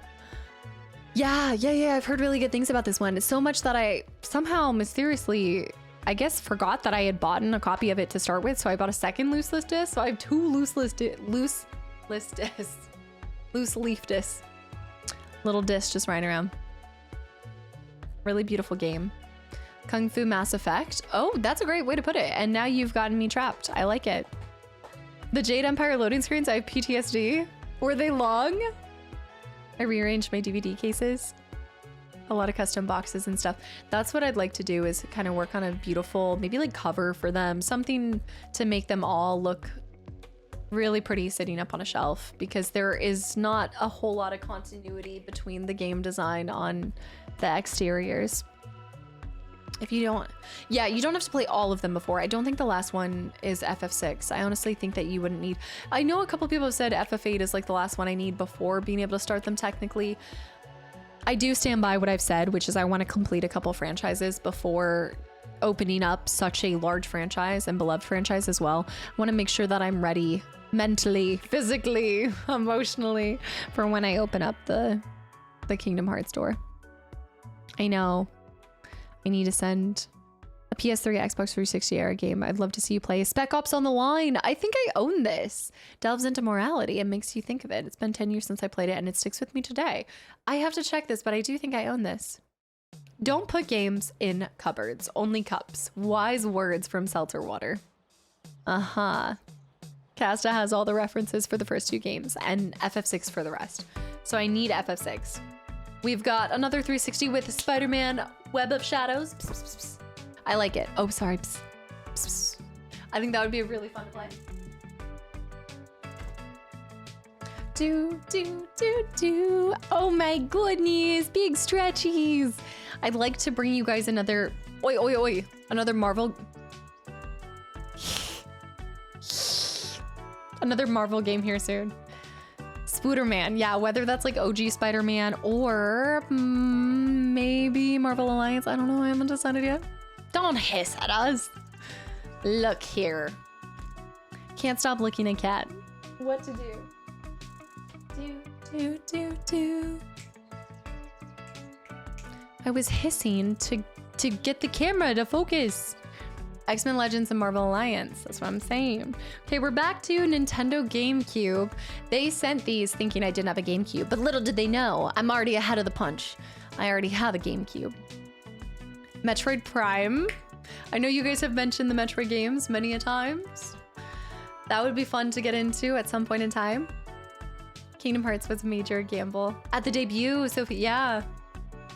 A: Yeah, I've heard really good things about this one. It's so much that I somehow mysteriously, I guess, forgot that I had bought a copy of it to start with, so I bought a second loose list disc. So I have two loose leaf discs. Little disc just riding around. Really beautiful game. Kung Fu Mass Effect. Oh, that's a great way to put it. And now you've gotten me trapped. I like it. The Jade Empire loading screens, I have PTSD. Were they long? I rearranged my DVD cases. A lot of custom boxes and stuff. That's what I'd like to do, is kind of work on a beautiful, maybe like cover for them. Something to make them all look really pretty sitting up on a shelf, because there is not a whole lot of continuity between the game design on the exteriors. If you don't, yeah, you don't have to play all of them before. I don't think the last one is FF6. I honestly think that you wouldn't need, I know a couple people have said FF8 is like the last one I need before being able to start them technically. I do stand by what I've said, which is I want to complete a couple franchises before opening up such a large franchise and beloved franchise as well. I want to make sure that I'm ready mentally, physically, emotionally for when I open up the Kingdom Hearts door. I know I need to send a PS3, Xbox 360 era game. I'd love to see you play Spec Ops on the Line. I think I own this. Delves into morality and makes you think of it. It's been 10 years since I played it and it sticks with me today. I have to check this, but I do think I own this. Don't put games in cupboards, only cups. Wise words from Seltzer Water. Uh-huh. Casta has all the references for the first 2 games and FF6 for the rest. So I need FF6. We've got another 360 with Spider-Man Web of Shadows. Psst, psst, psst. I like it. Oh, sorry. Psst, psst, psst. I think that would be really fun to play. Do. Oh my goodness, big stretchies. I'd like to bring you guys another, another Marvel. Another Marvel game here soon. Spooderman, yeah, whether that's like OG Spider-Man or maybe Marvel Alliance. I don't know, I haven't decided yet. Don't hiss at us. Look here. Can't stop looking at Cat. What to do? Do. I was hissing to get the camera to focus. X-Men Legends and Marvel Alliance, that's what I'm saying. Okay, we're back to Nintendo GameCube. They sent these thinking I didn't have a GameCube, but little did they know, I'm already ahead of the punch. I already have a GameCube. Metroid Prime. I know you guys have mentioned the Metroid games many a times. That would be fun to get into at some point in time. Kingdom Hearts was a major gamble. At the debut, Sophie, yeah.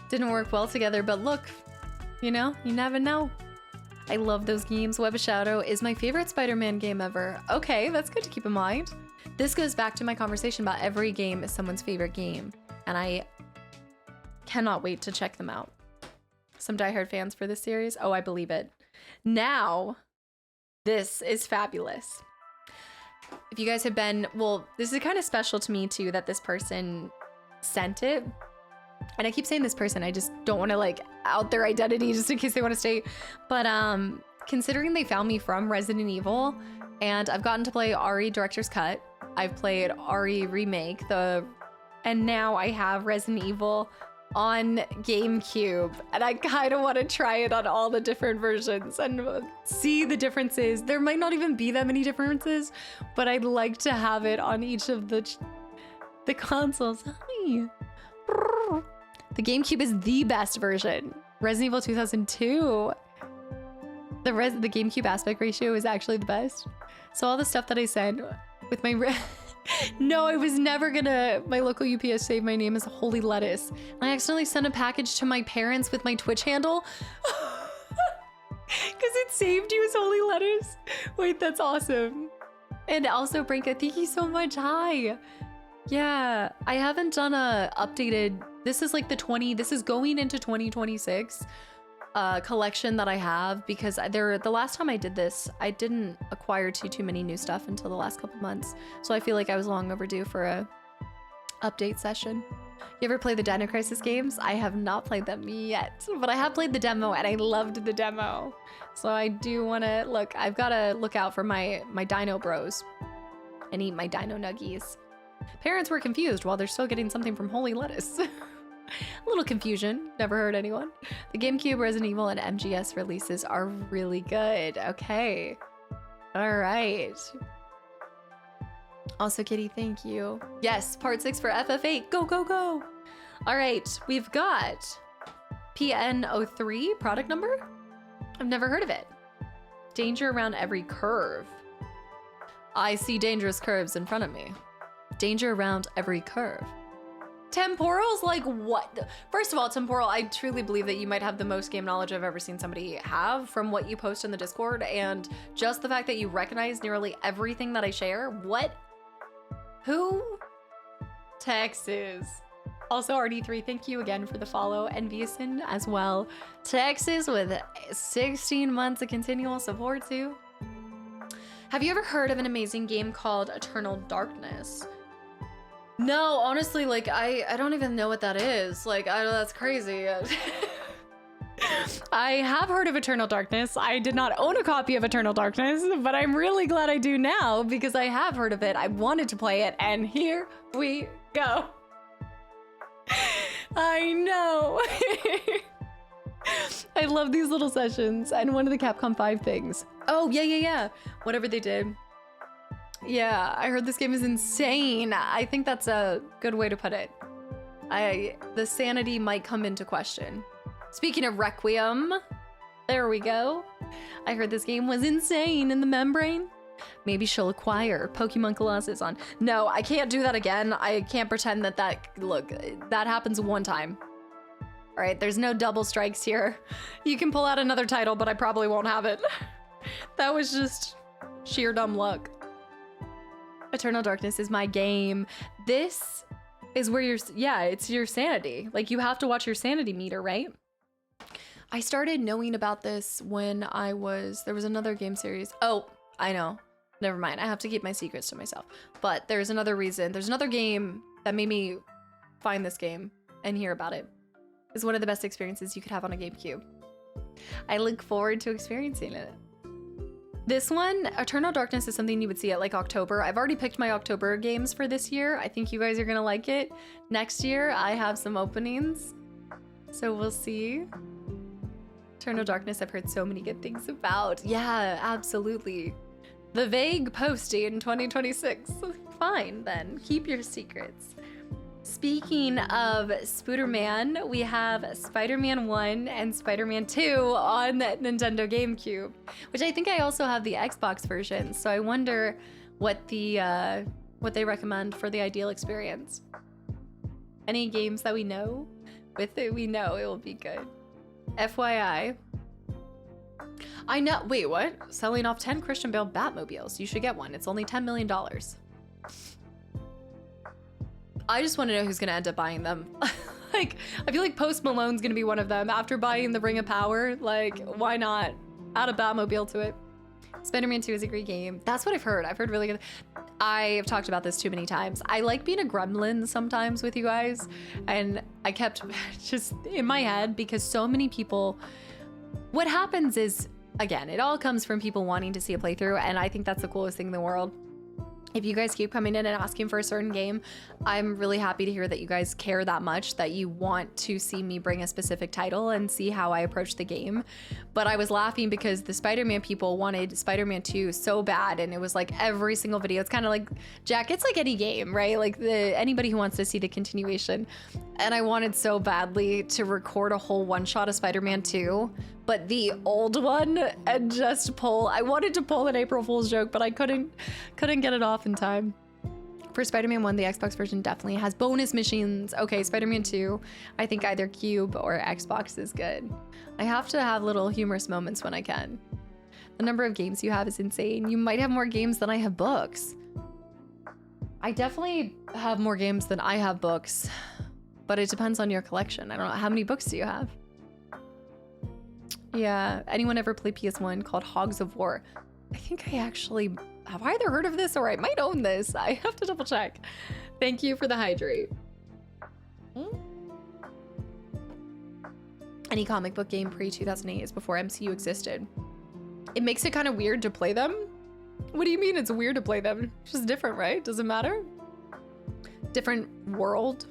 A: Didn't work well together, but look, you know, you never know. I love those games. Web of Shadow is my favorite Spider-Man game ever. Okay, that's good to keep in mind. This goes back to my conversation about every game is someone's favorite game, and I cannot wait to check them out. Some diehard fans for this series? Oh, I believe it. Now, this is fabulous. If you guys have been, well, this is kind of special to me too that this person sent it. And I keep saying this person, I just don't want to like out their identity just in case they want to stay. But considering they found me from Resident Evil and I've gotten to play RE Director's Cut, I've played RE Remake, and now I have Resident Evil on GameCube, and I kind of want to try it on all the different versions and see the differences. There might not even be that many differences, but I'd like to have it on each of the consoles. Hi. The GameCube is the best version. Resident Evil 2002. The GameCube aspect ratio is actually the best. So all the stuff that I said with my no, I was never gonna, my local UPS saved my name as Holy Lettuce. I accidentally sent a package to my parents with my Twitch handle because it saved you as Holy Lettuce. Wait, that's awesome. And also, Branka, thank you so much. Hi. Yeah, I haven't done a updated, this is like this is going into 2026 collection that I have, because the last time I did this, I didn't acquire too many new stuff until the last couple months. So I feel like I was long overdue for a update session. You ever play the Dino Crisis games? I have not played them yet, but I have played the demo and I loved the demo. So I do want to look, I've got to look out for my Dino Bros and eat my Dino Nuggies. Parents were confused while they're still getting something from Holy Lettuce. A little confusion, never hurt anyone. The GameCube, Resident Evil, and MGS releases are really good. Okay. All right. Also, Kitty, thank you. Yes, part 6 for FF8. Go, go, go. All right, we've got Pt.2 product number. I've never heard of it. Danger around every curve. I see dangerous curves in front of me. Danger around every curve. Temporal's like what? First of all, Temporal, I truly believe that you might have the most game knowledge I've ever seen somebody have from what you post in the Discord, and just the fact that you recognize nearly everything that I share. What? Who? Texas. Also, RD3, thank you again for the follow. Enviousn as well. Texas with 16 months of continual support too. Have you ever heard of an amazing game called Eternal Darkness? No, honestly, like, I don't even know what that is. Like, that's crazy. I have heard of Eternal Darkness. I did not own a copy of Eternal Darkness, but I'm really glad I do now because I have heard of it. I wanted to play it, and here we go. I know. I love these little sessions, and one of the Capcom 5 things. Oh, yeah. Whatever they did. Yeah, I heard this game is insane. I think that's a good way to put it. The sanity might come into question. Speaking of Requiem, there we go. I heard this game was insane in the membrane. Maybe she'll acquire Pokemon Colossus on. No, I can't do that again. I can't pretend look, that happens one time. All right, there's no double strikes here. You can pull out another title, but I probably won't have it. That was just sheer dumb luck. Eternal Darkness is my game. This is where it's your sanity. Like, you have to watch your sanity meter, right? I started knowing about this when there was another game series. Oh, I know. Never mind. I have to keep my secrets to myself. But there's another reason. There's another game that made me find this game and hear about it. It's one of the best experiences you could have on a GameCube. I look forward to experiencing it. This one, Eternal Darkness, is something you would see at like October. I've already picked my October games for this year. I think you guys are gonna like it. Next year, I have some openings, so we'll see. Eternal Darkness, I've heard so many good things about. Yeah, absolutely. The vague posting 2026. Fine then, keep your secrets. Speaking of Spooderman, we have Spider-Man 1 and Spider-Man 2 on Nintendo GameCube, which I think I also have the Xbox version, so I wonder what they recommend for the ideal experience. Any games that we know? With it, we know it will be good. FYI. I know, wait, what? Selling off 10 Christian Bale Batmobiles. You should get one. It's only $10 million. I just want to know who's gonna end up buying them. Like, I feel like Post Malone's gonna be one of them after buying the Ring of Power. Like, why not? Add a Batmobile to it. Spider-Man 2 is a great game. That's what I've heard. I've heard really good. I've talked about this too many times. I like being a gremlin sometimes with you guys, and I kept just in my head because so many people, what happens is, again, it all comes from people wanting to see a playthrough, and I think that's the coolest thing in the world. If you guys keep coming in and asking for a certain game, I'm really happy to hear that you guys care that much, that you want to see me bring a specific title and see how I approach the game. But I was laughing because the Spider-Man people wanted Spider-Man 2 so bad, and it was like every single video. It's kind of like, Jack, it's like any game, right? Like anybody who wants to see the continuation. And I wanted so badly to record a whole one-shot of Spider-Man 2, but the old one, and just I wanted to pull an April Fool's joke, but I couldn't get it off in time. For Spider-Man 1, the Xbox version definitely has bonus missions. Okay, Spider-Man 2, I think either Cube or Xbox is good. I have to have little humorous moments when I can. The number of games you have is insane. You might have more games than I have books. I definitely have more games than I have books, but it depends on your collection. I don't know, how many books do you have? Yeah, anyone ever play PS1 called Hogs of War? I think I actually have either heard of this or I might own this. I have to double check. Thank you for the hydrate. Any comic book game pre-2008 is before MCU existed. It makes it kind of weird to play them. What do you mean it's weird to play them? It's just different, right? Does it matter? Different world.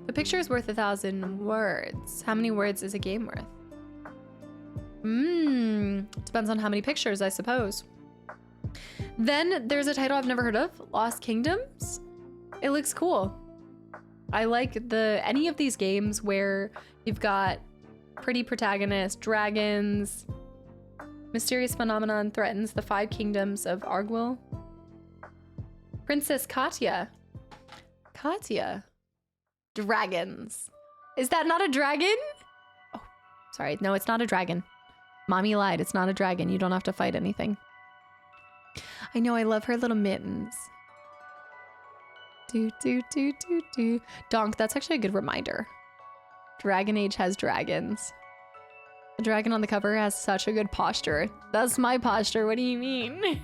A: The picture is worth 1,000 words. How many words is a game worth? Depends on how many pictures, I suppose. Then there's a title I've never heard of, Lost Kingdoms. It looks cool. I like any of these games where you've got pretty protagonists, dragons, Mysterious phenomenon threatens the 5 kingdoms of Arguil. Princess Katya. Katya. Dragons. Is that not a dragon? Oh, sorry. No, it's not a dragon. Mommy lied. It's not a dragon. You don't have to fight anything. I know. I love her little mittens. Do, do, do, do, do. Donk, that's actually a good reminder. Dragon Age has dragons. The dragon on the cover has such a good posture. That's my posture. What do you mean?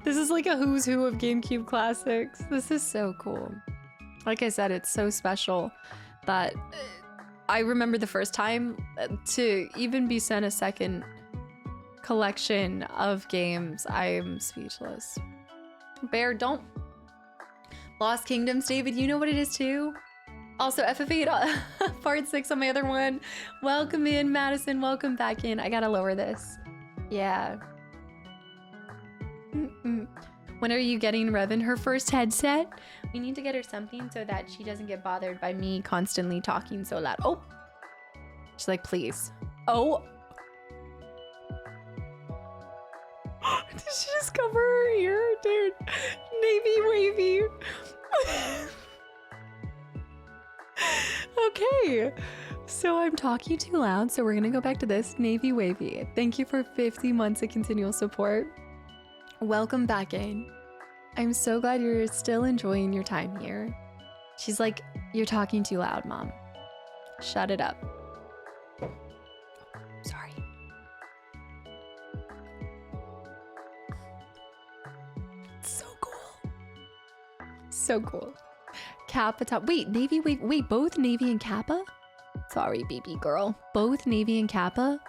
A: This is like a who's who of GameCube classics. This is so cool. Like I said, it's so special that I remember the first time to even be sent a second collection of games. I'm speechless. Bear, don't. Lost Kingdoms, David, you know what it is too? Also, FF8 part 6 on my other one. Welcome in, Madison. Welcome back in. I gotta lower this. Yeah. When are you getting Revan her first headset? We need to get her something so that she doesn't get bothered by me constantly talking so loud. Oh. She's like, please. Oh. Did she just cover her ear? Dude. Navy wavy. Okay. So I'm talking too loud, so we're gonna go back to this. Navy wavy. Thank you for 50 months of continual support. Welcome back in. I'm so glad you're still enjoying your time here. She's like, you're talking too loud, Mom. Shut it up. Sorry. So cool. So cool. Kappa top. Wait, Navy, wait, both Navy and Kappa? Sorry, baby girl. Both Navy and Kappa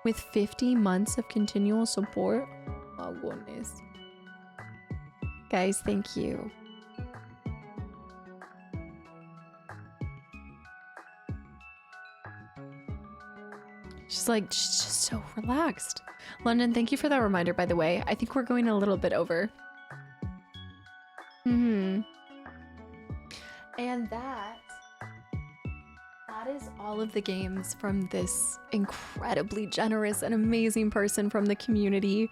A: with 50 months of continual support? Oh, goodness. Guys, thank you. She's like, she's just so relaxed. London, thank you for that reminder, by the way. I think we're going a little bit over. And that is all of the games from this incredibly generous and amazing person from the community.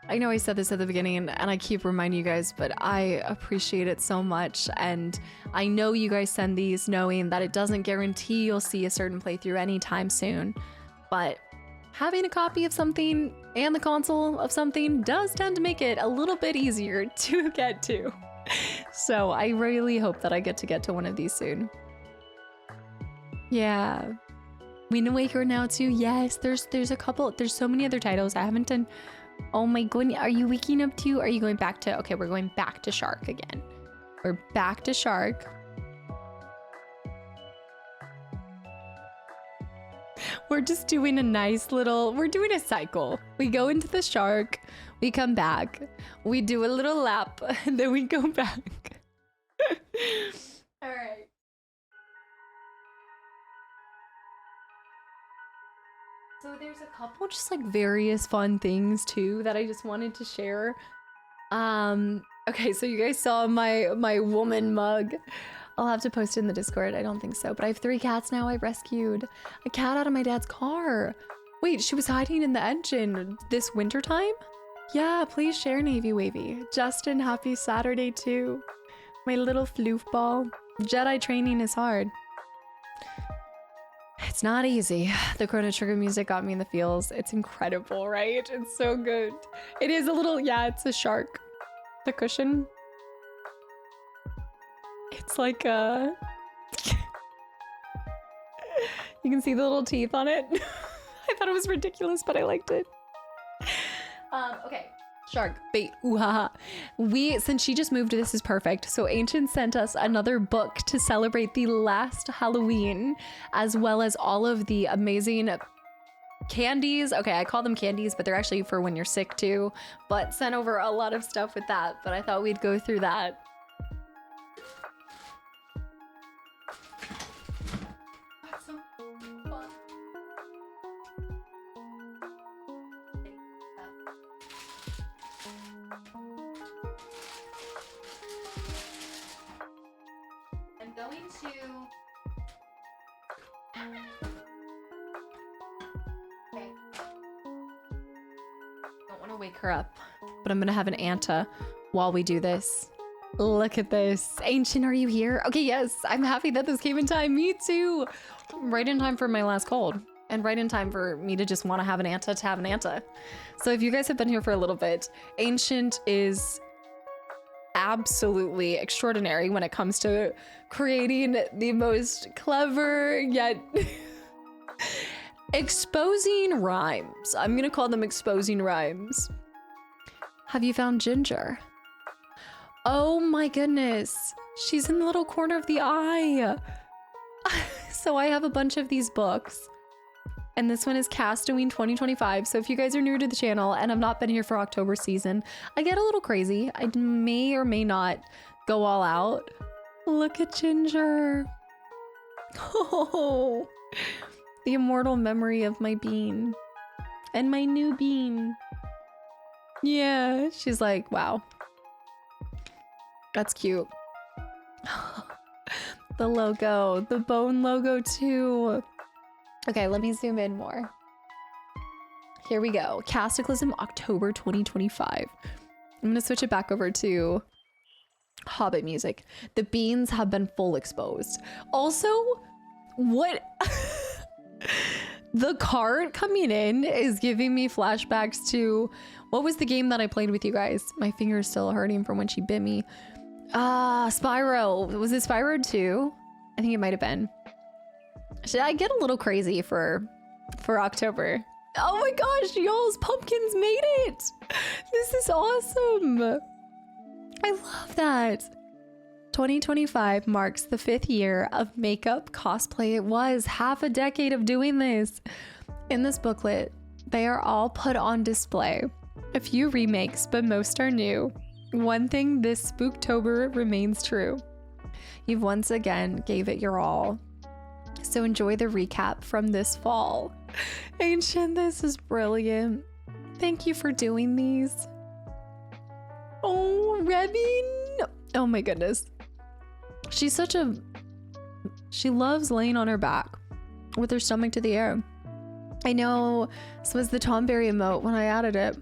A: I know I said this at the beginning and I keep reminding you guys, but I appreciate it so much. And I know you guys send these knowing that it doesn't guarantee you'll see a certain playthrough anytime soon, but having a copy of something and the console of something does tend to make it a little bit easier to get to. So I really hope that I get to one of these soon. Yeah. Wind Waker now too. Yes, there's a couple, there's so many other titles I haven't done. Oh my goodness, are you waking up too? Are you going back to, okay, we're going back to Shark again. We're back to Shark. We're just doing a nice little, we're doing a cycle. We go into the Shark, we come back, we do a little lap, and then we go back. All right. So there's a couple just like various fun things too that I just wanted to share. Okay, so you guys saw my woman mug. I'll have to post it in the Discord. I don't think so, but I have 3 cats now. I rescued a cat out of my dad's car. Wait, she was hiding in the engine this winter time? Yeah, please share, Navy Wavy. Justin, happy Saturday too. My little floof ball. Jedi training is hard. It's not easy. The Chrono Trigger music got me in the feels. It's incredible, right? It's so good. It is a little, yeah, it's a shark. The cushion. It's like a... You can see the little teeth on it. I thought it was ridiculous, but I liked it. Okay. Shark bait. Ooh, haha. Since she just moved, this is perfect. So Ancient sent us another book to celebrate the last Halloween, as well as all of the amazing candies. Okay, I call them candies, but they're actually for when you're sick too. But sent over a lot of stuff with that. But I thought we'd go through that. That's so fun. I'm going to... Okay. gonna wake her up, but I'm gonna have an Anta while we do this. Look at this. Ancient, are you here? Okay, yes, I'm happy that this came in time. Me too. Right in time for my last cold. And right in time for me to just want to have an Anta to have an Anta. So if you guys have been here for a little bit, Ancient is absolutely extraordinary when it comes to creating the most clever yet exposing rhymes. I'm gonna call them exposing rhymes. Have you found Ginger? Oh my goodness. She's in the little corner of the eye. So I have a bunch of these books. And this one is Kastaclysm 2025. So if you guys are new to the channel and have not been here for October season, I get a little crazy. I may or may not go all out. Look at Ginger. Oh, the immortal memory of my bean and my new bean. Yeah, she's like, wow. That's cute. The logo, the bone logo too. Okay, let me zoom in more. Here we go. Kastaclysm October 2025. I'm gonna switch it back over to Hobbit music. The beans have been full exposed. Also, what? The card coming in is giving me flashbacks to, what was the game that I played with you guys? My finger's still hurting from when she bit me. Spyro. Was it Spyro 2? I think it might have been. Should I get a little crazy for October? Oh my gosh, y'all's pumpkins made it. This is awesome. I love that. 2025 marks the 5th year of makeup cosplay. It was half a decade of doing this. In this booklet, they are all put on display. A few remakes, but most are new. One thing this Spooktober remains true. You've once again gave it your all. So enjoy the recap from this fall. Ancient, this is brilliant. Thank you for doing these. Oh, Rebin. Oh my goodness. She loves laying on her back with her stomach to the air. I know this was the Tomberry emote when I added it.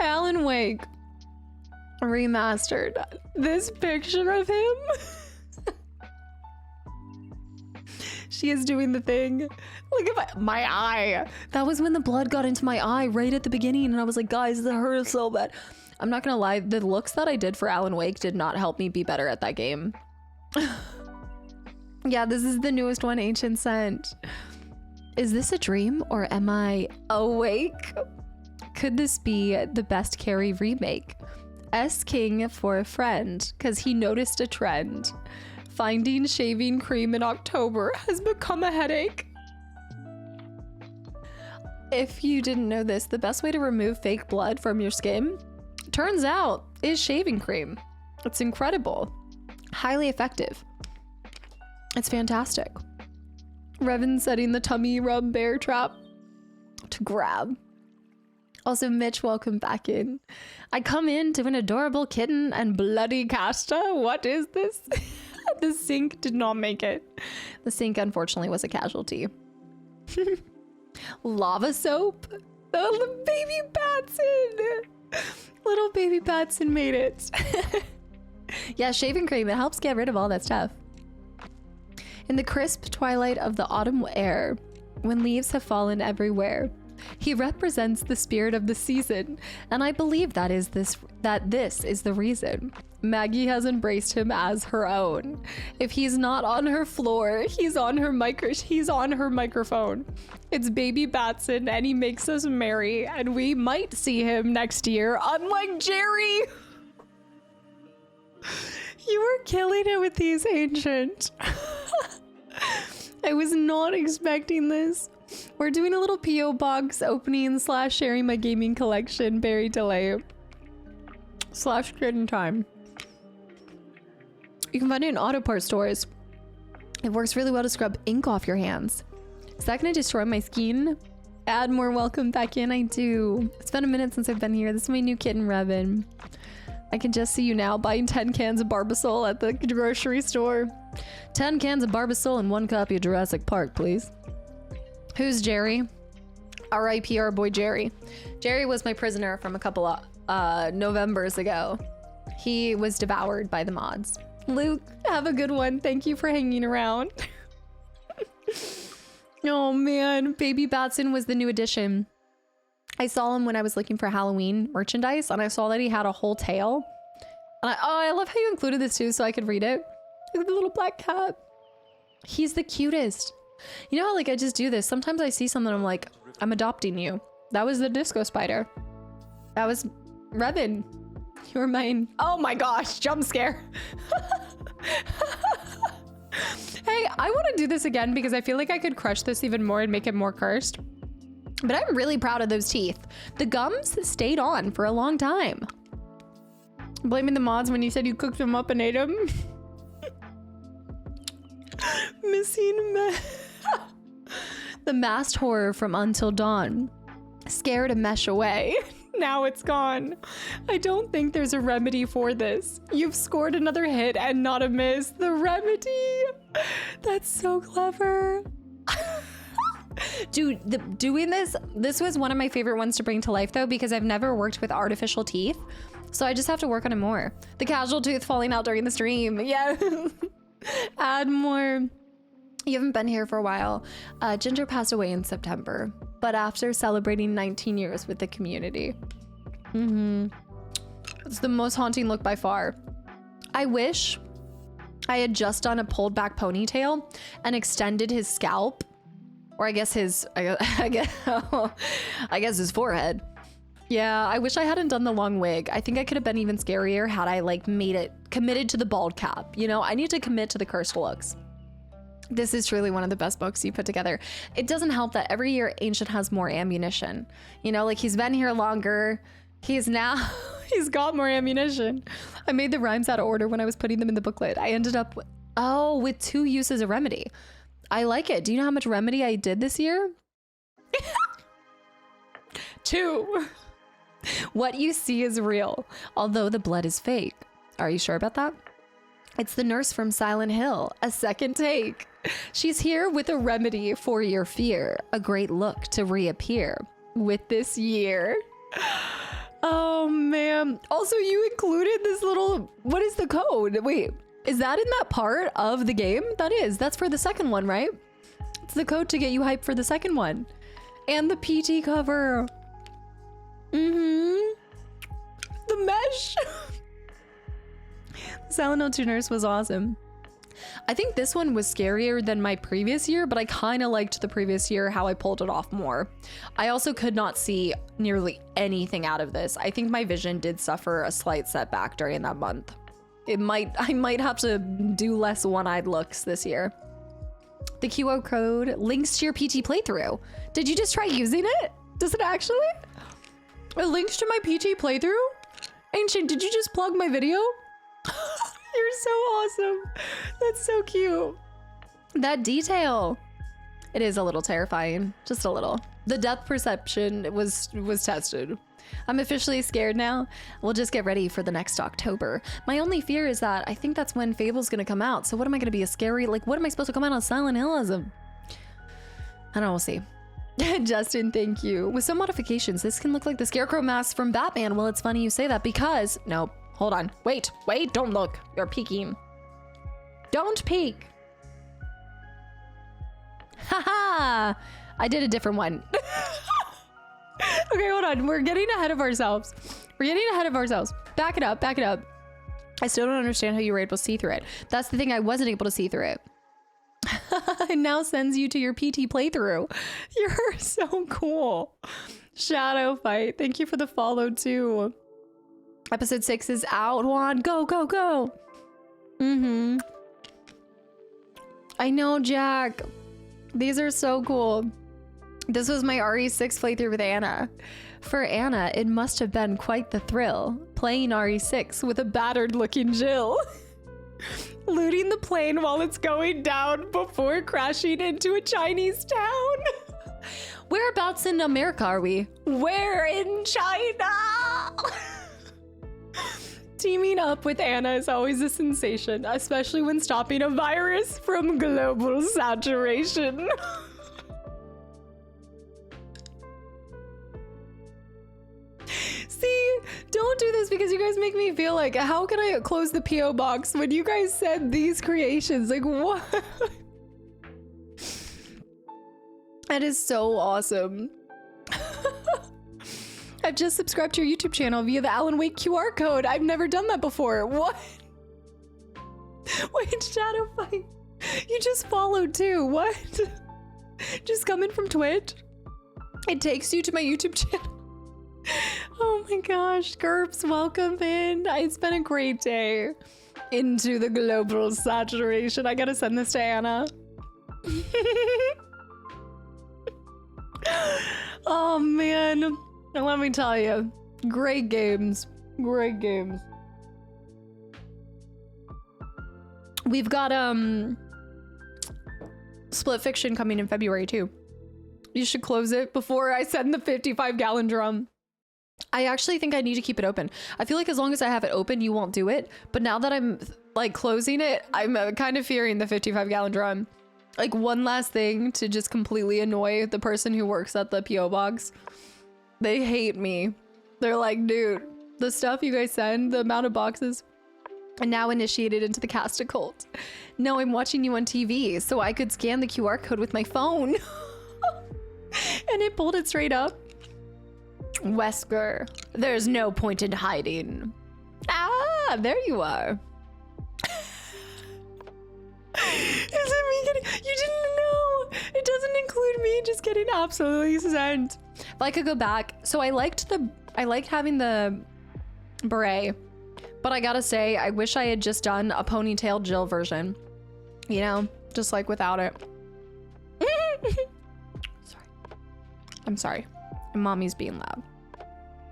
A: Alan Wake remastered. This picture of him. She is doing the thing. Look at my eye. That was when the blood got into my eye right at the beginning, and I was like, guys, that hurts so bad. I'm not gonna lie, the looks that I did for Alan Wake did not help me be better at that game. Yeah, this is the newest one Ancient sent. Is this a dream or am I awake? Could this be the best Carrie remake? S King for a friend, because he noticed a trend. Finding shaving cream in October has become a headache. If you didn't know this, the best way to remove fake blood from your skin, turns out, is shaving cream. It's incredible. Highly effective. It's fantastic. Revan setting the tummy rub bear trap to grab. Also, Mitch, welcome back in. I come in to an adorable kitten and bloody Casta. What is this? The sink did not make it. The sink, unfortunately, was a casualty. Lava soap? Oh, the baby Batson! Little baby Batson made it. Yeah, shaving cream, it helps get rid of all that stuff. In the crisp twilight of the autumn air, when leaves have fallen everywhere, he represents the spirit of the season, and I believe that this is the reason. Maggie has embraced him as her own. If he's not on her floor, he's on her microphone. It's baby Batson, and he makes us merry, and we might see him next year, unlike Jerry. You were killing it with these, Ancient. I was not expecting this. We're doing a little P.O. box opening / sharing my gaming collection, berry delay / grid time. You can find it in auto part stores. It works really well to scrub ink off your hands. Is that gonna destroy my skin? Add more, welcome back in. I do. It's been a minute since I've been here. This is my new kitten, Revan. I can just see you now buying 10 cans of Barbasol at the grocery store. 10 cans of Barbasol and 1 copy of Jurassic Park, please. Who's Jerry? R.I.P. our boy Jerry. Jerry was my prisoner from a couple of Novembers ago. He was devoured by the mods. Luke, have a good one. Thank you for hanging around. Oh man, Baby Batson was the new addition. I saw him when I was looking for Halloween merchandise, and I saw that he had a whole tail. And I love how you included this too so I could read it. Look at the little black cat. He's the cutest. You know how like I just do this? Sometimes I see something, I'm like, I'm adopting you. That was the disco spider. That was Revan. You were mine. Oh my gosh, jump scare. Hey, I want to do this again because I feel like I could crush this even more and make it more cursed. But I'm really proud of those teeth. The gums stayed on for a long time. Blaming the mods when you said you cooked them up and ate them. Missing the masked horror from Until Dawn. Scared a mesh away. Now it's gone. I don't think there's a remedy for this. You've scored another hit and not a miss. The remedy. That's so clever. Dude, doing this was one of my favorite ones to bring to life though, because I've never worked with artificial teeth. So I just have to work on it more. The casual tooth falling out during the stream. Yeah. Add more. You haven't been here for a while. Ginger passed away in September, but after celebrating 19 years with the community. It's the most haunting look by far. I wish I had just done a pulled back ponytail and extended his scalp, or I guess his, I guess his forehead. Yeah, I wish I hadn't done the long wig. I think I could have been even scarier had I like made it committed to the bald cap. You know, I need to commit to the cursed looks. This is truly one of the best books you put together. It doesn't help that every year Ancient has more ammunition. You know, like he's been here longer. He's got more ammunition. I made the rhymes out of order when I was putting them in the booklet. I ended up with 2 uses of remedy. I like it. Do you know how much remedy I did this year? 2. What you see is real, although the blood is fake. Are you sure about that? It's the nurse from Silent Hill, a second take. She's here with a remedy for your fear, a great look to reappear with this year. Oh man. Also, you included this little, what is the code? Wait, is that in that part of the game? That's for the second one, right? It's the code to get you hyped for the second one. And the PT cover. The mesh. Silent Hill 2 Nurse was awesome. I think this one was scarier than my previous year, but I kind of liked the previous year how I pulled it off more. I also could not see nearly anything out of this. I think my vision did suffer a slight setback during that month. I might have to do less one-eyed looks this year. The QR code links to your PT playthrough. Did you just try using it? Does it actually? It links to my PT playthrough? Ancient, did you just plug my video? You're so awesome. That's so cute. That detail. It is a little terrifying, just a little. The depth perception was tested. I'm officially scared now. We'll just get ready for the next October. My only fear is that I think that's when Fable's gonna come out. So what am I gonna be, a scary, like what am I supposed to come out on Silent Hillism? I don't know, we'll see. Justin, thank you. With some modifications, this can look like the Scarecrow mask from Batman. Well, it's funny you say that because, nope. Hold on. Wait, don't look. You're peeking. Don't peek. Haha. I did a different one. Okay, hold on. We're getting ahead of ourselves. Back it up. I still don't understand how you were able to see through it. That's the thing. I wasn't able to see through it. It now sends you to your PT playthrough. You're so cool. Shadow Fight. Thank you for the follow too. Episode 6 is out, Juan. Go. I know, Jack. These are so cool. This was my RE6 playthrough with Anna. For Anna, it must have been quite the thrill, playing RE6 with a battered looking Jill. Looting the plane while it's going down before crashing into a Chinese town. Whereabouts in America are we? We're in China! Teaming up with Anna is always a sensation, especially when stopping a virus from global saturation. because you guys make me feel like, how can I close the PO box when you guys said these creations? Like, what? That is so awesome. I've just subscribed to your YouTube channel via the Alan Wake QR code. I've never done that before. What? Wait, Shadow Fight. You just followed too. What? Just coming from Twitch? It takes you to my YouTube channel. Oh my gosh, Gerps, welcome in. It's been a great day. Into the global saturation. I gotta send this to Anna. Oh man, and let me tell you, great games, great games. We've got Split Fiction coming in February too. You should close it before I send the 55-gallon drum. I actually think I need to keep it open. I feel like as long as I have it open, you won't do it. But now that I'm like closing it, I'm kind of fearing the 55-gallon drum. Like one last thing to just completely annoy the person who works at the PO box. They hate me. They're like, dude, the stuff you guys send, the amount of boxes, and now initiated into the Casta cult. No, I'm watching you on TV, so I could scan the QR code with my phone. And it pulled it straight up. Wesker, there's no point in hiding. Ah, there you are. Is it me getting, you didn't know. It doesn't include me just getting absolutely sent. If I could go back, so I liked having the beret, but I gotta say, I wish I had just done a ponytail Jill version. You know, just like without it. Sorry. I'm sorry. Mommy's being loud.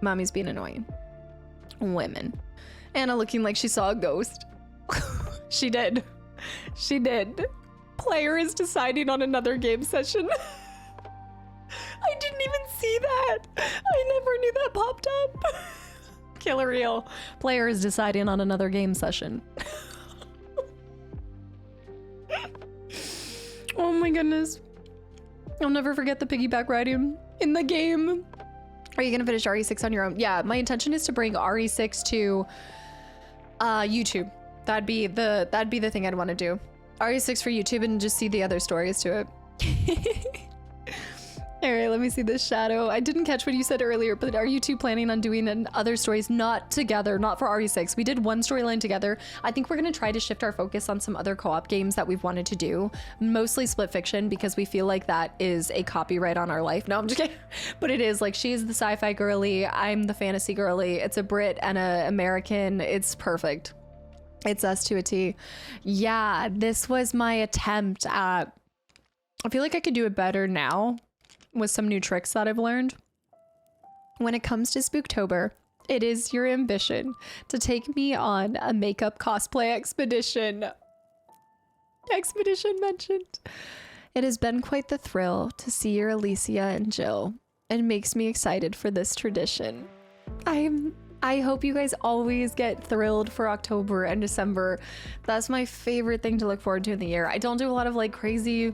A: Mommy's being annoying. Women. Anna looking like she saw a ghost. She did. She did. Player is deciding on another game session. I didn't even see that. I never knew that popped up. Killer eel. Player is deciding on another game session. Oh my goodness. I'll never forget the piggyback riding in the game. Are you gonna finish RE6 on your own? Yeah, my intention is to bring RE6 to YouTube. That'd be the thing I'd want to do. RE6 for YouTube and just see the other stories to it. All right, let me see this Shadow. I didn't catch what you said earlier, but are you two planning on doing other stories? Not together, not for RE6. We did one storyline together. I think we're gonna try to shift our focus on some other co-op games that we've wanted to do. Mostly Split Fiction, because we feel like that is a copyright on our life. No, I'm just kidding. But it is, like, she's the sci-fi girly, I'm the fantasy girly. It's a Brit and a American. It's perfect. It's us to a T. Yeah, this was my attempt at, I feel like I could do it better now with some new tricks that I've learned. When it comes to Spooktober, it is your ambition to take me on a makeup cosplay expedition. Expedition mentioned. It has been quite the thrill to see your Alicia and Jill, and makes me excited for this tradition. I hope you guys always get thrilled for October and December. That's my favorite thing to look forward to in the year. I don't do a lot of like crazy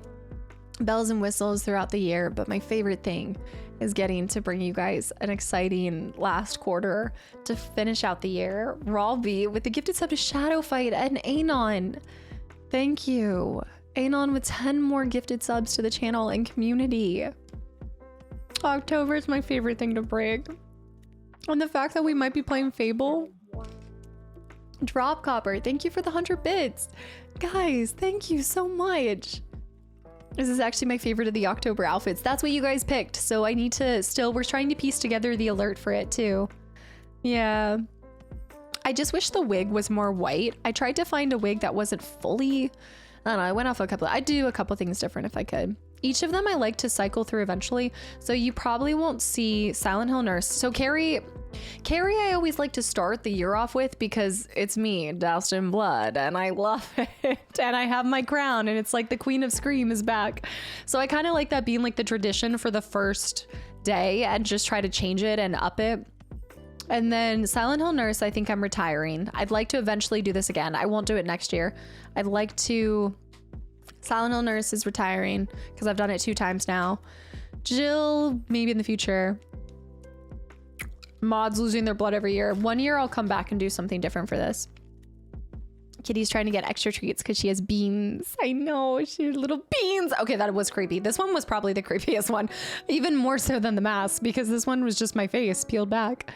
A: bells and whistles throughout the year, but my favorite thing is getting to bring you guys an exciting last quarter to finish out the year. Ralby with the gifted sub to Shadow Fight and Anon. Thank you. Anon with 10 more gifted subs to the channel and community. October is my favorite thing to break. And the fact that we might be playing Fable. Drop Copper, thank you for the 100 bits. Guys, thank you so much. This is actually my favorite of the October outfits. That's what you guys picked. So I need to we're trying to piece together the alert for it too. Yeah. I just wish the wig was more white. I tried to find a wig that wasn't fully, I don't know, I went off I'd do a couple things different if I could. Each of them I like to cycle through eventually. So you probably won't see Silent Hill Nurse. So Carrie I always like to start the year off with because it's me, doused in blood, and I love it. And I have my crown and it's like the Queen of Scream is back. So I kind of like that being like the tradition for the first day and just try to change it and up it. And then Silent Hill Nurse, I think I'm retiring. I'd like to eventually do this again. I won't do it next year. I'd like to... Silent Hill Nurse is retiring because I've done it 2 times now. Jill, maybe in the future.
B: Mods losing their blood every year. One year I'll come back and do something different for this. Kitty's trying to get extra treats because she has beans. I know, she has little beans. Okay, that was creepy. This one was probably the creepiest one, even more so than the mask, because this one was just my face peeled back.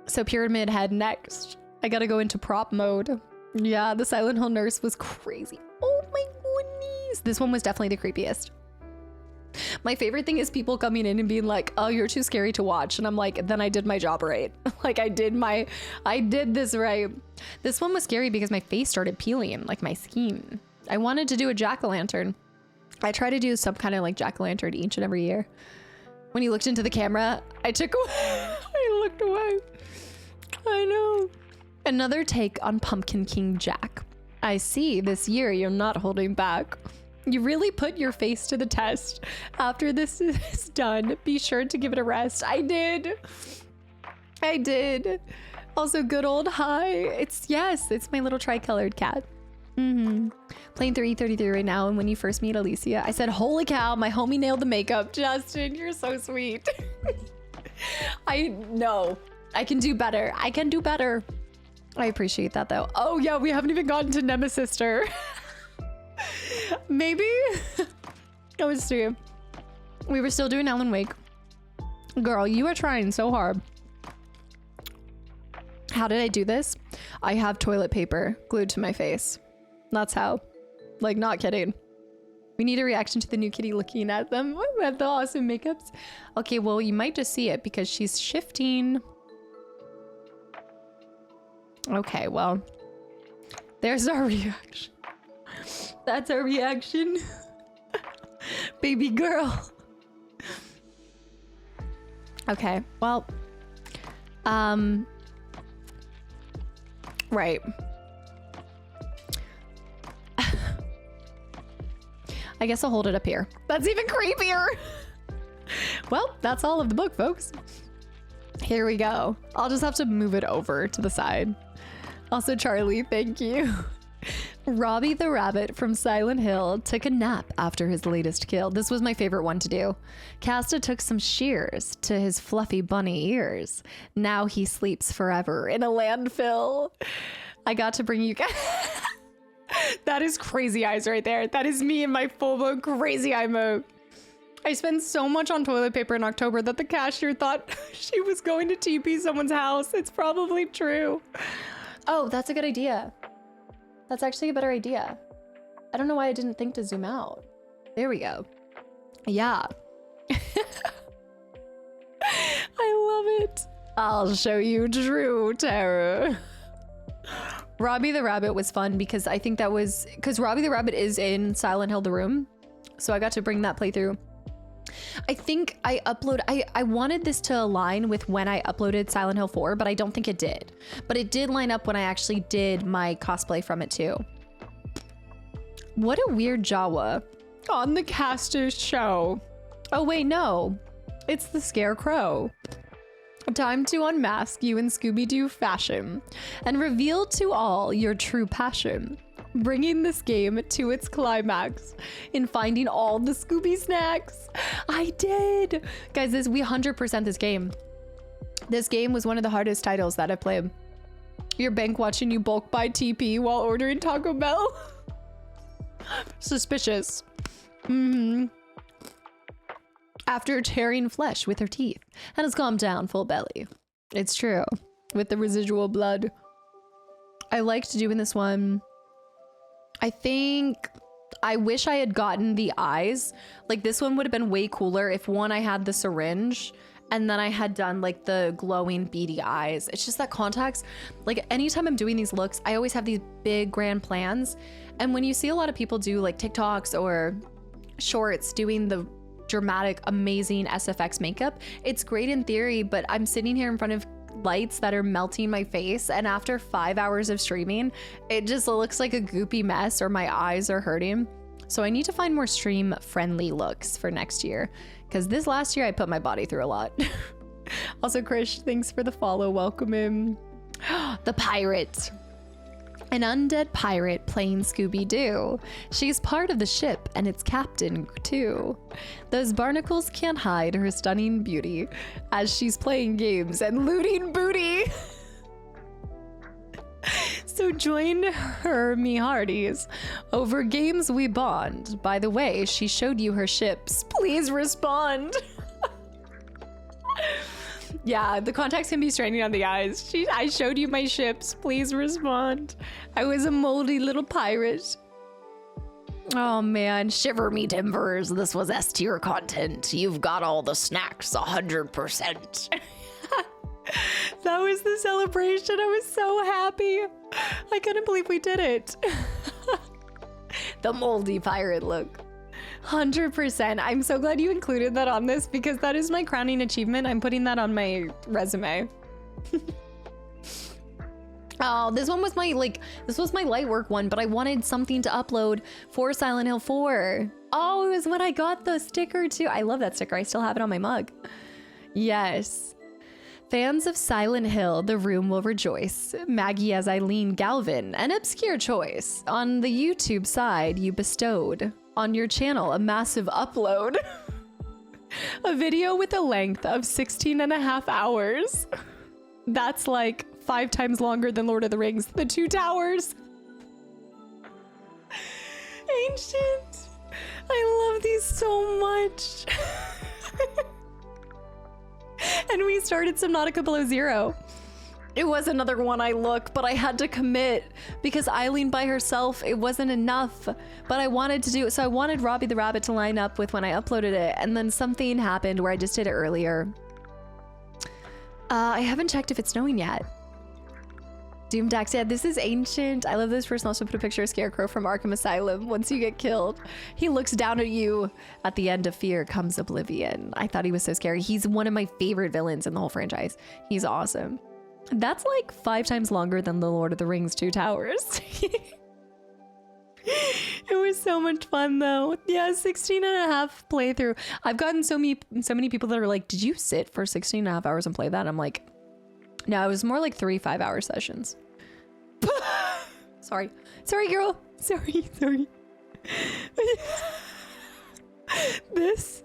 B: So Pyramid Head next. I gotta go into prop mode. Yeah, the Silent Hill nurse was crazy. Oh my goodness. This one was definitely the creepiest. My favorite thing is people coming in and being like, oh, you're too scary to watch. And I'm like, then I did my job right. Like I did this right. This one was scary because my face started peeling, like my skin. I wanted to do a jack-o'-lantern. I try to do some kind of like jack-o'-lantern each and every year. When he looked into the camera, I looked away. I know. Another take on Pumpkin King Jack. I see this year you're not holding back. You really put your face to the test. After this is done, be sure to give it a rest. I did. Also, good old hi. It's my little tricolored cat. Playing through E33 right now, and when you first meet Alicia, I said, holy cow, my homie nailed the makeup. Justin, you're so sweet. I know. I can do better. I appreciate that though. Oh yeah, we haven't even gotten to Nemesister. Maybe. Let me see. We were still doing Alan Wake. Girl, you are trying so hard. How did I do this? I have toilet paper glued to my face. That's how. Like, not kidding. We need a reaction to the new kitty looking at them. At the awesome makeups. Okay, well, you might just see it because she's shifting. Okay, well, there's our reaction. That's our reaction. Baby girl. Okay, well, right. I guess I'll hold it up here. That's even creepier. Well, that's all of the book, folks. Here we go. I'll just have to move it over to the side. Also, Charlie, thank you. Robbie the rabbit from Silent Hill took a nap after his latest kill. This was my favorite one to do. Casta took some shears to his fluffy bunny ears. Now he sleeps forever in a landfill. I got to bring you guys... That is crazy eyes right there. That is me in my full mode crazy eye mode. I spent so much on toilet paper in October that the cashier thought she was going to TP someone's house. It's probably true. Oh, that's a good idea. That's actually a better idea. I don't know why I didn't think to zoom out. There we go. Yeah. I love it. I'll show you true terror. Robbie the Rabbit was fun because I think that was... Because Robbie the Rabbit is in Silent Hill The Room. So I got to bring that playthrough. I think I wanted this to align with when I uploaded Silent Hill 4, but I don't think it did. But it did line up when I actually did my cosplay from it too. What a weird Jawa. On the caster's show. Oh wait, no. It's the Scarecrow. Time to unmask you in Scooby-Doo fashion and reveal to all your true passion. Bringing this game to its climax in finding all the Scooby snacks. I did. Guys, we 100% this game. This game was one of the hardest titles that I've played. Your bank watching you bulk buy TP while ordering Taco Bell. Suspicious. After tearing flesh with her teeth and has calmed down full belly. It's true. With the residual blood. I liked doing this one. I think I wish I had gotten the eyes. Like this one would have been way cooler if one, I had the syringe and then I had done like the glowing beady eyes. It's just that contacts, like anytime I'm doing these looks, I always have these big grand plans. And when you see a lot of people do like TikToks or shorts doing the dramatic, amazing SFX makeup, it's great in theory, but I'm sitting here in front of lights that are melting my face, and after 5 hours of streaming, it just looks like a goopy mess or my eyes are hurting. So I need to find more stream friendly looks for next year, because this last year I put my body through a lot. Also, Krish, thanks for the follow. Welcome in. The pirate. An undead pirate playing Scooby-Doo. She's part of the ship and its captain too. Those barnacles can't hide her stunning beauty as she's playing games and looting booty. So join her, me hearties. Over games we bond. By the way, she showed you her ships. Please respond. Yeah, the contacts can be straining on the eyes. I showed you my ships. Please respond. I was a moldy little pirate. Oh man, shiver me timbers. This was S tier content. You've got all the snacks 100%. That was the celebration. I was so happy. I couldn't believe we did it. The moldy pirate look. 100%. I'm so glad you included that on this because that is my crowning achievement. I'm putting that on my resume. Oh, this one was this was my light work one, but I wanted something to upload for Silent Hill 4. Oh, it was when I got the sticker too. I love that sticker. I still have it on my mug. Yes. Fans of Silent Hill, the room will rejoice. Maggie as Eileen Galvin, an obscure choice. On the YouTube side, you bestowed on your channel a massive upload. A video with a length of 16.5 hours. That's like 5 times longer than Lord of the Rings, The Two Towers. Ancient. I love these so much. And we started Subnautica Below Zero. It was another one I look, but I had to commit because Eileen by herself, it wasn't enough. But I wanted to do it, so I wanted Robbie the Rabbit to line up with when I uploaded it, and then something happened where I just did it earlier. I haven't checked if it's snowing yet. Doom Dax, yeah, this is ancient. I love this person also put a picture of Scarecrow from Arkham Asylum. Once you get killed, he looks down at you. At the end of fear comes oblivion. I thought he was so scary. He's one of my favorite villains in the whole franchise. He's awesome. That's like 5 times longer than the Lord of the Rings Two Towers. It was so much fun though. Yeah, 16.5 playthrough. I've gotten so many people that are like, did you sit for 16.5 hours and play that? I'm like, no, it was more like 3 5-hour sessions. Sorry girl. Sorry. This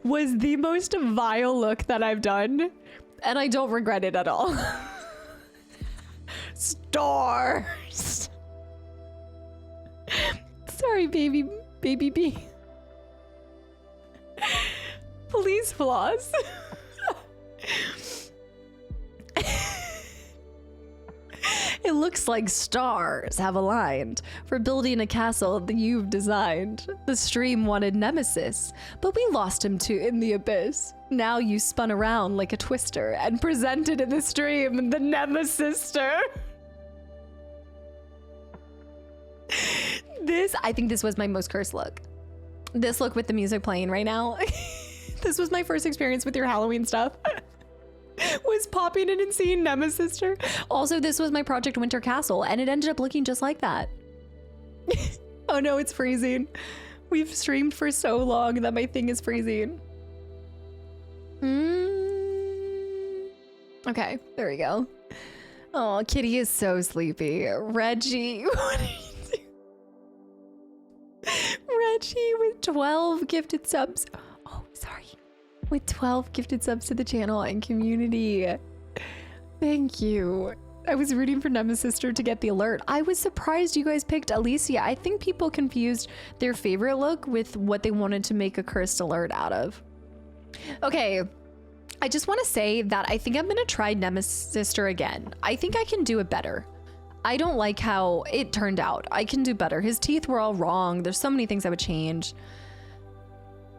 B: was the most vile look that I've done, and I don't regret it at all. Stars. Sorry, baby B. Police flaws. It looks like stars have aligned for building a castle that you've designed. The stream wanted Nemesis, but we lost him in the abyss. Now you spun around like a twister and presented in the stream the Nemesis-ster. I think this was my most cursed look. This look with the music playing right now. This was my first experience with your Halloween stuff. Was popping in and seeing Nemesis-ster. Also, this was my Project Winter Castle, and it ended up looking just like that. Oh no, it's freezing. We've streamed for so long that my thing is freezing. Okay, there we go. Oh, Kitty is so sleepy. Reggie, what are you doing? Reggie with 12 gifted subs. Oh, sorry. With 12 gifted subs to the channel and community. Thank you. I was rooting for Nemesis-ster to get the alert. I was surprised you guys picked Alicia. I think people confused their favorite look with what they wanted to make a cursed alert out of. Okay, I just want to say that I think I'm going to try Nemesis-ster again. I think I can do it better. I don't like how it turned out. I can do better. His teeth were all wrong. There's so many things I would change.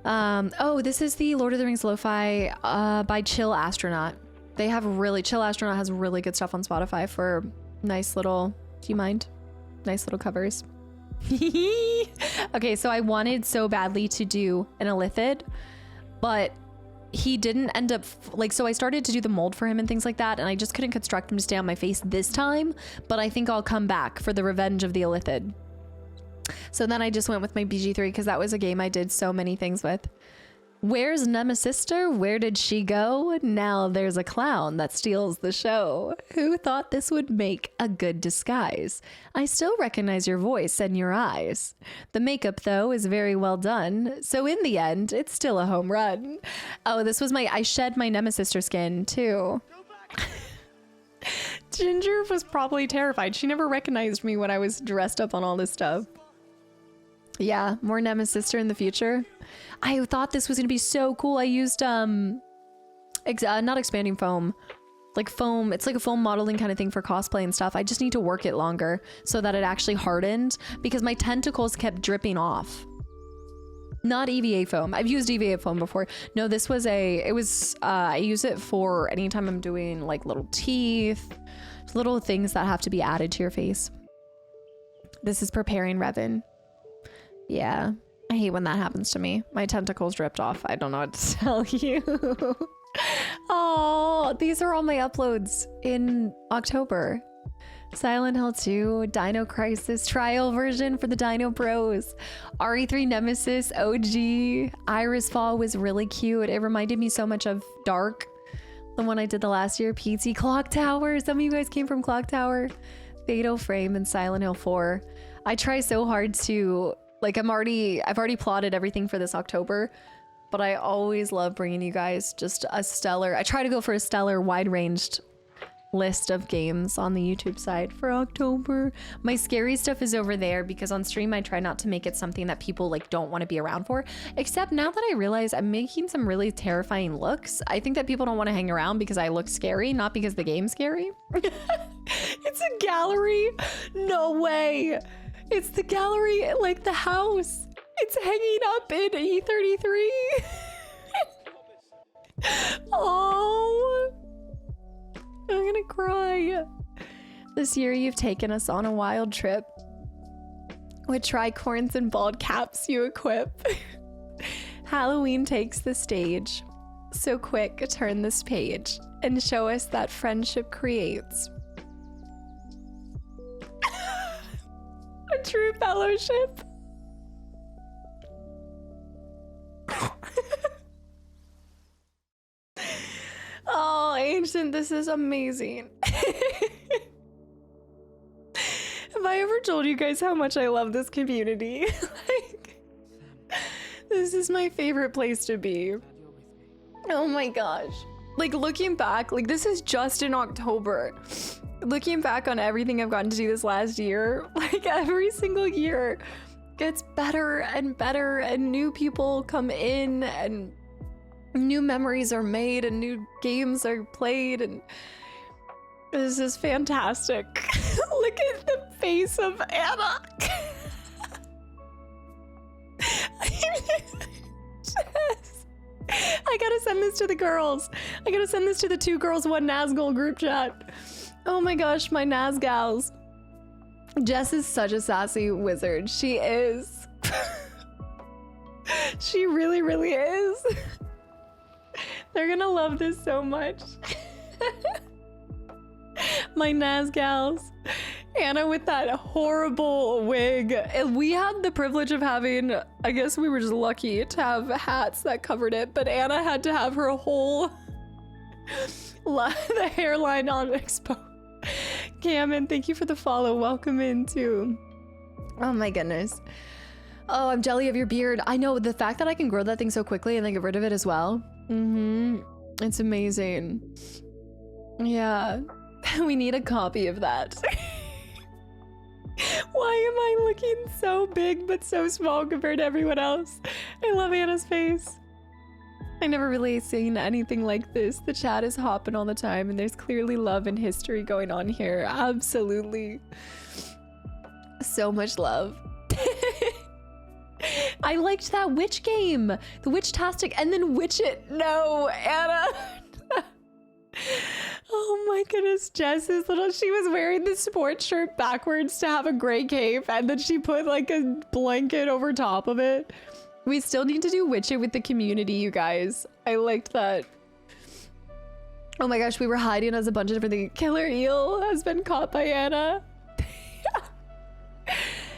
B: Oh, this is the Lord of the Rings Lo-Fi by Chill Astronaut. They have Chill Astronaut has really good stuff on Spotify for nice little, do you mind? Nice little covers. Okay, so I wanted so badly to do an Illithid, but he didn't end up, so I started to do the mold for him and things like that, and I just couldn't construct him to stay on my face this time, but I think I'll come back for the Revenge of the Illithid. So then I just went with my BG3 because that was a game I did so many things with. Where's Nemesister? Where did she go? Now there's a clown that steals the show. Who thought this would make a good disguise? I still recognize your voice and your eyes. The makeup, though, is very well done. So in the end, it's still a home run. Oh, this was I shed my Nemesister skin, too. Ginger was probably terrified. She never recognized me when I was dressed up on all this stuff. Yeah, more Nemesister in the future. I thought this was gonna be so cool. I used not expanding foam, like foam. It's like a foam modeling kind of thing for cosplay and stuff. I just need to work it longer so that it actually hardened because my tentacles kept dripping off. Not EVA foam. I've used EVA foam before. No, this was I use it for anytime I'm doing like little teeth, little things that have to be added to your face. This is preparing Revan. Yeah, I hate when that happens to me. My tentacles dripped off. I don't know what to tell you. Oh, these are all my uploads in October. Silent Hill 2, Dino Crisis trial version for the Dino Bros, RE3 Nemesis OG, Iris Fall was really cute. It reminded me so much of Dark, the one I did the last year. PT Clock Tower, some of you guys came from Clock Tower. Fatal Frame and Silent Hill 4. I try so hard to, like, I've already plotted everything for this October, but I always love bringing you guys just a stellar, I try to go for a stellar wide-ranged list of games on the YouTube side for October. My scary stuff is over there because on stream I try not to make it something that people like don't want to be around for, except now that I realize I'm making some really terrifying looks. I think that people don't want to hang around because I look scary, not because the game's scary. It's a gallery. No way. It's the gallery, like the house. It's hanging up in E33. Oh, I'm gonna cry. This year you've taken us on a wild trip with tricorns and bald caps you equip. Halloween takes the stage. So quick, turn this page and show us that friendship creates a true fellowship. Oh, Ancient, this is amazing. Have I ever told you guys how much I love this community? Like, this is my favorite place to be. Oh my gosh. Like, looking back, like, this is just in October. Looking back on everything I've gotten to do this last year, like, every single year gets better and better, and new people come in, and new memories are made, and new games are played, and this is fantastic. Look at the face of Anna. I gotta send this to the girls. I gotta send this to the 2 girls, 1 Nazgul group chat. Oh my gosh, my Nazgals. Jess is such a sassy wizard. She is. She really, really is. They're gonna love this so much. My Nazgals. Anna with that horrible wig. And we had the privilege of having, I guess we were just lucky to have hats that covered it, but Anna had to have her whole the hairline on exposed. Cameron, thank you for the follow. Welcome in too. Oh my goodness. Oh, I'm jelly of your beard. I know, the fact that I can grow that thing so quickly and then get rid of it as well. It's amazing. Yeah. We need a copy of that. Why am I looking so big but so small compared to everyone else? I love Anna's face. I never really seen anything like this. The chat is hopping all the time and there's clearly love and history going on here. Absolutely. So much love. I liked that witch game. The Witch-tastic and then Witch It. No, Anna. Oh my goodness, Jess's little, she was wearing the sports shirt backwards to have a gray cape, and then she put like a blanket over top of it. We still need to do Witch It with the community, you guys. I liked that. Oh my gosh, we were hiding as a bunch of different things. Killer eel has been caught by Anna.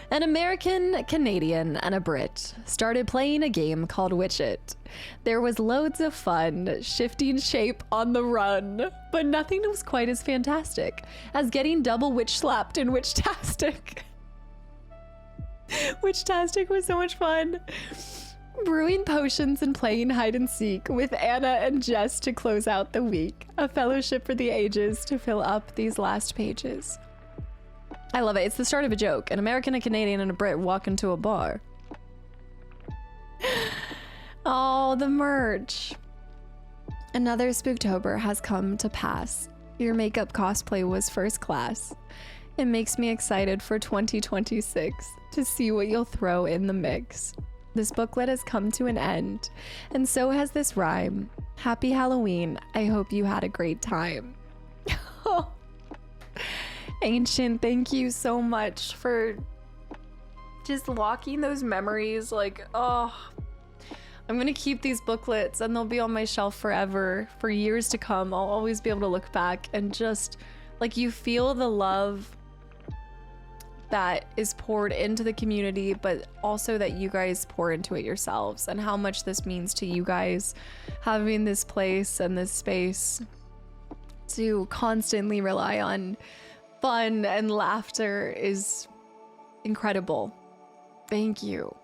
B: An American, Canadian, and a Brit started playing a game called Witch It. There was loads of fun, shifting shape on the run, but nothing was quite as fantastic as getting double witch slapped in Witchtastic. Witchtastic was so much fun. Brewing potions and playing hide and seek with Anna and Jess to close out the week. A fellowship for the ages to fill up these last pages. I love it. It's the start of a joke. An American, a Canadian, and a Brit walk into a bar. Oh, the merch. Another Spooktober has come to pass. Your makeup cosplay was first class. It makes me excited for 2026 to see what you'll throw in the mix. This booklet has come to an end, and so has this rhyme. Happy Halloween. I hope you had a great time. Ancient, thank you so much for just locking those memories. Like, oh, I'm gonna keep these booklets and they'll be on my shelf forever, for years to come. I'll always be able to look back and just, like, you feel the love that is poured into the community, but also that you guys pour into it yourselves, and how much this means to you guys, having this place and this space to constantly rely on fun and laughter is incredible. Thank you.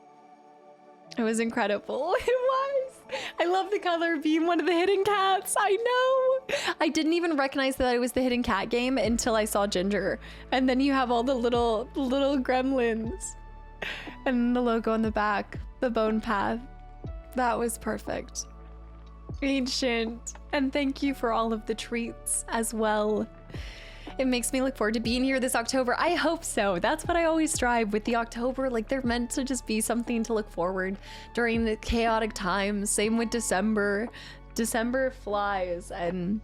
B: It was incredible. It was. I love the color being one of the hidden cats. I know. I didn't even recognize that it was the hidden cat game until I saw Ginger. And then you have all the little gremlins. And the logo on the back, the bone path. That was perfect. Ancient. And thank you for all of the treats as well. It makes me look forward to being here this October. I hope so. That's what I always strive with the October. Like, they're meant to just be something to look forward during the chaotic times. Same with December. December flies, and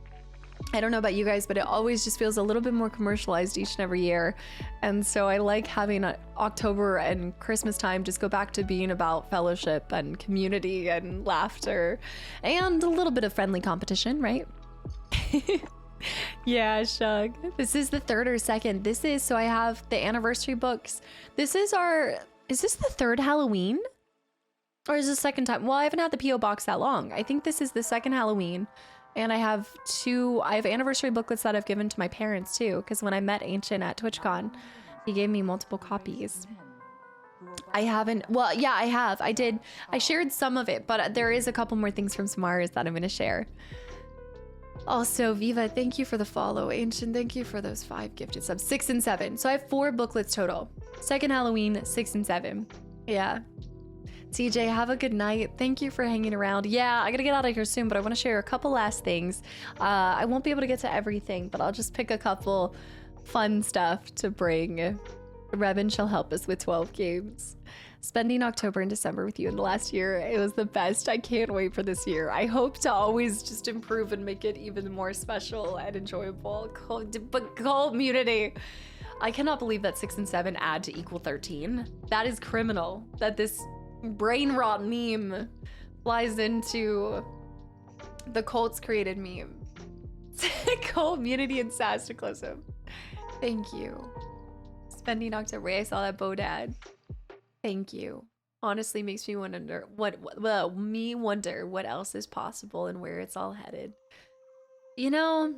B: I don't know about you guys, but it always just feels a little bit more commercialized each and every year. And so I like having October and Christmas time just go back to being about fellowship and community and laughter and a little bit of friendly competition, right? Yeah, Shug. This is the third or second. This is, so I have the anniversary books. Is this the third Halloween? Or is this the second time? Well, I haven't had the P.O. box that long. I think this is the second Halloween. And I have anniversary booklets that I've given to my parents too, because when I met Ancient at TwitchCon, he gave me multiple copies. I haven't, well, yeah, I have. I shared some of it, but there is a couple more things from Samara's that I'm going to share. Also, Viva, thank you for the follow. Ancient, thank you for those 5 gifted subs. 6 and 7. So I have 4 booklets total. Second Halloween, 6 and 7. Yeah. TJ, have a good night. Thank you for hanging around. Yeah, I gotta get out of here soon, but I want to share a couple last things. I won't be able to get to everything, but I'll just pick a couple fun stuff to bring. Revan shall help us with 12 games. Spending October and December with you in the last year, it was the best. I can't wait for this year. I hope to always just improve and make it even more special and enjoyable. But community, I cannot believe that 6 and 7 add to equal 13. That is criminal. That this brain rot meme flies into the cult's created meme. Community and Kastaclysm. Thank you. Spending October, I saw that Bodad. Thank you. Honestly makes me wonder what else is possible and where it's all headed. You know,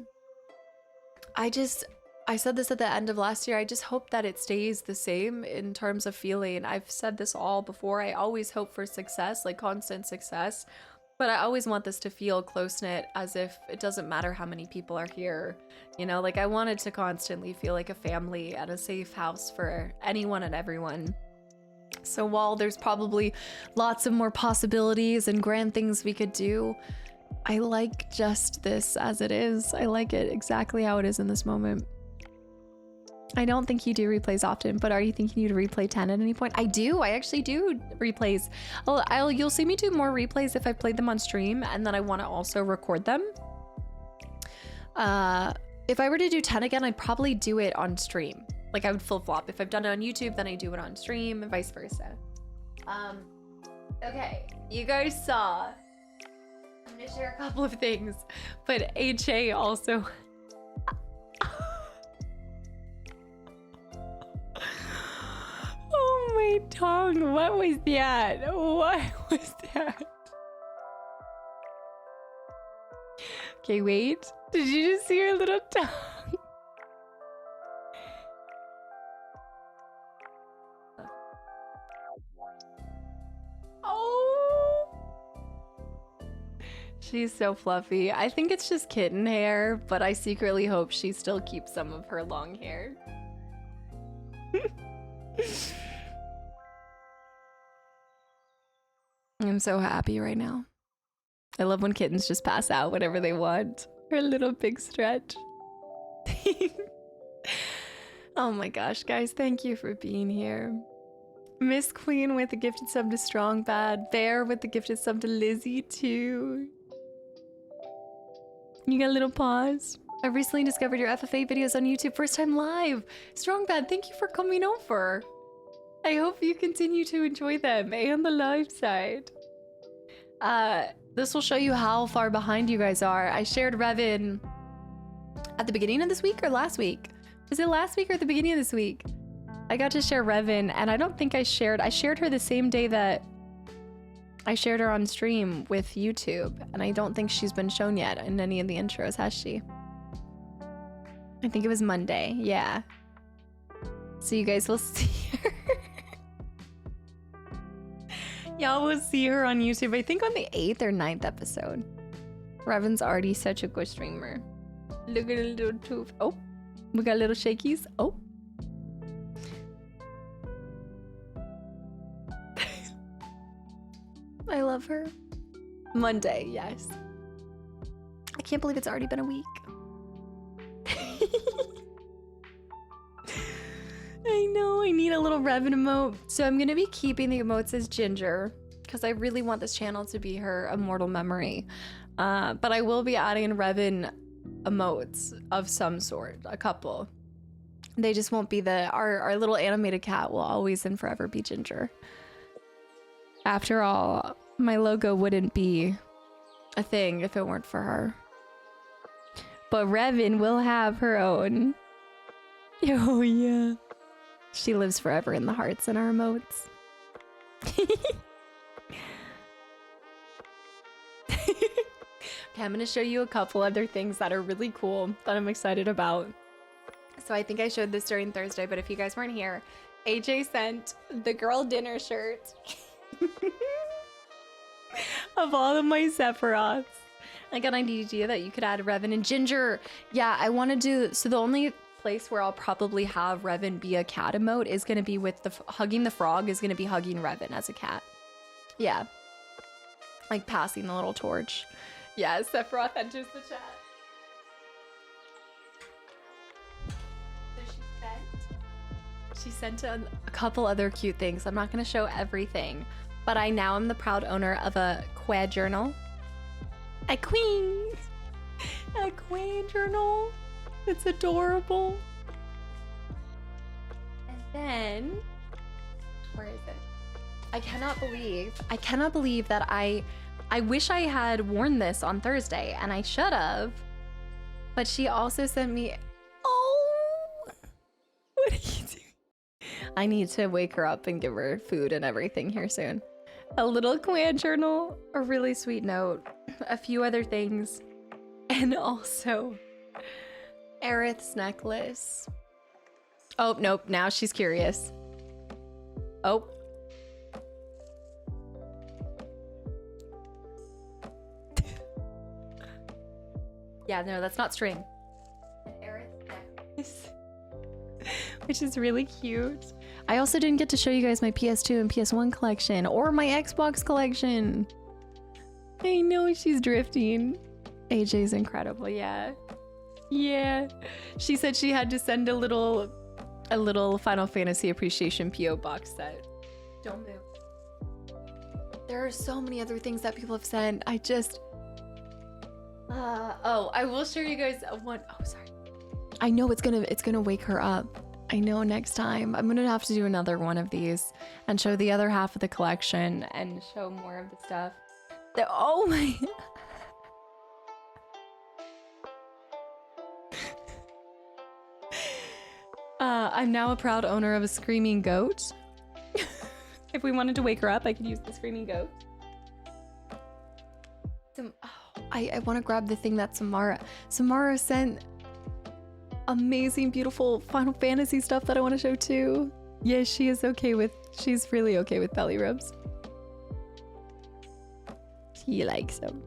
B: I said this at the end of last year. I just hope that it stays the same in terms of feeling. I've said this all before. I always hope for success, like constant success, but I always want this to feel close-knit, as if it doesn't matter how many people are here. You know, like I want it to constantly feel like a family and a safe house for anyone and everyone. So while there's probably lots of more possibilities and grand things we could do, I like just this as it is. I like it exactly how it is in this moment. I don't think you do replays often, but are you thinking you'd replay 10 at any point? I do. I actually do replays. You'll see me do more replays if I played them on stream, and then I want to also record them. If I were to do 10 again, I'd probably do it on stream. Like I would flip-flop. If I've done it on YouTube, then I do it on stream and vice versa. Okay, you guys saw. I'm gonna share a couple of things, but HA also. Oh tongue. What was that? What was that? Okay, wait. Did you just see her little tongue? Oh. She's so fluffy. I think it's just kitten hair, but I secretly hope she still keeps some of her long hair. I'm so happy right now. I love when kittens just pass out whenever they want. Her little big stretch. Oh my gosh, guys, thank you for being here. Miss Queen with the gifted sub to Strong Bad. Bear with the gifted sub to Lizzie too. You got a little pause. I recently discovered your FFA videos on YouTube. First time live. Strong Bad, thank you for coming over. I hope you continue to enjoy them and the live side. This will show you how far behind you guys are. I shared Revan at the beginning of this week or last week? Was it last week or the beginning of this week? I got to share Revan, and I don't think I shared her the same day that I shared her on stream with YouTube, and I don't think she's been shown yet in any of the intros, has she? I think it was Monday, yeah. So you guys will see her. Y'all will see her on YouTube, I think on the 8th or 9th episode. Revan's already such a good streamer. Look at a little tooth. Oh, we got little shakies. Oh. I love her. Monday, yes. I can't believe it's already been a week. I know, I need a little Revan emote. So I'm gonna be keeping the emotes as Ginger because I really want this channel to be her immortal memory. But I will be adding Revan emotes of some sort, a couple. They just won't be our little animated cat will always and forever be Ginger. After all, my logo wouldn't be a thing if it weren't for her. But Revan will have her own. Oh yeah. She lives forever in the hearts and our emotes. Okay, I'm gonna show you a couple other things that are really cool that I'm excited about. So I think I showed this during Thursday, but if you guys weren't here, AJ sent the girl dinner shirt of all of my Sephiroths. I got an idea that you could add Revan and Ginger. Yeah, I want to do, so the only place where I'll probably have Revan be a cat emote is going to be with the hugging the frog is going to be hugging Revan as a cat. Yeah. Like passing the little torch. Yeah, Sephiroth enters the chat. So she sent a couple other cute things. I'm not going to show everything, but I now am the proud owner of a quad journal. A queen journal. It's adorable. And then, where is it? I cannot believe that I wish I had worn this on Thursday, and I should have. But she also sent me, oh, what are you doing? I need to wake her up and give her food and everything here soon. A little clan journal, a really sweet note, a few other things, and also Aerith's necklace. Oh, nope, now she's curious. Oh. Yeah, no, that's not string. An Aerith's necklace. Which is really cute. I also didn't get to show you guys my PS2 and PS1 collection or my Xbox collection. I know she's drifting. AJ's incredible, yeah. Yeah. She said she had to send a little Final Fantasy appreciation PO box set. Don't move. There are so many other things that people have sent. I just I will show you guys one. Oh, sorry. I know it's gonna wake her up. I know next time I'm gonna have to do another one of these and show the other half of the collection and show more of the stuff. Oh my. I'm now a proud owner of a screaming goat. If we wanted to wake her up, I could use the screaming goat. I want to grab the thing that Samara sent. Amazing, beautiful Final Fantasy stuff that I want to show too. Yes, she is okay with, she's really okay with belly rubs. She likes them.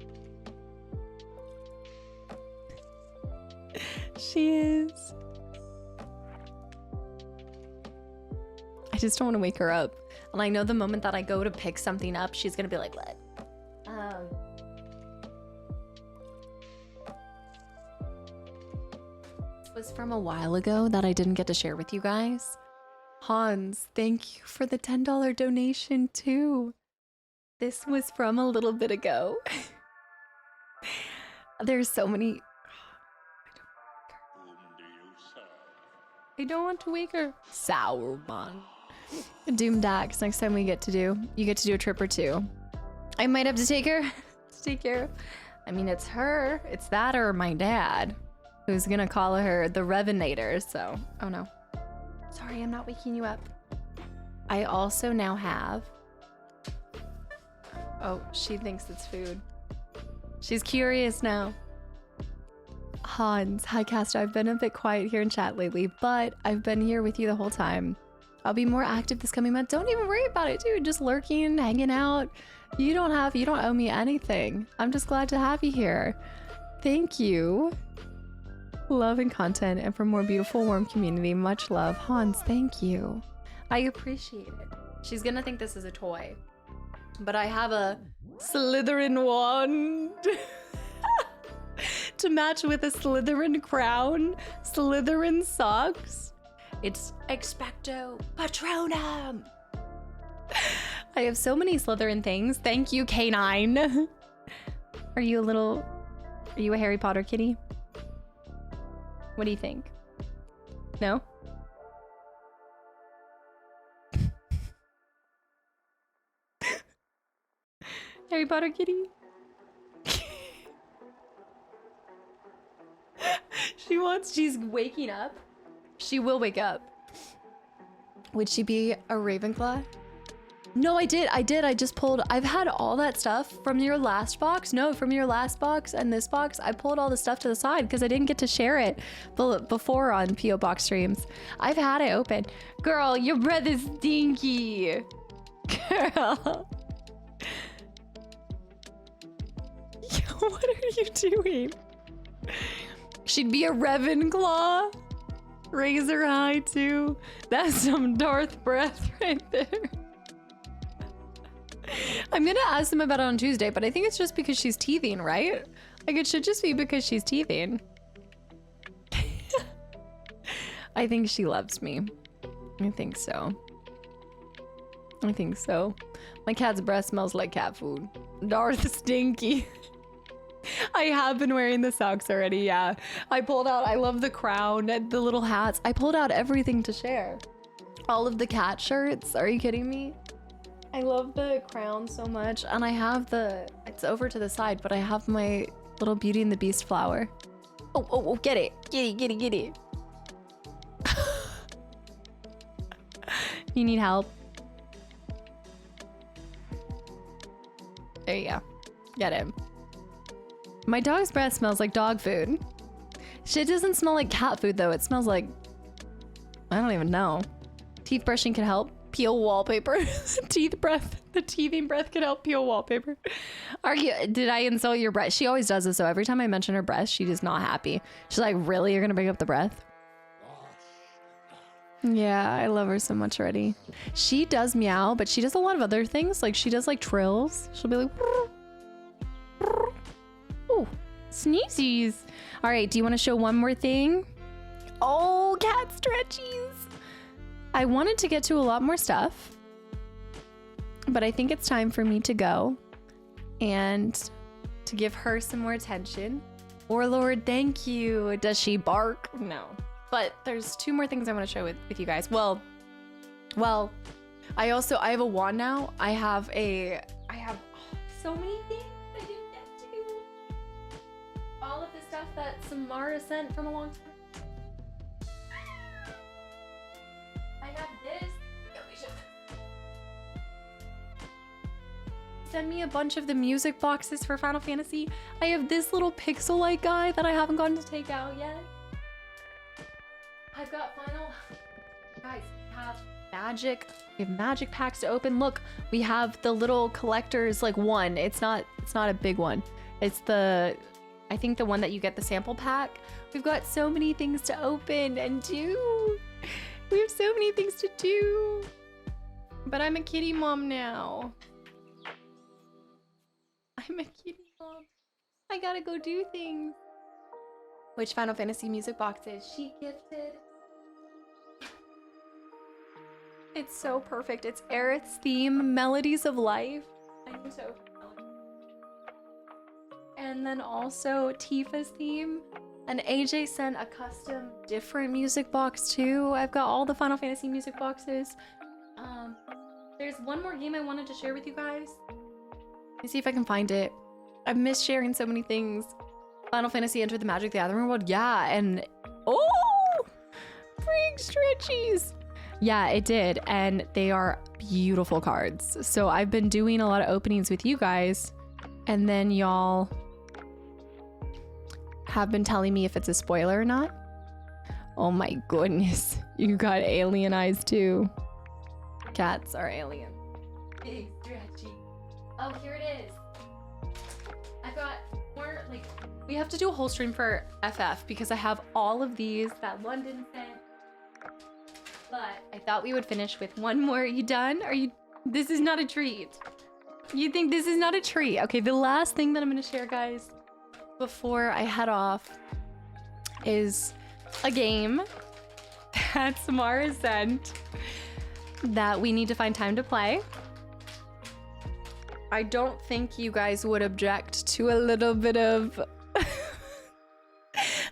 B: She is. I just don't want to wake her up. And I know the moment that I go to pick something up, she's gonna be like, what? This was from a while ago that I didn't get to share with you guys. Hans, thank you for the $10 donation too. This was from a little bit ago. There's so many. I don't want to wake her. Sour man. Doom Dax, next time you get to do a trip or two. I might have to take her to take care of. I mean, it's her. It's that or my dad, who's gonna call her the Revenator, so. Oh no. Sorry, I'm not waking you up. I also now have. Oh, she thinks it's food. She's curious now. Hans, hi Cast. I've been a bit quiet here in chat lately, but I've been here with you the whole time. I'll be more active this coming month. Don't even worry about it, dude. Just lurking, hanging out. You don't owe me anything. I'm just glad to have you here. Thank you. Love and content, and for more beautiful, warm community. Much love. Hans, thank you. I appreciate it. She's gonna think this is a toy, but I have a Slytherin wand to match with a Slytherin crown, Slytherin socks. It's Expecto Patronum. I have so many Slytherin things. Thank you, K9. Are you a Harry Potter kitty? What do you think? No? Harry Potter kitty? She's waking up. She will wake up. Would she be a Ravenclaw? No, I did. I just pulled. I've had all that stuff from your last box. No, from your last box and this box. I pulled all the stuff to the side because I didn't get to share it before on P.O. Box streams. I've had it open. Girl, your breath is stinky. Girl. What are you doing? She'd be a Ravenclaw. Razor high too. That's some Darth breath right there. I'm gonna ask them about it on Tuesday, but I think it's just because she's teething, right? Like it should just be because she's teething. I think she loves me. I think so. I think so. My cat's breath smells like cat food. Darth stinky. I have been wearing the socks already, yeah. I pulled out, I love the crown and the little hats. I pulled out everything to share. All of the cat shirts, are you kidding me? I love the crown so much, and I have it's over to the side, but I have my little Beauty and the Beast flower. Oh, get it. Get it. You need help? There you go. Get him. My dog's breath smells like dog food. Shit doesn't smell like cat food though. It smells like, I don't even know. Teeth brushing can help peel wallpaper. The teething breath can help peel wallpaper. Did I insult your breath? She always does this, so every time I mention her breath, she is not happy. She's like, really? You're gonna bring up the breath? Yeah, I love her so much already. She does meow, but she does a lot of other things. Like she does like trills. She'll be like, oh, sneezies. All right, do you want to show one more thing? Oh, cat stretchies. I wanted to get to a lot more stuff, but I think it's time for me to go and to give her some more attention. Warlord, thank you. Does she bark? No. But there's two more things I want to share with you guys. Well, I have a wand now. I have so many things I didn't get to. All of the stuff that Samara sent from a long time. I have this. Let me show send me a bunch of the music boxes for Final Fantasy. I have this little pixel-like guy that I haven't gotten to take out yet. I've got guys, we have magic packs to open. Look, we have the little collectors, like one. It's not a big one. It's I think the one that you get the sample pack. We've got so many things to open and do. We have so many things to do. But I'm a kitty mom now. I'm a kitty mom. I gotta go do things. Which Final Fantasy music box is she gifted? It's so perfect. It's Aerith's theme, Melodies of Life. I'm so and then also Tifa's theme. And AJ sent a custom different music box too. I've got all the Final Fantasy music boxes. There's one more game I wanted to share with you guys. Let me see if I can find it. I've missed sharing so many things. Final Fantasy Enter the Magic the Gathering world. Yeah, and oh, bring stretchies. Yeah, it did, and they are beautiful cards. So I've been doing a lot of openings with you guys, and then y'all have been telling me if it's a spoiler or not. Oh my goodness, you got alien eyes too. Cats are alien. Big stretchy. Oh, here it is. I've got more, like, we have to do a whole stream for FF because I have all of these that London sent. But I thought we would finish with one more. Are you done? This is not a treat. You think this is not a treat? Okay, the last thing that I'm gonna share, guys, before I head off is a game that Samara sent that we need to find time to play. I don't think you guys would object to a little bit of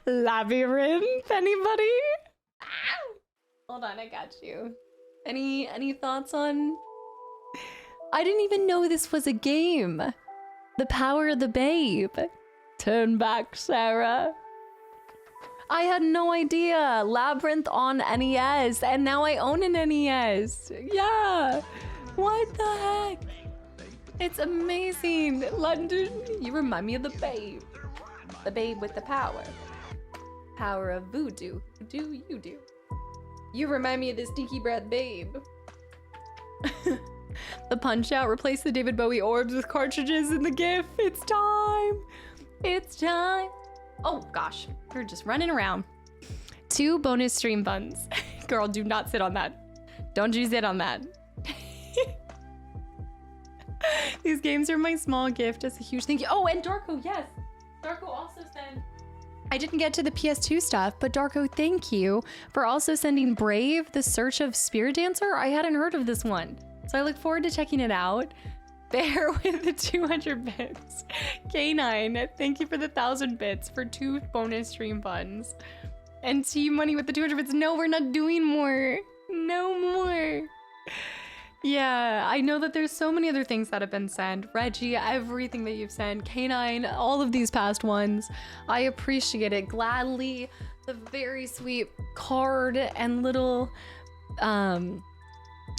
B: labyrinth, anybody? Hold on, I got you. Any thoughts on? I didn't even know this was a game. The Power of the Babe. Turn back, Sarah. I had no idea. Labyrinth on NES, and now I own an NES. Yeah. What the heck? It's amazing. London, you remind me of the babe. The babe with the power. Power of voodoo. Do you do? You remind me of this stinky breath babe. The Punch Out replaced the David Bowie orbs with cartridges in the GIF. It's time. It's time. Oh gosh, we're just running around. 2 bonus stream buns. Girl, do not sit on that. Don't you sit on that. These games are my small gift as a huge thank you. Oh, and Darko, yes. Darko also sent. I didn't get to the PS2 stuff, but Darko, thank you for also sending Brave, The Search of Spirit Dancer. I hadn't heard of this one, so I look forward to checking it out. Bear with the 200 bits. K9, thank you for the 1,000 bits for 2 bonus stream buns. And T-Money with the 200 bits. No, we're not doing more. No more. Yeah, I know that there's so many other things that have been sent. Reggie, everything that you've sent. K9, all of these past ones. I appreciate it gladly. The very sweet card and little, oh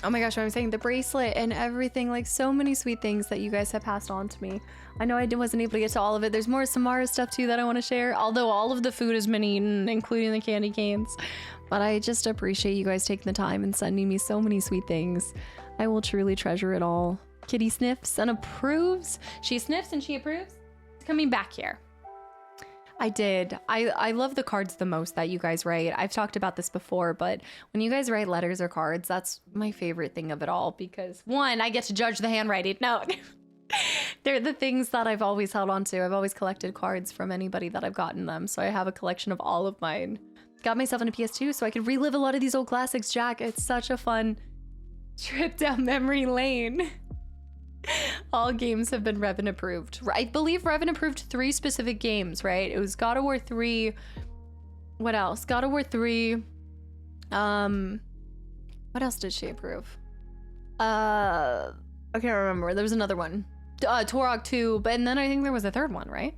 B: my gosh, what I'm saying, the bracelet and everything, like so many sweet things that you guys have passed on to me. I know I wasn't able to get to all of it. There's more Samara stuff too that I want to share, although all of the food has been eaten, including the candy canes. But I just appreciate you guys taking the time and sending me so many sweet things. I will truly treasure it all. Kitty sniffs and approves. She sniffs and she approves. It's coming back here. I did. I love the cards the most that you guys write. I've talked about this before, but when you guys write letters or cards, that's my favorite thing of it all because, one, I get to judge the handwriting. No, they're the things that I've always held on to. I've always collected cards from anybody that I've gotten them, so I have a collection of all of mine. Got myself into PS2 so I could relive a lot of these old classics, Jack. It's such a fun trip down memory lane. All games have been Revan approved. I believe Revan approved 3 specific games, right? It was God of War 3. What else? God of War 3. What else did she approve? I can't remember. There was another one. Torog 2, but and then I think there was a third one, right?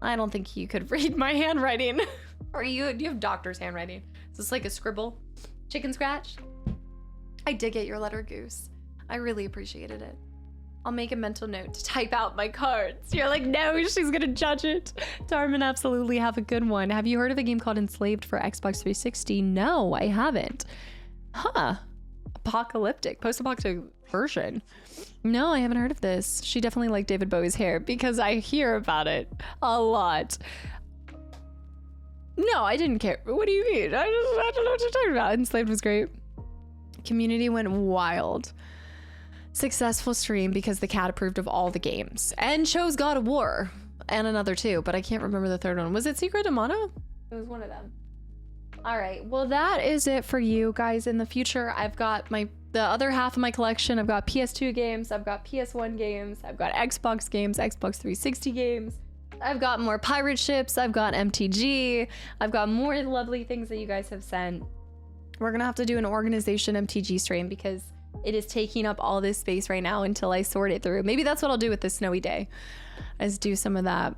B: I don't think you could read my handwriting. Or you have doctor's handwriting. Is this like a scribble? Chicken scratch? I did get your letter, Goose. I really appreciated it. I'll make a mental note to type out my cards. You're like, no, she's gonna judge it. Darman, absolutely, have a good one. Have you heard of a game called Enslaved for Xbox 360? No, I haven't. Huh. Apocalyptic, post-apocalyptic version. No, I haven't heard of this. She definitely liked David Bowie's hair because I hear about it a lot. No, I didn't care. What do you mean? I don't know what you're talking about. Enslaved was great. Community went wild. Successful stream because the cat approved of all the games and chose God of War and another too, but I can't remember the third one. Was it Secret of Mana? It was one of them. All right, well, that is it for you guys. In the future, I've got the other half of my collection. I've got PS2 games, I've got PS1 games, I've got Xbox games, Xbox 360 games. I've got more pirate ships, I've got MTG, I've got more lovely things that you guys have sent. We're gonna have to do an organization MTG stream because it is taking up all this space right now until I sort it through. Maybe that's what I'll do with this snowy day, is do some of that.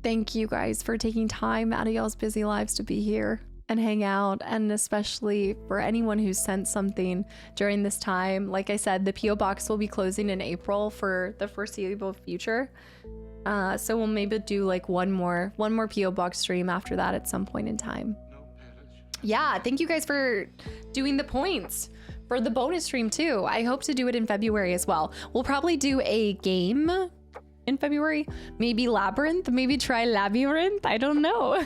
B: Thank you guys for taking time out of y'all's busy lives to be here and hang out, and especially for anyone who sent something during this time. Like I said, the PO box will be closing in April for the foreseeable future. So we'll maybe do like one more PO box stream after that at some point in time. Yeah, thank you guys for doing the points for the bonus stream too. I hope to do it in February as well. We'll probably do a game in February, maybe Labyrinth, maybe try Labyrinth. I don't know.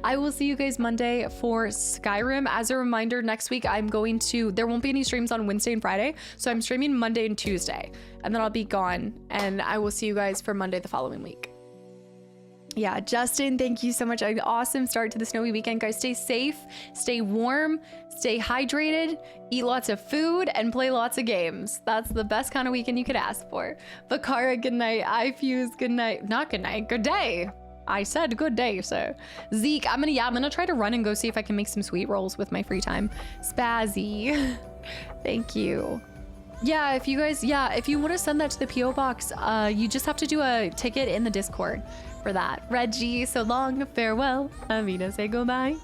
B: I will see you guys Monday for Skyrim. As a reminder, next week there won't be any streams on Wednesday and Friday, so I'm streaming Monday and Tuesday, and then I'll be gone, and I will see you guys for Monday the following week. Yeah, Justin, thank you so much. An awesome start to the snowy weekend, guys. Stay safe, stay warm, stay hydrated, eat lots of food, and play lots of games. That's the best kind of weekend you could ask for. Vakara, good night. iFuse, good night. Not good night, good day. I said good day, sir. Zeke, I'm gonna try to run and go see if I can make some sweet rolls with my free time. Spazzy, thank you. Yeah, if you want to send that to the PO box, you just have to do a ticket in the Discord for that. Reggie, so long, farewell. Amina, say goodbye.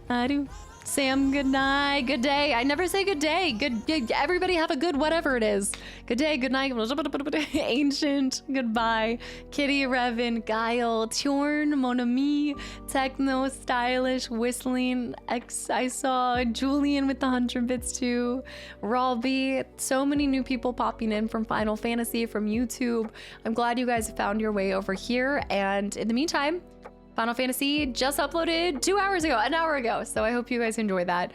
B: Adu. Sam, good night, good day. I never say good day. Good. Everybody have a good whatever it is. Good day, good night. Ancient, goodbye. Kitty, Revan, Guile, Tjorn, Mon Ami, Techno, Stylish, Whistling, I saw Julian with the 100 bits too. Robbie, so many new people popping in from Final Fantasy, from YouTube. I'm glad you guys found your way over here. And in the meantime, Final Fantasy just uploaded an hour ago. So I hope you guys enjoy that.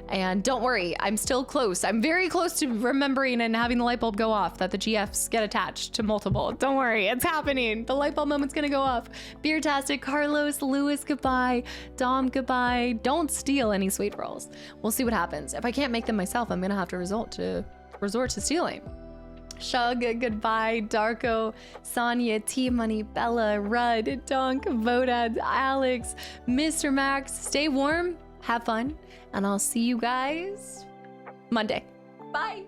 B: And don't worry, I'm still close. I'm very close to remembering and having the light bulb go off that the GFs get attached to multiple. Don't worry, it's happening. The light bulb moment's gonna go off. Beertastic, Carlos, Lewis, goodbye. Dom, goodbye. Don't steal any sweet rolls. We'll see what happens. If I can't make them myself, I'm gonna have to resort to stealing. Shug, goodbye. Darko, Sonia, T-Money, Bella, Rudd, Donk, Voda, Alex, Mr. Max. Stay warm, have fun, and I'll see you guys Monday. Bye.